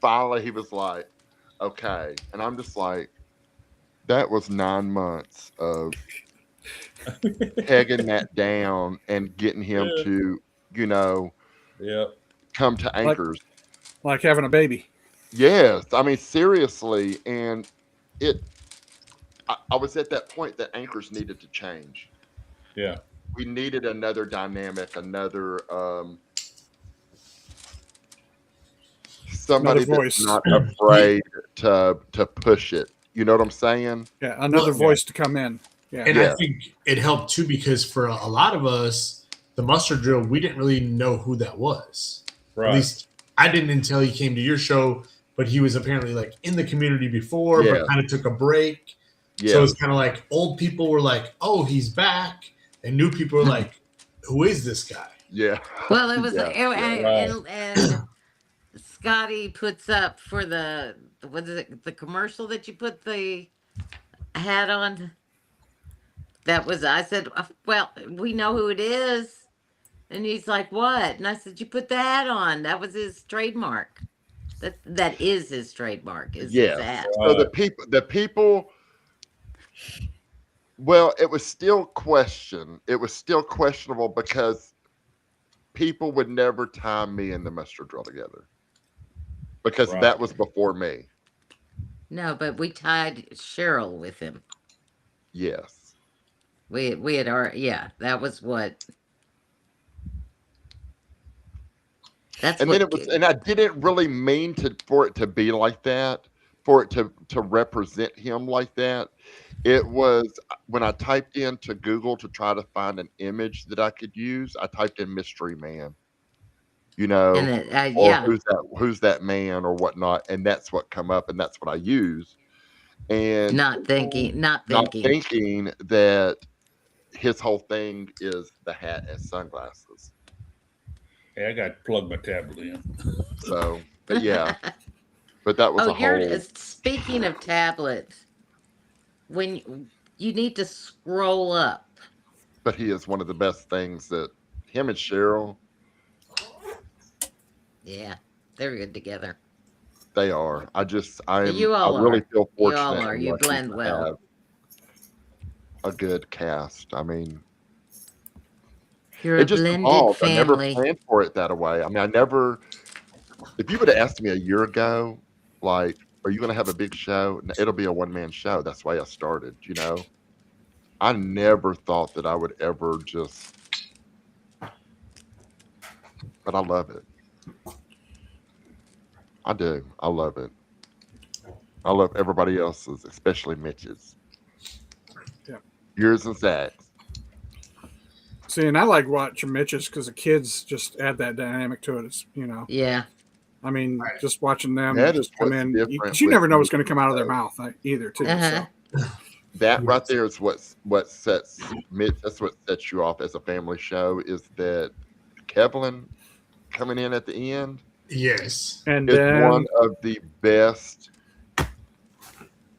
finally, he was like, okay. And I'm just like, that was 9 months of pegging that down and getting him Yeah. to, Yeah. come to anchors. Like having a baby. Yes. I mean, seriously. And I was at that point that anchors needed to change. Yeah. We needed another dynamic, another somebody Another that's voice. not afraid to push it. You know what I'm saying? Yeah, another voice to come in. Yeah. And I think it helped too because for a lot of us, the mustard drill, we didn't really know who that was. Right. At least I didn't until he came to your show, but he was apparently like in the community before, but kind of took a break. Yeah. So it's kind of like old people were like, "Oh, he's back," and new people were like, "Who is this guy?" Yeah. Well, it was, and Scotty puts up for the what is it? The commercial that you put the hat on. That was, I said, well, we know who it is, and he's like, what? And I said, you put the hat on. That was his trademark. That is his trademark. Is his hat. So the people. Well, it was still questionable because people would never tie me and the mustard drill together because that was before me. No, but we tied Cheryl with him. Yes. We had that was what. That's and what, then it was, and I didn't really mean for it to be like that, for it to represent him like that. It was when I typed into Google to try to find an image that I could use. I typed in mystery man, or who's that man or whatnot, and that's what come up, and that's what I use. And not thinking that his whole thing is the hat and sunglasses. Hey, I got to plug my tablet in. So, but yeah, but that was a whole. Speaking of tablets, when you need to scroll up. But he is one of the best things that him and Cheryl. Yeah, they're good together. They are. I really feel fortunate. You all are. You blend well. A good cast. I mean, you're a blended family. I never planned for it that way. I mean, if you would have asked me a year ago, like, are you going to have a big show? It'll be a one-man show. That's why I started, I never thought that I would ever but I love it. I do. I love it. I love everybody else's, especially Mitch's. Yeah. Yours and Zach's. See, and I like watching Mitch's because the kids just add that dynamic to it. Yeah. I mean, just watching them just come in. You never know what's going to come out of their mouth either, too. Uh-huh. So. That right there is what sets Mitch. That's what sets you off as a family show. Is that Kevlin coming in at the end? Yes, and is one of the best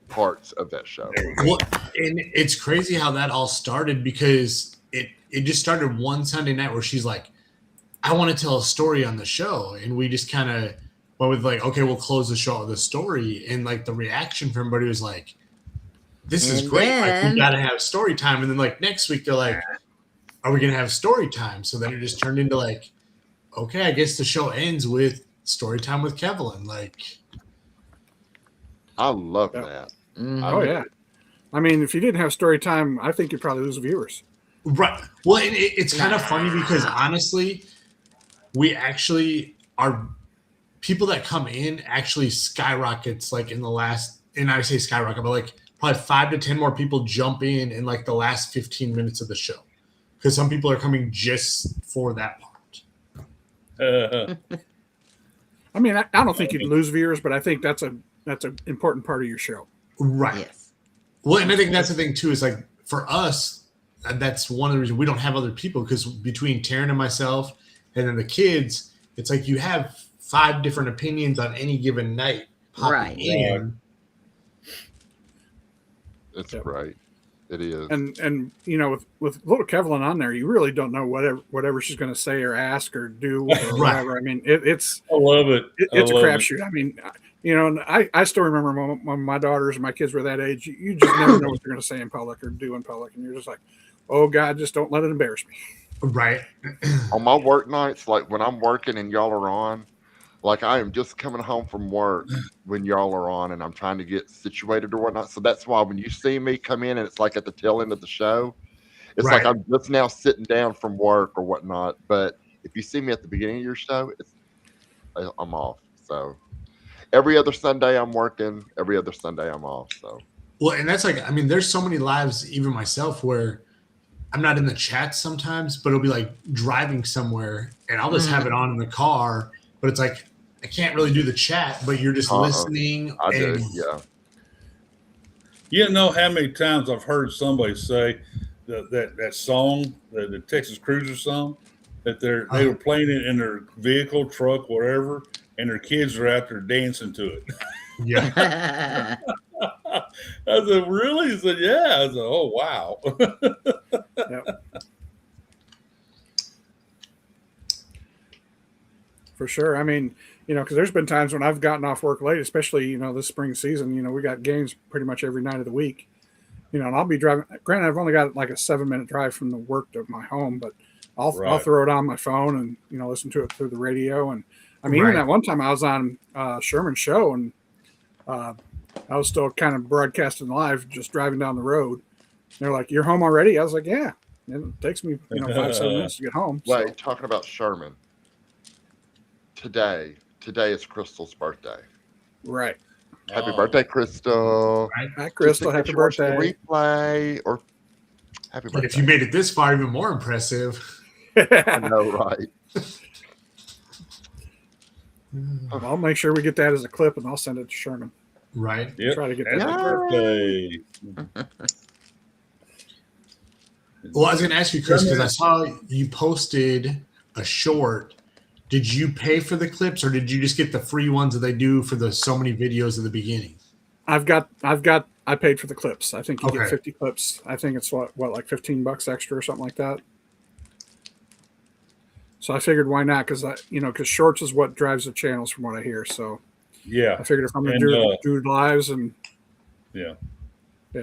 parts of that show. Well, and it's crazy how that all started because it just started one Sunday night where she's like, I want to tell a story on the show. And we just kind of went with like, okay, we'll close the show with a story. And like the reaction from everybody was like, this is great. Like, we got to have story time. And then like next week, they're like, are we going to have story time? So then it just turned into like, okay, I guess the show ends with story time with Kevlin. Like, I love that. Mm-hmm. Oh yeah. I mean, if you didn't have story time, I think you'd probably lose viewers. Right. Well, it's kind of funny because honestly, we actually are people that come in actually skyrockets like in the last, and I say skyrocket, but like probably 5 to 10 more people jump in like the last 15 minutes of the show because some people are coming just for that part. I mean, I don't think you'd lose viewers, but I think that's an important part of your show. Right. Yes. Well, and I think that's the thing too, is like for us, that's one of the reasons we don't have other people, because between Taryn and myself and then the kids, it's like you have 5 different opinions on any given night popping Right. in. It's great. It is. And you know, with little Kevlin on there, you really don't know whatever she's going to say or ask or do or Right. whatever. I mean, it's I love it. it's a love it. crapshoot. I mean, you know, and I still remember when my daughters and my kids were that age. You just never know what they're going to say in public or do in public, and you're just like, oh God, just don't let it embarrass me. Right. On my work nights, like when I'm working and y'all are on, like I am just coming home from work when y'all are on and I'm trying to get situated or whatnot. So that's why when you see me come in and it's like at the tail end of the show, it's like Right. I'm just now sitting down from work or whatnot. But if you see me at the beginning of your show, I'm off. So every other Sunday I'm working, every other Sunday I'm off. So Well, and that's like, I mean, there's so many lives, even myself, where I'm not in the chat sometimes, but it'll be like driving somewhere and I'll just have it on in the car, but it's like, I can't really do the chat, but you're just listening. I do, and yeah. You know how many times I've heard somebody say that song, the Texas Cruiser song, that they were playing it in their vehicle, truck, whatever, and their kids are out there dancing to it. Yeah. I said, really? He said, yeah. I said, oh, wow. Yep. For sure. I mean, you know, because there's been times when I've gotten off work late, especially, you know, this spring season. You know, we got games pretty much every night of the week. You know, and I'll be driving. Granted, I've only got like a 7-minute drive from the work to my home, but I'll throw it on my phone and, you know, listen to it through the radio. And I mean, even at one time I was on Sherman's show and I was still kind of broadcasting live, just driving down the road. They're like, "You're home already?" I was like, "Yeah." And it takes me, you know, 5-7 minutes to get home. Wait, So. talking about Sherman. Today is Crystal's birthday. Right. Happy birthday, Crystal. Hi, Crystal. Happy birthday. Replay or happy birthday. But if you made it this far, even more impressive. I know, right? I'll make sure we get that as a clip and I'll send it to Sherman. Right. Yep. Try to get Happy that. birthday. Well, I was going to ask you, Chris, because I saw you posted a short. Did you pay for the clips or did you just get the free ones that they do for the so many videos at the beginning? I paid for the clips. I think you get 50 clips. I think it's what like $15 extra or something like that. So I figured why not? Because because shorts is what drives the channels from what I hear. So yeah, I figured if I'm going to do lives and yeah,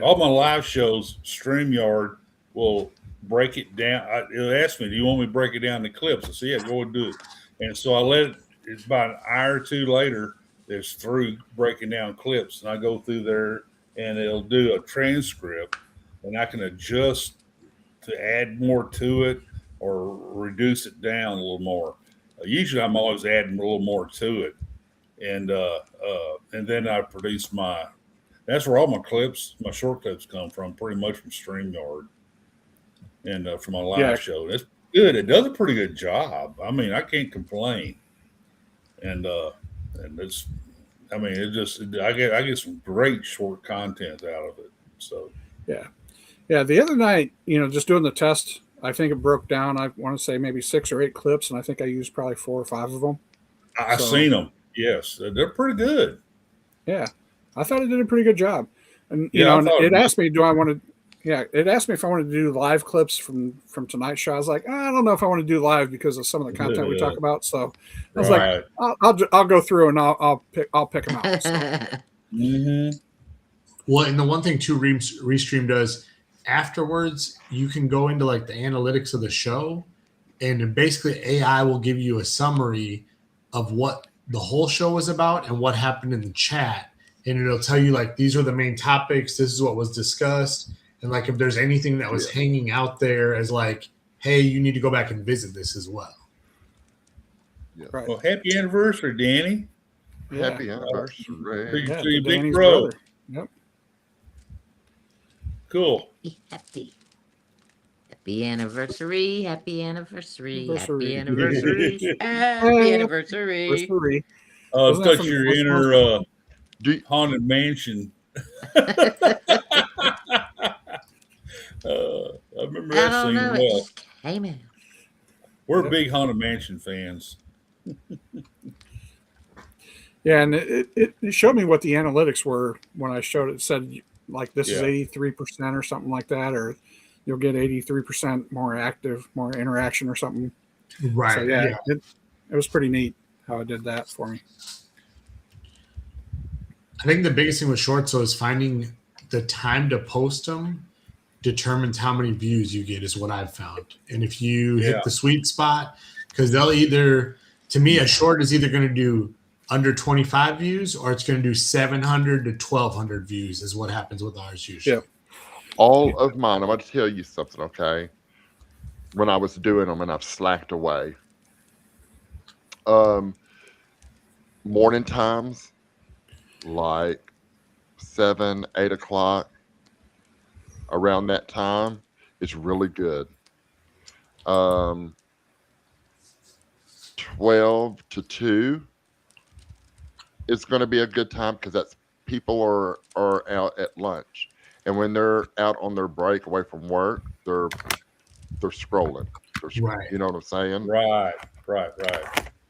all my live shows, StreamYard will break it down. It'll ask me, "Do you want me to break it down in clips?" I say, "Yeah, go and do it." And so I let it. It's about an hour or two later. It's through breaking down clips, and I go through there, and it'll do a transcript, and I can adjust to add more to it or reduce it down a little more. Usually, I'm always adding a little more to it, and then I produce my. That's where all my clips, my short clips, come from, pretty much from StreamYard, and from my live show. It's good. It does a pretty good job. I mean, I can't complain, and it's. I mean, I get some great short content out of it. So yeah. The other night, just doing the test, I think it broke down. I want to say maybe 6 or 8 clips, and I think I used probably 4 or 5 of them. I've seen them. Yes, they're pretty good. Yeah, I thought it did a pretty good job. And it asked me, it asked me if I wanted to do live clips from tonight's show. I was like, I don't know if I want to do live because of some of the content we talk about. So I was like, I'll go through and I'll pick them out. So. Mm-hmm. Well, and the one thing too, Restream does afterwards, you can go into like the analytics of the show, and basically AI will give you a summary of what the whole show was about and what happened in the chat, and it'll tell you like these are the main topics. This is what was discussed. And like, if there's anything that was hanging out there as like, hey, you need to go back and visit this as well. Yeah. Right. Well, happy anniversary, Danny. Yeah. Happy anniversary. Big bro. Yep. Cool. Happy anniversary. Happy anniversary. Anniversary. Happy anniversary. Happy anniversary. It's because you're in her haunted mansion. I remember I that don't scene know. It well. just came in. We're big Haunted Mansion fans. Yeah, and it showed me what the analytics were when I showed it. It said like this is Yeah. 83% or something like that, or you'll get 83% more active, more interaction or something. Right. So yeah, it was pretty neat how it did that for me. I think the biggest thing with shorts though is finding the time to post them determines how many views you get, is what I've found. And if you hit the sweet spot, because they'll either, to me, a short is either going to do under 25 views or it's going to do 700 to 1200 views is what happens with ours usually. Yeah. All of mine, I'm going to tell you something, okay? When I was doing them and I've slacked away. Morning times, like 7, 8 o'clock, around that time, it's really good. 12 to 2 is going to be a good time because that's people are out at lunch, and when they're out on their break away from work, they're scrolling. Right. You know what I'm saying? Right.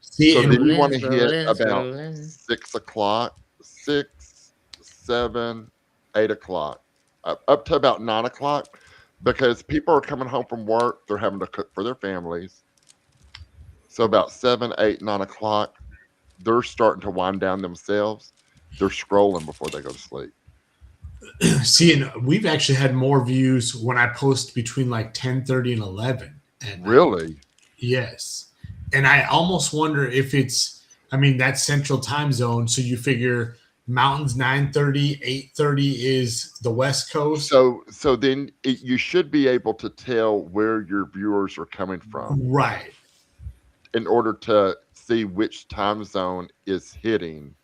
See, So and then you want to hit scrolling, about scrolling. 6 o'clock, 6, 7, 8 o'clock, up to about 9 o'clock, because people are coming home from work. They're having to cook for their families. So about 7, 8, 9 o'clock, they're starting to wind down themselves. They're scrolling before they go to sleep. see, and we've actually had more views when I post between like 10:30 and 11. And Really? yes. And I almost wonder if it's, I mean, that's central time zone. So you figure mountains 9:30, 8:30 is the West Coast. So then you should be able to tell where your viewers are coming from. Right. In order to see which time zone is hitting.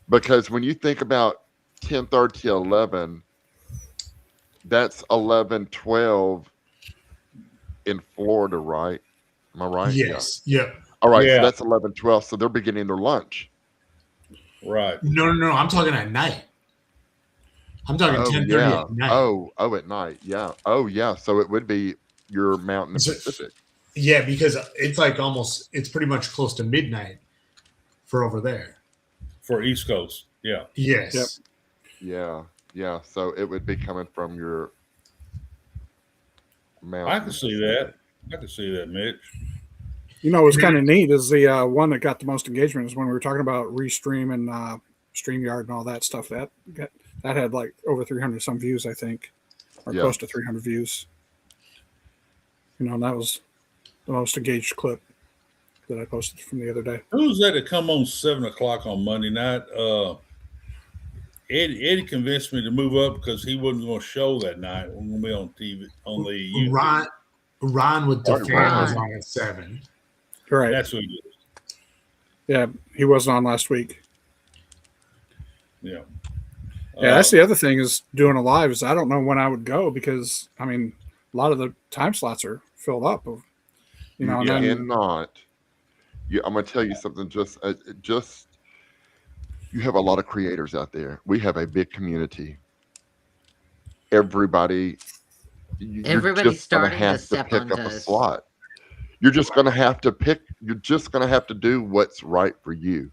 Because when you think about 10:30 to 11, that's 11, 12 in Florida, right? Am I right? Yes. Yeah. All right. Yeah. So that's 11, 12. So they're beginning their lunch. Right. No. I'm talking at night. I'm talking 10:30 yeah. at night. Oh, at night. Yeah. Oh, yeah. So it would be your Mountain and So- Pacific. Yeah, because it's like it's pretty much close to midnight for over there. For East Coast. Yeah. Yes. Yeah. Yeah. So it would be coming from your Mountain. I can see that. Mitch. You know, what's kind of neat is the one that got the most engagement is when we were talking about Restream and StreamYard and all that stuff. That had like over 300 some views, I think, or close to 300 views. You know, and that was the most engaged clip that I posted from the other day. Who was that come on 7 o'clock on Monday night? Eddie convinced me to move up because he wasn't going to show that night. We're going to be on TV on the YouTube. Ron with the Ron. fan was on at 7. Right. That's what it is. Yeah, he wasn't on last week. Yeah. Yeah, that's the other thing is doing a live is I don't know when I would go because I mean a lot of the time slots are filled up. You know, You and then, cannot. I'm going to tell you something. Just you have a lot of creators out there. We have a big community. Everybody's starting to step pick on up a toes. slot. You're just going to have to pick. You're just going to have to do what's right for you.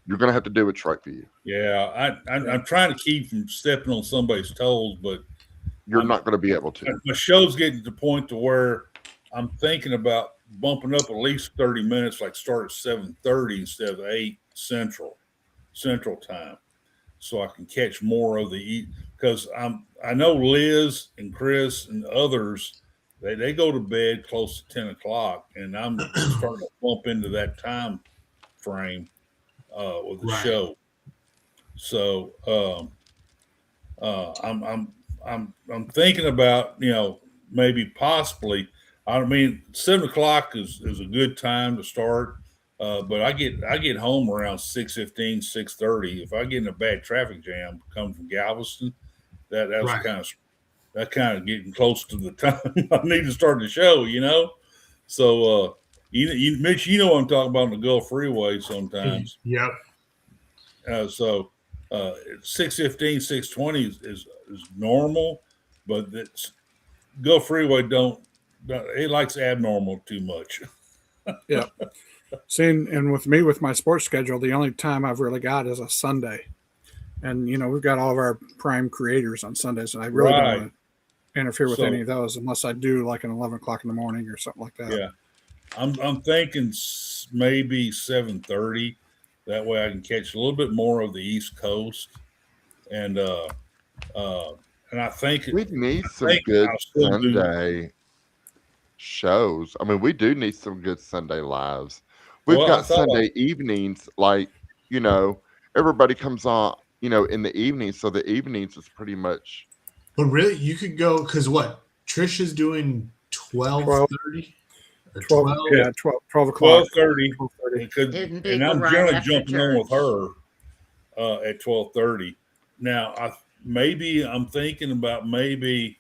You're going to have to do what's right for you. Yeah, I'm trying to keep from stepping on somebody's toes, but You're not going to be able to. my show's getting to the point to where I'm thinking about bumping up at least 30 minutes, like start at 7:30 instead of 8 Central Time, so I can catch more of the because I know Liz and Chris and others they go to bed close to 10 o'clock, and I'm starting to bump into that time frame with the show. So I'm thinking about maybe possibly. I mean, 7 o'clock is a good time to start, but I get home around 6:15, 6:30. If I get in a bad traffic jam coming from Galveston, that was kind of getting close to the time I need to start the show. So Mitch, you know what I'm talking about on the Gulf Freeway sometimes. Yep. So 6:15, 6:20 is normal, but Gulf Freeway don't it likes abnormal too much. Yeah. Seeing and with me with my sports schedule, the only time I've really got is a Sunday. And we've got all of our prime creators on Sundays, and I really don't Right. want to interfere with So- any of those unless I do like an 11 o'clock in the morning or something like that. Yeah, I'm thinking maybe 7:30. That way I can catch a little bit more of the East Coast, and I think We need some think good I'll still do- Sunday shows. I mean, we do need some good Sunday lives. We've Well, I got thought Sunday evenings, like, everybody comes on, in the evenings. So the evenings is pretty much, But really, you could go because what Trish is doing 12:30 or 12, 12. yeah, 12 o'clock. 12:30. 12:30. Hitting And people I'm right generally after jumping on with church. her at 12:30. Now, I'm thinking about maybe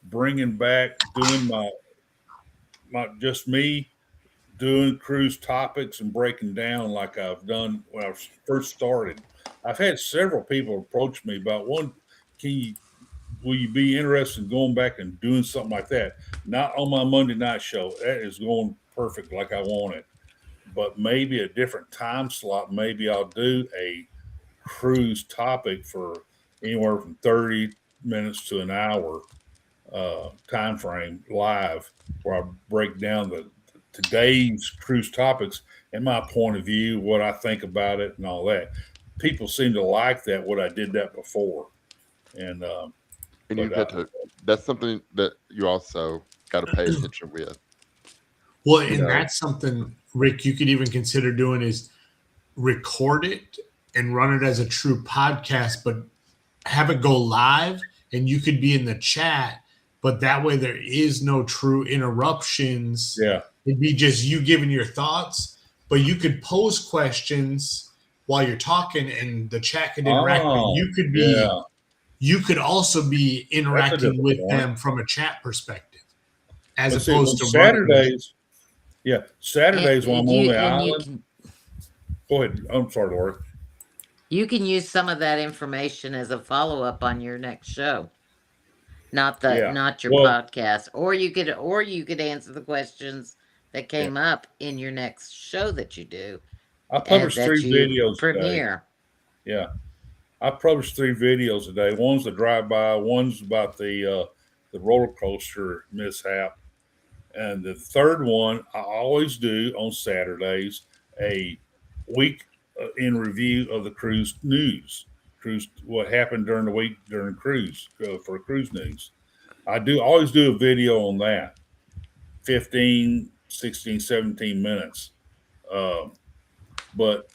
bringing back doing my just me doing cruise topics and breaking down like I've done when I first started. I've had several people approach me about will you be interested in going back and doing something like that? Not on my Monday night show. That is going perfect like I want it. But maybe a different time slot. Maybe I'll do a cruise topic for anywhere from 30 minutes to an hour time frame live, where I break down today's cruise topics and my point of view, what I think about it, and all that. People seem to like that. What I did that before, and you get to. That's something that you also got to pay attention with. Well, and that's something, Rick, you could even consider doing is record it and run it as a true podcast, but have it go live, and you could be in the chat. But that way, there is no true interruptions. Yeah. It'd be just you giving your thoughts, but you could pose questions while you're talking, and the chat could interact. You could also be interacting with them from a chat perspective, as opposed to Saturdays. Yeah, Saturdays when I'm on the and island. Go ahead. I'm sorry, Lori. You can use some of that information as a follow-up on your next show. Not your podcast. Or you could answer the questions that came up in your next show that you do. I published 3 videos premiere. Today. Yeah. I published 3 videos a day. One's a drive-by, one's about the roller coaster mishap. And the third one I always do on Saturdays, a week in review of the cruise news. What happened during the week during cruise for cruise news. I always do a video on that, 15, 16, 17 minutes. But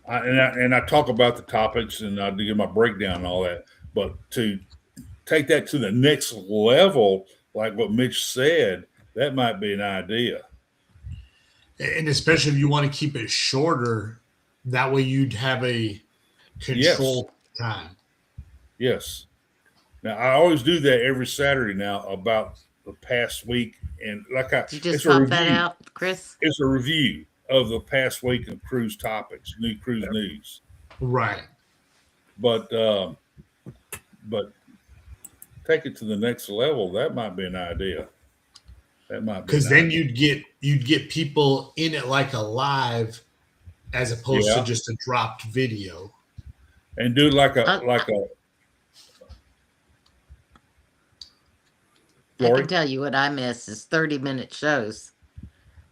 I talk about the topics, and I do give my breakdown and all that. But to take that to the next level, like what Mitch said, that might be an idea. And especially if you want to keep it shorter, that way you'd have a control time. Yes. Now I always do that every Saturday now about the past week, and Did you just pop that out, Chris? It's a review of the past week of cruise topics, new cruise news. Right. But take it to the next level. That might be an idea. That might be because then you'd get people in it like a live, as opposed to just a dropped video, and do like a. I can tell you what I miss is 30-minute shows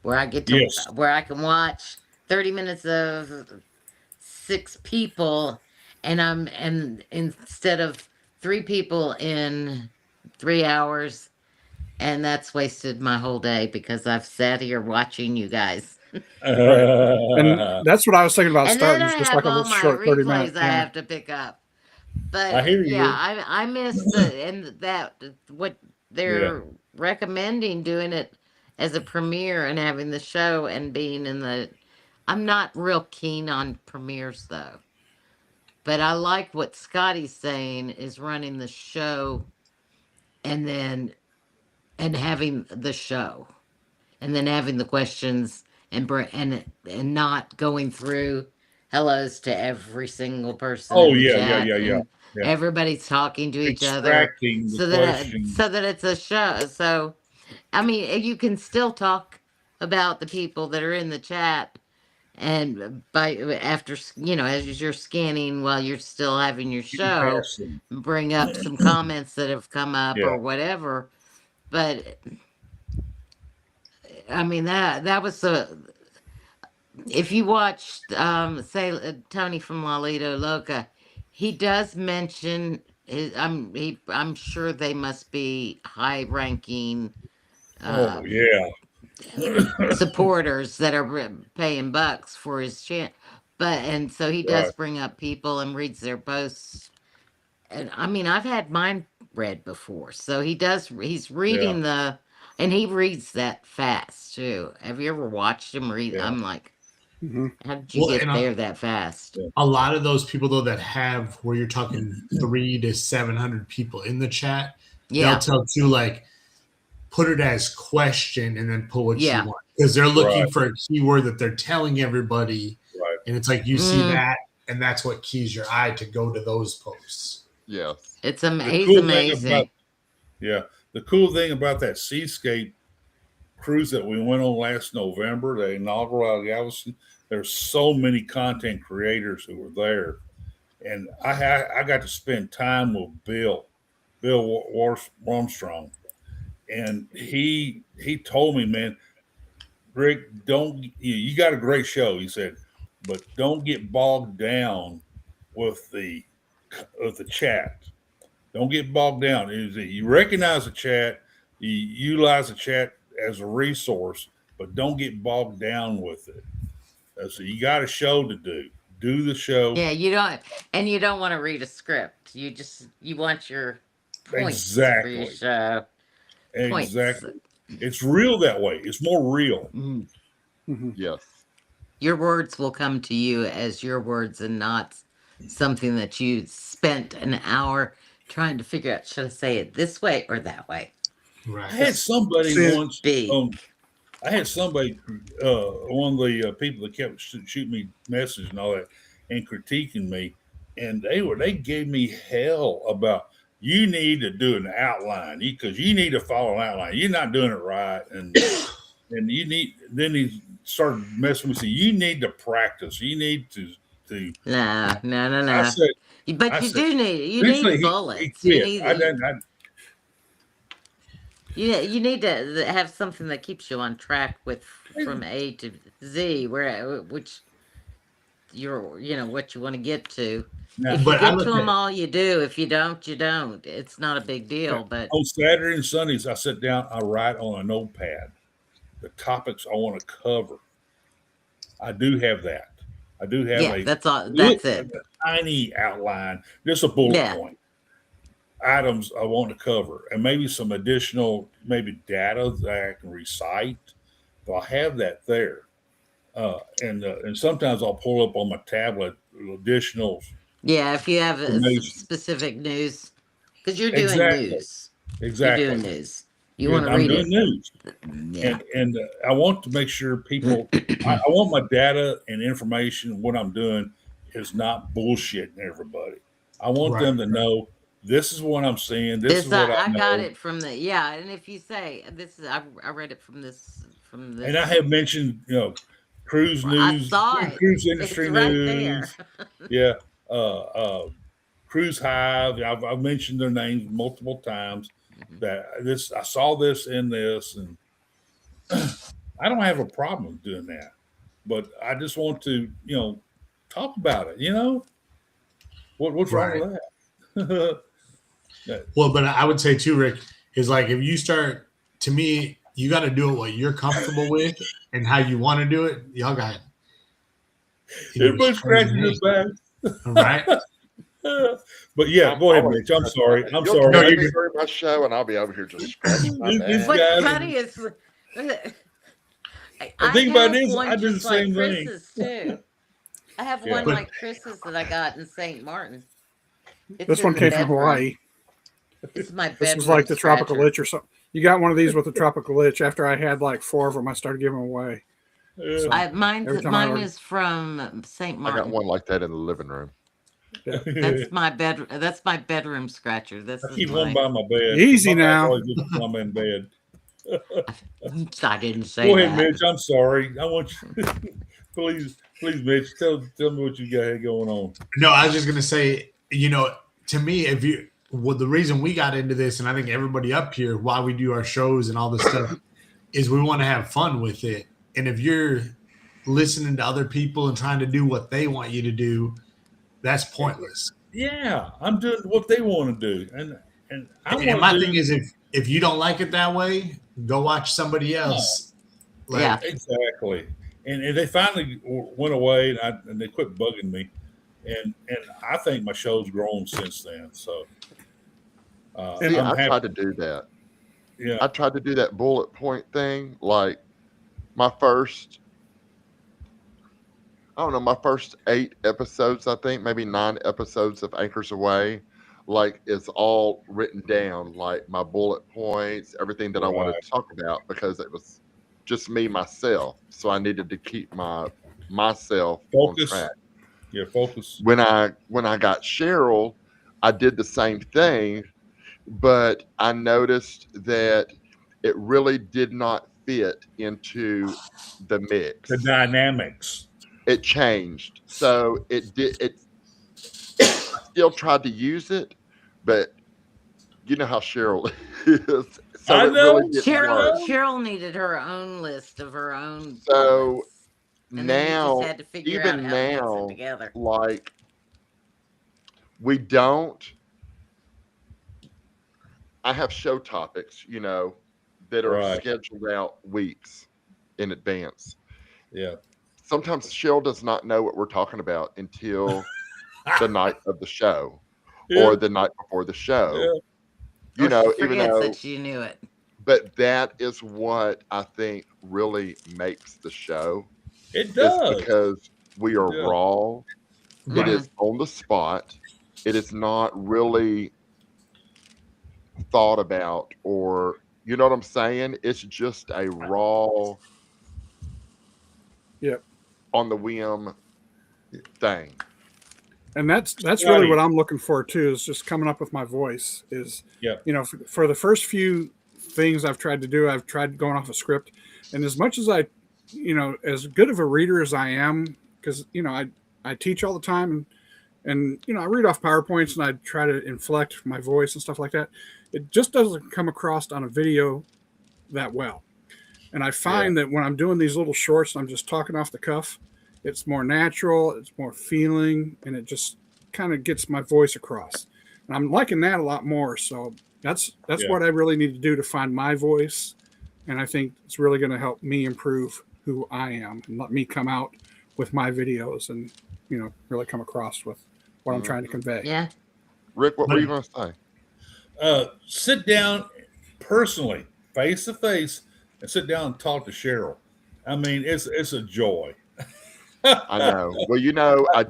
where I get to where I can watch 30 minutes of 6 people, and instead of 3 people in 3 hours. And that's wasted my whole day because I've sat here watching you guys. And that's what I was thinking about and starting. Then I just have like a all little my short 30 replays minutes. I have to pick up. But I hear you. I miss what they're recommending, doing it as a premiere and having the show and being in the. I'm not real keen on premieres though. But I like what Scotty's saying is running the show and having the show, and then having the questions and not going through hellos to every single person Oh in the yeah, chat, yeah. and Yeah. everybody's talking to each other, Extracting the so question. that it's a show. So, I mean, you can still talk about the people that are in the chat, and after as you're scanning while you're still having your show, Passing. bring up some comments that have come up Yeah. or whatever. But I mean that was if you watched say Tony from Lalito Loca, he does mention I'm sure they must be high ranking Oh yeah. supporters that are paying bucks for his channel. But and so he does Right. bring up people and reads their posts. And I mean, I've had mine read before. So he's Yeah. reading and he reads that fast too. Have you ever watched him read? Yeah. I'm like, Mhm. how did you get there that fast? A lot of those people though that have where you're talking 300 to 700 people in the chat, Yeah. they'll tell you like put it as question and then put what Yeah. you want because they're looking Right. for a keyword that they're telling everybody, Right. and it's like you see that, and that's what keys your eye to go to those posts. Yes. It's The he's cool thing amazing. about the cool thing about that Seascape cruise that we went on last November, the inaugural Galveston, there's so many content creators who were there, and I got to spend time with Bill Armstrong, and he told me, man, Rick, you got a great show, he said, but don't get bogged down with the chat. Don't get bogged down. You recognize the chat, you utilize the chat as a resource, but don't get bogged down with it. So you got a show to do. Do the show. Yeah, you don't want to read a script. You want your points for your Exactly. show. Points. Exactly. It's real that way. It's more real. Mhm. Yes. Your words will come to you as your words and not something that you spent an hour trying to figure out, should I say it this way or that way? Right. I had somebody once. Big. I had somebody, one of the people that kept shooting me messages and all that, and critiquing me, and they gave me hell about you need to do an outline because you need to follow an outline. You're not doing it right, and you need. Then he started messing with me. You need to practice. You need to. No. I said, But you need bullets. He You quit. need you need to have something that keeps you on track from A to Z, which what you want to get to. Now, if you get to them all, you do. If you don't, you don't. It's not a big deal. But on Saturday and Sundays, I sit down, I write on a notepad the topics I want to cover. I do have that. I do have that's all. That's it. A tiny outline, just a bullet point. Items I want to cover, and maybe some additional data that I can recite. So I have that there, and sometimes I'll pull up on my tablet additional. Yeah, if you have specific news, because you're doing news. Exactly. You're doing news. You want to read doing news. Yeah. And I want to make sure people. I want my data and information. What I'm doing is not bullshitting everybody. I want them to know. This is what I'm seeing. This is what I know. got it from and if you say this is, I read it from this. And I have mentioned, cruise news, cruise industry news. Yeah, Cruise Hive. I've mentioned their names multiple times. That I saw this in this, and I don't have a problem doing that. But I just want to, talk about it. What's wrong with that? Well, but I would say too, Rick, is like if you start, to me, you got to do it what you're comfortable with and how you want to do it. Y'all got it. Everybody's scratching his back. All right. But yeah, go ahead, Mitch. I'm sorry. I'm sorry. No, you can my show, and I'll be over here just scratching my back. What's funny is, I think about this. I do the same thing. Too. I have one like Chris's that I got in St. Martin. This one came from Hawaii. It's my This was like the tropical itch or something. You got one of these with the tropical itch. After I had like 4 of them, I started giving them away. So every time I Mine order- is from St. I got Martin. one like that in the living room. That's my bedroom. That's my bedroom scratcher. This I is keep my. one by my bed. Easy My wife now. always gets when I'm in bed. I didn't say Go ahead, that. Mitch. I'm sorry. I want you. please, Mitch. Tell me what you got going on. No, I was just gonna say, to me, the reason we got into this, and I think everybody up here, why we do our shows and all this stuff, is we want to have fun with it. And if you're listening to other people and trying to do what they want you to do, that's pointless. Yeah, I'm doing what they want to do, and my thing is, if you don't like it that way, go watch somebody else. Yeah. Exactly. And they finally went away, and they quit bugging me, and I think my show's grown since then. So, See, I tried to do that. Yeah, I tried to do that bullet point thing. Like my first, I don't know, my first 8 episodes, I think, maybe 9 episodes of Anchors Away, like it's all written down, like my bullet points, everything that I wanted to talk about, because it was just me, myself. So I needed to keep myself focus. on track. Yeah, focus. When I got Cheryl, I did the same thing, but I noticed that it really did not fit into the mix. The dynamics. It changed. So I still tried to use it, but you know how Cheryl is. So I it know. really didn't work. Cheryl needed her own list of her own. So bullets, and then you now, just had to figure out even how to mix now, it together. like we don't. I have show topics, that are Right. scheduled out weeks in advance. Yeah. Sometimes Cheryl does not know what we're talking about until the night of the show or the night before the show. Or Even she forgets though, that she knew it. but that is what I think really makes the show. It does. Is because we are Yeah. raw. Right. It is on the spot. It is not really thought about, or you know what I'm saying? It's just a raw, Yep. on the whim thing. And that's really what I'm looking for too, is just coming up with my voice. Is for the first few things I've tried to do, I've tried going off a script, and as much as I, as good of a reader as I am, because I teach all the time, and I read off PowerPoints and I try to inflect my voice and stuff like that. It just doesn't come across on a video that well. And I find that when I'm doing these little shorts, and I'm just talking off the cuff, it's more natural, it's more feeling, and it just kind of gets my voice across. And I'm liking that a lot more. So that's what I really need to do to find my voice. And I think it's really going to help me improve who I am and let me come out with my videos and, really come across with what I'm trying to convey. Yeah. Rick, what were you going to say? Sit down personally, face to face, and sit down and talk to Cheryl. I mean, it's a joy. I know. Well, I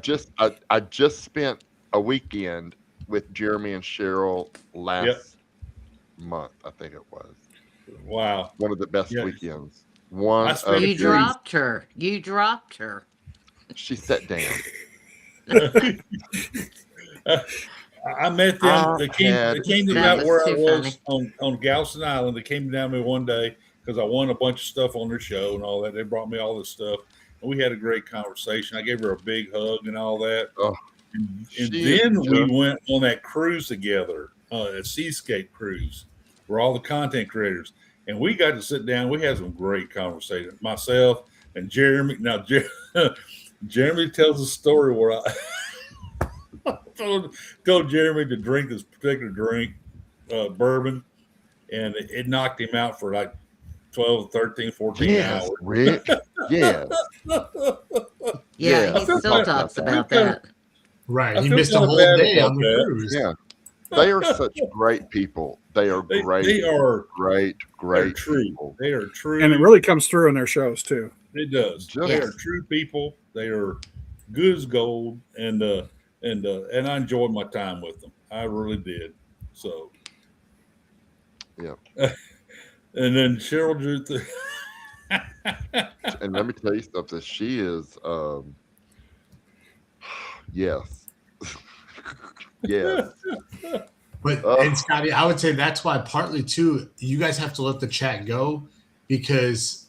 just spent a weekend with Jeremy and Cheryl last month. I think it was. Wow. One of the best weekends. You dropped her. You dropped her. She sat down. I met them. They came to about where I was on Galveston Island. They came down to me one day because I won a bunch of stuff on their show and all that. They brought me all this stuff, and we had a great conversation. I gave her a big hug and all that. Oh, and then we went on that cruise together, a seascape cruise, where all the content creators, and we got to sit down. We had some great conversations. Myself and Jeremy. Now, Jeremy tells a story where I told Jeremy to drink this particular drink, bourbon, and it knocked him out for like 12, 13, 14 hours. Rick. Yes. Yeah, he still talks about that. Right. He missed a whole day on the cruise. Yeah. They are such great people. They are great. They are great people. They are true. And it really comes through in their shows too. It does. They are true people. They are good as gold, and I enjoyed my time with them. I really did. So, yeah. And then Cheryl drew And let me tell you something. She is, yes, yes. But and Scotty, I would say that's why partly too, you guys have to let the chat go because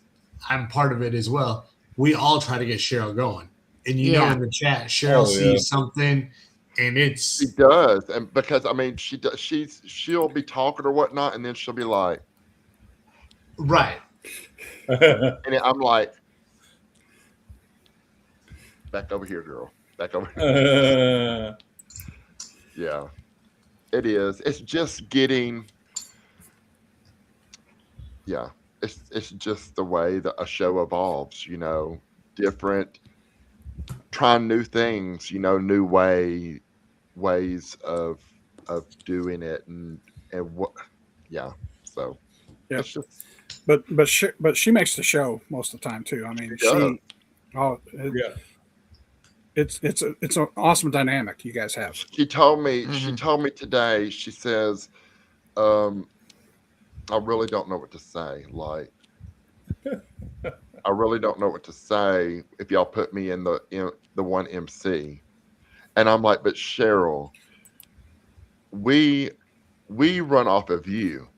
I'm part of it as well. We all try to get Cheryl going. And you know in the chat, Cheryl sees something and it's She does. And because I mean she does she'll be talking or whatnot, and then she'll be like, right. and I'm like, back over here, girl. Back over here. Yeah. It is. It's just getting. Yeah. It's just the way that a show evolves, you know, different, trying new things, you know, new ways of doing it, and what, yeah. So Yeah. it's just, But she makes the show most of the time too. I mean, it's an awesome dynamic you guys have. she told me today, she says, I really don't know what to say. Like, I really don't know what to say if y'all put me in the one MC. And I'm like, but Cheryl, we run off of you.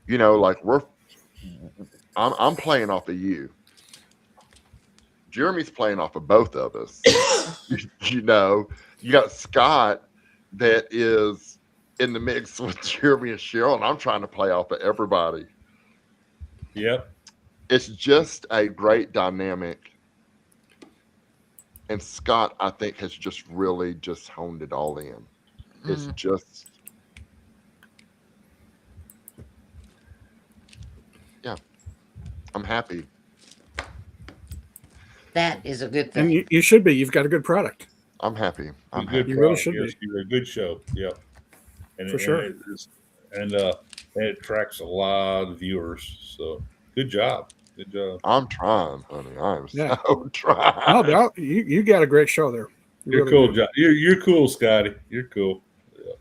You know, like I'm playing off of you. Jeremy's playing off of both of us. You know, you got Scott that is in the mix with Jeremy and Cheryl, and I'm trying to play off of everybody. Yep. It's just a great dynamic. And Scott, I think, has just really just honed it all in. It's just, yeah, I'm happy. That is a good thing. And you should be. You've got a good product. I'm happy. I'm Good happy. You really should be. You're a good show. Yep. And For sure. And it attracts a lot of viewers. So good job. Good job. I'm trying, honey. I'm so trying. No, but you got a great show there. You're really cool, do. John. You're cool, Scotty. You're cool. Yeah.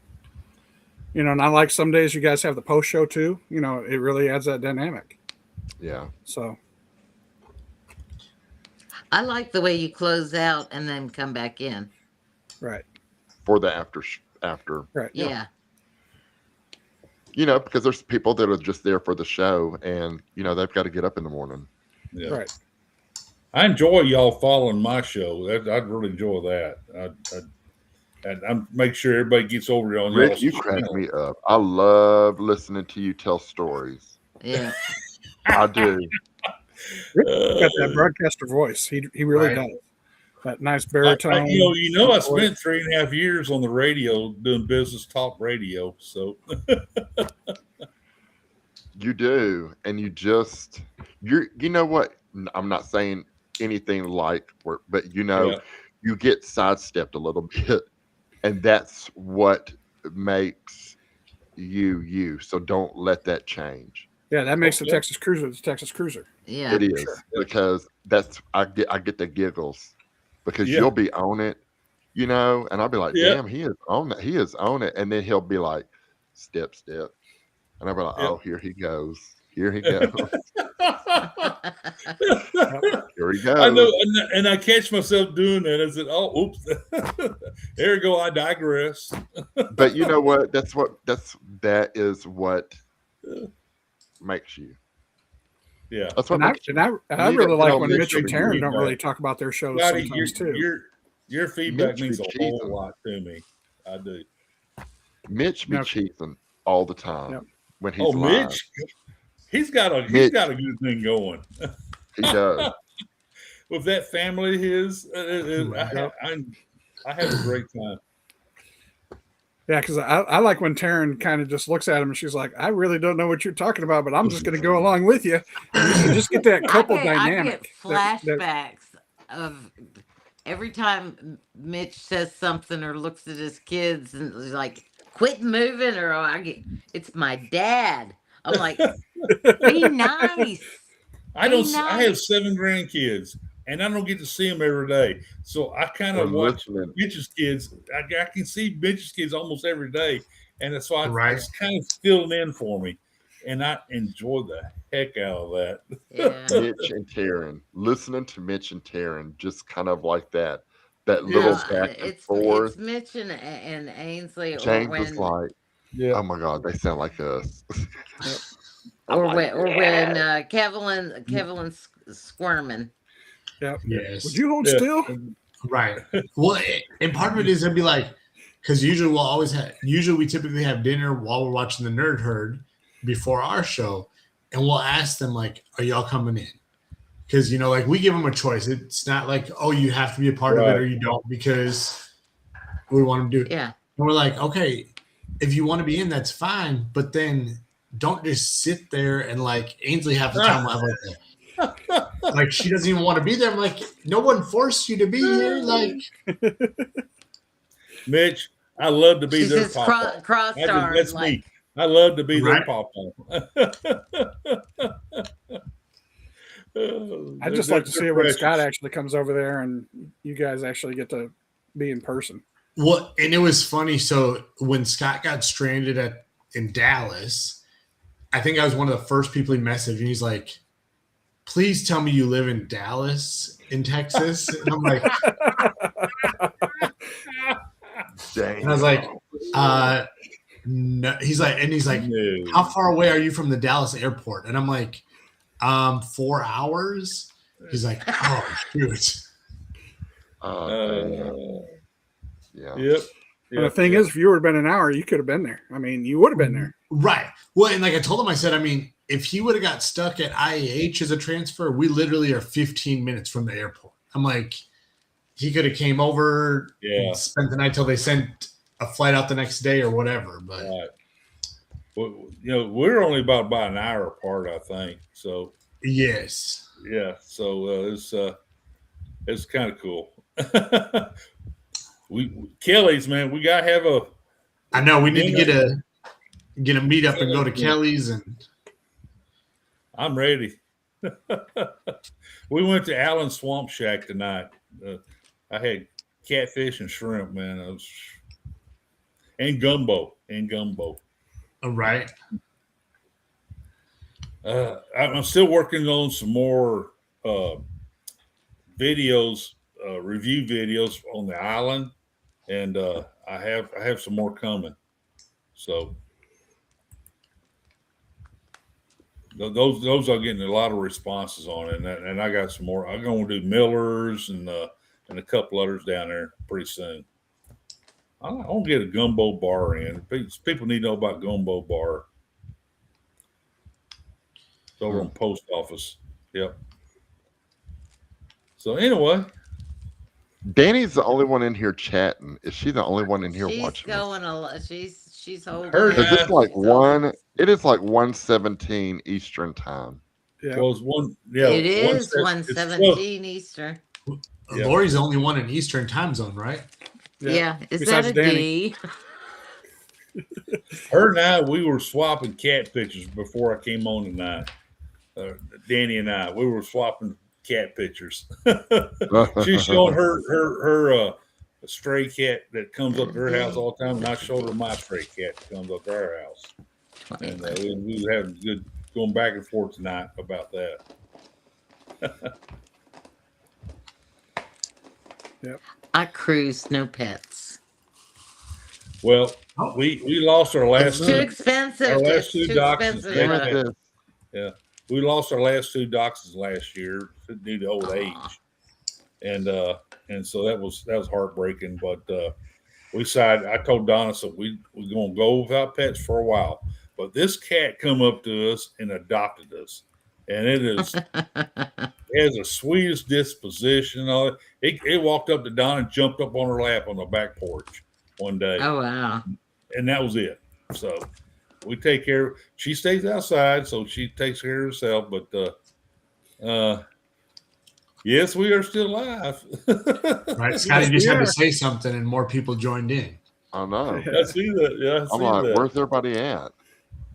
You know, and I like some days you guys have the post show too. You know, it really adds that dynamic. Yeah. So I like the way you close out and then come back in. right. For the after. Right. Yeah. You know, because there's people that are just there for the show, and you know they've got to get up in the morning. Yeah. Right. I enjoy y'all following my show. I'd really enjoy that. And I make sure everybody gets over on Rick, y'all's you crack channel. me up. I love listening to you tell stories. Yeah. I do. Rick's got that broadcaster voice. He really does. That nice baritone. You know, I spent 3.5 years on the radio doing business talk radio. So You do, and you know what? I'm not saying anything like, but you know, you get sidestepped a little bit, and that's what makes you. So don't let that change. Yeah, that makes the Texas Cruiser the Texas Cruiser. Yeah, it is because I get the giggles because you'll be on it, you know, and I'll be like, damn, he is on it. He is on it, and then he'll be like, step, and I'll be like, oh, here he goes. Here he goes. Here he goes. I know, and I catch myself doing that. I said, "Oh, oops, there we go." I digress. But you know what? That is what makes you. Yeah, that's what. I really like when Mitch and Taryn don't really talk about their shows Scotty, sometimes too. Your feedback Mitch means a be whole cheesing. lot to me. I do. Mitch be cheating all the time when he's live. Mitch, he's got a good thing going. He does. With that family of his, I have a great time. Yeah, because I like when Taryn kind of just looks at him and she's like, I really don't know what you're talking about, but I'm just going to go along with you. And you just get that couple dynamic. I get flashbacks of every time Mitch says something or looks at his kids and is like, quit moving, or it's my dad. I'm like, be nice. I have 7 grandkids, and I don't get to see them every day. So I kind of watch Mitch's kids. I can see Mitch's kids almost every day, and so it's kind of filling in for me. and I enjoy the heck out of that. Yeah. Mitch and Taryn, listening to Mitch and Taryn, just kind of like that No, little back and forth. it's Mitch and Ainsley, or James is when like, Yeah. oh my God, they sound like us. when Kevin squirming. Yep. Yes. Would you hold Yeah. still? Right. Well, and part of it is I'd be like, because usually we typically have dinner while we're watching the Nerd Herd before our show, and we'll ask them like, "Are y'all coming in?" Because like we give them a choice. It's not like, "Oh, you have to be a part of it or you don't," because we want them to do it. Yeah. And we're like, "Okay, if you want to be in, that's fine, but then don't just sit there and like Ainsley half the time will have like she doesn't even want to be there." I'm like, no one forced you to be here. Like, Mitch, I love to be She their says papa. cross-armed, That's like, me. I love to be their Right. papa. I'd just like to see it when Scott actually comes over there and you guys actually get to be in person. well, and it was funny. So when Scott got stranded in Dallas, I think I was one of the first people he messaged, and he's like, "Please tell me you live in Dallas, in Texas." And I'm like, Dang. and I was like, no. He's like, No. "How far away are you from the Dallas airport?" And I'm like, 4 hours. He's like, "Oh, shoot." Yeah. Yep. And the thing is, if you would have been an hour, you could have been there. I mean, you would have been there. Right. Well, and like I told him, I said, I mean, if he would have got stuck at IAH as a transfer, we literally are 15 minutes from the airport. I'm like, he could have came over, and spent the night till they sent a flight out the next day or whatever. But well, we're only about an hour apart, I think. So yes, yeah. So it's kind of cool. Kelly's, man, we gotta have a. I know we need to get a meetup and go to Kelly's, and I'm ready. We went to Allen's Swamp Shack tonight. I had catfish and shrimp, man. And gumbo. All right. I'm still working on some more videos, review videos on the island, and I have some more coming. So those are getting a lot of responses on it, and I got some more. I'm going to do Miller's and a couple others down there pretty soon. I'll get a gumbo bar in. People need to know about gumbo bar. It's over on Post Office. Yep. So anyway, Danny's the only one in here chatting. Is she the only one in here She's watching? going a lot. She's holding. Because it's like it is like 1:17 Eastern time. Yeah. Well, It is 1:17 Eastern. Yeah. Lori's the only one in Eastern time zone, right? Yeah. Is Besides that a Danny. D? Her and I, we were swapping cat pictures before I came on tonight. Danny and I, we were swapping cat pictures. She's showing her stray cat that comes up to her house all the time, and I showed her my stray cat that comes up to our house. And we were having good going back and forth tonight about that. Yep. I cruise, no pets. Well, we lost our last It's too expensive. Our last It's two too dachshunds. expensive. Yeah, we lost our last two dachshunds last year due to old age, and so that was heartbreaking. But we decided. I told Donna, so we're gonna go without pets for a while. But this cat come up to us and adopted us, and it has the sweetest disposition. It walked up to Donna and jumped up on her lap on the back porch one day. Oh wow! And that was it. So we take care. She stays outside, so she takes care of herself. But yes, we are still alive. Right. Scotty just had to say something, and more people joined in. I know. I see that. Yeah, I'm like, where's everybody at?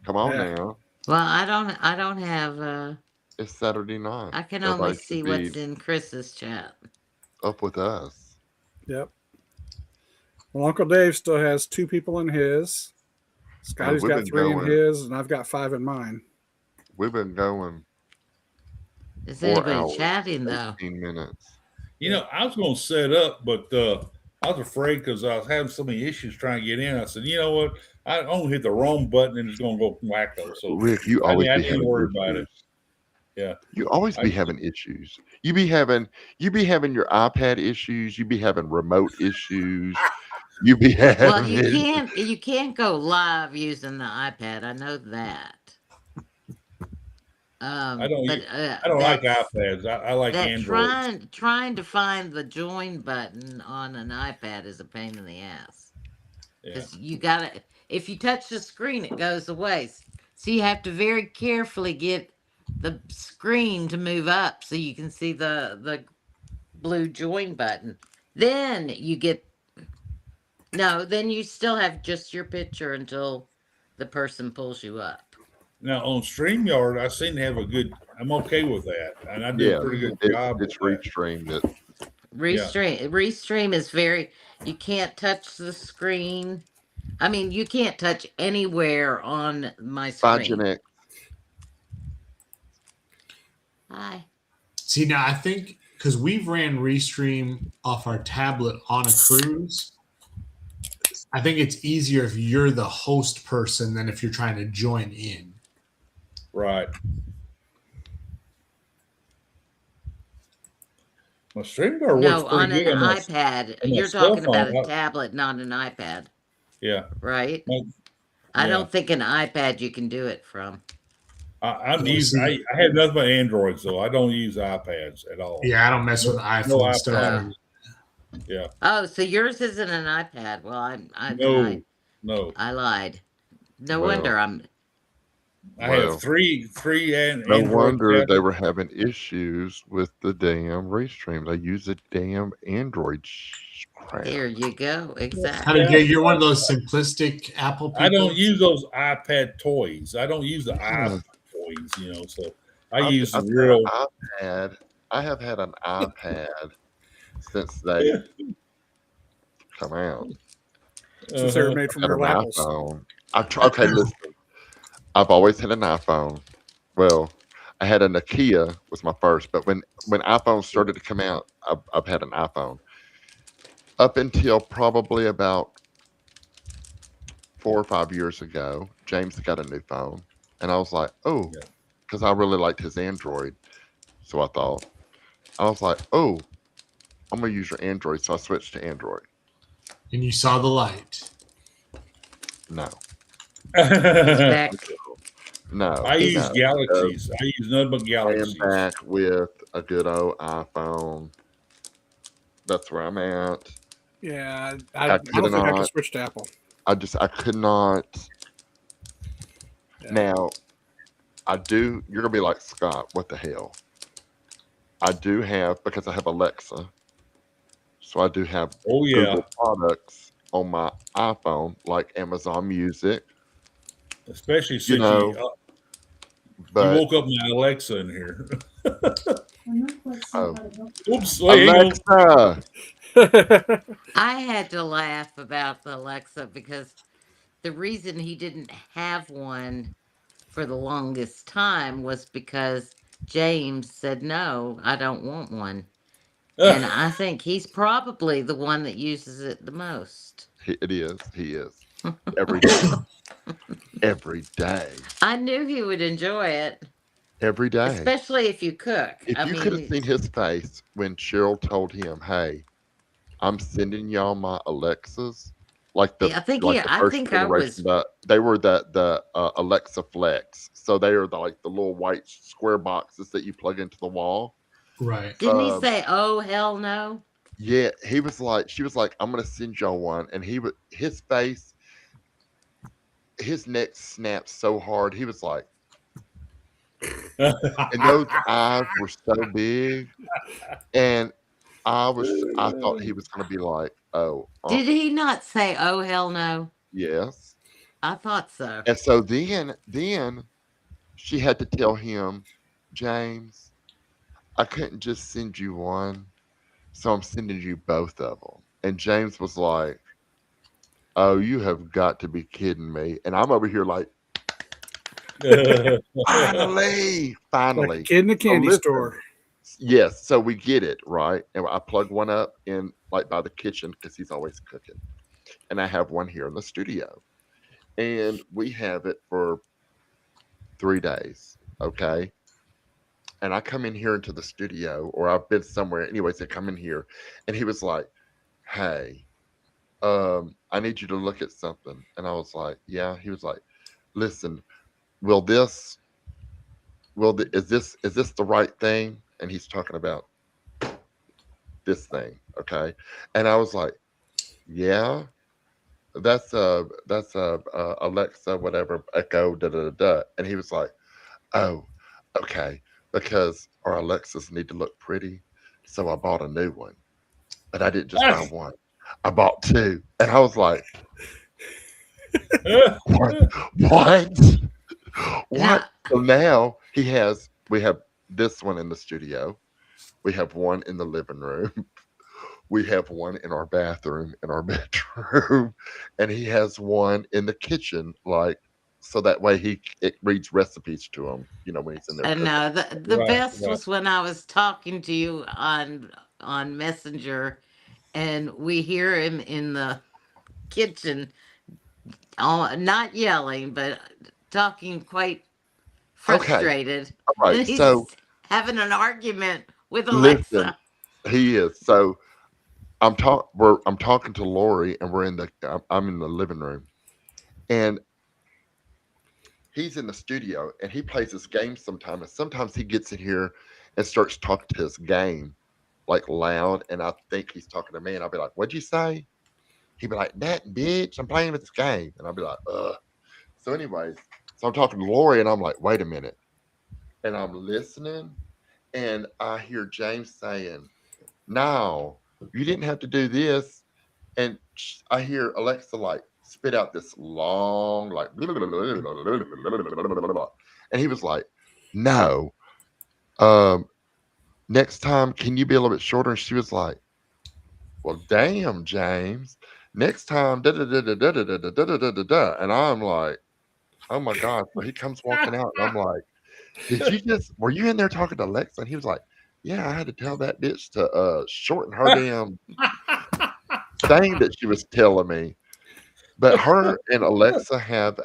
Come on now. Well, I don't have. It's Saturday night. I can only Everybody see should be what's in Chris's chat. up with us. Yep. Well, Uncle Dave still has two people in his. Scotty's we've got been 3 in going. his, and I've got 5 in mine. We've been going Is 4 anybody hours, chatting though? 18 minutes. You know, I was going to set up, but I was afraid because I was having so many issues trying to get in. I said, you know what? I'm going to hit the wrong button and it's going to go wacko. So Rick, you I always be didn't having worry about it. issues. Yeah. You always I be just- having issues. You be having your iPad issues. You be having remote issues. You be having. Well, you can't go live using the iPad. I know that. I don't But I don't like iPads. I like that Androids. trying to find the join button on an iPad is a pain in the ass. Yeah. Because you gotta, if you touch the screen, it goes away. So you have to very carefully get the screen to move up so you can see the blue join button. Then you get then you still have just your picture until the person pulls you up. Now on StreamYard, I seem to have a good. I'm okay with that, and I do Yeah, a pretty good job. it's with that. restreamed it. Restream is very. You can't touch the screen. I mean, you can't touch anywhere on my Bye, screen. Jeanette. Hi. See, now I think because we've ran Restream off our tablet on a cruise, I think it's easier if you're the host person than if you're trying to join in. Right. My StreamYard No, works on pretty an good on my iPad. on my You're cell talking about phone. a tablet, not an iPad, Yeah. right? I I don't think an iPad you can do it from. I have nothing but Androids though. I don't use iPads at all. Yeah, I don't mess with iPhone no stuff. iPad. Yeah. Oh, so yours isn't an iPad? Well, No. I lied. No Well, wonder I have three No Android wonder they tablets. were having issues with the damn restream. They use a damn Android crap. There you go. Exactly. Honey, Jay, you're one of those simplistic Apple people. I don't use those iPad toys. I don't use the iPad toys, you know. So I use the I've real. had an iPad. I have had an iPad since they come out. Since they were made from I've had real an apples. iPhone. Okay, listen. I've always had an iPhone. Well, I had a Nokia was my first, but when iPhones started to come out, I've had an iPhone up until probably about 4 or 5 years ago. James got a new phone, and I was like, oh, because I really liked his Android. So I thought, I was like, oh, I'm gonna use your Android. So I switched to Android. And you saw the light. No. Back. No. I use Galaxies. I use nothing but I Galaxies. am back with a good old iPhone. That's where I'm at. Yeah, I don't think I can switch to Apple. I could not. Yeah. Now, I do. You're gonna be like, Scott, what the hell? I do have, because I have Alexa, so I do have Google products on my iPhone, like Amazon Music. Especially since you woke up my Alexa in here. Oops, Alexa. I had to laugh about the Alexa because the reason he didn't have one for the longest time was because James said, no, I don't want one. And I think he's probably the one that uses it the most. It is. He is. Every day. Every day. I knew he would enjoy it. Every day. Especially if you cook. If you could have seen his face when Cheryl told him, hey, I'm sending y'all my Alexas. Like the, I think they were the Alexa Flex. So they are like the little white square boxes that you plug into the wall. Right. Didn't he say, oh, hell no? Yeah, she was like, I'm gonna send y'all one. And his face, his neck snapped so hard, he was like, and those eyes were so big. And I thought he was gonna be like, oh. Did he not say, oh, hell no? Yes. I thought so. And so then she had to tell him, James, I couldn't just send you one, so I'm sending you both of them. And James was like, Oh, you have got to be kidding me. And I'm over here like, finally. Like a kid in a candy store. Yes, so we get it, right? And I plug one up in like by the kitchen because he's always cooking. And I have one here in the studio. And we have it for 3 days. Okay. And I come in here into the studio, or I've been somewhere. Anyways, I come in here and he was like, hey, I need you to look at something. And I was like, yeah. He was like, listen, will this is this the right thing? And he's talking about this thing, okay? And I was like, yeah, that's Alexa, whatever, Echo, da da da da. And he was like, oh, okay, because our Alexas need to look pretty, so I bought a new one. But I didn't just buy one; I bought two, and I was like, what? What? What? So now we have this one in the studio. We have one in the living room. We have one in our bathroom, in our bedroom, and he has one in the kitchen, like so that way it reads recipes to him, when he's in there. I cooking. know the Right, best right. was when I was talking to you on Messenger, and we hear him in the kitchen, not yelling, but talking quite Okay, frustrated, all right. and he's So having an argument with listen, Alexa. he is. So I'm talking to Lori, and I'm in the living room, and he's in the studio, and he plays his game sometimes. And sometimes he gets in here and starts talking to his game like loud, and I think he's talking to me, and I'll be like, "What'd you say?" He'd be like, "That bitch, I'm playing with this game," and I'll be like, "Ugh." So, anyways, so I'm talking to Lori, and I'm like, "Wait a minute," and I'm listening, and I hear James saying, "No, you didn't have to do this," and I hear Alexa like spit out this long like, and he was like, "No, um, next time can you be a little bit shorter?" And she was like, well, damn, James. Next time, da da da da da da da da da da da da. And I'm like, oh my God. So he comes walking out, and I'm like, were you in there talking to Alexa? And he was like, yeah, I had to tell that bitch to shorten her damn thing that she was telling me. But her and Alexa have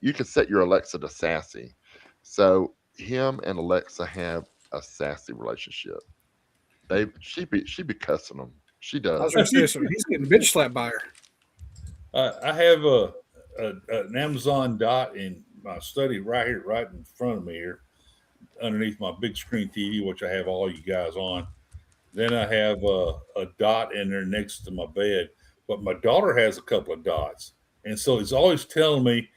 you can set your Alexa to sassy. So him and Alexa have a sassy relationship. She be cussing them. She I was does. going to say, so he's getting bitch slapped by her. I have an Amazon Dot in my study right here, right in front of me here, underneath my big screen TV, which I have all you guys on. Then I have a dot in there next to my bed. But my daughter has a couple of dots, and so it's always telling me,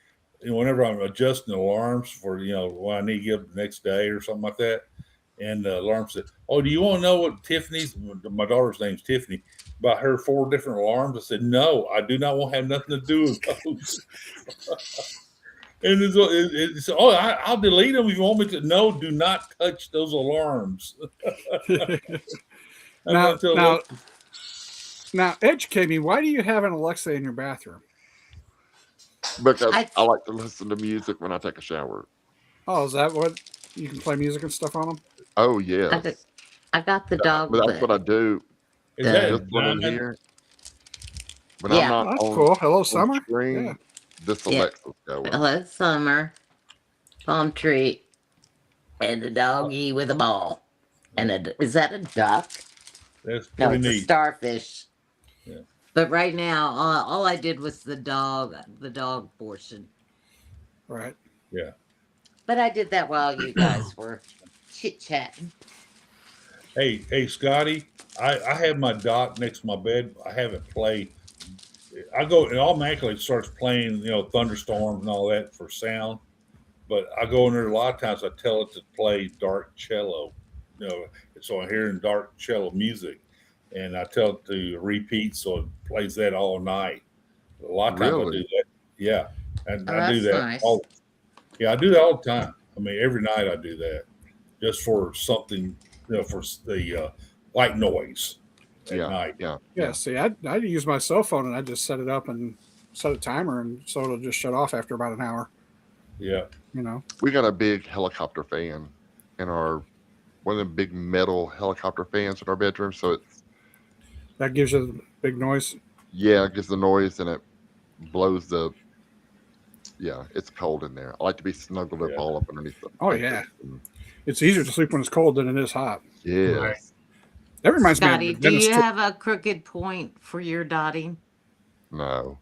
whenever I'm adjusting alarms for when I need to get up the next day or something like that. And the alarm said, "Oh, do you want to know what Tiffany's?" My daughter's name's Tiffany. About her 4 different alarms. I said, "No, I do not want to have nothing to do with those." And I'll delete them if you want me to. No, do not touch those alarms. Now, educate me. Why do you have an Alexa in your bathroom? Because I like to listen to music when I take a shower. Oh, is that what you can play music and stuff on them? Oh yes, I got the dog. But that's what I do. Is that this one in here? When Yeah. I'm not That's on, cool. Hello, on Summer. screen, Yeah. this Yeah. Alexa's going. Hello, Summer, palm tree, and a doggy with a ball. And is that a duck? That's No, pretty it's a neat. starfish. Yeah. But right now, all I did was the dog portion. Right. Yeah. But I did that while you guys were chit chatting. Hey, Scotty, I have my dot next to my bed. I have it play. I go, it automatically starts playing, thunderstorms and all that for sound. But I go in there a lot of times. I tell it to play dark cello, so I'm hearing dark cello music, and I tell it to repeat, so it plays that all night. A lot of times I do that. Yeah, and I do that's that. nice. I do that all the time. I mean, every night I do that, just for something, for the white noise. at Yeah, night. yeah, Yeah, see, I use my cell phone and I just set it up and set a timer, and so it'll just shut off after about an hour. Yeah. You know, We got a big helicopter fan in our one of the big metal helicopter fans in our bedroom. So it's that gives you a big noise. yeah, it gives the noise and it blows the yeah. It's cold in there. I like to be snuggled up Yeah. all up underneath the Oh blankets. yeah, it's easier to sleep when it's cold than it is hot. Yes. That reminds me Scotty, of the do dentist you tour. have a crooked point for your dotting? No.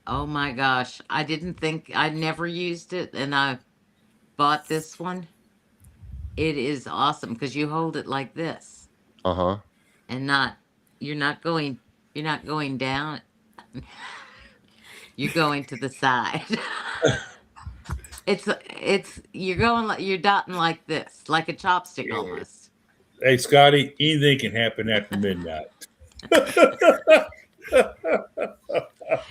Oh my gosh. I didn't think I never used it, and I bought this one. It is awesome because you hold it like this Uh huh. and not you're not going down. You're going to the side. it's you're going like you're dotting like this, like a chopstick almost. Hey, Scotty, anything can happen after midnight.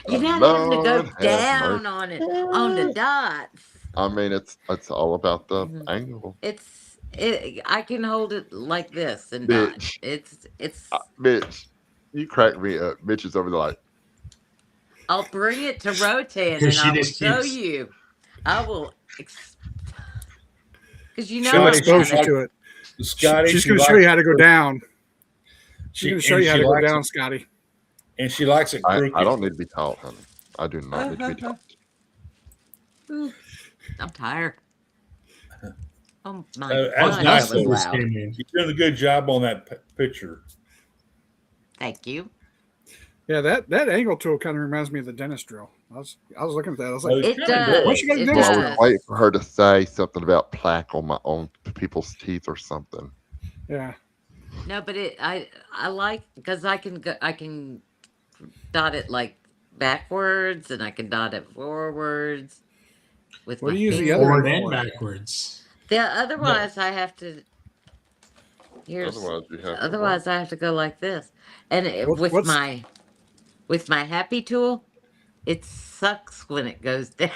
You're not having to go Lord have down mercy. on it on the dots. I mean, it's all about the Mhm. angle. I can hold it like this and dot. Bitch. It's Bitch, you crack me up. Bitch is over there like, I'll bring it to Rotan Because and she I will just show keeps- you. I will because you know She'll I'm expose you gonna. to it. Scotty, She's she going to show likes you how to go it- down. She's going to show and you how she to go likes down, it- Scotty. And she likes it crooked. I don't need to be taught, honey. I do not need to be taught. Ooh, I'm tired. Oh my That's God, nice. that was though. loud. You're doing a good job on that picture. Thank you. Yeah, that angle tool kind of reminds me of the dentist drill. I was looking at that. I was like, It does. why she got a It dentist I drill? was waiting for her to say something about plaque on people's teeth or something. Yeah. No, but I like because I can dot it like backwards and I can dot it forwards with What my do you use the finger. other Forward end and for? backwards. Otherwise, I have to. Here's Otherwise, you have to otherwise I have to go like this, and with what's- my happy tool, it sucks when it goes down.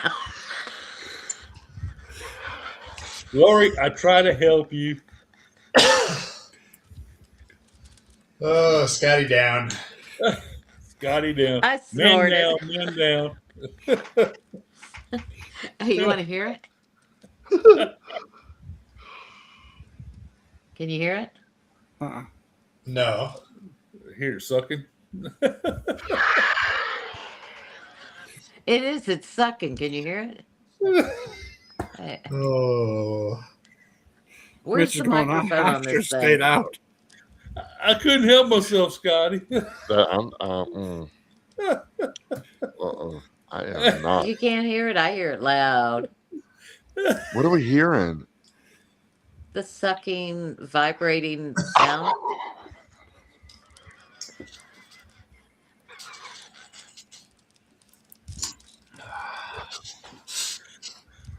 Lori, I try to help you. Oh, Scotty down. Scotty down. I Men snorted. down, men down. Hey, you want to hear it? Can you hear it? No. Here, sucking. It is. It's sucking. Can you hear it? Hey, Oh. where's Mitch is the going microphone on. on After this stayed thing? out. I couldn't help myself, Scotty. I am not. You can't hear it. I hear it loud. What are we hearing? The sucking, vibrating sound.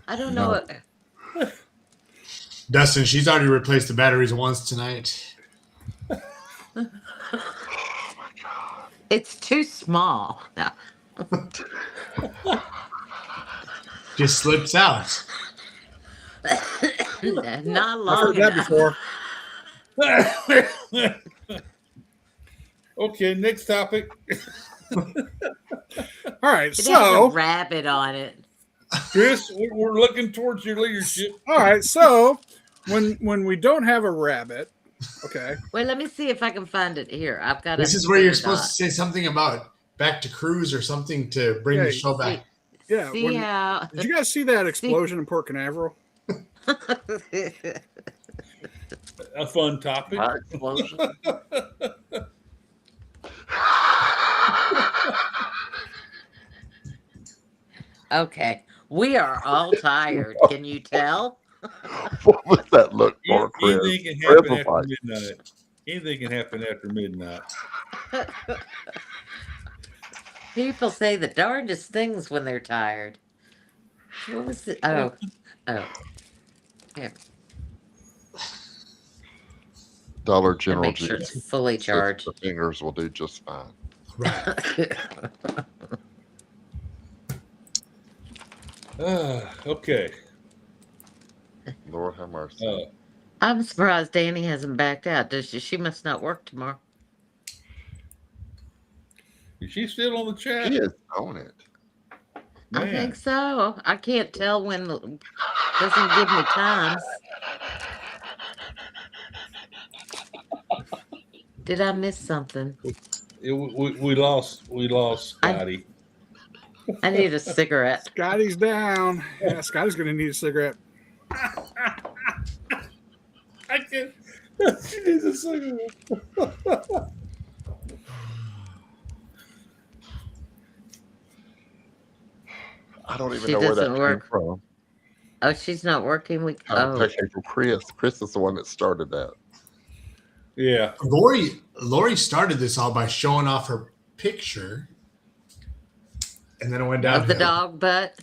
I don't know. Dustin, she's already replaced the batteries once tonight. It's too small. No. Just slips out. Not I've long heard that enough. before. Okay, next topic. All right, It has a so rabbit on it. Chris, we're looking towards your leadership. all right, so when we don't have a rabbit, okay. Wait, let me see if I can find it here. I've got. This is where you're supposed to say something about back to cruise or something to bring the show back. Yeah. See how? Did you guys see that explosion in Port Canaveral? A fun topic. Okay, we are all tired. Can you tell? What was that look for, Chris? Anything can Chris happen was after like, midnight. Anything can happen after midnight. People say the darndest things when they're tired. What was it? Oh. Here. Dollar And General make sure juice. it's fully Says charged. The fingers will do just fine. Okay. Lord have mercy. I'm surprised Danny hasn't backed out. Does she must not work tomorrow. Is she still on the chat? She is on it. I Man. think so. I can't tell when. Doesn't give me times. Did I miss something? We lost Scotty. I need a cigarette. Scotty's down. Yeah, Scotty's going to need a cigarette. I can't. She needs a cigarette. I don't even She know where that doesn't came work. from. Oh, she's not working. Technical Chris. Chris is the one that started that. Yeah. Lori started this all by showing off her picture, and then it went down Of the dog butt.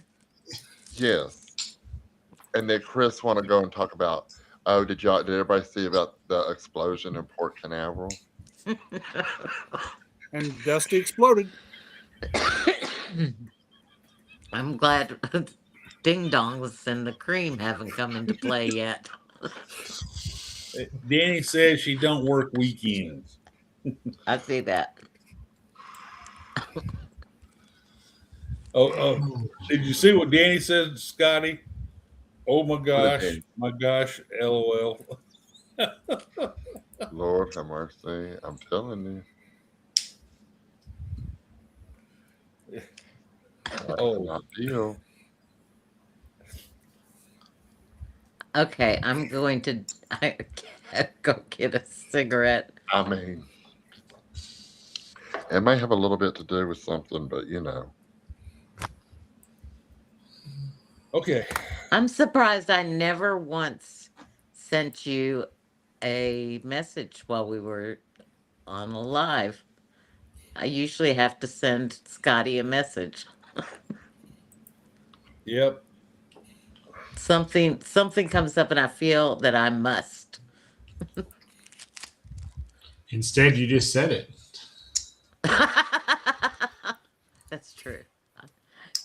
Yes. And then Chris want to go and talk about. Oh, did everybody see about the explosion in Port Canaveral? And Dusty exploded. I'm glad Ding Dongs and the cream haven't come into play yet. Danny says she don't work weekends. I see that. Oh, did you see what Danny said, Scotty? Oh my gosh, LOL. Lord have mercy. I'm telling you. Not deal. Okay, I'm going to go get a cigarette. I mean, it may have a little bit to do with something, but you know. Okay. I'm surprised I never once sent you a message while we were on a live. I usually have to send Scotty a message. Yep. Something comes up and I feel that I must. Instead, you just said it. That's true.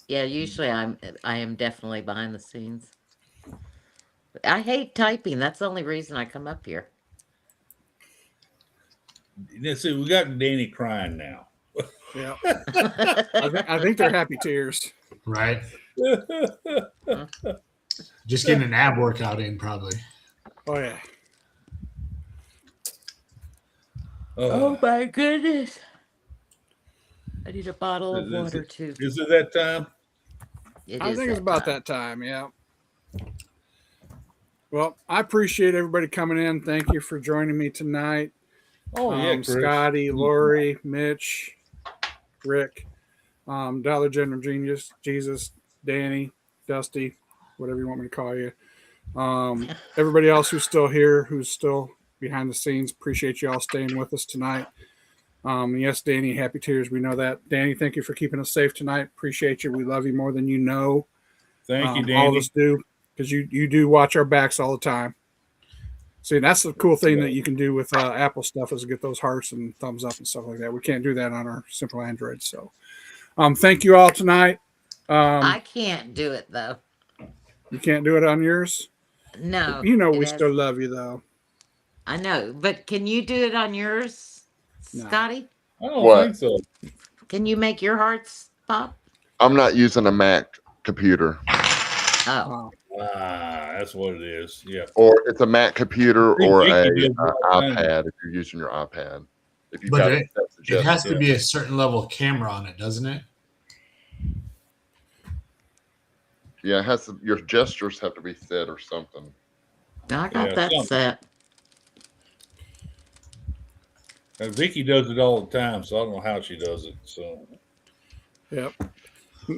Yeah, usually I am definitely behind the scenes. I hate typing. That's the only reason I come up here. Let's see, we got Danny crying now. Yeah. I think they're happy tears. Right. Just getting an ab workout in, probably. Oh, yeah. Oh, my goodness. I need a bottle of water, too. Is it that time? I think it's about that time, yeah. Well, I appreciate everybody coming in. Thank you for joining me tonight. Oh, yeah, Chris. Scotty, Lori, Mitch, Rick, Dollar General Genius, Jesus, Danny, Dusty, whatever you want me to call you. Everybody else who's still here, who's still behind the scenes, appreciate you all staying with us tonight. Yes, Danny, happy tears. We know that. Danny, thank you for keeping us safe tonight. Appreciate you. We love you more than you know. Thank you, Danny. All of us do, because you do watch our backs all the time. See, that's the cool thing that you can do with Apple stuff is get those hearts and thumbs up and stuff like that. We can't do that on our simple Android. So thank you all tonight. I can't do it, though. You can't do it on yours? No. You know we still love you, though. I know, but can you do it on yours, Scotty? I don't think so. Can you make your hearts pop? I'm not using a Mac computer. Oh. That's what it is. Yeah. Or it's a Mac computer or a iPad iPad if you're using your iPad. If you But it has to be a certain level of camera on it, doesn't it? Yeah, it has to, your gestures have to be set or something. I got that set. Vicky does it all the time, so I don't know how she does it. So, yep.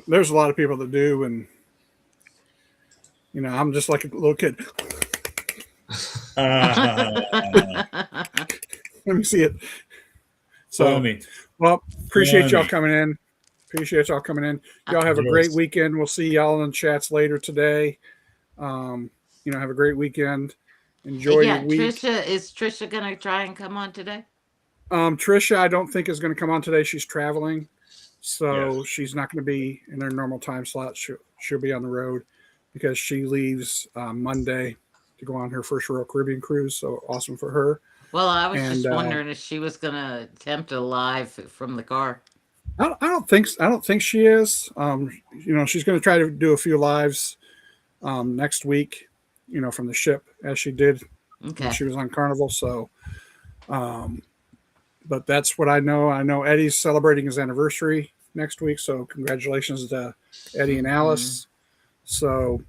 There's a lot of people that do, and I'm just like a little kid. Let me see it. So, well, appreciate y'all coming in. Appreciate y'all coming in. Y'all have a great weekend. We'll see y'all in chats later today. Have a great weekend. Enjoy your week. Is Trisha gonna try and come on today? Trisha, I don't think is going to come on today. She's traveling, so she's not going to be in her normal time slot. She'll be on the road because she leaves Monday to go on her first Royal Caribbean cruise. So awesome for her. Well, I was just wondering if she was going to attempt a live from the car. I don't think she is. She's going to try to do a few lives next week. From the ship as she did Okay. when she was on Carnival. So, but that's what I know. I know Eddie's celebrating his anniversary next week. So congratulations to Eddie and Alice. So,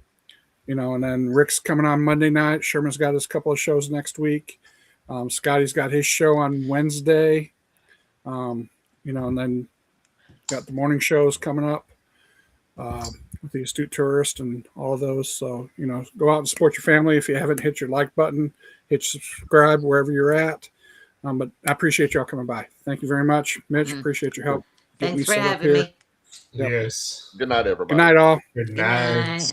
and then Rick's coming on Monday night. Sherman's got his couple of shows next week. Scotty's got his show on Wednesday. And then got the morning shows coming up with the Astute Tourist and all of those. So, go out and support your family. If you haven't hit your like button, hit subscribe wherever you're at. But I appreciate y'all coming by. Thank you very much. Mitch, appreciate your help. Thanks for having me. Yep. Yes. Good night, everybody. Good night, all. Good Good night. night.